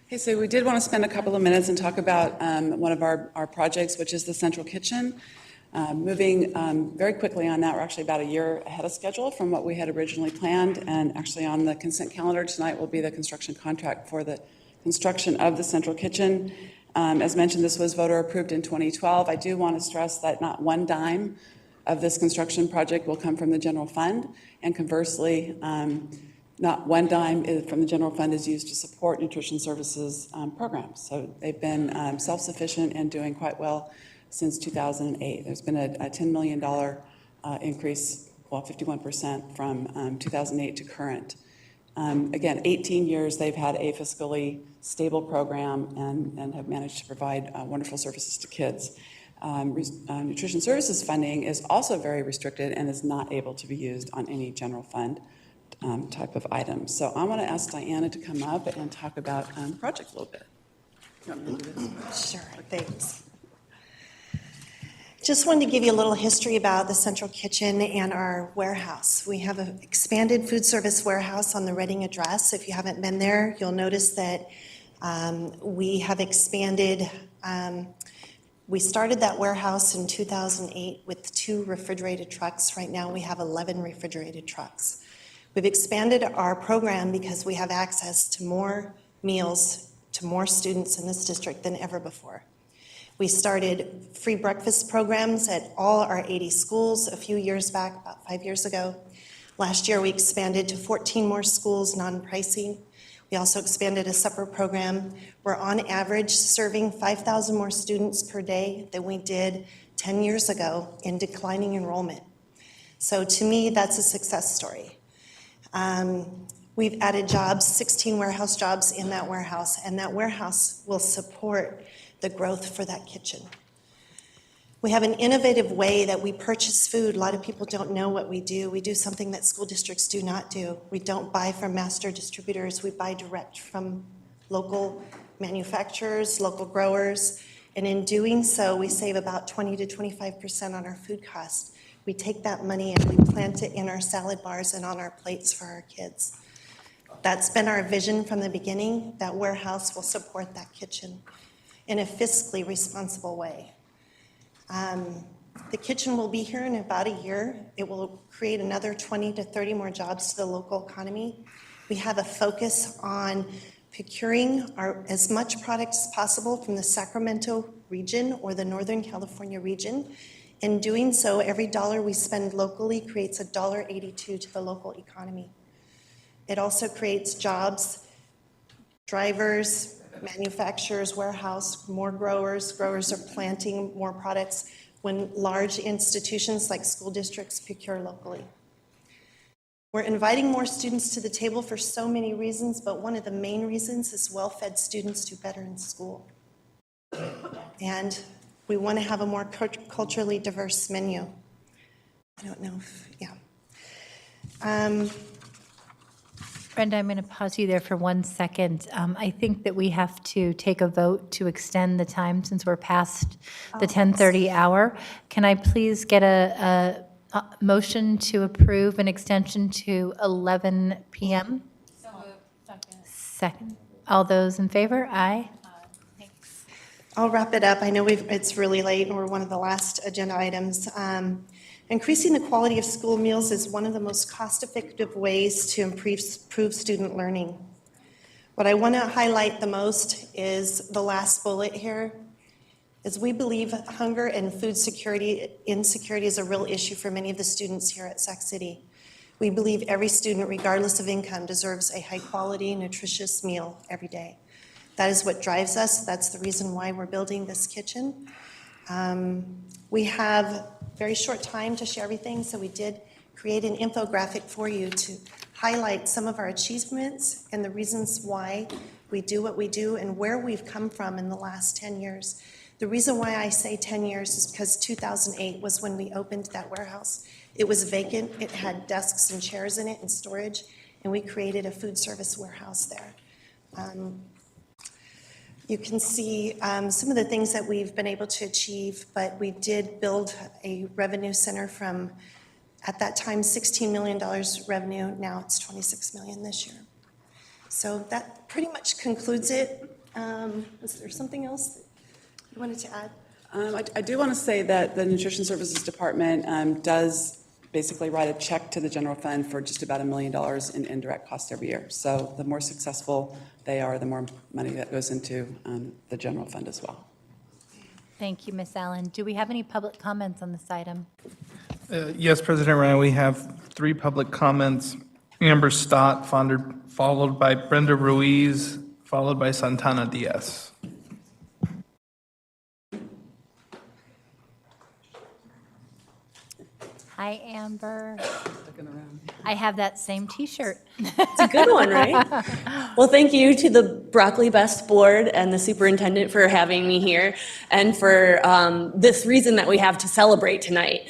Okay, so we did want to spend a couple of minutes and talk about one of our projects, which is the central kitchen. Moving very quickly on that, we're actually about a year ahead of schedule from what we had originally planned, and actually on the consent calendar tonight will be the construction contract for the construction of the central kitchen. As mentioned, this was voter approved in 2012. I do want to stress that not one dime of this construction project will come from the general fund, and conversely, not one dime from the general fund is used to support nutrition services programs. So they've been self-sufficient and doing quite well since 2008. There's been a $10 million increase, well, 51% from 2008 to current. Again, 18 years they've had a fiscally stable program and have managed to provide wonderful services to kids. Nutrition services funding is also very restricted and is not able to be used on any general fund type of items. So I want to ask Diana to come up and talk about the project a little bit. You want me to do this? Sure, thanks. Just wanted to give you a little history about the central kitchen and our warehouse. We have an expanded food service warehouse on the Reading address. If you haven't been there, you'll notice that we have expanded. We started that warehouse in 2008 with 2 refrigerated trucks. Right now we have 11 refrigerated trucks. We've expanded our program because we have access to more meals to more students in this district than ever before. We started free breakfast programs at all our 80 schools a few years back, about 5 years ago. Last year, we expanded to 14 more schools, non-pricing. We also expanded a supper program. We're on average serving 5,000 more students per day than we did 10 years ago in declining enrollment. So to me, that's a success story. We've added jobs, 16 warehouse jobs in that warehouse, and that warehouse will support the growth for that kitchen. We have an innovative way that we purchase food. A lot of people don't know what we do. We do something that school districts do not do. We don't buy from master distributors. We buy direct from local manufacturers, local growers, and in doing so, we save about 20 to 25% on our food costs. We take that money and we plant it in our salad bars and on our plates for our kids. That's been our vision from the beginning. That warehouse will support that kitchen in a fiscally responsible way. The kitchen will be here in about a year. It will create another 20 to 30 more jobs to the local economy. We have a focus on procuring as much product as possible from the Sacramento region or the Northern California region. In doing so, every dollar we spend locally creates $1.82 to the local economy. It also creates jobs, drivers, manufacturers, warehouse, more growers. Growers are planting more products when large institutions like school districts procure locally. We're inviting more students to the table for so many reasons, but one of the main reasons is well-fed students do better in school. And we want to have a more culturally diverse menu. I don't know if, Brenda, I'm going to pause you there for 1 second. I think that we have to take a vote to extend the time since we're past the 10:30 hour. Can I please get a motion to approve an extension to 11 p.m.? So moved. Second. All those in favor? Aye. Thanks. I'll wrap it up. I know it's really late and we're one of the last agenda items. Increasing the quality of school meals is one of the most cost-effective ways to improve student learning. What I want to highlight the most is the last bullet here, is we believe hunger and food insecurity is a real issue for many of the students here at Sac City. We believe every student, regardless of income, deserves a high-quality, nutritious meal every day. That is what drives us. That's the reason why we're building this kitchen. We have very short time to share everything, so we did create an infographic for you to highlight some of our achievements and the reasons why we do what we do and where we've come from in the last 10 years. The reason why I say 10 years is because 2008 was when we opened that warehouse. It was vacant, it had desks and chairs in it and storage, and we created a food service warehouse there. You can see some of the things that we've been able to achieve, but we did build a revenue center from, at that time, $16 million revenue. Now it's $26 million this year. So that pretty much concludes it. Is there something else that you wanted to add? I do want to say that the Nutrition Services Department does basically write a check to the general fund for just about $1 million in indirect costs every year. So the more successful they are, the more money that goes into the general fund as well. Thank you, Ms. Allen. Do we have any public comments on this item? Yes, President Ryan, we have 3 public comments. Amber Stott, followed by Brenda Ruiz, followed by Santana Diaz. Hi, Amber. I have that same T-shirt. It's a good one, right? Well, thank you to the Broccoli Best Board and the superintendent for having me here and for this reason that we have to celebrate tonight,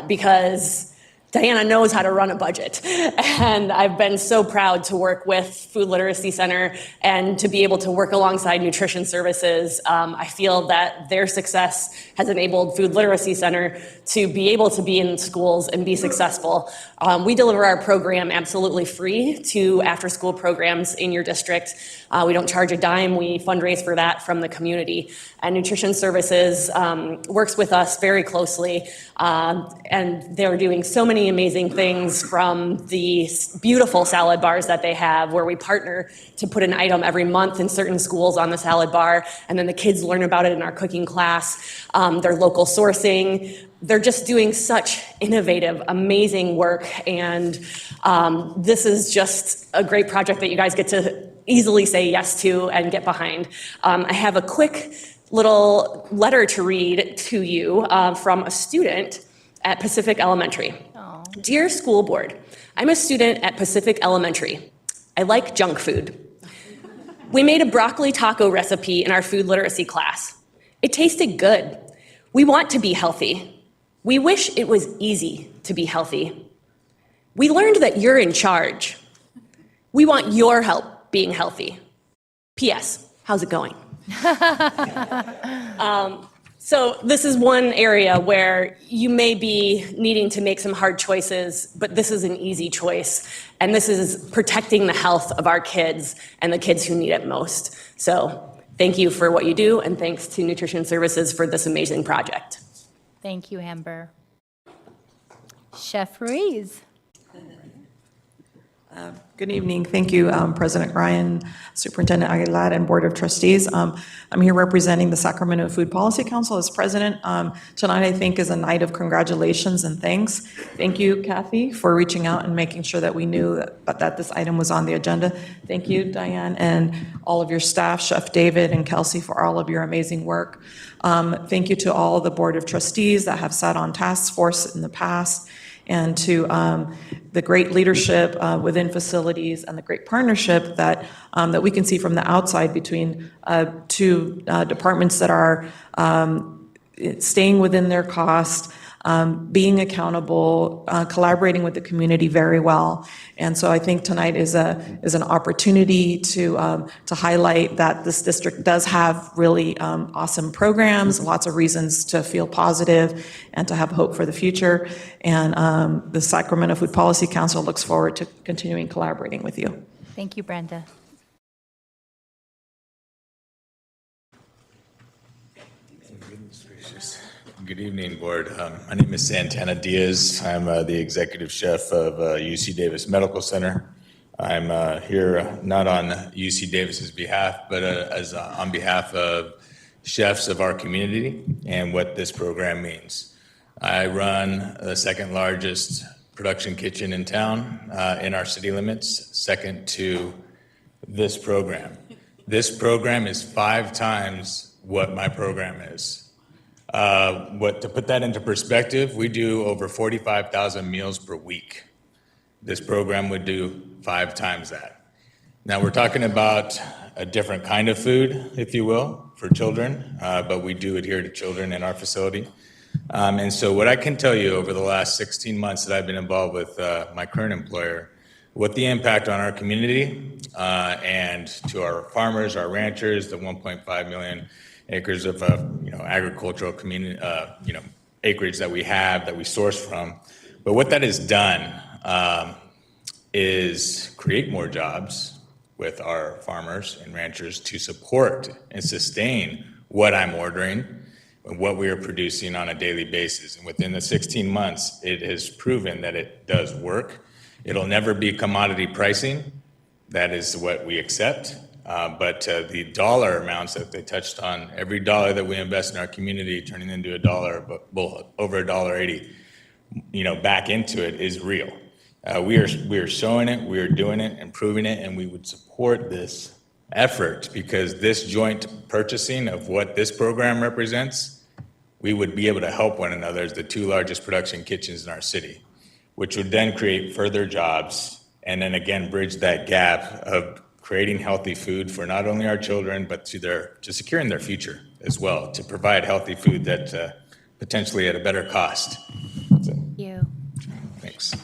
because Diana knows how to run a budget. And I've been so proud to work with Food Literacy Center and to be able to work alongside Nutrition Services. I feel that their success has enabled Food Literacy Center to be able to be in schools and be successful. We deliver our program absolutely free to after-school programs in your district. We don't charge a dime. We fundraise for that from the community. And Nutrition Services works with us very closely, and they're doing so many many amazing things, from the beautiful salad bars that they have, where we partner to put an item every month in certain schools on the salad bar, and then the kids learn about it in our cooking class, their local sourcing. They're just doing such innovative, amazing work, and this is just a great project that you guys get to easily say yes to and get behind. I have a quick little letter to read to you from a student at Pacific Elementary. Dear School Board, I'm a student at Pacific Elementary. I like junk food. We made a broccoli taco recipe in our food literacy class. It tasted good. We want to be healthy. We wish it was easy to be healthy. We learned that you're in charge. We want your help being healthy. P.S. How's it going? So this is one area where you may be needing to make some hard choices, but this is an easy choice. And this is protecting the health of our kids and the kids who need it most. So thank you for what you do, and thanks to Nutrition Services for this amazing project. Thank you, Amber. Chef Ruiz. Good evening. Thank you, President Ryan, Superintendent Aguilar, and Board of Trustees. I'm here representing the Sacramento Food Policy Council as president. Tonight, I think, is a night of congratulations and thanks. Thank you, Kathy, for reaching out and making sure that we knew that this item was on the agenda. Thank you, Diane, and all of your staff, Chef David and Kelsey, for all of your amazing work. Thank you to all of the Board of Trustees that have sat on task force in the past, and to the great leadership within facilities and the great partnership that we can see from the outside between two departments that are staying within their cost, being accountable, collaborating with the community very well. And so I think tonight is an opportunity to highlight that this district does have really awesome programs, lots of reasons to feel positive and to have hope for the future. And the Sacramento Food Policy Council looks forward to continuing collaborating with you. Thank you, Brenda. Good evening, Board. My name is Santana Diaz. I'm the executive chef of UC Davis Medical Center. I'm here not on UC Davis's behalf, but on behalf of chefs of our community and what this program means. I run the second largest production kitchen in town in our city limits, second to this program. This program is 5 times what my program is. To put that into perspective, we do over 45,000 meals per week. This program would do 5 times that. Now, we're talking about a different kind of food, if you will, for children, but we do adhere to children in our facility. And so what I can tell you over the last 16 months that I've been involved with my current employer, what the impact on our community and to our farmers, our ranchers, the 1.5 million acres of agricultural community, acreage that we have, that we source from. But what that has done is create more jobs with our farmers and ranchers to support and sustain what I'm ordering and what we are producing on a daily basis. And within the 16 months, it has proven that it does work. It'll never be commodity pricing. That is what we accept. But the dollar amounts that they touched on, every dollar that we invest in our community turning into $1, over $1.80, back into it is real. We are showing it, we are doing it, improving it, and we would support this effort because this joint purchasing of what this program represents, we would be able to help one another as the 2 largest production kitchens in our city, which would then create further jobs and then again bridge that gap of creating healthy food for not only our children, but to securing their future as well, to provide healthy food that potentially at a better cost. Thank you. Thanks.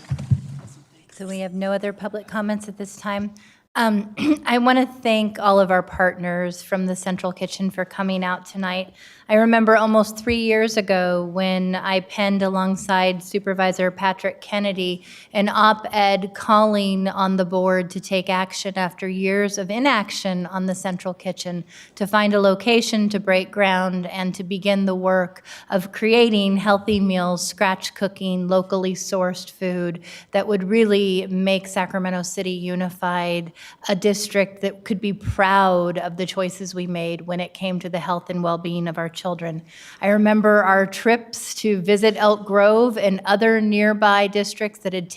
So we have no other public comments at this time. I want to thank all of our partners from the Central Kitchen for coming out tonight. I remember almost 3 years ago when I penned alongside Supervisor Patrick Kennedy an op-ed calling on the board to take action after years of inaction on the Central Kitchen, to find a location, to break ground, and to begin the work of creating healthy meals, scratch cooking, locally sourced food that would really make Sacramento City Unified a district that could be proud of the choices we made when it came to the health and well-being of our children. I remember our trips to visit Elk Grove and other nearby districts that had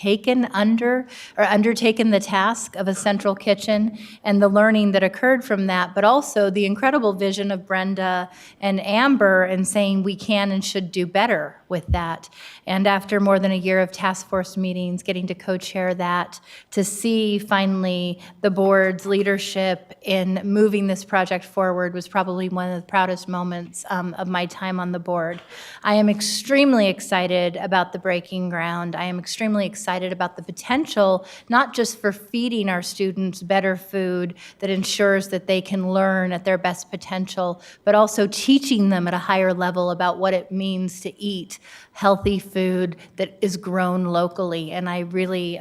undertaken the task of a central kitchen, and the learning that occurred from that, but also the incredible vision of Brenda and Amber in saying we can and should do better with that. And after more than a year of task force meetings, getting to co-chair that, to see finally the board's leadership in moving this project forward was probably one of the proudest moments of my time on the board. I am extremely excited about the breaking ground. I am extremely excited about the potential, not just for feeding our students better food that ensures that they can learn at their best potential, but also teaching them at a higher level about what it means to eat healthy food that is grown locally. And I really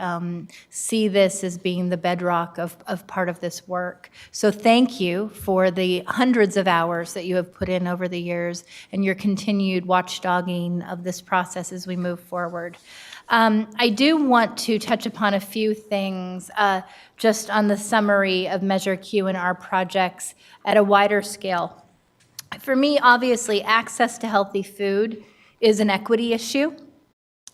see this as being the bedrock of part of this work. So thank you for the hundreds of hours that you have put in over the years and your continued watchdogging of this process as we move forward. I do want to touch upon a few things just on the summary of Measure Q and R projects at a wider scale. For me, obviously, access to healthy food is an equity issue.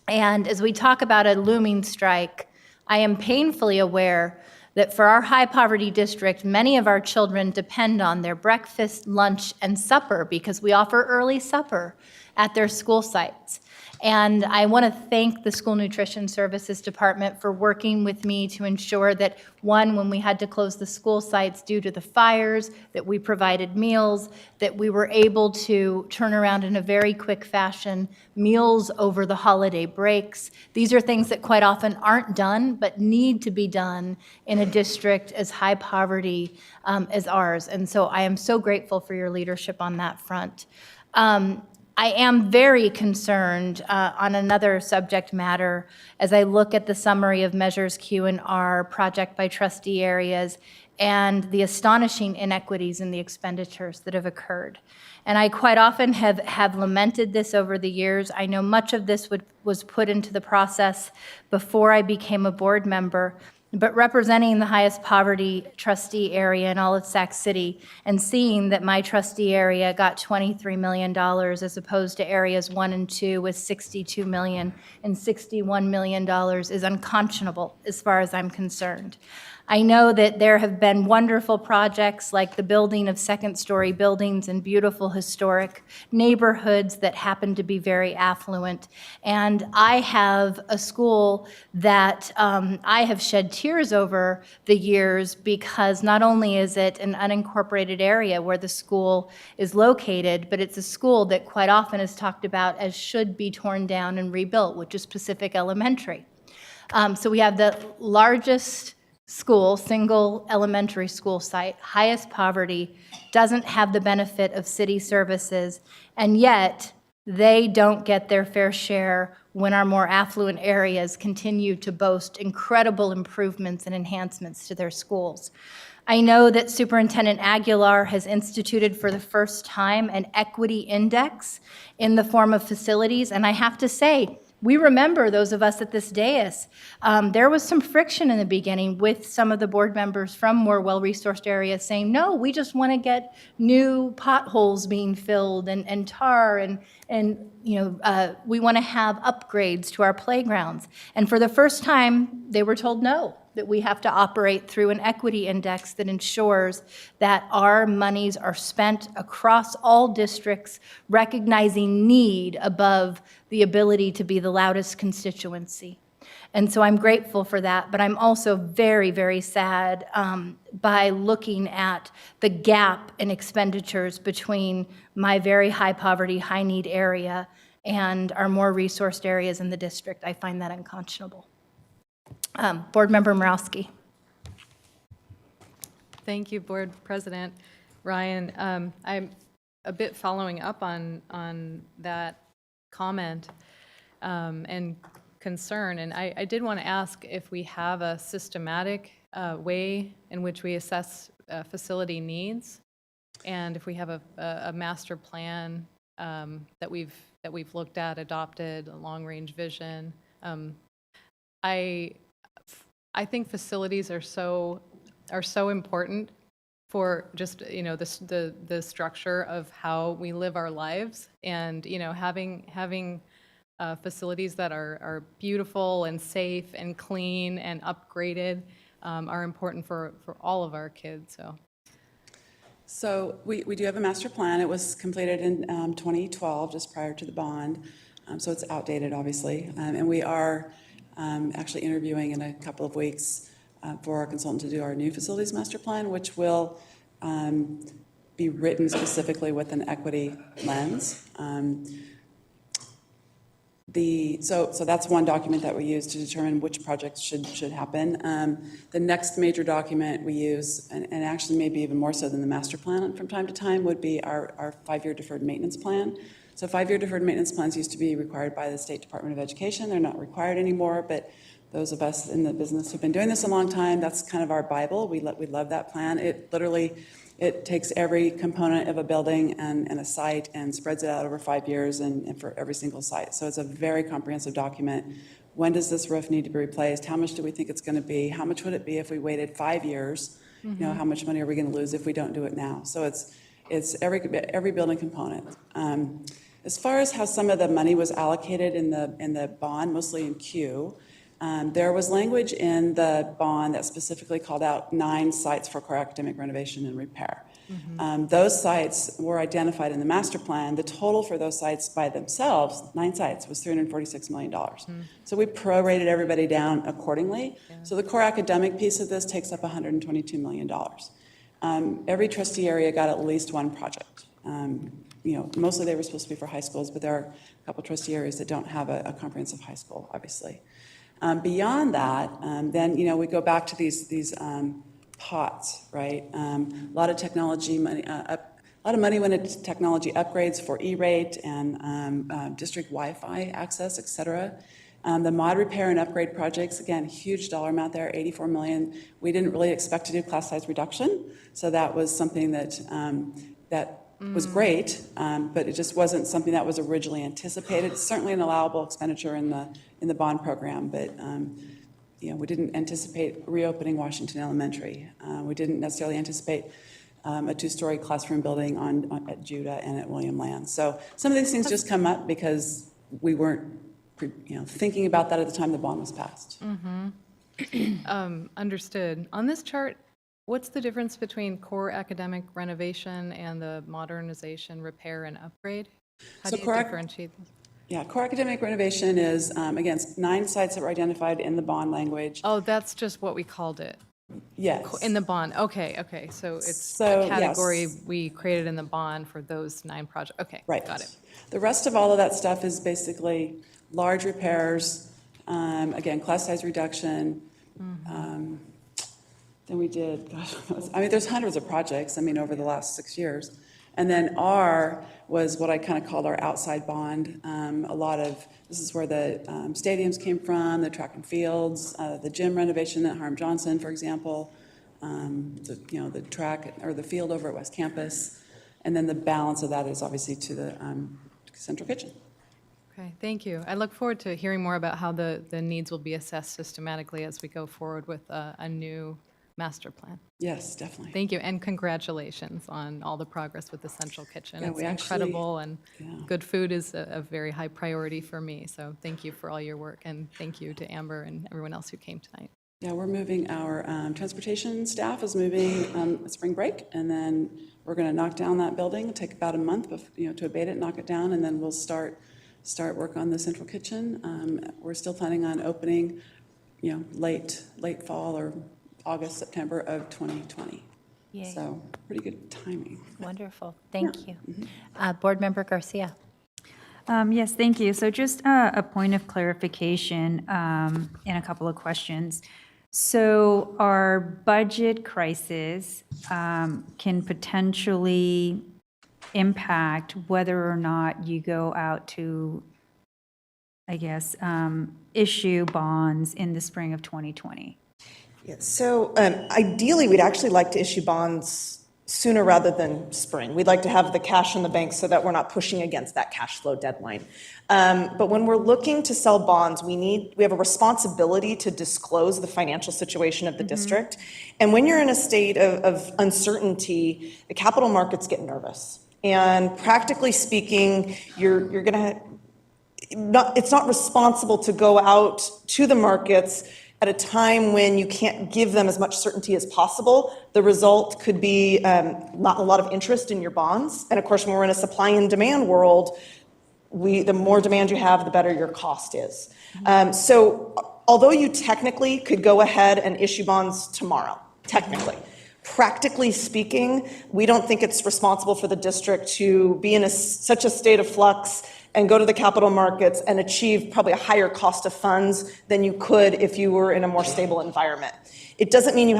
And as we talk about a looming strike, I am painfully aware that for our high poverty district, many of our children depend on their breakfast, lunch, and supper because we offer early supper at their school sites. And I want to thank the School Nutrition Services Department for working with me to ensure that, one, when we had to close the school sites due to the fires, that we provided meals, that we were able to turn around in a very quick fashion meals over the holiday breaks. These are things that quite often aren't done, but need to be done in a district as high poverty as ours. And so I am so grateful for your leadership on that front. I am very concerned on another subject matter as I look at the summary of Measures Q and R project by trustee areas and the astonishing inequities in the expenditures that have occurred. And I quite often have lamented this over the years. I know much of this was put into the process before I became a board member, but representing the highest poverty trustee area in all of Sac City and seeing that my trustee area got $23 million as opposed to areas 1 and 2 with $62 million and $61 million is unconscionable as far as I'm concerned. I know that there have been wonderful projects like the building of second-story buildings in beautiful historic neighborhoods that happen to be very affluent. And I have a school that I have shed tears over the years because not only is it an unincorporated area where the school is located, but it's a school that quite often is talked about as should be torn down and rebuilt, which is Pacific Elementary. So we have the largest school, single elementary school site, highest poverty, doesn't have the benefit of city services, and yet they don't get their fair share when our more affluent areas continue to boast incredible improvements and enhancements to their schools. I know that Superintendent Aguilar has instituted for the first time an equity index in the form of facilities, and I have to say, we remember, those of us at this dais, there was some friction in the beginning with some of the board members from more well-resourced areas saying, no, we just want to get new potholes being filled and tar and we want to have upgrades to our playgrounds. And for the first time, they were told no, that we have to operate through an equity index that ensures that our monies are spent across all districts, recognizing need above the ability to be the loudest constituency. And so I'm grateful for that, but I'm also very, very sad by looking at the gap in expenditures between my very high poverty, high need area and our more resourced areas in the district. I find that unconscionable. Board Member Morawski. Thank you, Board President Ryan. I'm a bit following up on that comment and concern, and I did want to ask if we have a systematic way in which we assess facility needs, and if we have a master plan that we've looked at, adopted, a long-range vision. I think facilities are so important for just, you know, the structure of how we live our lives, and, you know, having facilities that are beautiful and safe and clean and upgraded are important for all of our kids. So we do have a master plan. It was completed in 2012, just prior to the bond. So it's outdated, obviously. And we are actually interviewing in a couple of weeks for our consultant to do our new facilities master plan, which will be written specifically with an equity lens. So that's one document that we use to determine which projects should happen. The next major document we use, and actually maybe even more so than the master plan from time to time, would be our 5-year deferred maintenance plan. So 5-year deferred maintenance plans used to be required by the State Department of Education. They're not required anymore, but those of us in the business who've been doing this a long time, that's kind of our Bible. We love that plan. It takes every component of a building and a site and spreads it out over 5 years and for every single site. So it's a very comprehensive document. When does this roof need to be replaced? How much do we think it's going to be? How much would it be if we waited 5 years? You know, how much money are we going to lose if we don't do it now? So it's every building component. As far as how some of the money was allocated in the bond, mostly in Q, there was language in the bond that specifically called out 9 sites for core academic renovation and repair. Those sites were identified in the master plan. The total for those sites by themselves, 9 sites, was $346 million. So we prorated everybody down accordingly. So the core academic piece of this takes up $122 million. Every trustee area got at least one project. You know, mostly they were supposed to be for high schools, but there are a couple trustee areas that don't have a comprehensive high school, obviously. Beyond that, then, you know, we go back to these pots, right? A lot of technology money, a lot of money went into technology upgrades for E-rate and district Wi-Fi access, et cetera. The mod repair and upgrade projects, again, huge dollar amount there, $84 million. We didn't really expect to do class size reduction, so that was something that was great, but it just wasn't something that was originally anticipated. It's certainly an allowable expenditure in the bond program, but you know, we didn't anticipate reopening Washington Elementary. We didn't necessarily anticipate a 2-story classroom building at Judah and at William Land. So some of these things just come up because we weren't thinking about that at the time the bond was passed. Understood. On this chart, what's the difference between core academic renovation and the modernization, repair, and upgrade? How do you differentiate them? Yeah, core academic renovation is, again, 9 sites that were identified in the bond language. Oh, that's just what we called it? Yes. In the bond, okay. So it's a category we created in the bond for those 9 projects. Okay, right. Got it. The rest of all of that stuff is basically large repairs, again, class size reduction. Then we did, there's hundreds of projects, over the last 6 years. And then R was what I kind of called our outside bond. This is where the stadiums came from, the track and fields, the gym renovation at Harm Johnson, for example, the track or the field over at West Campus. And then the balance of that is obviously to the central kitchen. Okay, thank you. I look forward to hearing more about how the needs will be assessed systematically as we go forward with a new master plan. Yes, definitely. Thank you, and congratulations on all the progress with the central kitchen. Yeah, it's incredible, and good food is a very high priority for me. So thank you for all your work, and thank you to Amber and everyone else who came tonight. Yeah, we're moving, our transportation staff is moving spring break, and then we're going to knock down that building. It'll take about a month to abate it, knock it down, and then we'll start work on the central kitchen. We're still planning on opening, late fall or August, September of 2020. Yay. So pretty good timing. Wonderful. Thank you. Board Member Garcia. Yes, thank you. So just a point of clarification and a couple of questions. So our budget crisis can potentially impact whether or not you go out to, I guess, issue bonds in the spring of 2020. So ideally, we'd actually like to issue bonds sooner rather than spring. We'd like to have the cash in the bank so that we're not pushing against that cash flow deadline. But when we're looking to sell bonds, we have a responsibility to disclose the financial situation of the district. And when you're in a state of uncertainty, the capital markets get nervous. And practically speaking, you're going to it's not responsible to go out to the markets at a time when you can't give them as much certainty as possible. The result could be not a lot of interest in your bonds. And of course, when we're in a supply and demand world, the more demand you have, the better your cost is. So although you technically could go ahead and issue bonds tomorrow, technically, practically speaking, we don't think it's responsible for the district to be in such a state of flux and go to the capital markets and achieve probably a higher cost of funds than you could if you were in a more stable environment. It doesn't mean it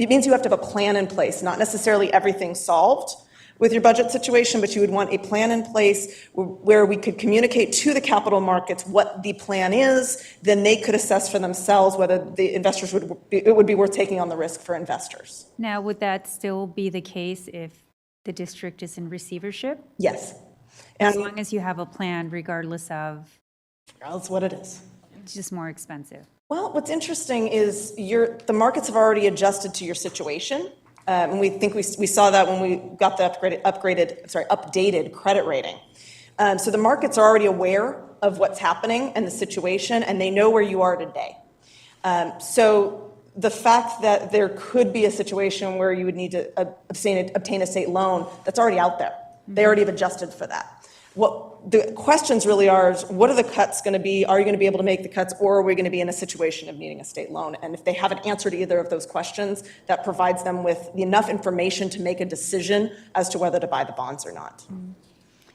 means you have to have a plan in place, not necessarily everything solved with your budget situation, but you would want a plan in place where we could communicate to the capital markets what the plan is, then they could assess for themselves whether the investors it would be worth taking on the risk for investors. Now, would that still be the case if the district is in receivership? Yes. As long as you have a plan, regardless of... That's what it is. It's just more expensive. Well, what's interesting is the markets have already adjusted to your situation. And we think we saw that when we got the updated credit rating. So the markets are already aware of what's happening and the situation, and they know where you are today. So the fact that there could be a situation where you would need to obtain a state loan, that's already out there. They already have adjusted for that. What the questions really are is, what are the cuts going to be? Are you going to be able to make the cuts, or are we going to be in a situation of needing a state loan? And if they haven't answered either of those questions, that provides them with enough information to make a decision as to whether to buy the bonds or not.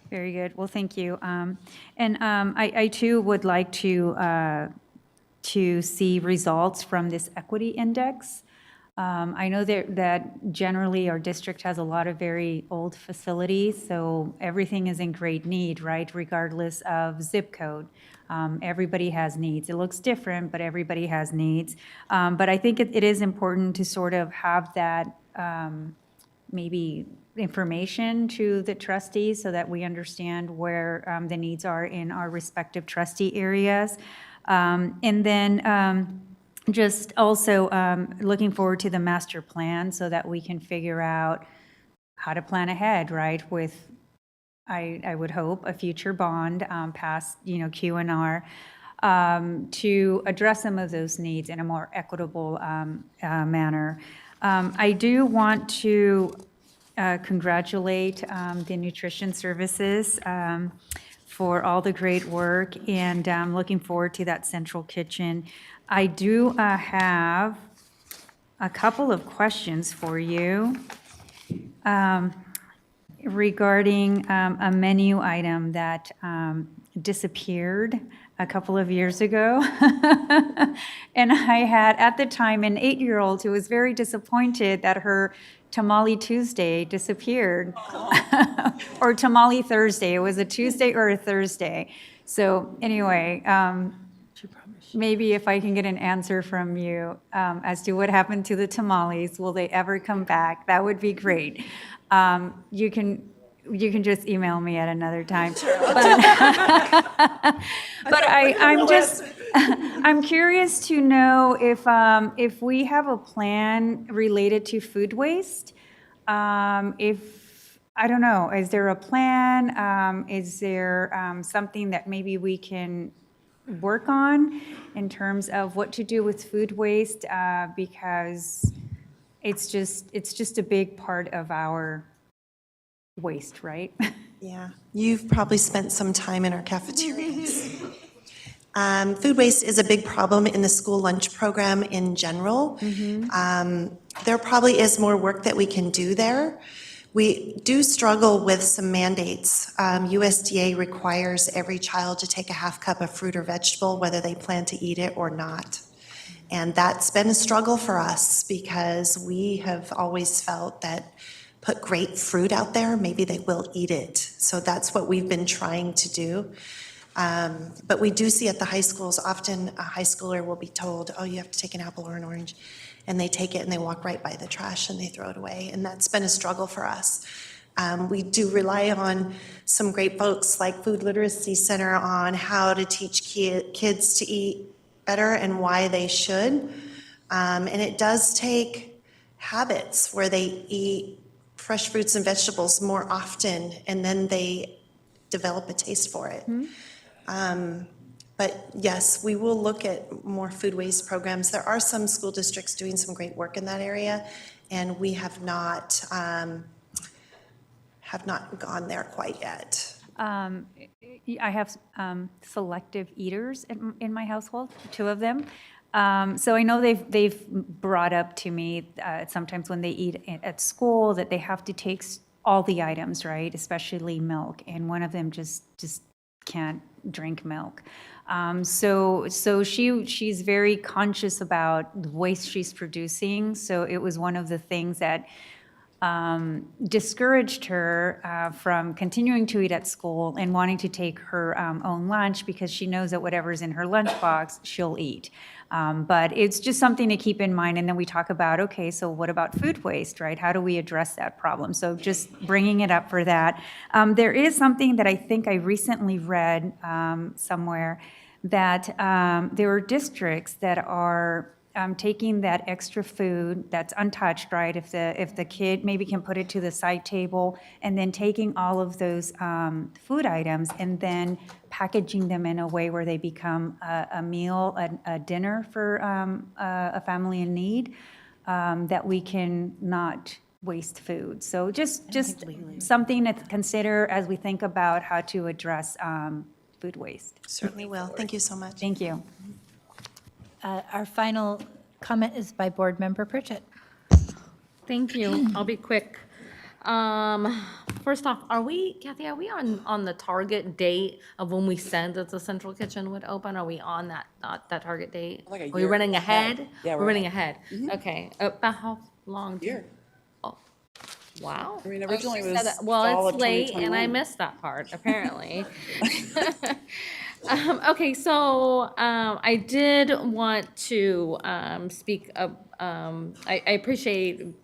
Very good. Well, thank you. I too would like to see results from this equity index. I know that generally our district has a lot of very old facilities, so everything is in great need, right? Regardless of zip code. Everybody has needs. It looks different, but everybody has needs. But I think it is important to sort of have that maybe information to the trustees so that we understand where the needs are in our respective trustee areas. And then just also looking forward to the master plan so that we can figure out how to plan ahead, right, with, I would hope, a future bond past, Q&R to address some of those needs in a more equitable manner. I do want to congratulate the nutrition services for all the great work, and looking forward to that central kitchen. I do have a couple of questions for you regarding a menu item that disappeared a couple of years ago. And I had, at the time, an 8-year-old who was very disappointed that her Tamale Tuesday disappeared. Or Tamale Thursday. It was a Tuesday or a Thursday. So anyway, maybe if I can get an answer from you as to what happened to the tamales, will they ever come back? That would be great. You can just email me at another time. But I'm curious to know if we have a plan related to food waste. I don't know, is there a plan? Is there something that maybe we can work on in terms of what to do with food waste? Because it's just a big part of our waste, right? Yeah, you've probably spent some time in our cafeterias. Food waste is a big problem in the school lunch program in general. There probably is more work that we can do there. We do struggle with some mandates. USDA requires every child to take a half cup of fruit or vegetable, whether they plan to eat it or not. And that's been a struggle for us because we have always felt that put great fruit out there, maybe they will eat it. So that's what we've been trying to do. But we do see at the high schools, often a high schooler will be told, oh, you have to take an apple or an orange. And they take it and they walk right by the trash and they throw it away. And that's been a struggle for us. We do rely on some great folks like Food Literacy Center on how to teach kids to eat better and why they should. And it does take habits where they eat fresh fruits and vegetables more often, and then they develop a taste for it. But yes, we will look at more food waste programs. There are some school districts doing some great work in that area, and we have not gone there quite yet. I have selective eaters in my household, 2 of them. So I know they've brought up to me sometimes when they eat at school that they have to take all the items, right? Especially milk, and one of them just can't drink milk. So she's very conscious about the waste she's producing. So it was one of the things that discouraged her from continuing to eat at school and wanting to take her own lunch because she knows that whatever's in her lunchbox, she'll eat. But it's just something to keep in mind. And then we talk about, okay, so what about food waste, right? How do we address that problem? So just bringing it up for that. There is something that I think I recently read somewhere that there are districts that are taking that extra food that's untouched, right? If the kid maybe can put it to the side table, and then taking all of those food items and then packaging them in a way where they become a meal, a dinner for a family in need, that we can not waste food. So just something to consider as we think about how to address food waste. Certainly will. Thank you so much. Thank you. Our final comment is by Board Member Pritchett. Thank you. I'll be quick. First off, Kathy, are we on the target date of when we said that the central kitchen would open? Are we on that target date? Like a Are we year running ahead. ahead? Yeah, We're running ahead. Mhm. Okay. About how long? Year. Oh, wow. I mean, originally she it said was that- Well, fall it's of late and I 2021. missed that part, apparently. Okay, so I did want to speak of, I appreciate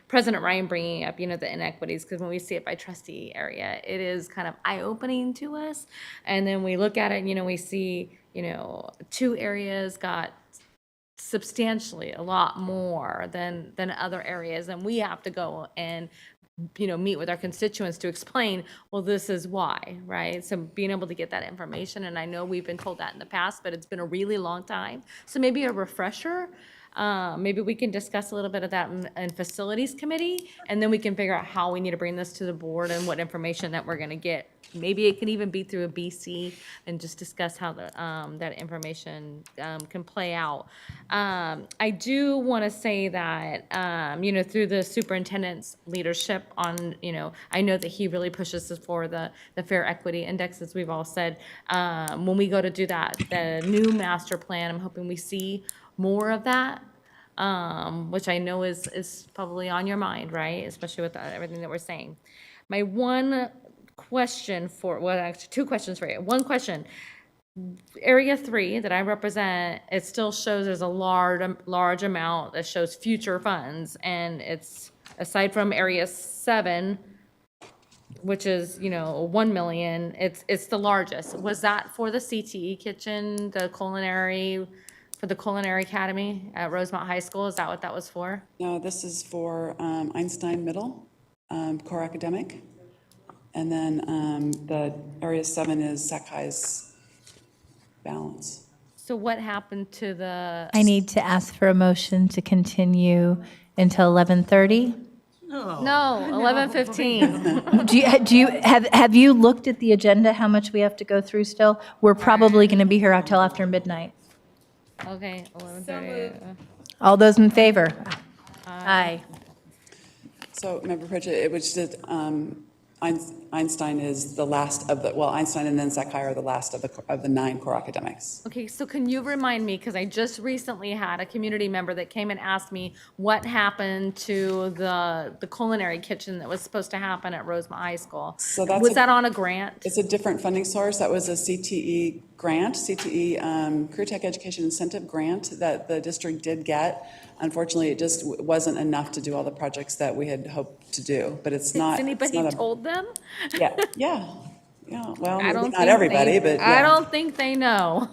President Ryan bringing up, the inequities, because when we see it by trustee area, it is kind of eye-opening to us. And then we look at it, we see, 2 areas got substantially a lot more than other areas, and we have to go and meet with our constituents to explain, well, this is why, right? So being able to get that information, and I know we've been told that in the past, but it's been a really long time. So maybe a refresher, maybe we can discuss a little bit of that in facilities committee, and then we can figure out how we need to bring this to the board and what information that we're gonna get. Maybe it can even be through a BC and just discuss how that information can play out. I do want to say that, through the superintendent's leadership on, I know that he really pushes us for the Fair Equity Index, as we've all said. When we go to do that, the new master plan, I'm hoping we see more of that, which I know is probably on your mind, right? Especially with everything that we're saying. My one question actually 2 questions for you. One question, Area 3 that I represent, it still shows there's a large amount that shows future funds, and it's, aside from Area 7, which is, 1 million, it's the largest. Was that for the CTE kitchen, for the Culinary Academy at Rosemont High School? Is that what that was for? No, this is for Einstein Middle, core academic. And then the Area 7 is Sac High's balance. So what happened to the? I need to ask for a motion to continue until 11:30. No, 11:15. Have you looked at the agenda, how much we have to go through still? We're probably going to be here until after midnight. Okay, 11:30. All those in favor? Aye. So, Member Pritchett, it was just, Einstein is the last of the, well, Einstein and then Sakai are the last of the 9 core academics. Okay, so can you remind me, because I just recently had a community member that came and asked me what happened to the culinary kitchen that was supposed to happen at Rosemont High School? So that's Was that on a grant? It's a different funding source. That was a CTE grant, CTE Career Tech Education Incentive Grant that the district did get. Unfortunately, it just wasn't enough to do all the projects that we had hoped to do, but it's not. Has anybody it's not told them? Yeah, well, I maybe don't not think everybody, they- but I yeah. don't think they know.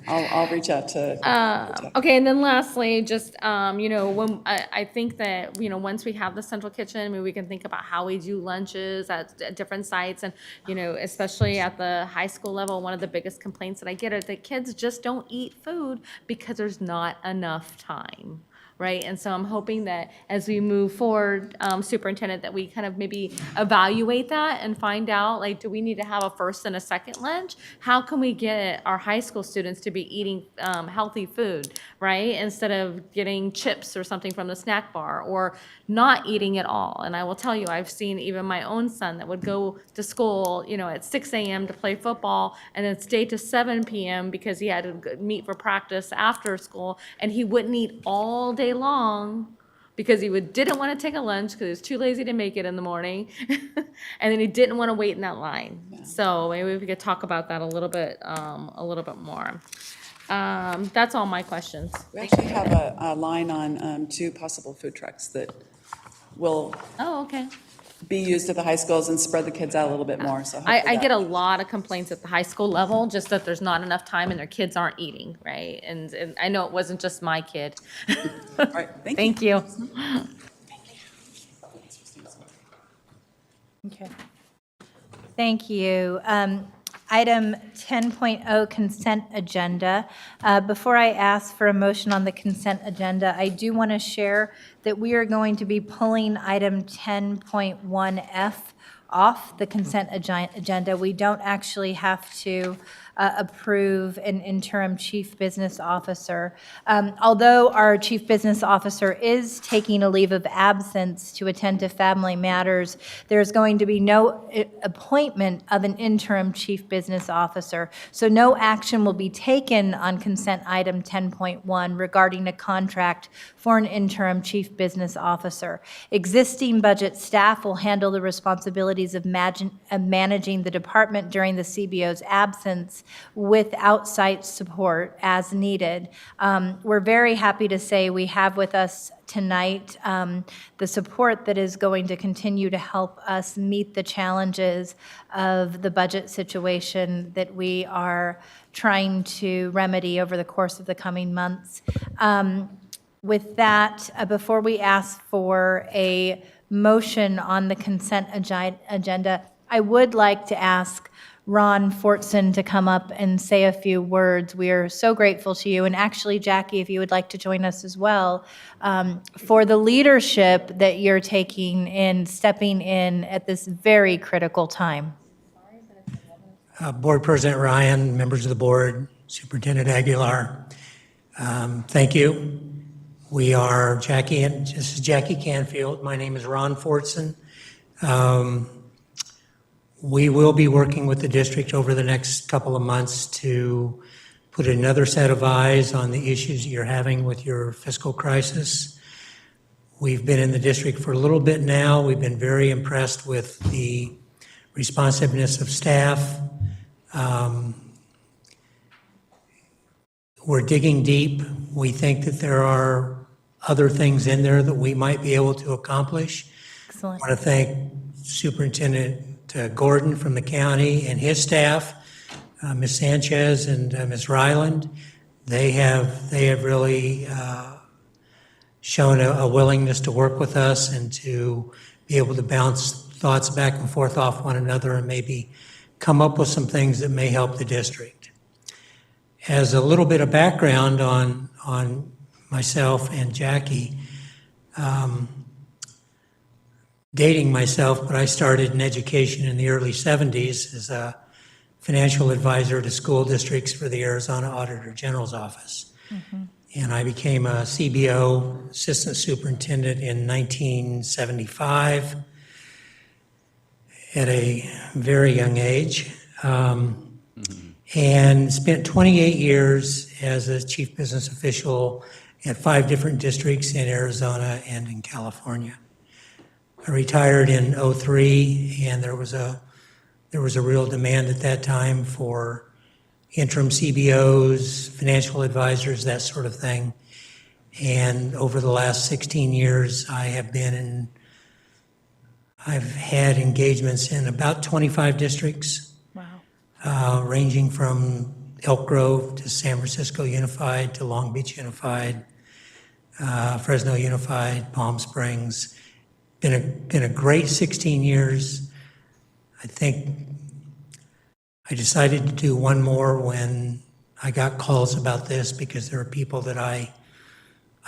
I'll reach out to. Okay, and then lastly, just, when, I think that, once we have the central kitchen, maybe we can think about how we do lunches at different sites. And, especially at the high school level, one of the biggest complaints that I get is that kids just don't eat food because there's not enough time. Right, and so I'm hoping that as we move forward, Superintendent, that we kind of maybe evaluate that and find out, like, do we need to have a first and a second lunch? How can we get our high school students to be eating healthy food, right? Instead of getting chips or something from the snack bar or not eating at all. And I will tell you, I've seen even my own son that would go to school, at 6 a.m. to play football and then stay to 7 p.m. because he had to meet for practice after school, and he wouldn't eat all day long because he didn't want to take a lunch because he was too lazy to make it in the morning, and then he didn't want to wait in that line. So maybe we could talk about that a little bit more. That's all my questions. We actually have a line on 2 possible food trucks that will be used at the high schools and spread the kids out a little bit more. So I get a lot of complaints at the high school level, just that there's not enough time and their kids aren't eating, right? And I know it wasn't just my kid. All right, Thank you. Okay. Thank you. Item 10.0, consent agenda. Before I ask for a motion on the consent agenda, I do want to share that we are going to be pulling item 10.1F off the consent agenda. We don't actually have to approve an interim chief business officer. Although our chief business officer is taking a leave of absence to attend to family matters, there's going to be no appointment of an interim chief business officer. So no action will be taken on consent item 10.1 regarding a contract for an interim chief business officer. Existing budget staff will handle the responsibilities of managing the department during the CBO's absence with outside support as needed. We're very happy to say we have with us tonight the support that is going to continue to help us meet the challenges of the budget situation that we are trying to remedy over the course of the coming months. With that, before we ask for a motion on the consent agenda, I would like to ask Ron Fortson to come up and say a few words. We are so grateful to you, and actually, Jackie, if you would like to join us as well, for the leadership that you're taking in stepping in at this very critical time. Board President Ryan, members of the board, Superintendent Aguilar, thank you. We are Jackie, and this is Jackie Canfield. My name is Ron Fortson. We will be working with the district over the next couple of months to put another set of eyes on the issues that you're having with your fiscal crisis. We've been in the district for a little bit now. We've been very impressed with the responsiveness of staff. We're digging deep. We think that there are other things in there that we might be able to accomplish. Excellent. I want to thank Superintendent Gordon from the county and his staff, Ms. Sanchez and Ms. Ryland. They have really shown a willingness to work with us and to be able to bounce thoughts back and forth off one another and maybe come up with some things that may help the district. As a little bit of background on myself and Jackie, dating myself, but I started in education in the early 70s as a financial advisor to school districts for the Arizona Auditor General's Office. Mm-hmm. And I became a CBO assistant superintendent in 1975. at a very young age, and spent 28 years as a chief business official at 5 different districts in Arizona and in California. I retired in '03, and there was a real demand at that time for interim CBOs, financial advisors, that sort of thing. And over the last 16 years, I've had engagements in about 25 districts. Wow. Ranging from Elk Grove to San Francisco Unified to Long Beach Unified, Fresno Unified, Palm Springs. Been a great 16 years. I think I decided to do one more when I got calls about this, because there are people that I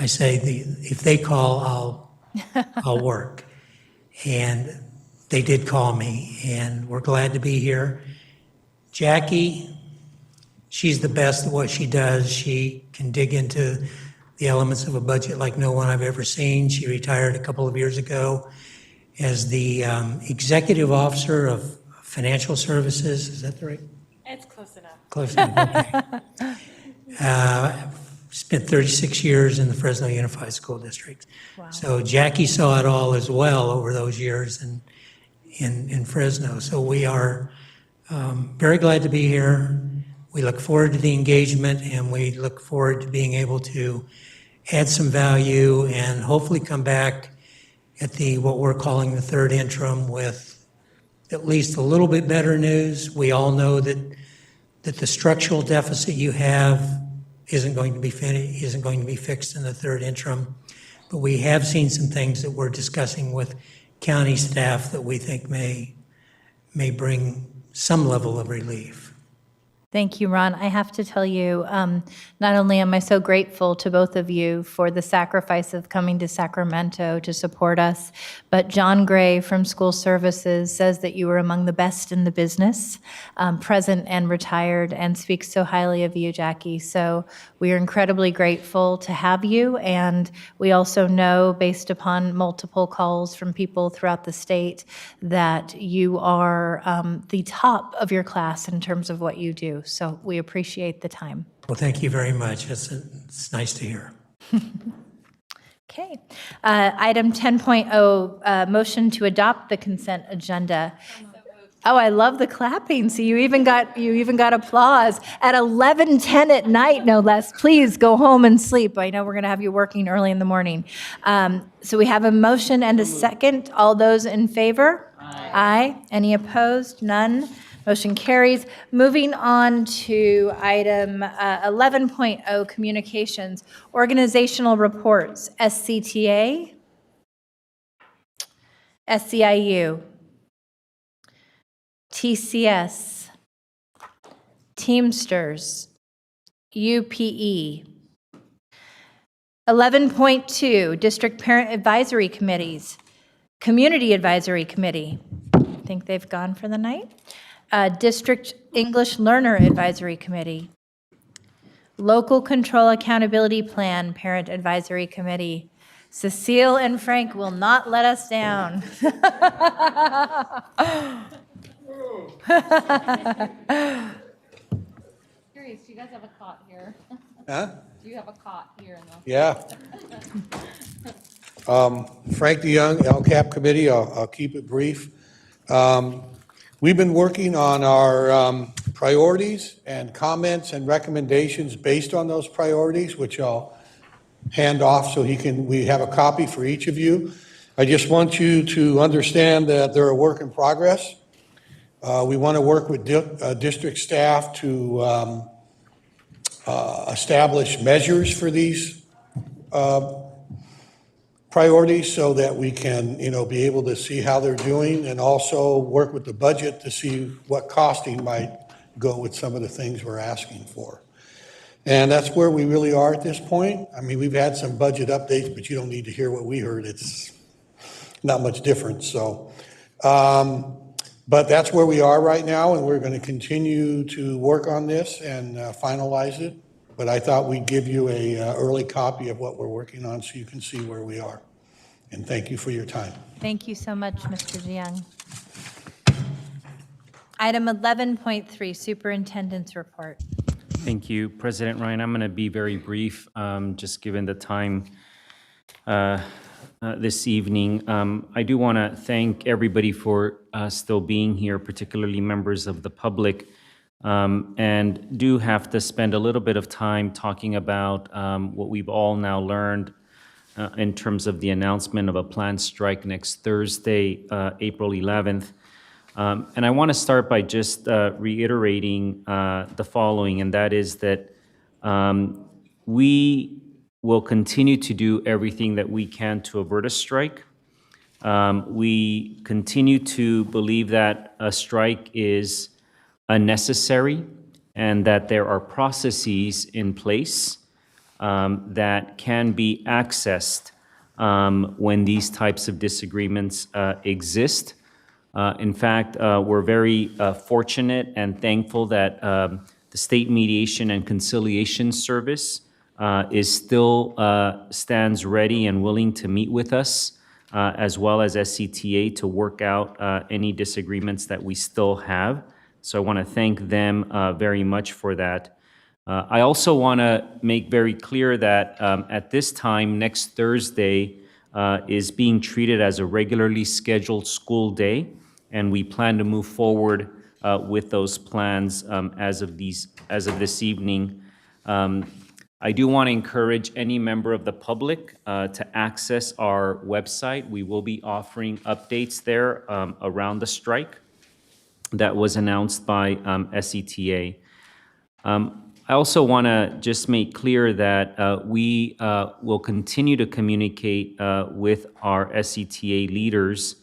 say, if they call, I'll work. And they did call me, and we're glad to be here. Jackie, she's the best at what she does. She can dig into the elements of a budget like no one I've ever seen. She retired a couple of years ago as the executive officer of financial services. Is that the right? It's close enough. Close enough, okay. Spent 36 years in the Fresno Unified School District. Wow. So Jackie saw it all as well over those years in Fresno. So we are very glad to be here. We look forward to the engagement, and we look forward to being able to add some value and hopefully come back at what we're calling the third interim with at least a little bit better news. We all know that the structural deficit you have isn't going to be fixed in the third interim. But we have seen some things that we're discussing with county staff that we think may bring some level of relief. Thank you, Ron. I have to tell you, not only am I so grateful to both of you for the sacrifice of coming to Sacramento to support us, but John Gray from School Services says that you were among the best in the business, present and retired, and speaks so highly of you, Jackie. So we are incredibly grateful to have you, and we also know, based upon multiple calls from people throughout the state, that you are the top of your class in terms of what you do. So we appreciate the time. Well, thank you very much. It's nice to hear. Okay. Item 10.0, motion to adopt the consent agenda. Oh, I love the clapping. So you even got applause at 11:10 at night, no less. Please go home and sleep. I know we're going to have you working early in the morning. So we have a motion and a second. All those in favor? Aye. Any opposed? None. Motion carries. Moving on to item 11.0, communications, organizational reports, SCTA, SEIU, TCS, Teamsters, UPE. 11.2, district parent advisory committees, community advisory committee. I think they've gone for the night. District English Learner Advisory Committee, Local Control Accountability Plan Parent Advisory Committee. Cecile and Frank will not let us down. Curious, do you guys have a cot here? Huh? Do you have a cot here in the? Yeah. Frank DeYoung, LCAP Committee, I'll keep it brief. We've been working on our priorities and comments and recommendations based on those priorities, which I'll hand off so we have a copy for each of you. I just want you to understand that they're a work in progress. We want to work with district staff to establish measures for these priorities so that we can, be able to see how they're doing, and also work with the budget to see what costing might go with some of the things we're asking for. And that's where we really are at this point. I mean, we've had some budget updates, but you don't need to hear what we heard. It's not much different. So, but that's where we are right now, and we're going to continue to work on this and finalize it. But I thought we'd give you a early copy of what we're working on so you can see where we are. And thank you for your time. Thank you so much, Mr. DeYoung. Item 11.3, Superintendent's Report. Thank you, President Ryan. I'm going to be very brief, just given the time this evening. I do want to thank everybody for still being here, particularly members of the public, and do have to spend a little bit of time talking about what we've all now learned in terms of the announcement of a planned strike next Thursday, April 11th. And I want to start by just reiterating the following, and that is that we will continue to do everything that we can to avert a strike. We continue to believe that a strike is unnecessary and that there are processes in place that can be accessed when these types of disagreements exist. In fact, we're very fortunate and thankful that the State Mediation and Conciliation Service stands ready and willing to meet with us, as well as SCTA, to work out any disagreements that we still have. So I want to thank them very much for that. I also want to make very clear that at this time, next Thursday is being treated as a regularly scheduled school day, and we plan to move forward with those plans as of this evening. I do want to encourage any member of the public to access our website. We will be offering updates there around the strike that was announced by SCTA. I also want to just make clear that we will continue to communicate with our SCTA leaders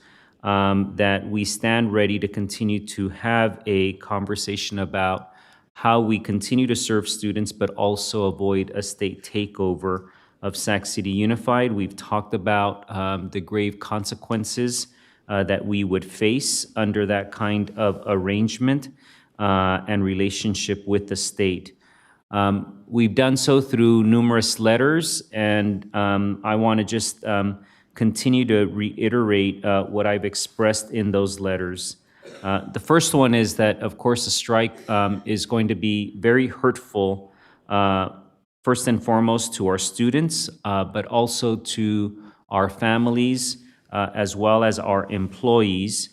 that we stand ready to continue to have a conversation about how we continue to serve students, but also avoid a state takeover of Sac City Unified. We've talked about the grave consequences that we would face under that kind of arrangement and relationship with the state. We've done so through numerous letters, and I want to just continue to reiterate what I've expressed in those letters. The first one is that, of course, a strike is going to be very hurtful, first and foremost to our students, but also to our families, as well as our employees.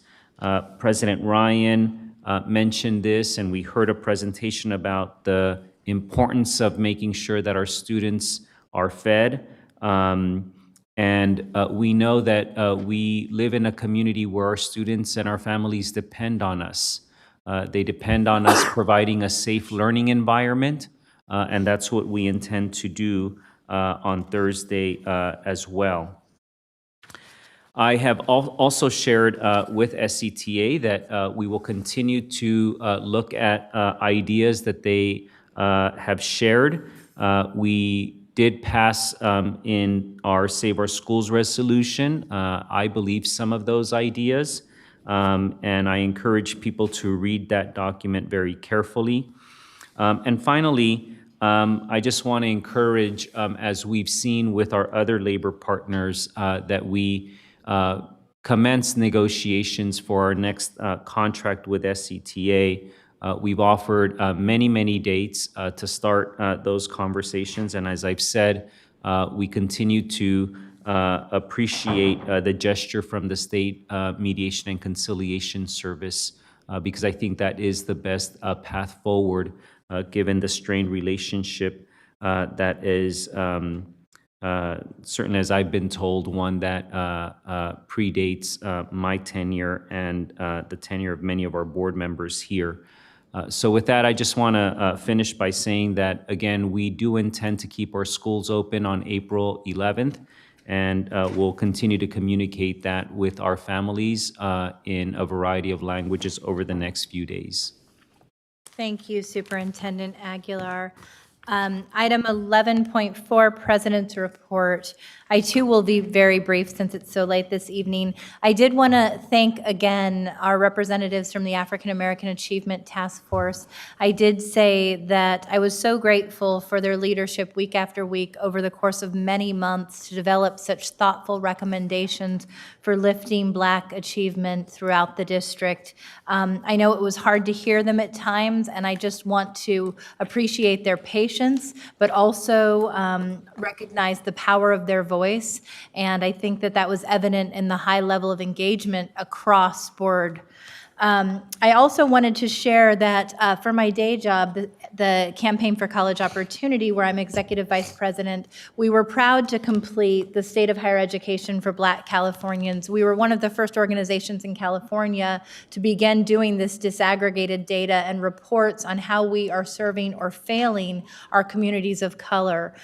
President Ryan mentioned this, and we heard a presentation about the importance of making sure that our students are fed. And we know that we live in a community where our students and our families depend on us. They depend on us providing a safe learning environment, and that's what we intend to do on Thursday as well. I have also shared with SCTA that we will continue to look at ideas that they have shared. We did pass in our Save Our Schools resolution, I believe, some of those ideas, and I encourage people to read that document very carefully. And finally, I just want to encourage, as we've seen with our other labor partners, that we commence negotiations for our next contract with SCTA. We've offered many dates to start those conversations, and as I've said, we continue to appreciate the gesture from the State Mediation and Conciliation Service, because I think that is the best path forward, given the strained relationship that is, certainly as I've been told, one that predates my tenure and the tenure of many of our board members here. So with that, I just want to finish by saying that, again, we do intend to keep our schools open on April 11th, and we'll continue to communicate that with our families in a variety of languages over the next few days. Thank you, Superintendent Aguilar. Item 11.4, President's Report. I too will be very brief since it's so late this evening. I did want to thank again our representatives from the African American Achievement Task Force. I did say that I was so grateful for their leadership week after week over the course of many months to develop such thoughtful recommendations for lifting Black achievement throughout the district. I know it was hard to hear them at times, and I just want to appreciate their patience, but also recognize the power of their voice. And I think that that was evident in the high level of engagement across board. I also wanted to share that for my day job, the Campaign for College Opportunity, where I'm Executive Vice President, we were proud to complete the State of Higher Education for Black Californians. We were one of the first organizations in California to begin doing this disaggregated data and reports on how we are serving or failing our communities of color.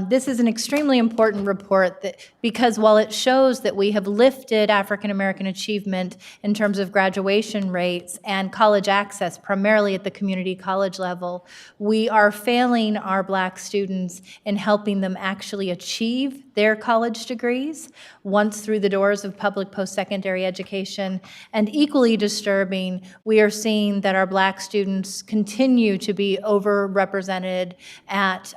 This is an extremely important report because while it shows that we have lifted African American achievement in terms of graduation rates and college access, primarily at the community college level, we are failing our Black students in helping them actually achieve their college degrees once through the doors of public post-secondary education. And equally disturbing, we are seeing that our Black students continue to be overrepresented at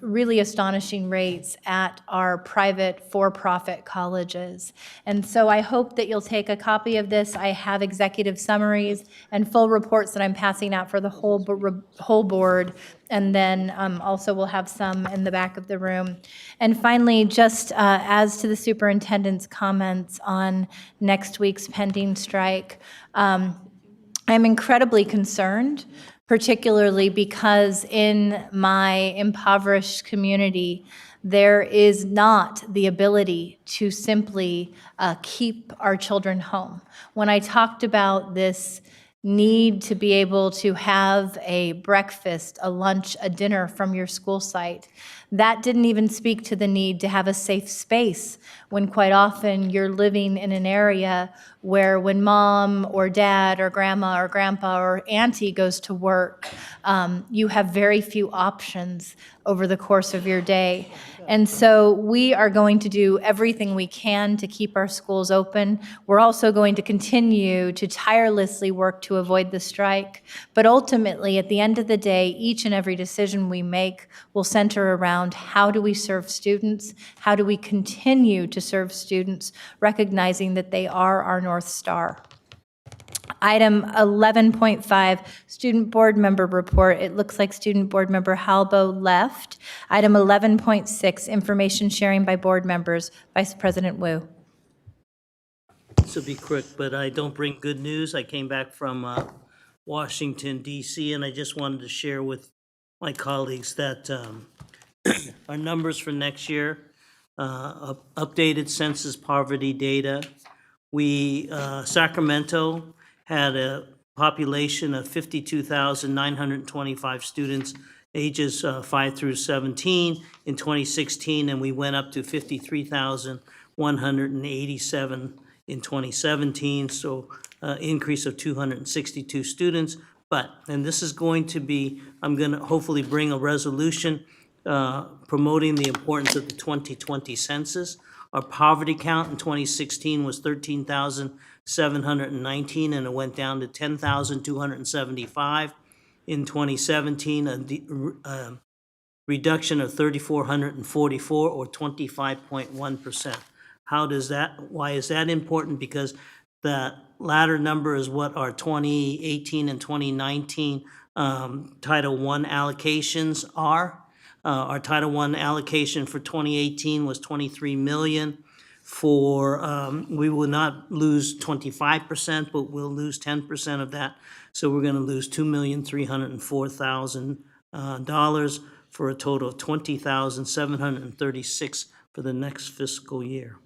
really astonishing rates at our private for-profit colleges. And so I hope that you'll take a copy of this. I have executive summaries and full reports that I'm passing out for the whole board, and then also we'll have some in the back of the room. And finally, just as to the superintendent's comments on next week's pending strike, I'm incredibly concerned, particularly because in my impoverished community, there is not the ability to simply keep our children home. When I talked about this need to be able to have a breakfast, a lunch, a dinner from your school site, that didn't even speak to the need to have a safe space when quite often you're living in an area where when mom or dad or grandma or grandpa or auntie goes to work, you have very few options over the course of your day. And so we are going to do everything we can to keep our schools open. We're also going to continue to tirelessly work to avoid the strike. But ultimately, at the end of the day, each and every decision we make will center around how do we serve students, how do we continue to serve students, recognizing that they are our North Star. Item 11.5, Student Board Member Report. It looks like Student Board Member Halbo left. Item 11.6, Information Sharing by Board Members. Vice President Wu. This will be quick, but I don't bring good news. I came back from Washington, D.C., and I just wanted to share with my colleagues that our numbers for next year, updated census poverty data. Sacramento had a population of 52,925 students ages 5 through 17 in 2016, and we went up to 53,187 in 2017, so increase of 262 students. But, and this is going to be, I'm going to hopefully bring a resolution promoting the importance of the 2020 census. Our poverty count in 2016 was 13,719, and it went down to 10,275. In 2017, a reduction of 3,444, or 25.1%. Why is that important? Because the latter number is what our 2018 and 2019 Title I allocations are. Our Title I allocation for 2018 was $23 million. We will not lose 25%, but we'll lose 10% of that. So we're going to lose $2,304,000 for a total of $20,736 for the next fiscal year.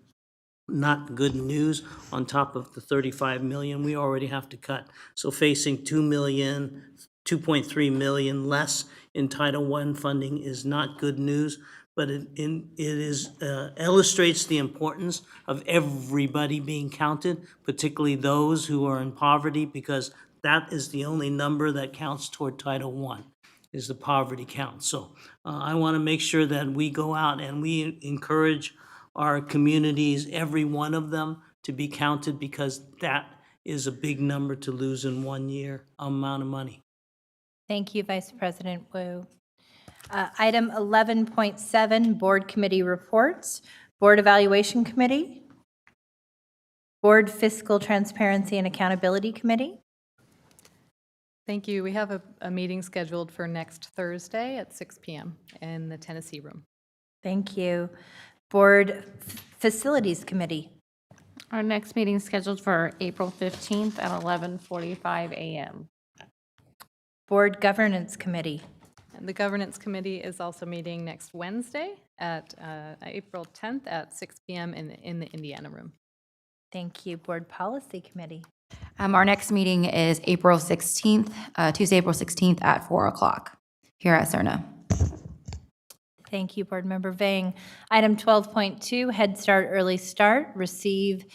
Not good news on top of the $35 million we already have to cut. So facing $2.3 million less in Title I funding is not good news, but it illustrates the importance of everybody being counted, particularly those who are in poverty, because that is the only number that counts toward Title I. is the poverty count. So I want to make sure that we go out and we encourage our communities, every one of them, to be counted, because that is a big number to lose in 1 year amount of money. Thank you, Vice President Wu. Item 11.7, Board Committee Reports. Board Evaluation Committee. Board Fiscal Transparency and Accountability Committee. Thank you. We have a meeting scheduled for next Thursday at 6 p.m. in the Tennessee room. Thank you. Board Facilities Committee. Our next meeting is scheduled for April 15th at 11:45 a.m. Board Governance Committee. And the Governance Committee is also meeting next Wednesday at April 10th at 6 p.m. in the Indiana room. Thank you. Board Policy Committee. Our next meeting is April 16th, Tuesday, April 16th at 4 o'clock here at CERNA. Thank you, Board Member Vang. Item 12.2, Head Start Early Start. Receive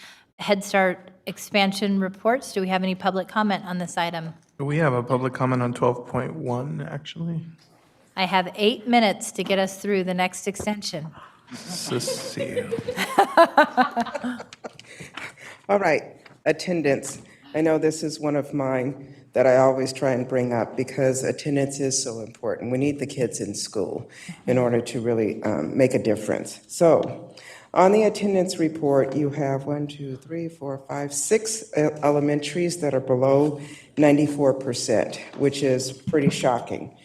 Head Start expansion reports. Do we have any public comment on this item? We have a public comment on 12.1, actually. I have 8 minutes to get us through the next extension. Cecile. All right, attendance. I know this is one of mine that I always try and bring up because attendance is so important. We need the kids in school in order to really make a difference. So on the attendance report, you have 6 elementaries that are below 94%, which is pretty shocking.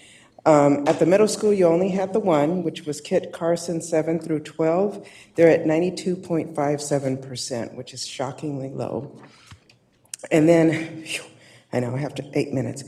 At the middle school, you only had the one, which was Kit Carson, 7 through 12. They're at 92.57%, which is shockingly low. And then, I know I have 8 minutes.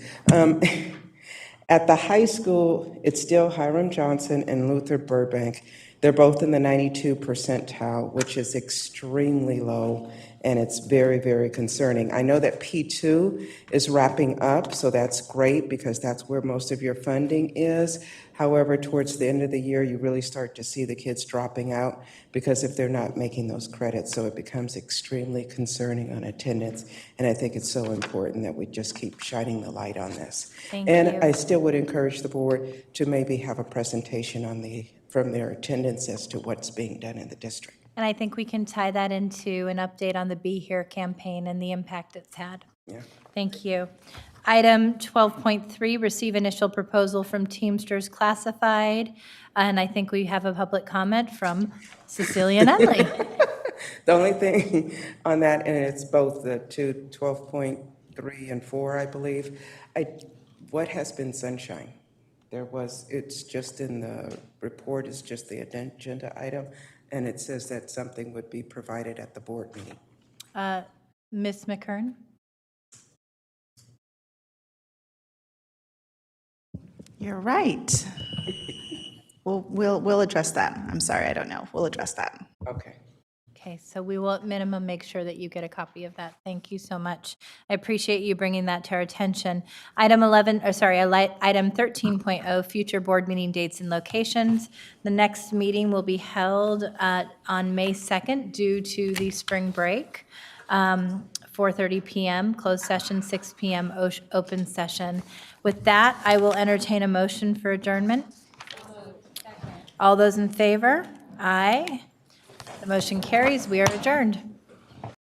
At the high school, it's still Hiram Johnson and Luther Burbank. They're both in the 92 percentile, which is extremely low, and it's very, very concerning. I know that P2 is wrapping up, so that's great because that's where most of your funding is. However, towards the end of the year, you really start to see the kids dropping out because if they're not making those credits, so it becomes extremely concerning on attendance. And I think it's so important that we just keep shining the light on this. Thank and you. I still would encourage the board to maybe have a presentation from their attendance as to what's being done in the district. And I think we can tie that into an update on the Be Here campaign and the impact it's had. Yeah. Thank you. Item 12.3, receive initial proposal from Teamsters Classified. And I think we have a public comment from Cecilia Nunley. The only thing on that, and it's both the 12.3 and 4, I believe, what has been sunshine? It's just in the report, it's just the agenda item, and it says that something would be provided at the board meeting. Ms. McKern? You're right. We'll address that. I'm sorry, I don't know. We'll address that. Okay. Okay, so we will at minimum make sure that you get a copy of that. Thank you so much. I appreciate you bringing that to our attention. Item 13.0, future board meeting dates and locations. The next meeting will be held on May 2nd due to the spring break. 4:30 p.m., closed session, 6 p.m., open session. With that, I will entertain a motion for adjournment. All those in favor? Aye. The motion carries. We are adjourned.